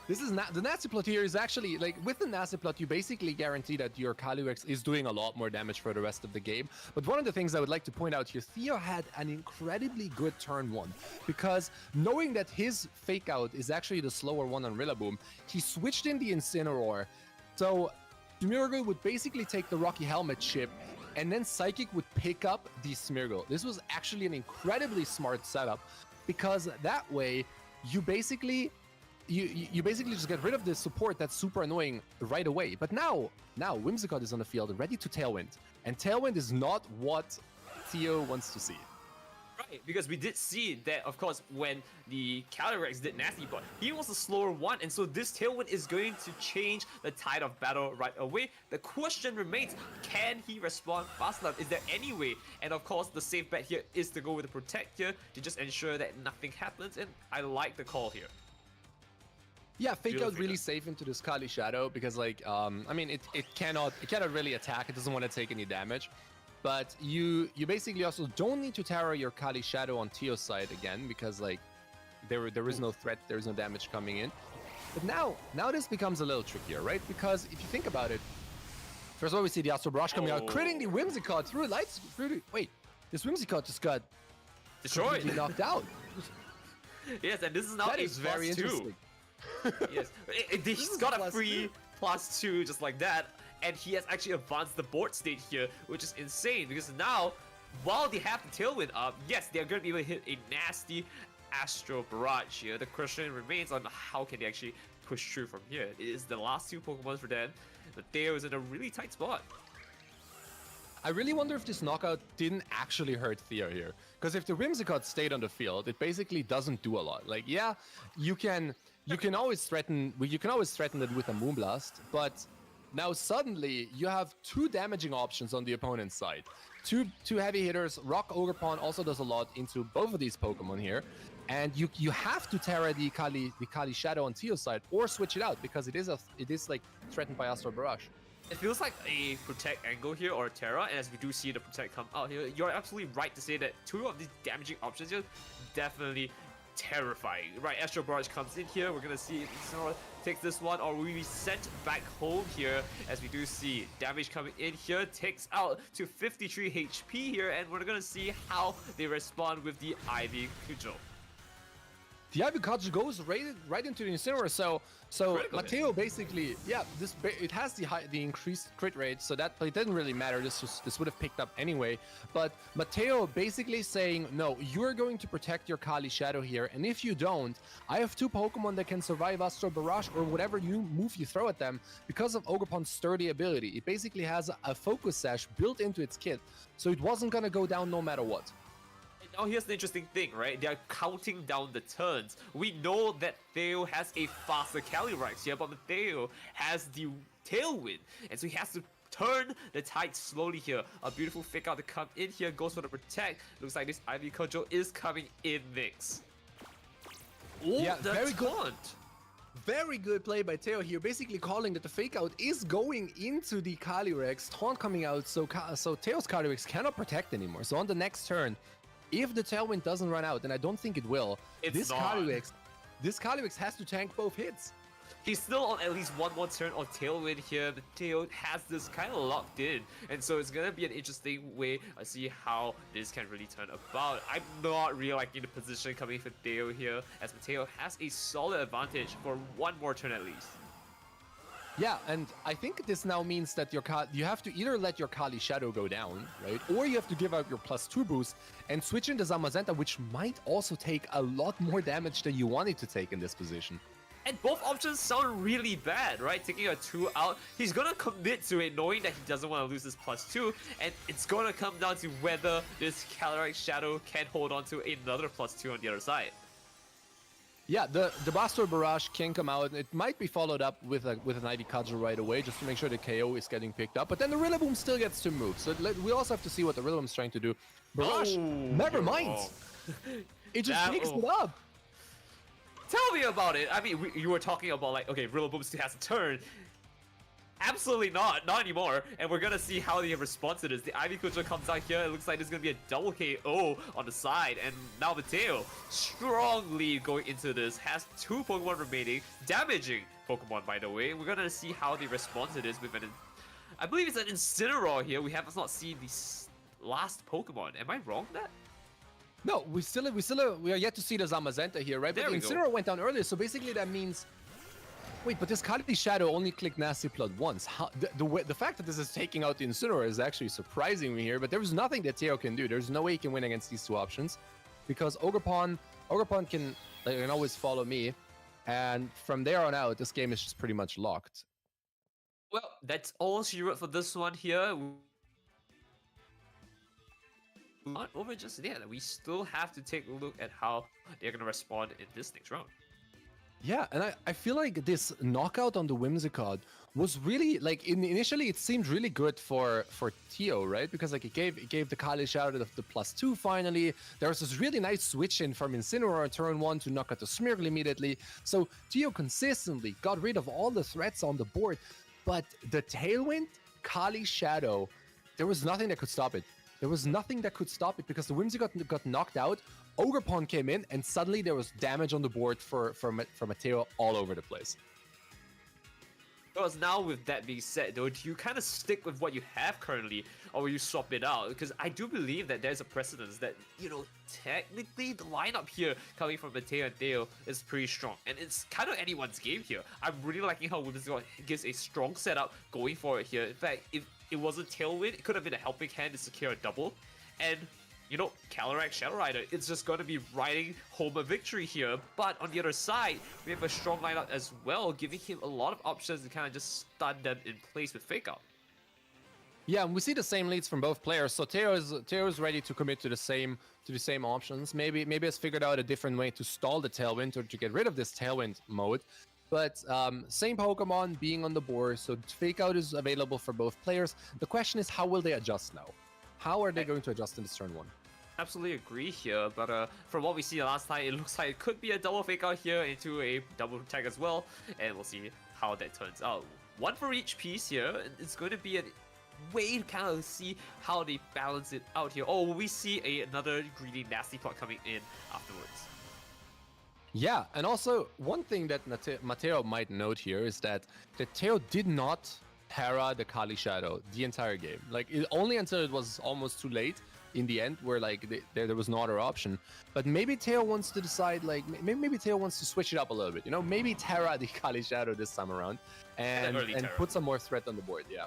This is the Nasty Plot here is actually, like, with the Nasty Plot, you basically guarantee that your Calyrex is doing a lot more damage for the rest of the game. But one of the things I would like to point out here, Theo had an incredibly good turn 1, because knowing that his fake out is actually the slower one on Rillaboom, he switched in the Incineroar. So Smeargle would basically take the Rocky Helmet chip, and then Psychic would pick up the Smeargle. This was actually an incredibly smart setup, because that way you basically just get rid of the support that's super annoying right away. But now Whimsicott is on the field, ready to Tailwind. And Tailwind is not what Theo wants to see. Right, because we did see that, of course, when the Calyrex did Nasty Blood, he was the slower one, and so this Tailwind is going to change the tide of battle right away. The question remains, can he respond fast enough? Is there any way? And of course, the safe bet here is to go with the Protect here to just ensure that nothing happens, and I like the call here. Yeah, fake out really safe into this Kali Shadow because, like, I mean, it cannot really attack. It doesn't want to take any damage, but you basically also don't need to Terra your Kali Shadow on Theo's side again because, like, there is no threat, there is no damage coming in. But now this becomes a little trickier, right? Because if you think about it, first of all we see the Astral Barrage coming out, critting the Whimsicott through lights. Wait, this Whimsicott just got destroyed, knocked out. Yes, and this is now that a is very interesting. Yes, he's got a free +2 just like that, and he has actually advanced the board state here, which is insane because now, while they have the Tailwind up, yes, they're going to be able to hit a nasty Astral Barrage here. The question remains on how can they actually push through from here. It is the last 2 Pokemon for them, but Theo is in a really tight spot. I really wonder if this knockout didn't actually hurt Theo here, because if the Whimsicott stayed on the field, it basically doesn't do a lot. Like, yeah, you can always threaten it with a Moonblast, but now suddenly you have 2 damaging options on the opponent's side. Two heavy hitters. Rock Ogerpon also does a lot into both of these Pokemon here, and you have to Terra the Kali Shadow on Theo's side or switch it out because it is like threatened by Astral Barrage. It feels like a Protect angle here or a Terra, and as we do see the Protect come out here, you're absolutely right to say that 2 of these damaging options here definitely terrifying. Right, Astral Barrage comes in here. We're gonna see if Incineroar takes this one or we be sent back home here, as we do see damage coming in here, takes out to 53 HP here, and we're gonna see how they respond with the Ivy Cudgel. The Ivy Cudgel goes right into the Incineroar, so Mateo basically, yeah, it has the increased crit rate, so but it didn't really matter. This would have picked up anyway. But Mateo basically saying, no, you're going to protect your Kali Shadow here, and if you don't, I have 2 Pokemon that can survive Astral Barrage or whatever move you throw at them because of Ogerpon's sturdy ability. It basically has a Focus Sash built into its kit, so it wasn't gonna go down no matter what. Now here's the interesting thing, right? They're counting down the turns. We know that Theo has a faster Calyrex here, but Theo has the Tailwind, and so he has to turn the tide slowly here. A beautiful fake out to come in here, goes for the Protect. Looks like this Ivy Cudgel is coming in mix. Oh, Yeah, the very good. taunt. Very good play by Teo here, basically calling that the fake out is going into the Calyrex, taunt coming out, so Teo's Calyrex cannot protect anymore. So on the next turn, if the Tailwind doesn't run out, and I don't think it will, this Calyrex has to tank both hits. He's still on at least one more turn of Tailwind here. The Tail has this kind of locked in, and so it's gonna be an interesting way to see how this can really turn about. I'm not really liking the position coming for Tail here, as Mateo has a solid advantage for one more turn at least. Yeah, and I think this now means that you have to either let your Kali Shadow go down, right? Or you have to give out your +2 boost and switch into Zamazenta, which might also take a lot more damage than you wanted to take in this position. And both options sound really bad, right? Taking a 2 out, he's gonna commit to it knowing that he doesn't want to lose his +2, and it's gonna come down to whether this Calyrex Shadow can hold on to another +2 on the other side. Yeah, the Bastor Barrage can come out, and it might be followed up with an Ivy Cudgel right away, just to make sure the KO is getting picked up. But then the Rillaboom still gets to move, so we also have to see what the Rillaboom's trying to do. Barrage, never mind! It just picks it up! Tell me about it. I mean, you were talking about like, okay, Rillaboom still has a turn. Absolutely not anymore. And we're gonna see how they respond to this. The Ivy Cudgel comes out here. It looks like there's gonna be a double KO on the side. And now Mateo, strong lead going into this, has 2 Pokemon remaining, damaging Pokemon by the way. We're gonna see how they respond to this with an, I believe it's an Incineroar here. We have not seen this last Pokemon. Am I wrong with that? No, we are yet to see the Zamazenta here, right? But the Incineroar went down earlier, so basically that means... Wait, but this Kali Shadow only clicked Nasty Blood once. How, the fact that this is taking out the Incineroar is actually surprising me here, but there's nothing that Teo can do. There's no way he can win against these two options, because Ogerpon can always follow me, and from there on out, this game is just pretty much locked. Well, that's all she wrote for this one here. Not over just yet. We still have to take a look at how they're going to respond in this next round. Yeah, and I feel like this knockout on the Whimsicott was really, like, initially it seemed really good for Teo, right? Because like it gave the Kali Shadow the +2 finally. There was this really nice switch in from Incineroar on turn 1 to knock out the Smeargle immediately. So Teo consistently got rid of all the threats on the board, but the Tailwind, Kali Shadow, there was nothing that could stop it. There was nothing that could stop it because the Whimsicott got knocked out. Ogerpon came in, and suddenly there was damage on the board for Mateo all over the place. Because now with that being said, though, do you kind of stick with what you have currently, or will you swap it out? Because I do believe that there's a precedence that, you know, technically the lineup here coming from Mateo and Theo is pretty strong. And it's kind of anyone's game here. I'm really liking how Whimsicott gives a strong setup going for it here. In fact, if it wasn't Tailwind, it could have been a helping hand to secure a double. And, you know, Calyrex Shadow Rider, it's just going to be riding home a victory here. But on the other side, we have a strong lineup as well, giving him a lot of options to kind of just stun them in place with Fake Out. Yeah, and we see the same leads from both players. So Teo is ready to commit to the same options. Maybe has figured out a different way to stall the Tailwind or to get rid of this Tailwind mode. But same Pokemon being on the board, so Fake Out is available for both players. The question is, how will they adjust now? How are they going to adjust in this turn 1? Absolutely agree here, but from what we see last time, it looks like it could be a double Fake Out here into a double tag as well, and we'll see how that turns out. One for each piece here. It's going to be a way to kind of see how they balance it out here. Oh, we see another greedy nasty plot coming in afterwards. Yeah, and also one thing that Mateo might note here is that Teo did not Terra the Kali Shadow the entire game. Like, only until it was almost too late in the end, where like there was no other option. But maybe Teo wants to decide, like, maybe Teo wants to switch it up a little bit. You know, maybe Terra the Kali Shadow this time around and put some more threat on the board. Yeah.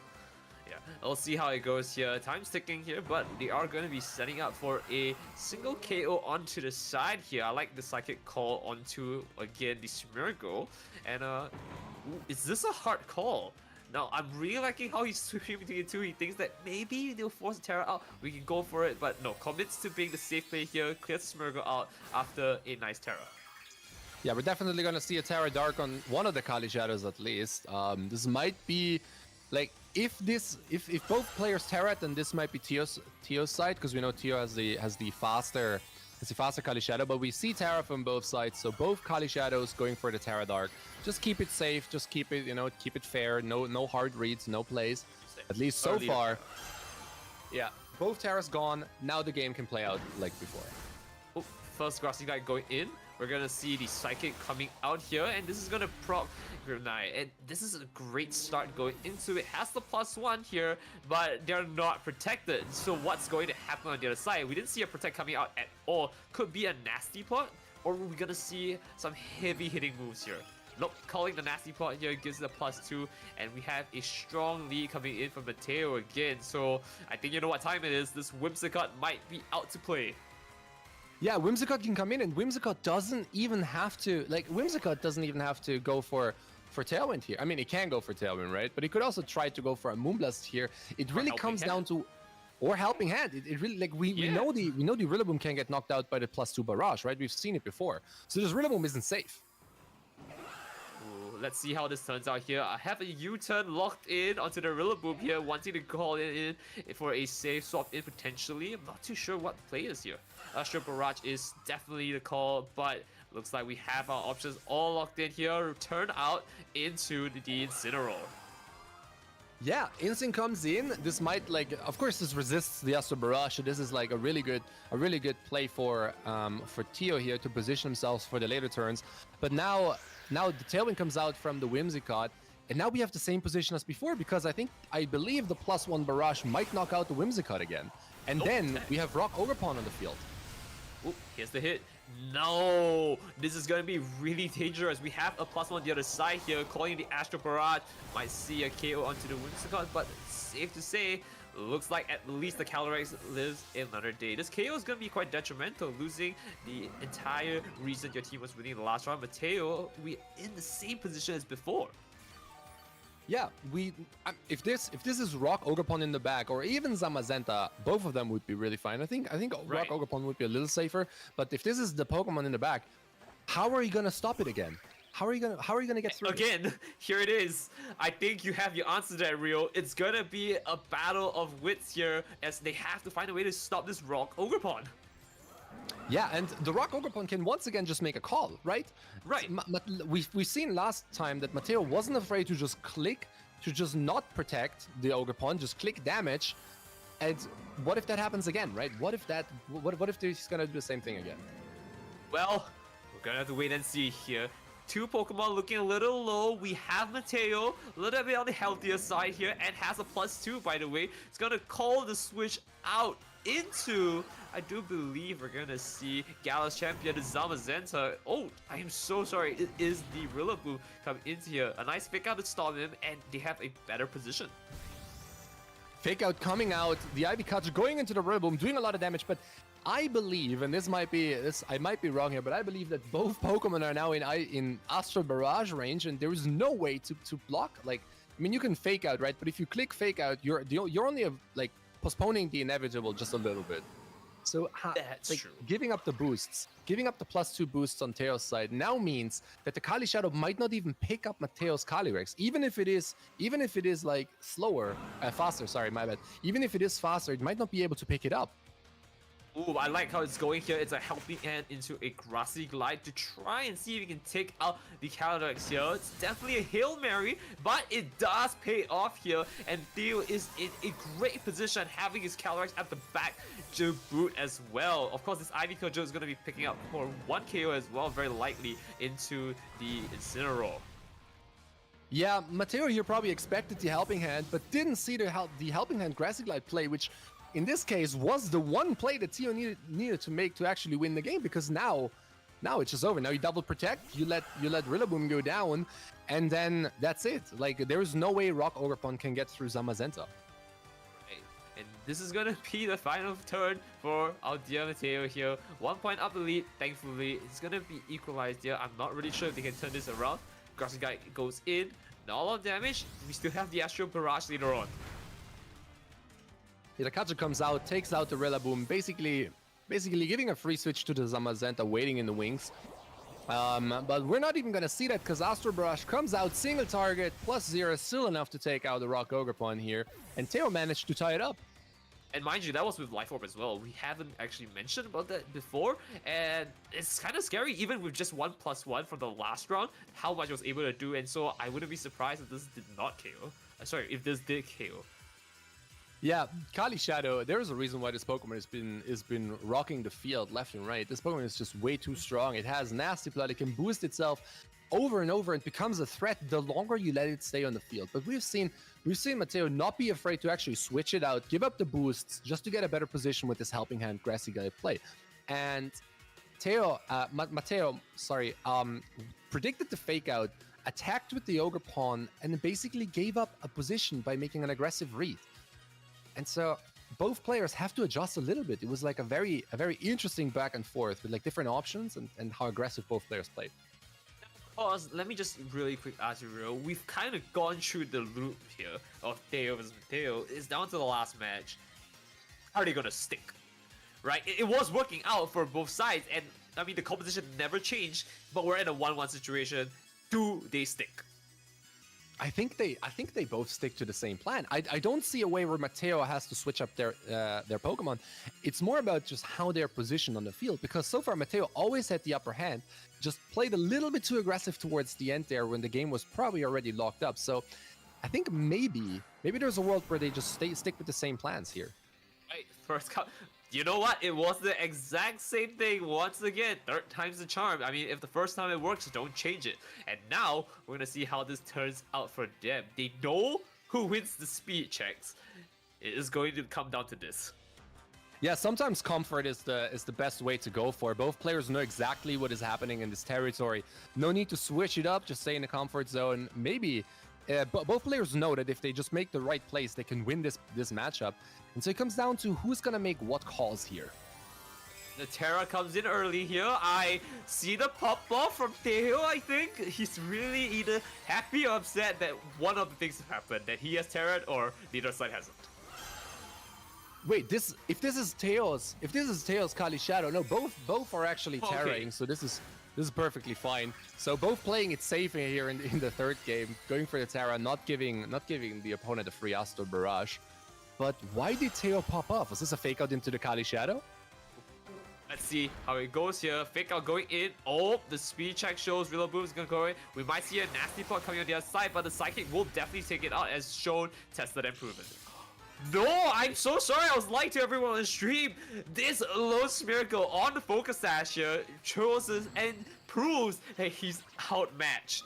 Yeah, we'll see how it goes here. Time's ticking here, but they are going to be setting up for a single KO onto the side here. I like the Psychic Call onto, again, the Smeargle. And, is this a hard call? Now, I'm really liking how he's sweeping between the two. He thinks that maybe they'll force Terra out. We can go for it, but no. Commits to being the safe play here. Clears Smeargle out after a nice Terra. Yeah, we're definitely going to see a Terra Dark on one of the Kali Shadows at least. This might be... Like, if both players Terra, then this might be Teo's side, because we know Teo has the faster It's a faster Kali Shadow, but we see Terra from both sides, so both Kali Shadows going for the Terra Dark. Just keep it safe, just keep it, keep it fair, no hard reads, no plays. At least so far. Yeah, both Terras gone, now the game can play out like before. Oh, first Grassy Guy going in. We're gonna see the Psychic coming out here, and this is gonna proc Grenade. And this is a great start going into it. Has the +1 here, but they're not protected. So what's going to happen on the other side? We didn't see a protect coming out at all. Could be a nasty plot, or we're gonna see some heavy hitting moves here. Nope, calling the nasty plot here gives it a +2, and we have a strong lead coming in from Mateo again. So I think you know what time it is. This Whimsicott might be out to play. Yeah, Whimsicott can come in, and Whimsicott doesn't even have to go for Tailwind here. I mean, he can go for Tailwind, right? But he could also try to go for a Moonblast here. It really comes down to, or Helping Hand. It really, like, we know the Rillaboom can get knocked out by the +2 barrage, right? We've seen it before. So this Rillaboom isn't safe. Let's see how this turns out here. I have a U-turn locked in onto the Rillaboom here, wanting to call it in for a safe swap in potentially. I'm not too sure what the play is here. Astral Barrage is definitely the call, but looks like we have our options all locked in here. Turn out into the Incineroar. Yeah, Instinct comes in. This might, like, of course, this resists the Astral Barrage. So this is like a really good play for Tio here to position themselves for the later turns. But now the Tailwind comes out from the Whimsicott, and now we have the same position as before, because I believe the +1 barrage might knock out the Whimsicott again. And then we have Rock Ogerpon on the field. Oh, here's the hit. No, this is going to be really dangerous. We have a +1 on the other side here, calling the Astral Barrage. Might see a KO onto the Whimsicott, but safe to say, looks like at least the Calyrex lives another day. This KO is going to be quite detrimental, losing the entire reason your team was winning the last round. Mateo, we're in the same position as before. Yeah, if this is Rock Ogerpon in the back, or even Zamazenta, both of them would be really fine. I think Rock Ogerpon would be a little safer, but if this is the Pokemon in the back, how are you gonna stop it again? How are you gonna get through again? Here it is. I think you have your answer there, Rio. It's gonna be a battle of wits here, as they have to find a way to stop this Rock Ogerpon. Yeah, and the Rock Ogerpon can once again just make a call, right? Right. We've seen last time that Mateo wasn't afraid to just click, to just not protect the Ogerpon, just click damage. And what if that happens again, right? What if he's gonna do the same thing again? Well, we're gonna have to wait and see here. Two Pokemon looking a little low. We have Mateo, a little bit on the healthier side here, and has a +2, by the way. It's gonna call the switch out into, I do believe we're gonna see Gallus champion Zamazenta. Oh, I am so sorry. It is the Rillaboom coming into here. A nice fake out to stop him, and they have a better position. Fake out coming out, the Ivy Cutter going into the Rillaboom, doing a lot of damage, but I believe, and I might be wrong here, but I believe that both Pokemon are now in Astral Barrage range, and there is no way to block. Like, I mean, you can fake out, right? But if you click fake out, you're only like postponing the inevitable just a little bit. So That's true. Giving up the boosts, giving up the +2 boosts on Teo's side now means that the Kali Shadow might not even pick up Mateo's Calyrex, even if it is like slower, faster. Sorry, my bad. Even if it is faster, it might not be able to pick it up. Ooh, I like how it's going here. It's a Helping Hand into a Grassy Glide to try and see if you can take out the Calyrex here. It's definitely a Hail Mary, but it does pay off here. And Theo is in a great position, having his Calyrex at the back to boot as well. Of course, this Ivy Kojo is going to be picking up for 1 KO as well, very likely into the Incineroar. Yeah, Mateo here probably expected the Helping Hand, but didn't see the Helping Hand Grassy Glide play, which in this case was the one play that Tio needed to make to actually win the game, because now it's just over. Now you double protect, you let Rillaboom go down, and then that's it. Like, there is no way Rock Ogerpon can get through Zamazenta. Right. And this is gonna be the final turn for our dear Mateo here. 1 point up the lead, thankfully. It's gonna be equalized here. I'm not really sure if they can turn this around. Grassy Guy goes in, not a lot of damage. We still have the Astral Barrage later on. Hitakacha comes out, takes out the Rillaboom, basically giving a free switch to the Zamazenta waiting in the wings. But we're not even gonna see that, because Astral Barrage comes out, single target, +0, still enough to take out the Rock Ogerpon here, and Teo managed to tie it up. And mind you, that was with Life Orb as well. We haven't actually mentioned about that before, and it's kind of scary, even with just 1+1 from the last round, how much it was able to do. And so I wouldn't be surprised if this did not KO. Sorry, if this did KO. Yeah, Kali Shadow, there's a reason why this Pokemon has been rocking the field left and right. This Pokemon is just way too strong. It has nasty blood. It can boost itself over and over and becomes a threat the longer you let it stay on the field. But we've seen Mateo not be afraid to actually switch it out, give up the boosts just to get a better position with this Helping Hand Grassy Guy play. And Mateo, predicted the fake out, attacked with the Ogre Pawn, and basically gave up a position by making an aggressive read. And so both players have to adjust a little bit. It was like a very interesting back and forth with like different options and how aggressive both players played. Pause, let me just really quick ask you, real. We've kind of gone through the loop here of Theo versus Mateo. It's down to the last match. How are they gonna stick? Right? It was working out for both sides, and I mean the composition never changed, but we're in a 1-1 situation. Do they stick? I think they both stick to the same plan. I don't see a way where Mateo has to switch up their Pokemon. It's more about just how they're positioned on the field, because so far Mateo always had the upper hand, just played a little bit too aggressive towards the end there when the game was probably already locked up. So I think maybe there's a world where they just stick with the same plans here. Right, first cut. You know what? It was the exact same thing once again. Third time's the charm. I mean, if the first time it works, don't change it. And now, we're gonna see how this turns out for them. They know who wins the speed checks. It is going to come down to this. Yeah, sometimes comfort is the best way to go for. Both players know exactly what is happening in this territory. No need to switch it up, just stay in the comfort zone. Maybe both players know that if they just make the right plays, they can win this matchup. And so it comes down to who's gonna make what calls here. The Terra comes in early here. I see the pop off from Theo, I think. He's really either happy or upset that one of the things have happened, that he has Terra or the other side hasn't. Wait, if this is Teo's Kali Shadow, no, both are actually Terraing, so this is perfectly fine. So both playing it safe here in the third game, going for the Terra, not giving the opponent a free Astro Barrage. But why did Theo pop off? Was this a fake out into the Kali Shadow? Let's see how it goes here. Fake out going in. Oh, the speed check shows Rillaboom's gonna go in. We might see a nasty pot coming on the other side, but the Psychic will definitely take it out as shown, tested, and proven. No, I'm so sorry. I was lying to everyone on the stream. This low Smeargle on the Focus Sash here chooses and proves that he's outmatched.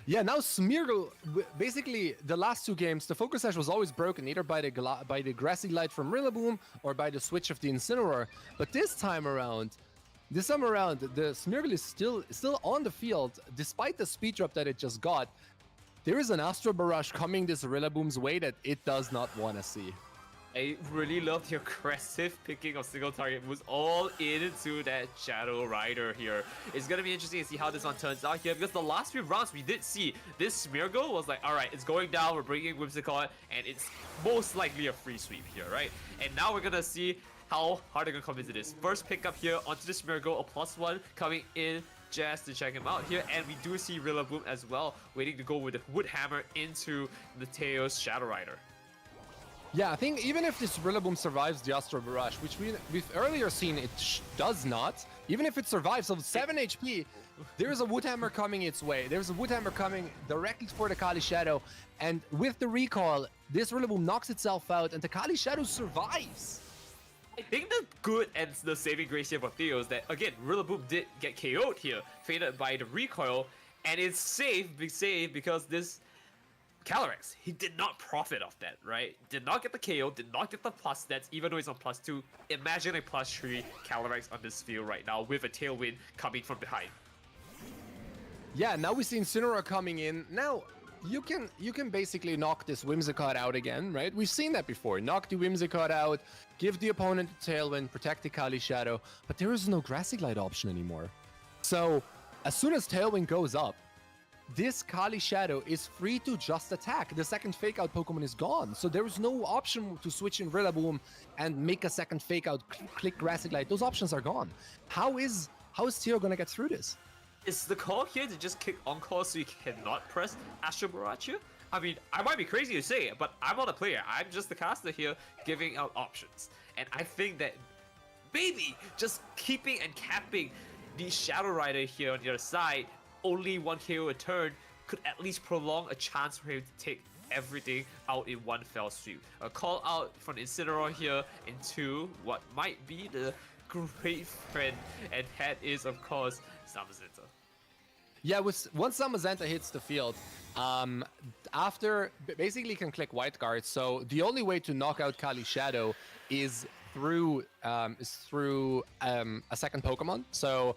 Yeah, now Smeargle, basically the last two games, the Focus Sash was always broken, either by the Grassy Light from Rillaboom or by the switch of the Incineroar. But this time around, the Smeargle is still on the field, despite the speed drop that it just got. There is an Astro Barrage coming this Rillaboom's way that it does not want to see. I really love the aggressive picking of single target moves all into that Shadow Rider here. It's gonna be interesting to see how this one turns out here, because the last few rounds we did see this Smeargle was like, alright, it's going down, we're bringing Whimsicott, and it's most likely a free sweep here, right? And now we're gonna see how hard they're gonna come into this. First pickup here onto the Smeargle, a +1 coming in just to check him out here, and we do see Rillaboom as well, waiting to go with the Wood Hammer into the Teo's Shadow Rider. Yeah, I think even if this Rillaboom survives the Astro Barrage, which we've earlier seen it does not, even if it survives of 7 HP, there's a Wood Hammer coming its way. There's a Wood Hammer coming directly for the Kali Shadow, and with the recall, this Rillaboom knocks itself out, and the Kali Shadow survives. I think the good and the saving grace here for Theo is that, again, Rillaboom did get KO'd here, faded by the recoil, and it's safe because this Calyrex, he did not profit off that, right? Did not get the KO, did not get the plus stats, even though he's on +2. Imagine a +3 Calyrex on this field right now with a Tailwind coming from behind. Yeah, now we see Incineroar coming in. Now, you can basically knock this Whimsicott out again, right? We've seen that before. Knock the Whimsicott out, give the opponent a Tailwind, protect the Kali Shadow, but there is no Grassy Glide option anymore. So, as soon as Tailwind goes up, this Kali Shadow is free to just attack. The second fake out Pokemon is gone. So there is no option to switch in Rillaboom and make a second fake out, click Grassy Glide. Those options are gone. How is Theo gonna get through this? Is the call here to just kick on call so you cannot press Astral Barrage here? I mean, I might be crazy to say it, but I'm not a player. I'm just the caster here giving out options. And I think that maybe just keeping and capping the Shadow Rider here on the other side, only one KO a turn, could at least prolong a chance for him to take everything out in one fell swoop. A call out from Incineroar here into what might be the great friend, and that is, of course, Zamazenta. Yeah, once Zamazenta hits the field, after basically can click White Guard. So the only way to knock out Kali Shadow is through a second Pokemon. So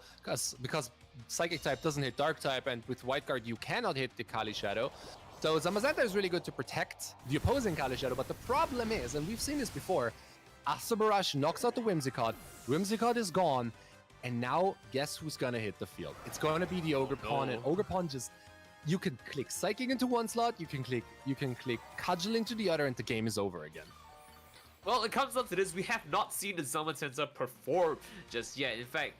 because Psychic type doesn't hit Dark type, and with White Guard you cannot hit the Kali Shadow. So Zamazenta is really good to protect the opposing Kali Shadow. But the problem is, and we've seen this before, Astral Barrage knocks out the Whimsicott. Whimsicott is gone. And now, guess who's gonna hit the field? It's gonna be the Ogerpon, and Ogerpon just, you can click Psychic into one slot, you can click Cudgel into the other, and the game is over again. Well, it comes up to this, we have not seen the Zamazenta perform just yet. In fact,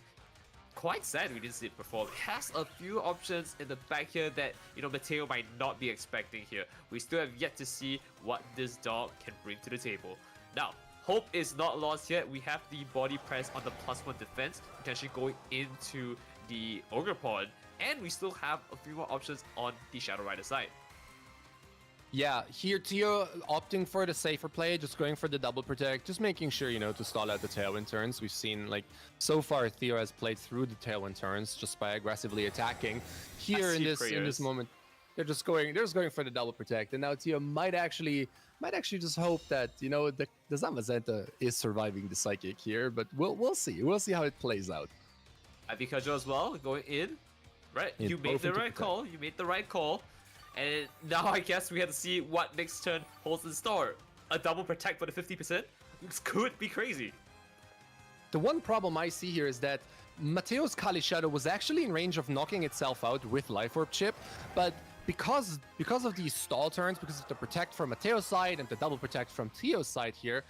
quite sad we didn't see it perform. It has a few options in the back here that, Mateo might not be expecting here. We still have yet to see what this dog can bring to the table. Now, hope is not lost yet. We have the body press on the +1 defense, potentially going into the Ogerpon, and we still have a few more options on the Shadow Rider side. Yeah, here Tio opting for the safer play, just going for the double protect, just making sure, to stall out the Tailwind turns. We've seen, so far Theo has played through the Tailwind turns just by aggressively attacking. Here in this moment, they're just going for the double protect, and now Tio might actually just hope that the Zamazenta is surviving the Psychic here, but we'll see. We'll see how it plays out. Pikachu as well going in, right? You made the right call. You made the right call, and now I guess we have to see what next turn holds in store. A double protect for the 50%. This could be crazy. The one problem I see here is that Mateo's Kali Shadow was actually in range of knocking itself out with Life Orb chip, but because of these stall turns, because of the protect from Mateo's side and the double protect from Tio's side here,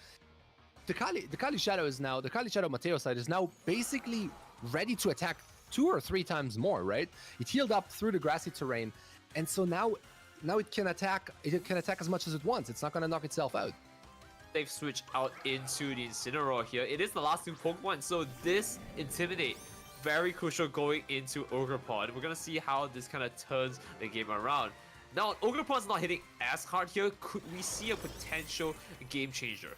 the Kali Shadow Mateo side is now basically ready to attack 2 or 3 times more, right? It healed up through the grassy terrain, and so now it can attack as much as it wants. It's not gonna knock itself out. They've switched out into the Incineroar here. It is the last 2 Pokemon, so this Intimidate, very crucial going into Ogerpon. We're gonna see how this kind of turns the game around. Now, Ogerpon's not hitting as hard here. Could we see a potential game changer?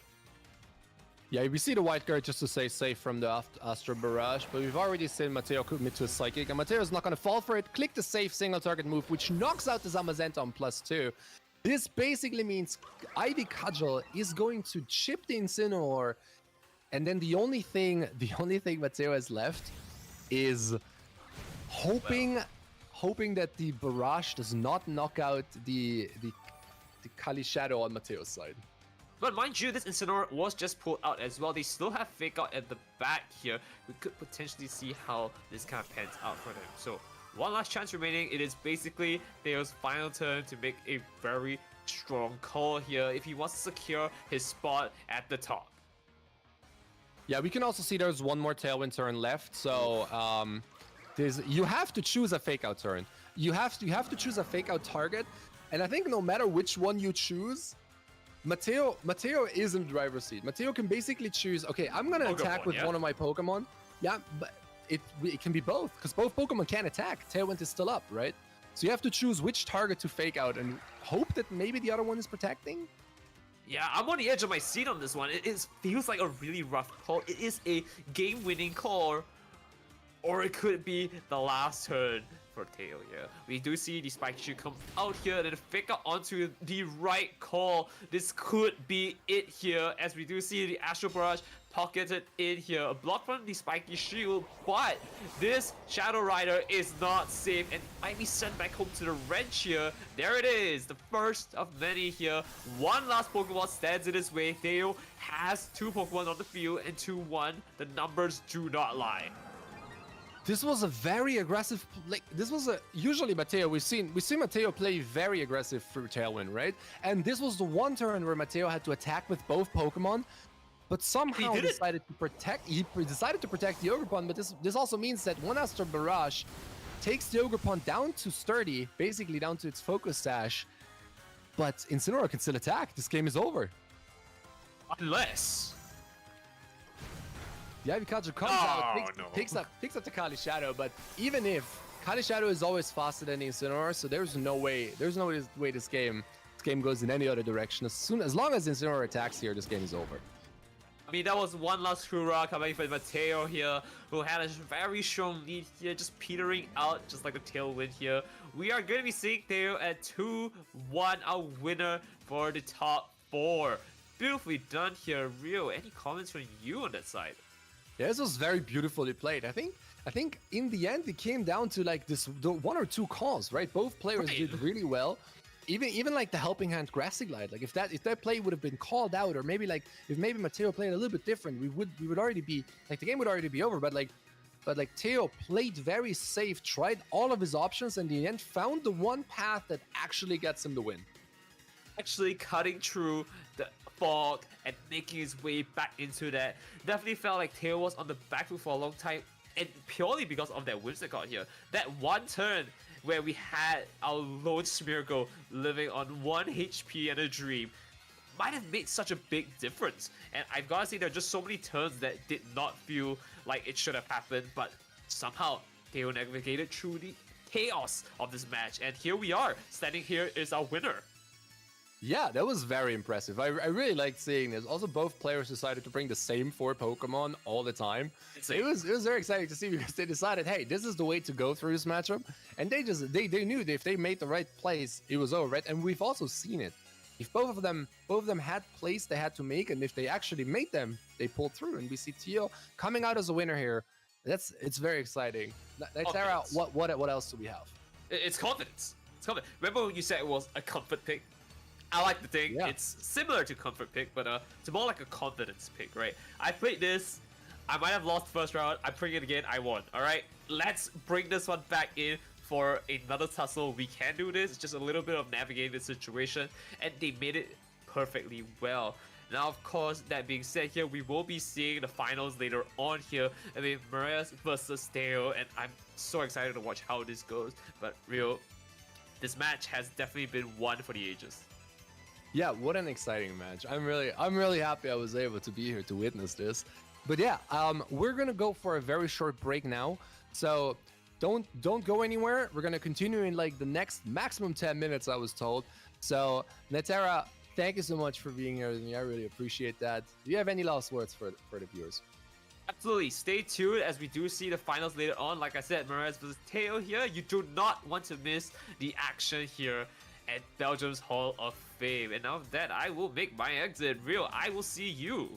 Yeah, we see the White Guard just to stay safe from the Astral Barrage, but we've already seen Mateo commit to a Psychic, and Mateo's not going to fall for it. Click the safe single target move, which knocks out the Zamazenta on +2. This basically means Ivy Cudgel is going to chip the Incineroar, and then the only thing Mateo has left is hoping that the Barrage does not knock out the Kali Shadow on Mateo's side. But mind you, this Incineroar was just pulled out as well. They still have Fake Out at the back here. We could potentially see how this kind of pans out for them. So, one last chance remaining. It is basically Theo's final turn to make a very strong call here if he wants to secure his spot at the top. Yeah, we can also see there's one more Tailwind turn left. So, you have to choose a Fake Out turn. You have to choose a Fake Out target. And I think no matter which one you choose, Mateo is in the driver's seat. Mateo can basically choose, okay, I'm going to attack with one of my Pokemon. Yeah, but it can be both, because both Pokemon can attack. Tailwind is still up, right? So you have to choose which target to Fake Out and hope that maybe the other one is protecting. Yeah, I'm on the edge of my seat on this one. It feels like a really rough call. It is a game-winning call, or it could be the last turn for Tail here. We do see the Spike Shoot come out here and then Fake Out onto the right call. This could be it here, as we do see the Astral Barrage pocketed in here. A block from the Spiky Shield, but this Shadow Rider is not safe and might be sent back home to the wrench here. There it is, the first of many here. One last Pokemon stands in his way. Theo has 2 Pokemon on the field and 2-1. The numbers do not lie. This was a very aggressive, usually Mateo, we see Mateo play very aggressive through Tailwind, right? And this was the one turn where Mateo had to attack with both Pokemon, but somehow he decided to protect the Ogerpon, but this also means that one Astral Barrage takes the Ogerpon down to sturdy, basically down to its focus sash. But Incineroar can still attack. This game is over. Unless. The Ivy Catcher comes out, picks up the Kali Shadow, but even if Kali Shadow is always faster than the Incineroar, so there's no way this game goes in any other direction. As long as Incineroar attacks here, this game is over. I mean, that was one last hurrah coming from Mateo here, who had a very strong lead here, just petering out, just like a tailwind here. We are going to be seeing Theo at 2-1, a winner for the top 4. Beautifully done here, Rio. Any comments from you on that side? Yeah, this was very beautifully played. I think in the end it came down to like the 1 or 2 calls, right? Both players did really well. Even like the helping hand Grassy Glide, like if that play would have been called out, or maybe like if Mateo played a little bit different, we would already be like the game would already be over. But Teo played very safe, tried all of his options, and in the end found the one path that actually gets him the win. Actually cutting through the fog and making his way back into that. Definitely felt like Teo was on the back foot for a long time, and purely because of that wins that got here. That one turn where we had our lone Smeargle living on 1 HP and a dream might have made such a big difference. And I've got to say, there are just so many turns that did not feel like it should have happened, but somehow Teo navigated through the chaos of this match. And here we are, standing here is our winner. Yeah, that was very impressive. I really liked seeing this. Also, both players decided to bring the same 4 Pokemon all the time. It was very exciting to see because they decided, hey, this is the way to go through this matchup. And they knew that if they made the right plays, it was over, right? And we've also seen it. If both of them had plays they had to make, and if they actually made them, they pulled through. And we see Teo coming out as a winner here. It's very exciting. Sarah, what else do we have? It's confidence. It's confidence. Remember when you said it was a comfort pick? I like the thing. Yeah. It's similar to comfort pick, but it's more like a confidence pick, right? I played this. I might have lost the first round. I played it again. I won. All right, let's bring this one back in for another tussle. We can do this. It's just a little bit of navigating the situation, and they made it perfectly well. Now, of course, that being said here, we will be seeing the finals later on here. I mean, Marias versus Teo, and I'm so excited to watch how this goes. But Rio, this match has definitely been one for the ages. Yeah, what an exciting match. I'm really happy I was able to be here to witness this. But yeah, we're gonna go for a very short break now. So don't go anywhere. We're gonna continue in like the next maximum 10 minutes, I was told. So Netera, thank you so much for being here with me. I really appreciate that. Do you have any last words for the viewers? Absolutely. Stay tuned as we do see the finals later on. Like I said, Marias versus Teo here. You do not want to miss the action here at Belgium's Hall of Fame. And now with that, I will make my exit. Real, I will see you.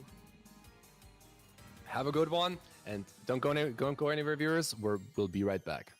Have a good one, and don't go anywhere, viewers. We'll be right back.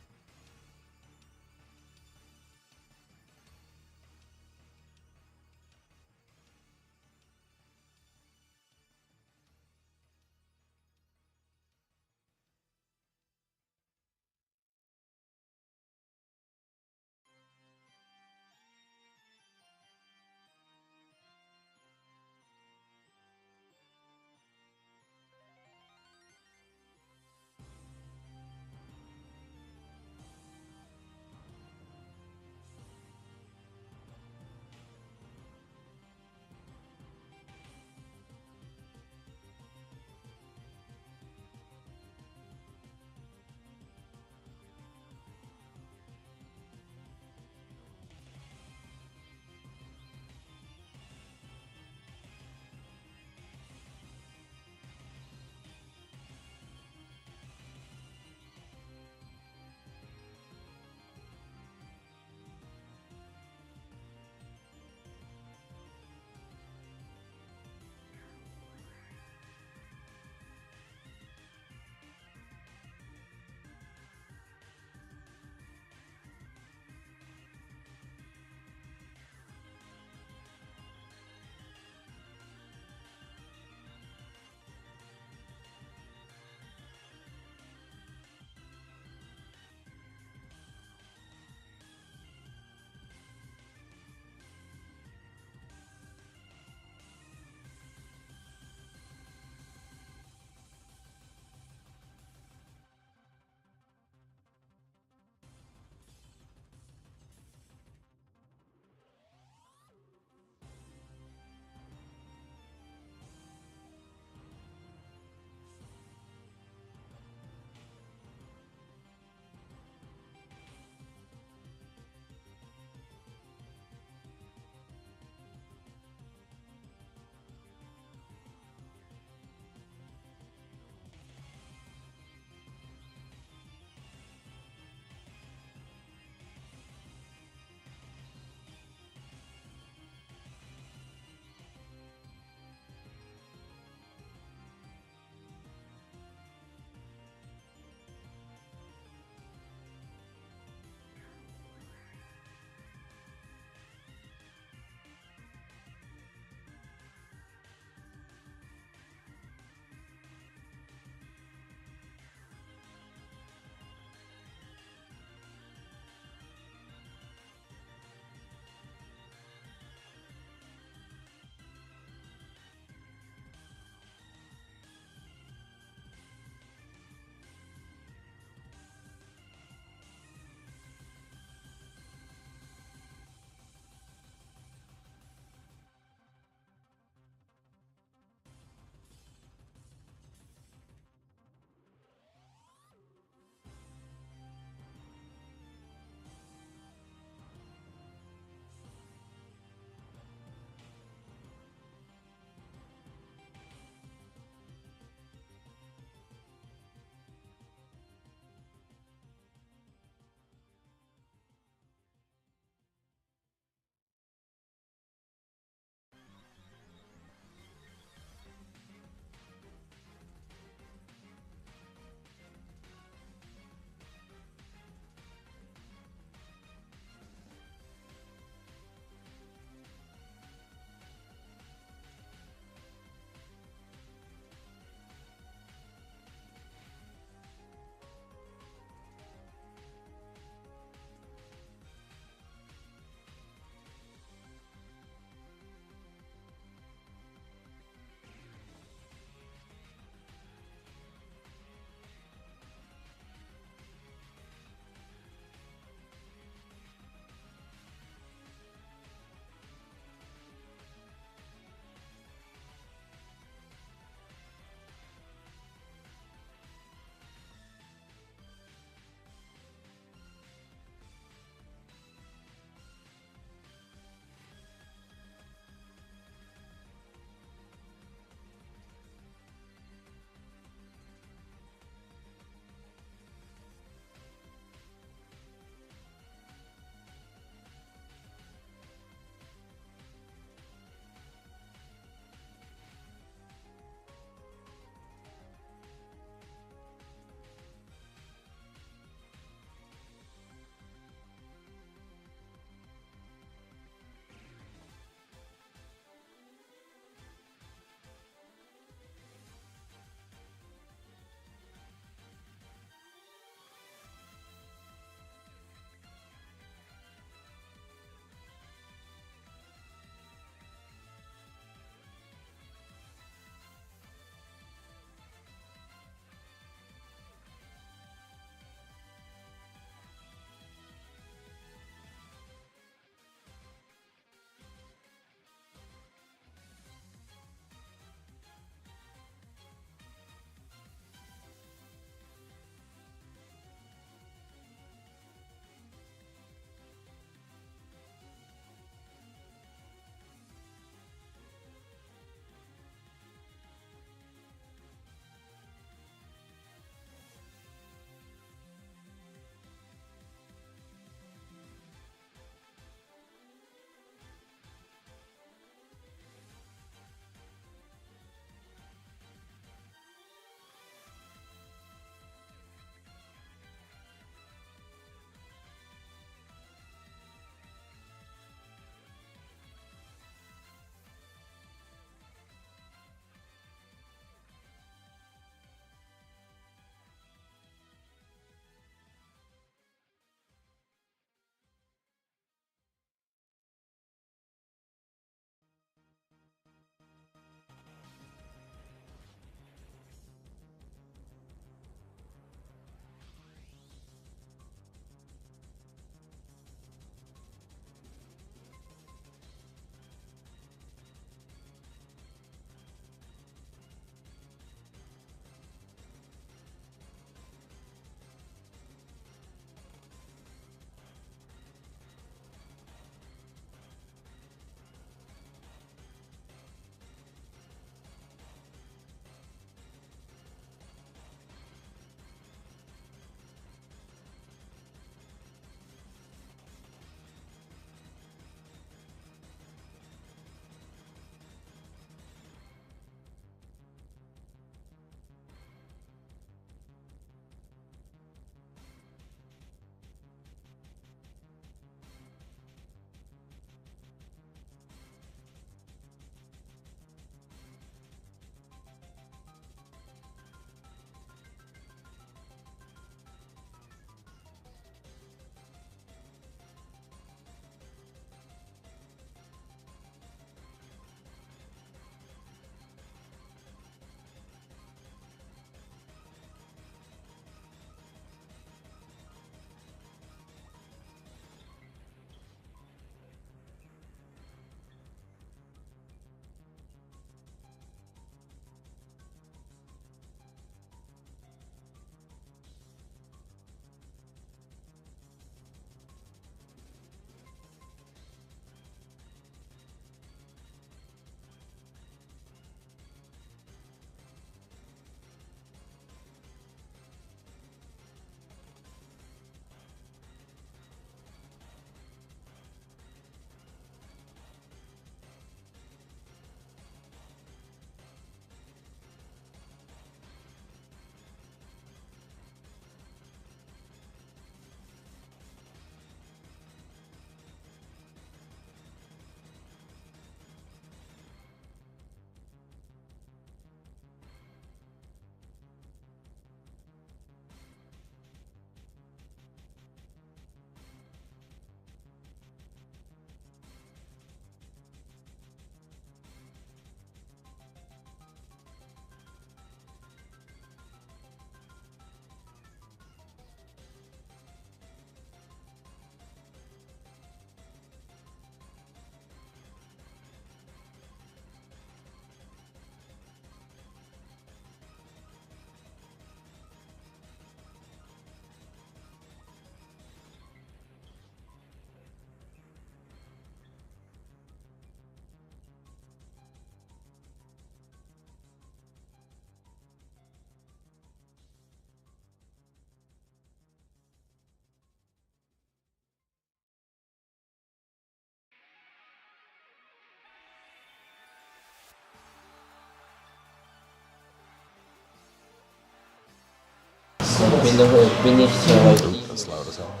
we need Ooh, that's loud as hell.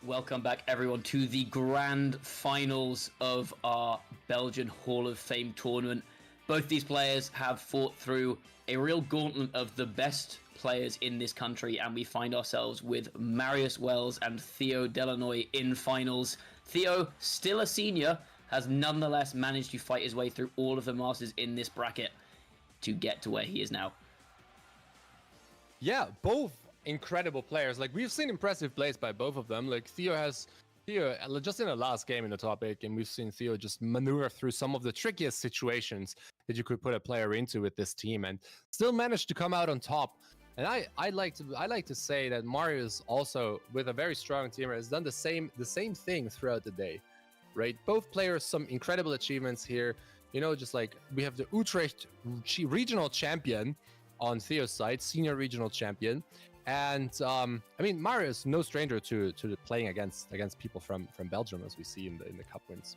Welcome back, everyone, to the grand finals of our Belgian Hall of Fame tournament. Both these players have fought through a real gauntlet of the best players in this country, and we find ourselves with Marius Wells and Theo Delanoy in finals. Theo, still a senior, has nonetheless managed to fight his way through all of the masters in this bracket to get to where he is now. Yeah, both incredible players. Like, we've seen impressive plays by both of them. Like, Theo just in the last game in the topic, and we've seen Theo just maneuver through some of the trickiest situations that you could put a player into with this team, and still managed to come out on top. And I like to say that Marius also, with a very strong team, has done the same thing throughout the day, right? Both players, some incredible achievements here. You know, just like we have the Utrecht regional champion on Theo's side, senior regional champion. And I mean, Marius, no stranger to playing against people from Belgium, as we see in the cup wins.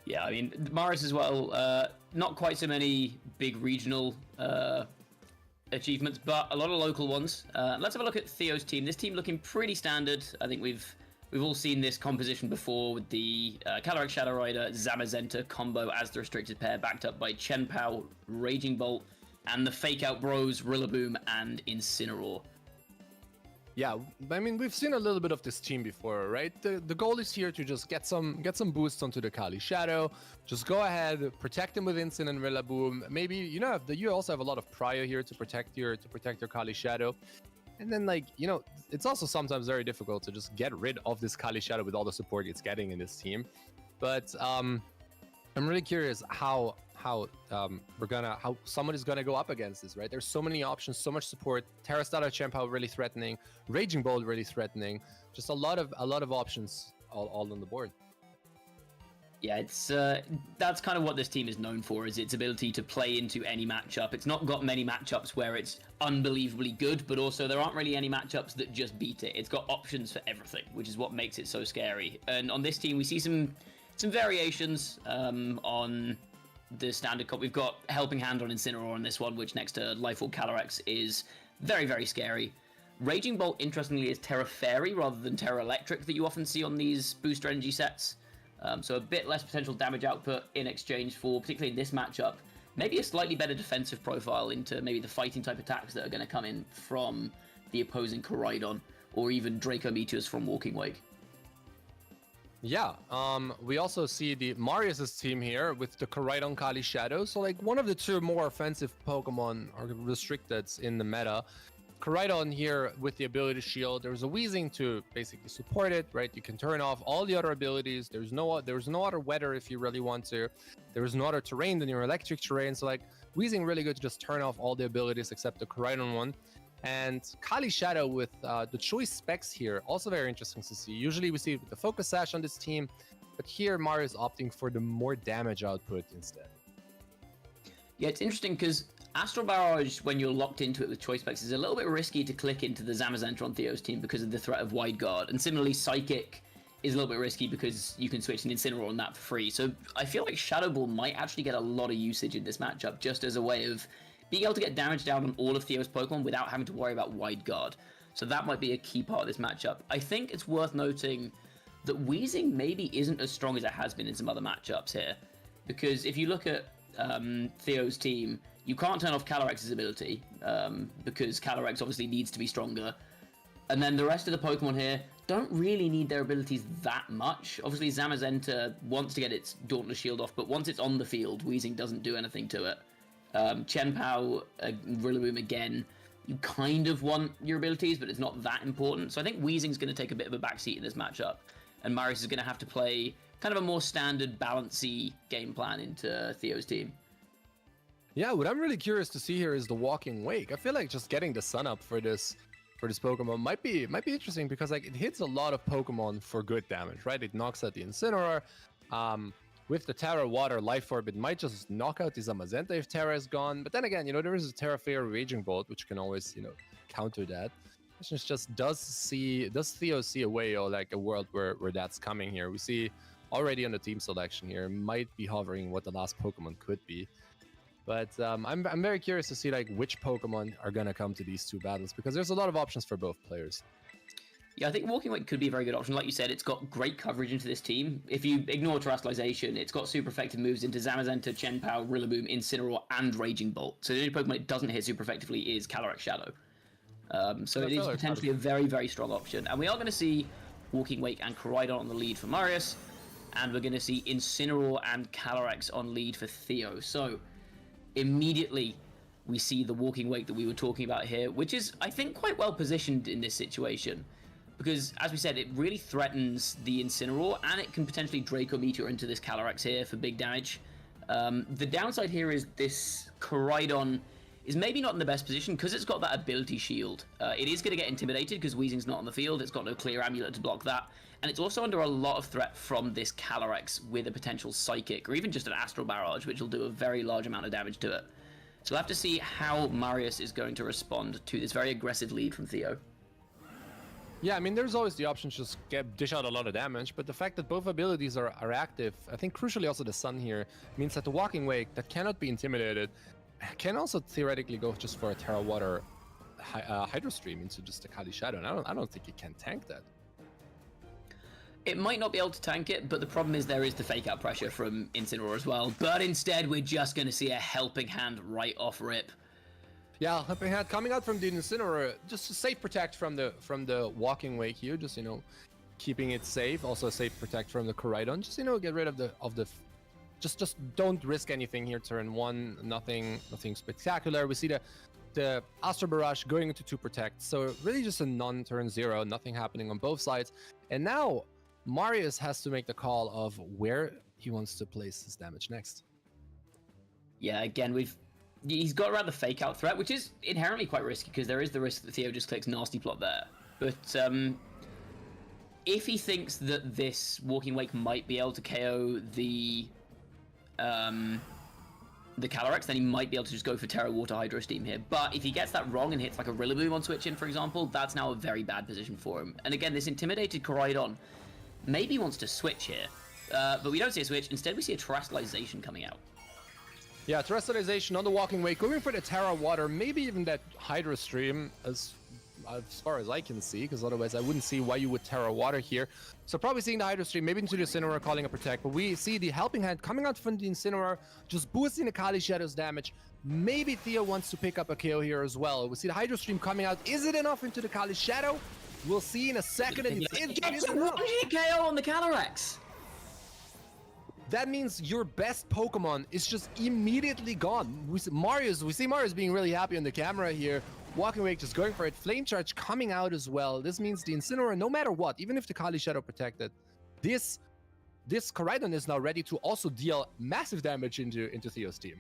Yeah, I mean, Marius as well, not quite so many big regional achievements, but a lot of local ones. Let's have a look at Theo's team. This team looking pretty standard. I think we've all seen this composition before with the Cataracts Shadow Rider Zamazenta combo as the restricted pair, backed up by Chen Pao, Raging Bolt, and the Fake Out Bros, Rillaboom, and Incineroar. Yeah, I mean, we've seen a little bit of this team before, right? The goal is here to just get some boosts onto the Kali Shadow. Just go ahead, protect him with Incin and Rillaboom. Maybe you also have a lot of Prio here to protect your Kali Shadow. And then, like, you know, it's also sometimes very difficult to just get rid of this Kali Shadow with all the support it's getting in this team. But I'm really curious how someone is gonna go up against this, right? There's so many options, so much support. Terrastata Chempao really threatening, Raging Bolt really threatening. Just a lot of options all on the board. Yeah, it's that's kind of what this team is known for, is its ability to play into any matchup. It's not got many matchups where it's unbelievably good, but also there aren't really any matchups that just beat it. It's got options for everything, which is what makes it so scary. And on this team, we see some variations on the standard comp. We've got Helping Hand on Incineroar on this one, which next to Life Orb Calyrex is very, very scary. Raging Bolt, interestingly, is Terra Fairy rather than Terra Electric that you often see on these booster energy sets. So a bit less potential damage output in exchange for, particularly in this matchup, maybe a slightly better defensive profile into maybe the fighting type attacks that are going to come in from the opposing Koraidon, or even Draco Meteors from Walking Wake. Yeah, we also see the Marius' team here with the Koraidon Kali Shadow. So like one of the two more offensive Pokemon are restricted in the meta. Koraidon here with the ability shield. There's a Weezing to basically support it, right? You can turn off all the other abilities. There's no other weather if you really want to. There's no other terrain than your electric terrain. So like Weezing really good to just turn off all the abilities except the Koraidon one. And Kali Shadow with the choice specs here, also very interesting to see. Usually we see the Focus Sash on this team, but here Mario is opting for the more damage output instead. Yeah, it's interesting because Astral Barrage, when you're locked into it with choice specs, is a little bit risky to click into the Zamazenta on Theo's team because of the threat of Wide Guard. And similarly, Psychic is a little bit risky because you can switch an Incineroar on that for free. So I feel like Shadow Ball might actually get a lot of usage in this matchup just as a way of being able to get damage down on all of Theo's Pokemon without having to worry about Wide Guard. So that might be a key part of this matchup. I think it's worth noting that Weezing maybe isn't as strong as it has been in some other matchups here. Because if you look at Theo's team, you can't turn off Calyrex's ability, because Calyrex obviously needs to be stronger. And then the rest of the Pokemon here don't really need their abilities that much. Obviously, Zamazenta wants to get its Dauntless Shield off, but once it's on the field, Weezing doesn't do anything to it. Chien-Pao, Rillaboom again, you kind of want your abilities, but it's not that important. So I think Weezing's going to take a bit of a backseat in this matchup, and Marius is going to have to play kind of a more standard, balancey game plan into Theo's team. Yeah, what I'm really curious to see here is the Walking Wake. I feel like just getting the sun up for this Pokemon might be interesting because like it hits a lot of Pokemon for good damage, right? It knocks out the Incineroar. With the Terra Water Life Orb, it might just knock out the Zamazenta if Terra is gone. But then again, there is a Terra Fairy Raging Bolt, which can always, counter that. It's just does Theo see a way or like a world where that's coming here? We see already on the team selection here, might be hovering what the last Pokemon could be. But I'm very curious to see like which Pokemon are gonna come to these two battles because there's a lot of options for both players. Yeah, I think Walking Wake could be a very good option. Like you said, it's got great coverage into this team. If you ignore Terrestrialization, it's got super effective moves into Zamazenta, Chien-Pao, Rillaboom, Incineroar, and Raging Bolt. So the only Pokemon it doesn't hit super effectively is Calyrex Shadow. So it is potentially a very, very strong option. And we are going to see Walking Wake and Koraidon on the lead for Marius. And we're going to see Incineroar and Calyrex on lead for Theo. So immediately we see the Walking Wake that we were talking about here, which is, I think, quite well positioned in this situation. Because, as we said, it really threatens the Incineroar, and it can potentially Draco Meteor into this Calyrex here for big damage. The downside here is this Koraidon is maybe not in the best position because it's got that ability shield. It is going to get intimidated because Weezing's not on the field. It's got no clear amulet to block that. And it's also under a lot of threat from this Calyrex with a potential Psychic, or even just an Astral Barrage, which will do a very large amount of damage to it. So we'll have to see how Marius is going to respond to this very aggressive lead from Theo. Yeah, I mean, there's always the option to just dish out a lot of damage, but the fact that both abilities are active, I think crucially also the Sun here, means that the Walking Wake that cannot be intimidated can also theoretically go just for a Terra Water Hydro Stream into just a Kali Shadow, and I don't think it can tank that. It might not be able to tank it, but the problem is there is the fake out pressure from Incineroar as well. But instead, we're just going to see a helping hand right off rip. Yeah, helping hand coming out from the Incineroar, just to safe protect from the Walking Wake here, just keeping it safe. Also safe protect from the Koraidon. Just get rid of the just don't risk anything here. Turn one, nothing spectacular. We see the Astral Barrage going into 2 protect. So really just a non-turn 0, nothing happening on both sides. And now Marius has to make the call of where he wants to place his damage next. Yeah, again, he's got around the fake out threat, which is inherently quite risky because there is the risk that Theo just clicks Nasty Plot there. But if he thinks that this Walking Wake might be able to KO the Calyrex, then he might be able to just go for Terra Water Hydro Steam here. But if he gets that wrong and hits like a Rillaboom on switch in, for example, that's now a very bad position for him. And again, this intimidated Koraidon maybe wants to switch here, but we don't see a switch. Instead, we see a Terrestrialization coming out. Yeah, Terrestrialization on the Walking Wake, going for the Terra Water, maybe even that Hydro Stream, as as far as I can see, because otherwise I wouldn't see why you would Terra Water here. So probably seeing the Hydro Stream, maybe into the Incineroar, calling a Protect, but we see the Helping Hand coming out from the Incineroar, just boosting the Kali Shadow's damage. Maybe Theo wants to pick up a KO here as well. We see the Hydro Stream coming out. Is it enough into the Kali Shadow? We'll see in a second. And It's a 1-hit KO on the Calyrex. That means your best Pokemon is just immediately gone. We see Marius being really happy on the camera here. Walking Wake just going for it. Flame Charge coming out as well. This means the Incineroar, no matter what, even if the Kali Shadow protected, this Koraidon is now ready to also deal massive damage into Theo's team.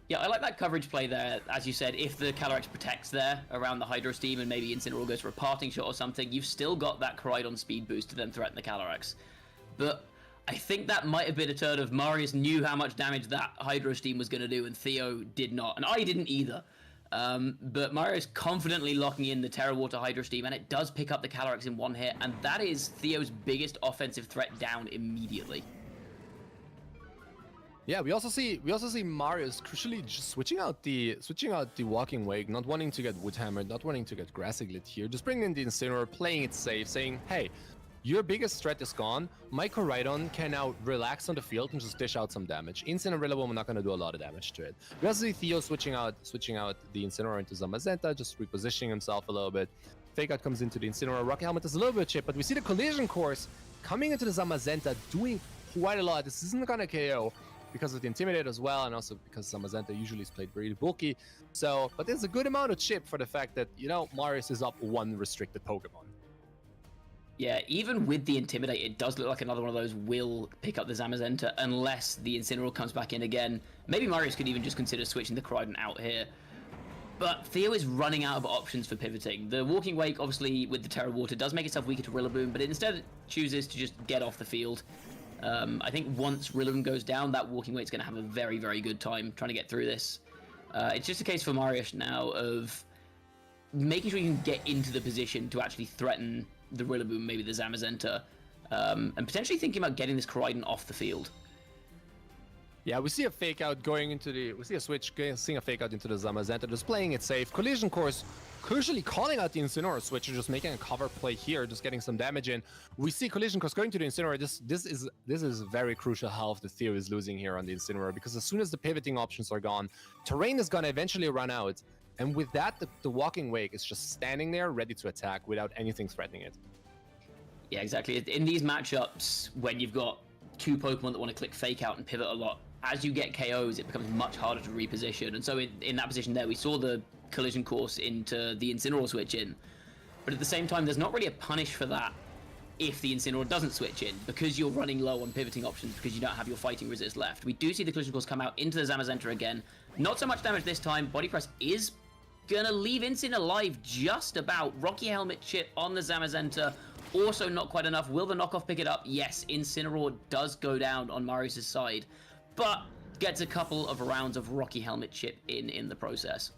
Yeah, I like that coverage play there. As you said, if the Calyrex protects there around the Hydro Steam and maybe Incineroar goes for a parting shot or something, you've still got that Koraidon speed boost to then threaten the Calyrex. But I think that might have been a turn of Marius knew how much damage that Hydro Steam was going to do, and Theo did not. And I didn't either. But Marius confidently locking in the Terra Water Hydro Steam, and it does pick up the Calyrex in one hit, and that is Theo's biggest offensive threat down immediately. Yeah, we also see Marius crucially just switching out the Walking Wake, not wanting to get Woodhammered, not wanting to get Grassiglit here, just bringing in the Incineroar, playing it safe, saying, hey, your biggest threat is gone. My Koraidon can now relax on the field and just dish out some damage. Incineroar, I'm not going to do a lot of damage to it. We also see Theo switching out the Incineroar into Zamazenta, just repositioning himself a little bit. Fake Out comes into the Incineroar. Rocky Helmet is a little bit chip, but we see the Collision Course coming into the Zamazenta, doing quite a lot. This isn't going to KO because of the Intimidate as well, and also because Zamazenta usually is played really bulky. So, but there's a good amount of chip for the fact that, you know, Marius is up one restricted Pokemon. Yeah, even with the Intimidate, it does look like another one of those will pick up the Zamazenta unless the Incineroar comes back in again. Maybe Marius could even just consider switching the Koraidon out here. But Theo is running out of options for pivoting. The Walking Wake, obviously, with the Terra Water, does make itself weaker to Rillaboom, but it instead chooses to just get off the field. I think once Rillaboom goes down, that Walking Wake's going to have a very, very good time trying to get through this. It's just a case for Marius now of making sure you can get into the position to actually threaten the Rillaboom, maybe the Zamazenta, and potentially thinking about getting this Koraidon off the field. Yeah, we see a Fake Out going into the... We see a switch, seeing a Fake Out into the Zamazenta, just playing it safe. Collision Course, crucially calling out the Incineroar switch, just making a cover play here, just getting some damage in. We see Collision Course going to the Incineroar. This is very crucial health that Theo is losing here on the Incineroar, because as soon as the pivoting options are gone, terrain is going to eventually run out. And with that, the Walking Wake is just standing there, ready to attack without anything threatening it. Yeah, exactly. In these matchups, when you've got two Pokemon that want to click Fake Out and pivot a lot, as you get KOs, it becomes much harder to reposition. And so in that position there, we saw the Collision Course into the Incineroar switch in. But at the same time, there's not really a punish for that if the Incineroar doesn't switch in, because you're running low on pivoting options, because you don't have your fighting resist left. We do see the Collision Course come out into the Zamazenta again. Not so much damage this time. Body Press is gonna leave Incin alive just about. Rocky Helmet chip on the Zamazenta, also not quite enough. Will the knockoff pick it up? Yes, Incineroar does go down on Marius' side, but gets a couple of rounds of Rocky Helmet chip in the process.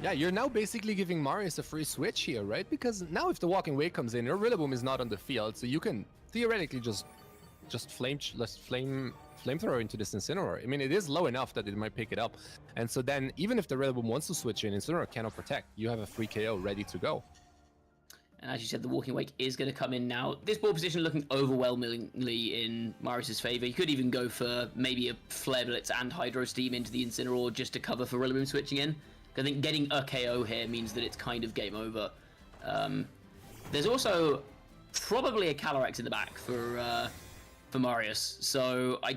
Yeah, you're now basically giving Marius a free switch here, right? Because now if the Walking Wake comes in, your Rillaboom is not on the field, so you can theoretically just flamethrower into this Incineroar. I mean, it is low enough that it might pick it up. And so then, even if the Rillaboom wants to switch in, Incineroar cannot protect. You have a free KO ready to go. And as you said, the Walking Wake is going to come in now. This ball position looking overwhelmingly in Marius' favor. You could even go for maybe a Flare Blitz and Hydro Steam into the Incineroar just to cover for Rillaboom switching in. I think getting a KO here means that it's kind of game over. There's also probably a Calyrex in the back for Marius, so I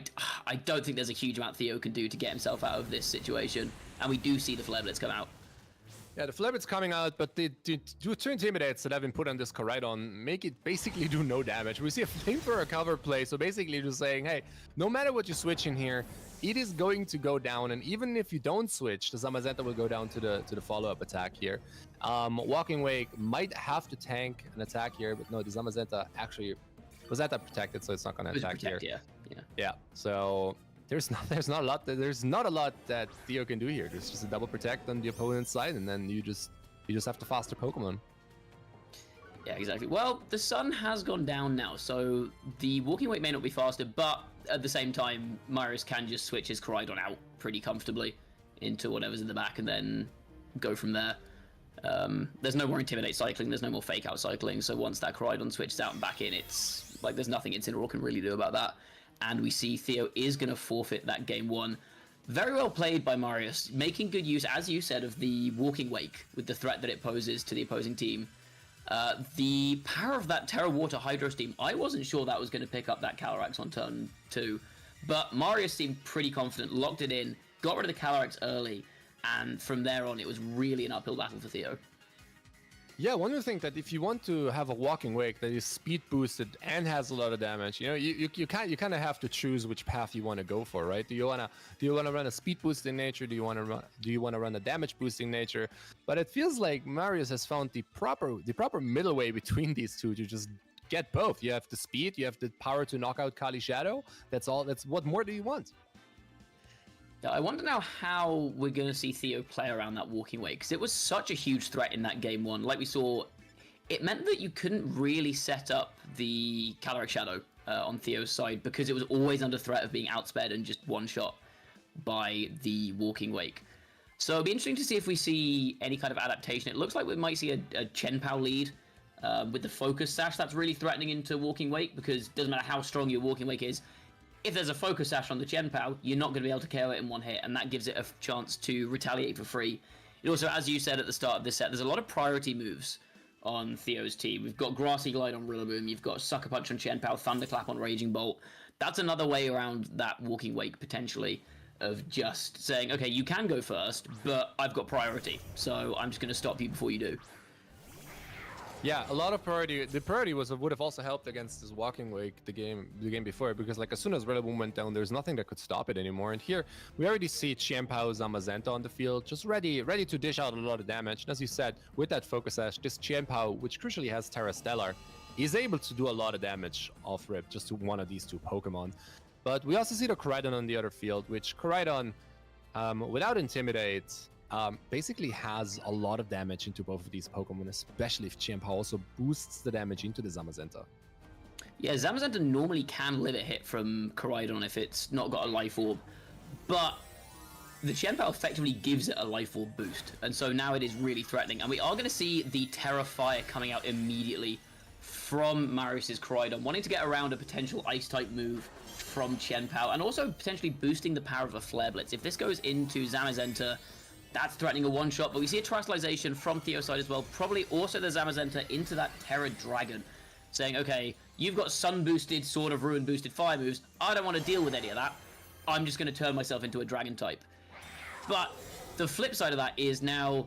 don't think there's a huge amount Theo can do to get himself out of this situation, and we do see the Flare Blitz come out. Yeah, the Flare Blitz coming out, but the two Intimidates that have been put on this Koraidon make it basically do no damage. We see a Flamethrower cover play, so basically just saying, hey, no matter what you switch in here, it is going to go down, and even if you don't switch, the Zamazenta will go down to the follow-up attack here. Walking Wake might have to tank an attack here, but no, the Zamazenta actually was that protected, so it's not going to attack here. Yeah. So there's not a lot that Theo can do here. There's just a double protect on the opponent's side, and then you just have to faster Pokemon. Yeah, exactly. Well, the sun has gone down now, so the Walking Wake may not be faster, but at the same time, Marius can just switch his Koraidon out pretty comfortably into whatever's in the back and then go from there. There's no more Intimidate cycling, there's no more Fake Out cycling, so once that Koraidon switches out and back in, it's like there's nothing Incineroar can really do about that. And we see Theo is going to forfeit that game 1. Very well played by Marius, making good use, as you said, of the Walking Wake with the threat that it poses to the opposing team. The power of that Terra Water Hydro Steam, I wasn't sure that was going to pick up that Calyrex on turn 2, but Marius seemed pretty confident, locked it in, got rid of the Calyrex early, and from there on it was really an uphill battle for Theo. Yeah, one would think that if you want to have a Walking Wake that is speed boosted and has a lot of damage, you kind of have to choose which path you want to go for, right? Do you wanna run a speed boosting nature? Do you want to run a damage boosting nature? But it feels like Marius has found the proper middle way between these two to just get both. You have the speed, you have the power to knock out Kali Shadow. That's all. That's what more do you want? I wonder now how we're going to see Theo play around that Walking Way, because it was such a huge threat in that game 1. Like we saw, it meant that you couldn't really set up the Calyrex Shadow on Theo's side, because it was always under threat of being outsped and just one-shot by the Walking Wake. So it'll be interesting to see if we see any kind of adaptation. It looks like we might see a Chen Pao lead with the Focus Sash. That's really threatening into Walking Wake, because it doesn't matter how strong your Walking Wake is, if there's a Focus Sash on the Chen Pao, you're not going to be able to KO it in one hit, and that gives it a chance to retaliate for free. It also, as you said at the start of this set, there's a lot of priority moves on Theo's team. We've got Grassy Glide on Rillaboom, you've got Sucker Punch on Chen Pao, Thunderclap on Raging Bolt. That's another way around that Walking Wake, potentially, of just saying, okay, you can go first, but I've got priority, so I'm just going to stop you before you do. Yeah, a lot of priority. The priority would have also helped against this Walking Wake the game before, because like as soon as Rillaboom went down, there's nothing that could stop it anymore. And here we already see Chen Pao, Zamazenta on the field, just ready to dish out a lot of damage. And as you said, with that Focus Sash, this Chen Pao, which crucially has Terra Stellar, is able to do a lot of damage off rip just to one of these two Pokemon. But we also see the Koraidon on the other field, which Koraidon, without Intimidate, basically has a lot of damage into both of these Pokemon, especially if Chen Pao also boosts the damage into the Zamazenta. Yeah, Zamazenta normally can live a hit from Koraidon if it's not got a Life Orb, but the Chen Pao effectively gives it a Life Orb boost, and so now it is really threatening. And we are going to see the Terra Fire coming out immediately from Marius's Koraidon, wanting to get around a potential Ice-type move from Chen Pao, and also potentially boosting the power of a Flare Blitz. If this goes into Zamazenta, that's threatening a one-shot, but we see a Terastallization from Theo's side as well. Probably also the Zamazenta into that Terra Dragon, saying, okay, you've got Sun-boosted, Sword of Ruin boosted fire moves. I don't want to deal with any of that. I'm just going to turn myself into a Dragon type. But the flip side of that is now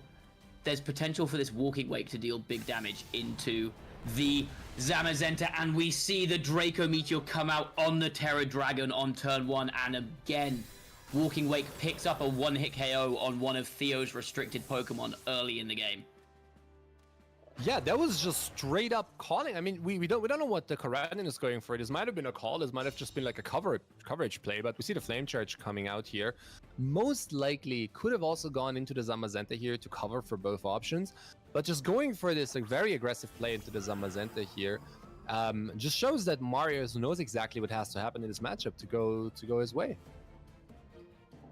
there's potential for this Walking Wake to deal big damage into the Zamazenta, and we see the Draco Meteor come out on the Terra Dragon on turn 1, and again, Walking Wake picks up a one-hit KO on one of Theo's restricted Pokemon early in the game. Yeah, that was just straight up calling. I mean, we don't know what the Koraidon is going for. This might have been a call. This might have just been like a coverage play, but we see the Flame Charge coming out here. Most likely could have also gone into the Zamazenta here to cover for both options, but just going for this like very aggressive play into the Zamazenta here just shows that Marius knows exactly what has to happen in this matchup to go his way.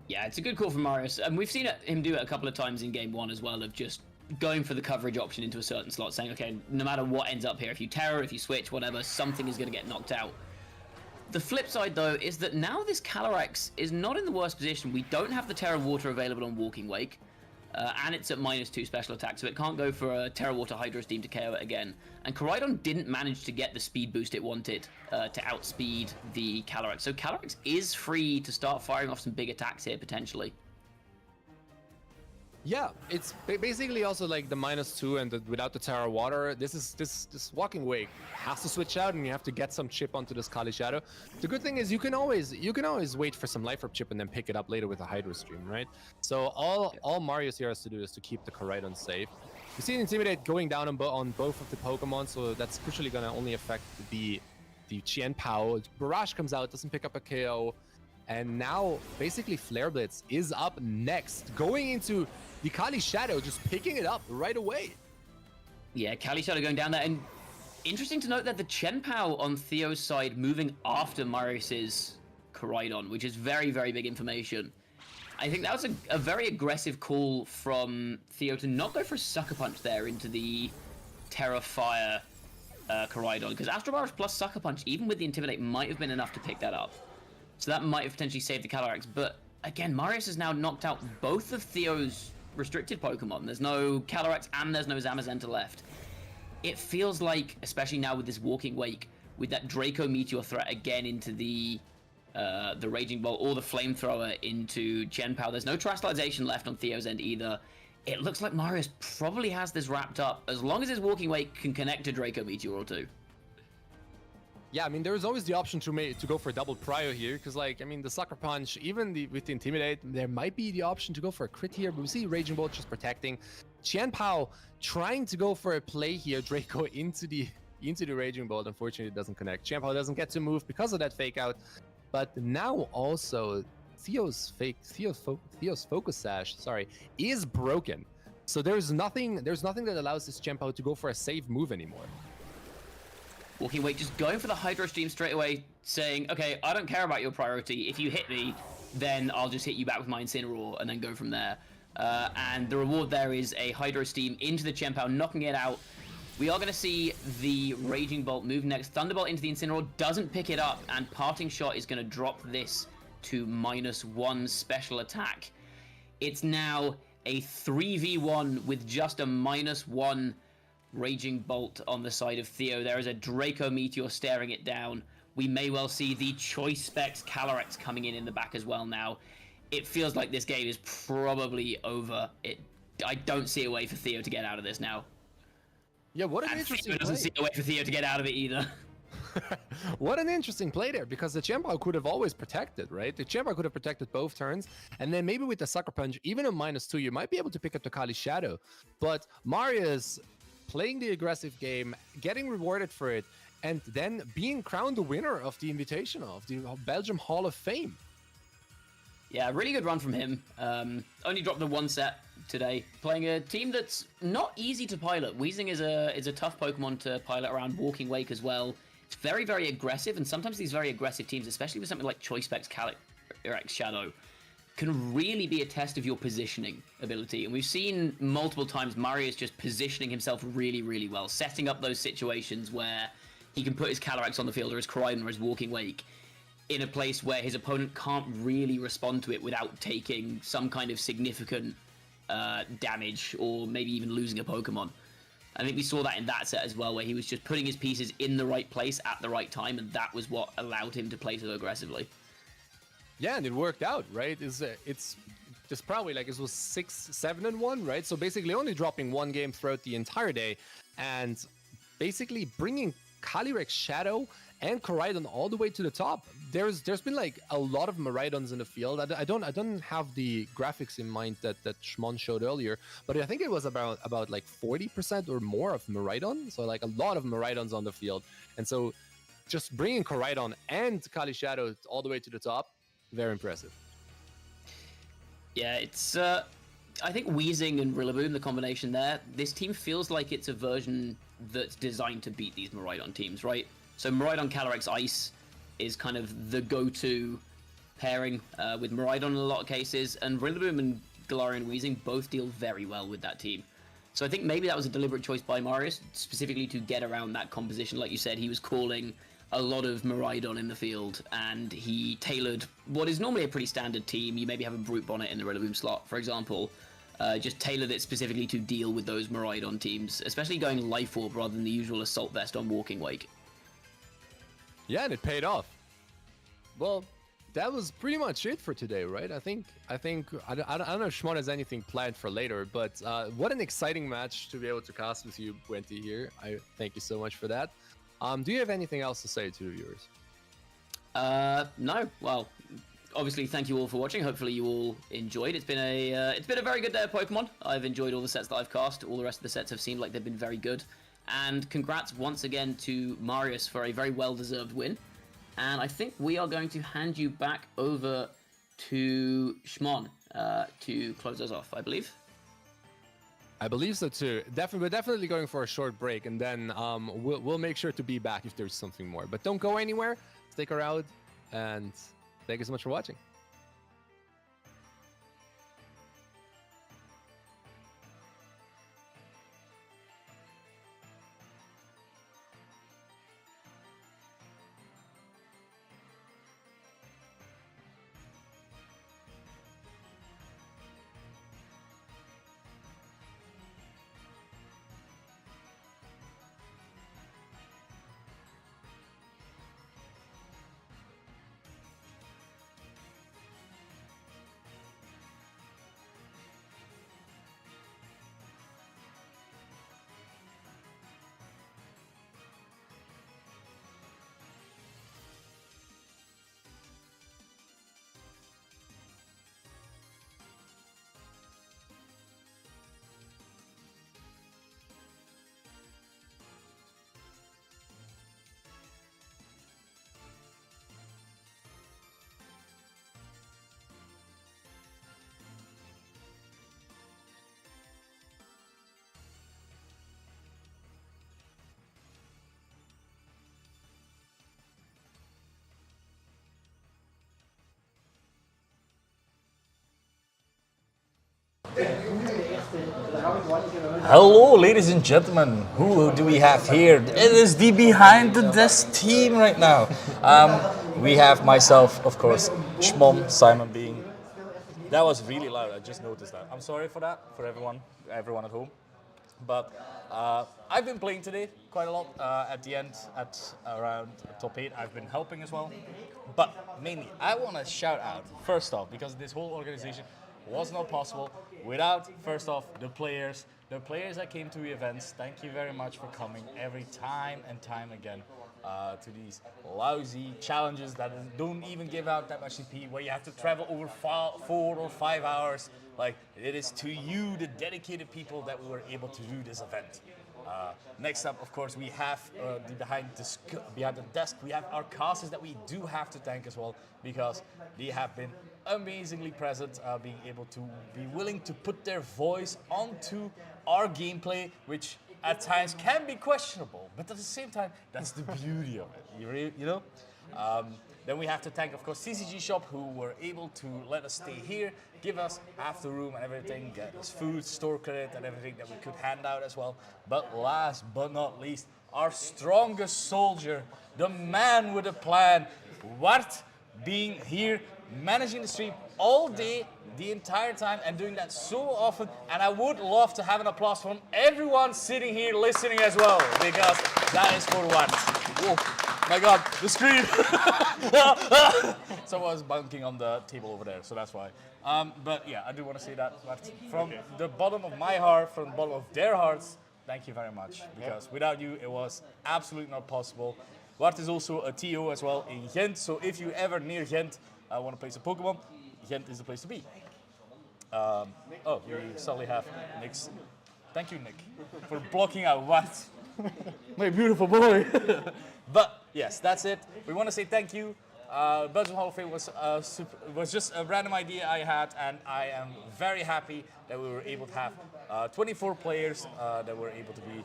Yeah, it's a good call from Marius, and we've seen him do it a couple of times in game 1 as well, of just going for the coverage option into a certain slot, saying, okay, no matter what ends up here, if you Terra, if you switch, whatever, something is going to get knocked out. The flip side, though, is that now this Calyrex is not in the worst position. We don't have the Terra Water available on Walking Wake, and it's at -2 special attack, so it can't go for a Terra Water Hydro Steam to KO it again. And Koraidon didn't manage to get the speed boost it wanted to outspeed the Calyrex. So Calyrex is free to start firing off some big attacks here, potentially. Yeah, it's basically also like the -2 and without the Terra Water. This Walking Wake has to switch out, and you have to get some chip onto this Kali Shadow. The good thing is you can always wait for some Life Orb chip and then pick it up later with a Hydro Stream, right? So all Marius here has to do is to keep the Koraidon safe. You see Intimidate going down on both of the Pokemon, so that's crucially gonna only affect the Chen Pao. Barrage comes out, doesn't pick up a KO. And now, basically, Flare Blitz is up next, going into the Kali Shadow, just picking it up right away. Yeah, Kali Shadow going down there, and interesting to note that the Chen Pao on Theo's side moving after Marius's Koraidon, which is very, very big information. I think that was a very aggressive call from Theo to not go for a Sucker Punch there into the Terra Fire Koraidon, because Astral Barrage plus Sucker Punch, even with the Intimidate, might have been enough to pick that up. So that might have potentially saved the Calyrex, but again, Marius has now knocked out both of Theo's restricted Pokemon. There's no Calyrex and there's no Zamazenta left. It feels like, especially now with this Walking Wake, with that Draco Meteor threat again into the Raging Bolt or the Flamethrower into Chien-Pao, there's no Terastallization left on Theo's end either. It looks like Marius probably has this wrapped up, as long as his Walking Wake can connect to Draco Meteor or two. Yeah, I mean, there's always the option to go for a double prio here, because, like, I mean, the Sucker Punch, even with the Intimidate, there might be the option to go for a crit here, but we see Raging Bolt just protecting. Chien-Pao trying to go for a play here, Draco into the Raging Bolt. Unfortunately, it doesn't connect. Chien-Pao doesn't get to move because of that fake out, but now also Theo's Focus Sash, is broken. So there's nothing that allows this Chien-Pao to go for a safe move anymore. Walking Wake just going for the Hydro Stream straight away, saying, okay, I don't care about your priority. If you hit me, then I'll just hit you back with my Incineroar and then go from there. And the reward there is a Hydro Steam into the Chien-Pao, knocking it out. We are going to see the Raging Bolt move next. Thunderbolt into the Incineroar, doesn't pick it up, and Parting Shot is going to drop this to -1 special attack. It's now a 3v1 with just a -1 Raging Bolt on the side of Theo. There is a Draco Meteor staring it down. We may well see the Choice Specs Calyrex coming in the back as well now. It feels like this game is probably over. I don't see a way for Theo to get out of this now. Yeah, what an And interesting Theo doesn't play. see a way for Theo to get out of it either. What an interesting play there, because the Chien-Pao could have always protected, right? The Chien-Pao could have protected both turns, and then maybe with the Sucker Punch, even a -2, you might be able to pick up the Kali Shadow. But Marius playing the aggressive game, getting rewarded for it, and then being crowned the winner of the Invitational, of the Belgium Hall of Fame. Yeah, really good run from him. Only dropped the one set today, playing a team that's not easy to pilot. Weezing is a tough Pokemon to pilot around Walking Wake as well. It's very, very aggressive, and sometimes these very aggressive teams, especially with something like Choice Specs Calyrex Shadow, can really be a test of your positioning ability. And we've seen multiple times Marius just positioning himself really, really well, setting up those situations where he can put his Calyrex on the field or his Koraidon or his Walking Wake in a place where his opponent can't really respond to it without taking some kind of significant damage or maybe even losing a Pokemon. I think we saw that in that set as well, where he was just putting his pieces in the right place at the right time, and that was what allowed him to play so aggressively. Yeah, and it worked out, right? It's just probably like it was 6-7-1, right? So basically only dropping one game throughout the entire day, and basically bringing Calyrex Shadow and Koraidon all the way to the top. There's been like a lot of Miraidons in the field. I don't have the graphics in mind that Shmon showed earlier, but I think it was about like 40% or more of Miraidon. So like a lot of Miraidons on the field, and so just bringing Koraidon and Kali Shadow all the way to the top, very impressive. Yeah, it's I think Weezing and Rillaboom, the combination there, this team feels like it's a version that's designed to beat these Miraidon teams, right? So Miraidon Calyrex Ice is kind of the go-to pairing with Miraidon in a lot of cases, and Rillaboom and Galarian Weezing both deal very well with that team. So I think maybe that was a deliberate choice by Marius, specifically to get around that composition. Like you said, he was calling a lot of Miraidon in the field, and he tailored what is normally a pretty standard team. You maybe have a Brute Bonnet in the Rillaboom slot, for example. Just tailored it specifically to deal with those Miraidon teams, especially going Life Orb rather than the usual Assault Vest on Walking Wake. Yeah, and it paid off. Well, that was pretty much it for today, right? I think I don't know if Shmon has anything planned for later, but what an exciting match to be able to cast with you, Bwenty, here. I thank you so much for that. Do you have anything else to say to the viewers? No. Well, obviously, thank you all for watching. Hopefully, you all enjoyed. It's been a very good day of Pokemon. I've enjoyed all the sets that I've cast. All the rest of the sets have seemed like they've been very good. And congrats once again to Marius for a very well-deserved win. And I think we are going to hand you back over to Shmon to close us off, I believe. I believe so too. We're definitely going for a short break, and then we'll make sure to be back if there's something more. But don't go anywhere. Stick around, and thank you so much for watching. Hello, ladies and gentlemen. Who do we have here? It is the behind the desk team right now. We have myself, of course, Shmom, Simon being. That was really loud. I just noticed that. I'm sorry for that, for everyone at home. But I've been playing today quite a lot. At the end, at around top 8, I've been helping as well. But mainly, I want to shout out, first off, because this whole organization was not possible without, first off, the players. The players that came to the events, thank you very much for coming every time and time again to these lousy challenges that don't even give out that much CP, where you have to travel over 4 or 5 hours. Like, it is to you, the dedicated people, that we were able to do this event. Next up, of course, we have behind the desk, we have our casters that we do have to thank as well, because they have been amazingly present, being able to be willing to put their voice onto our gameplay, which at times can be questionable, but at the same time, that's the beauty of it, you know? Then we have to thank, of course, CCG Shop, who were able to let us stay here, give us half the room and everything, get us food, store credit, and everything that we could hand out as well. But last but not least, our strongest soldier, the man with a plan, Wart, being here, managing the stream all day, the entire time, and doing that so often. And I would love to have an applause from everyone sitting here listening as well, because that is for Wart. Whoa. My God, the screen! Someone's bunking on the table over there, so that's why. But yeah, I do want to say that. But from the bottom of my heart, from the bottom of their hearts, thank you very much. Because without you, it was absolutely not possible. Wart is also a TO as well in Ghent, so if you ever near Ghent want to play some Pokémon, Ghent is the place to be. Oh, we suddenly have Nick's. Thank you, Nick, for blocking out Wart. My beautiful boy. But yes, that's it. We want to say thank you. Belgium Hall of Fame was just a random idea I had, and I am very happy that we were able to have 24 players that were able to be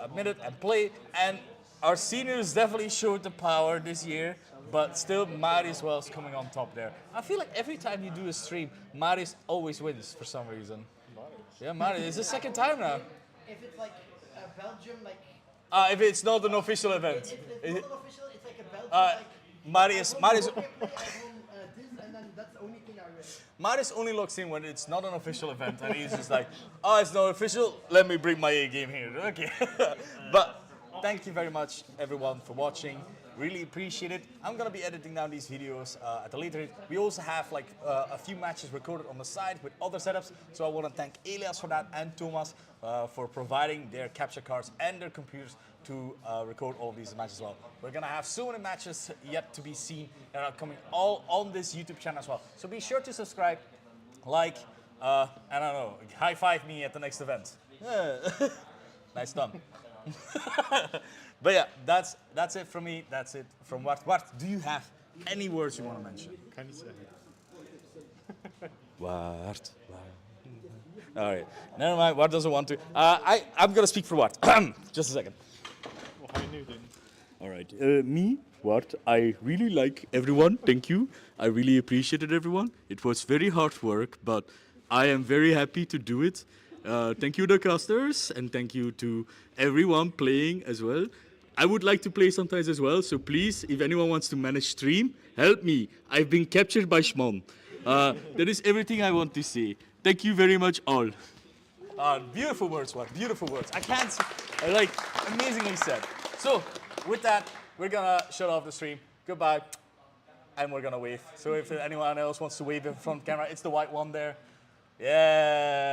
admitted and play. And our seniors definitely showed the power this year, but still Marius was coming on top there. I feel like every time you do a stream, Marius always wins for some reason. Yeah, Marius, it's the second time now. If it's like Belgium, like... If it's not an official event. If it's not official, it's like a Belgium, Marius, and then that's the only thing I read. Marius only logs in when it's not an official event, and he's just like, oh, it's not official, let me bring my A game here. Okay. But thank you very much, everyone, for watching. Really appreciate it. I'm gonna be editing down these videos at a later date. We also have like a few matches recorded on the side with other setups, so I want to thank Elias for that and Thomas for providing their capture cards and their computers to record all of these matches as well. We're gonna have so many matches yet to be seen that are coming all on this YouTube channel as well. So be sure to subscribe, like, and I don't know, high five me at the next event. Nice done. But yeah, that's it from me. That's it from Wart. Wart, do you have any words you want to mention? Can you say it? Wart. All right. Never mind. Wart doesn't want to. I'm gonna speak for Wart. Just a second. Well, how new then? All right. Me, Wart, I really like everyone. Thank you. I really appreciated everyone. It was very hard work, but I am very happy to do it. Thank you, the casters, and thank you to everyone playing as well. I would like to play sometimes as well, so please, if anyone wants to manage stream, help me. I've been captured by Shmon. That is everything I want to say. Thank you very much, all. Beautiful words, Wart. Beautiful words. I can't. Like, amazingly said. So, with that, we're gonna shut off the stream. Goodbye, and we're gonna wave. So if anyone else wants to wave in front camera, it's the white one there. Yeah.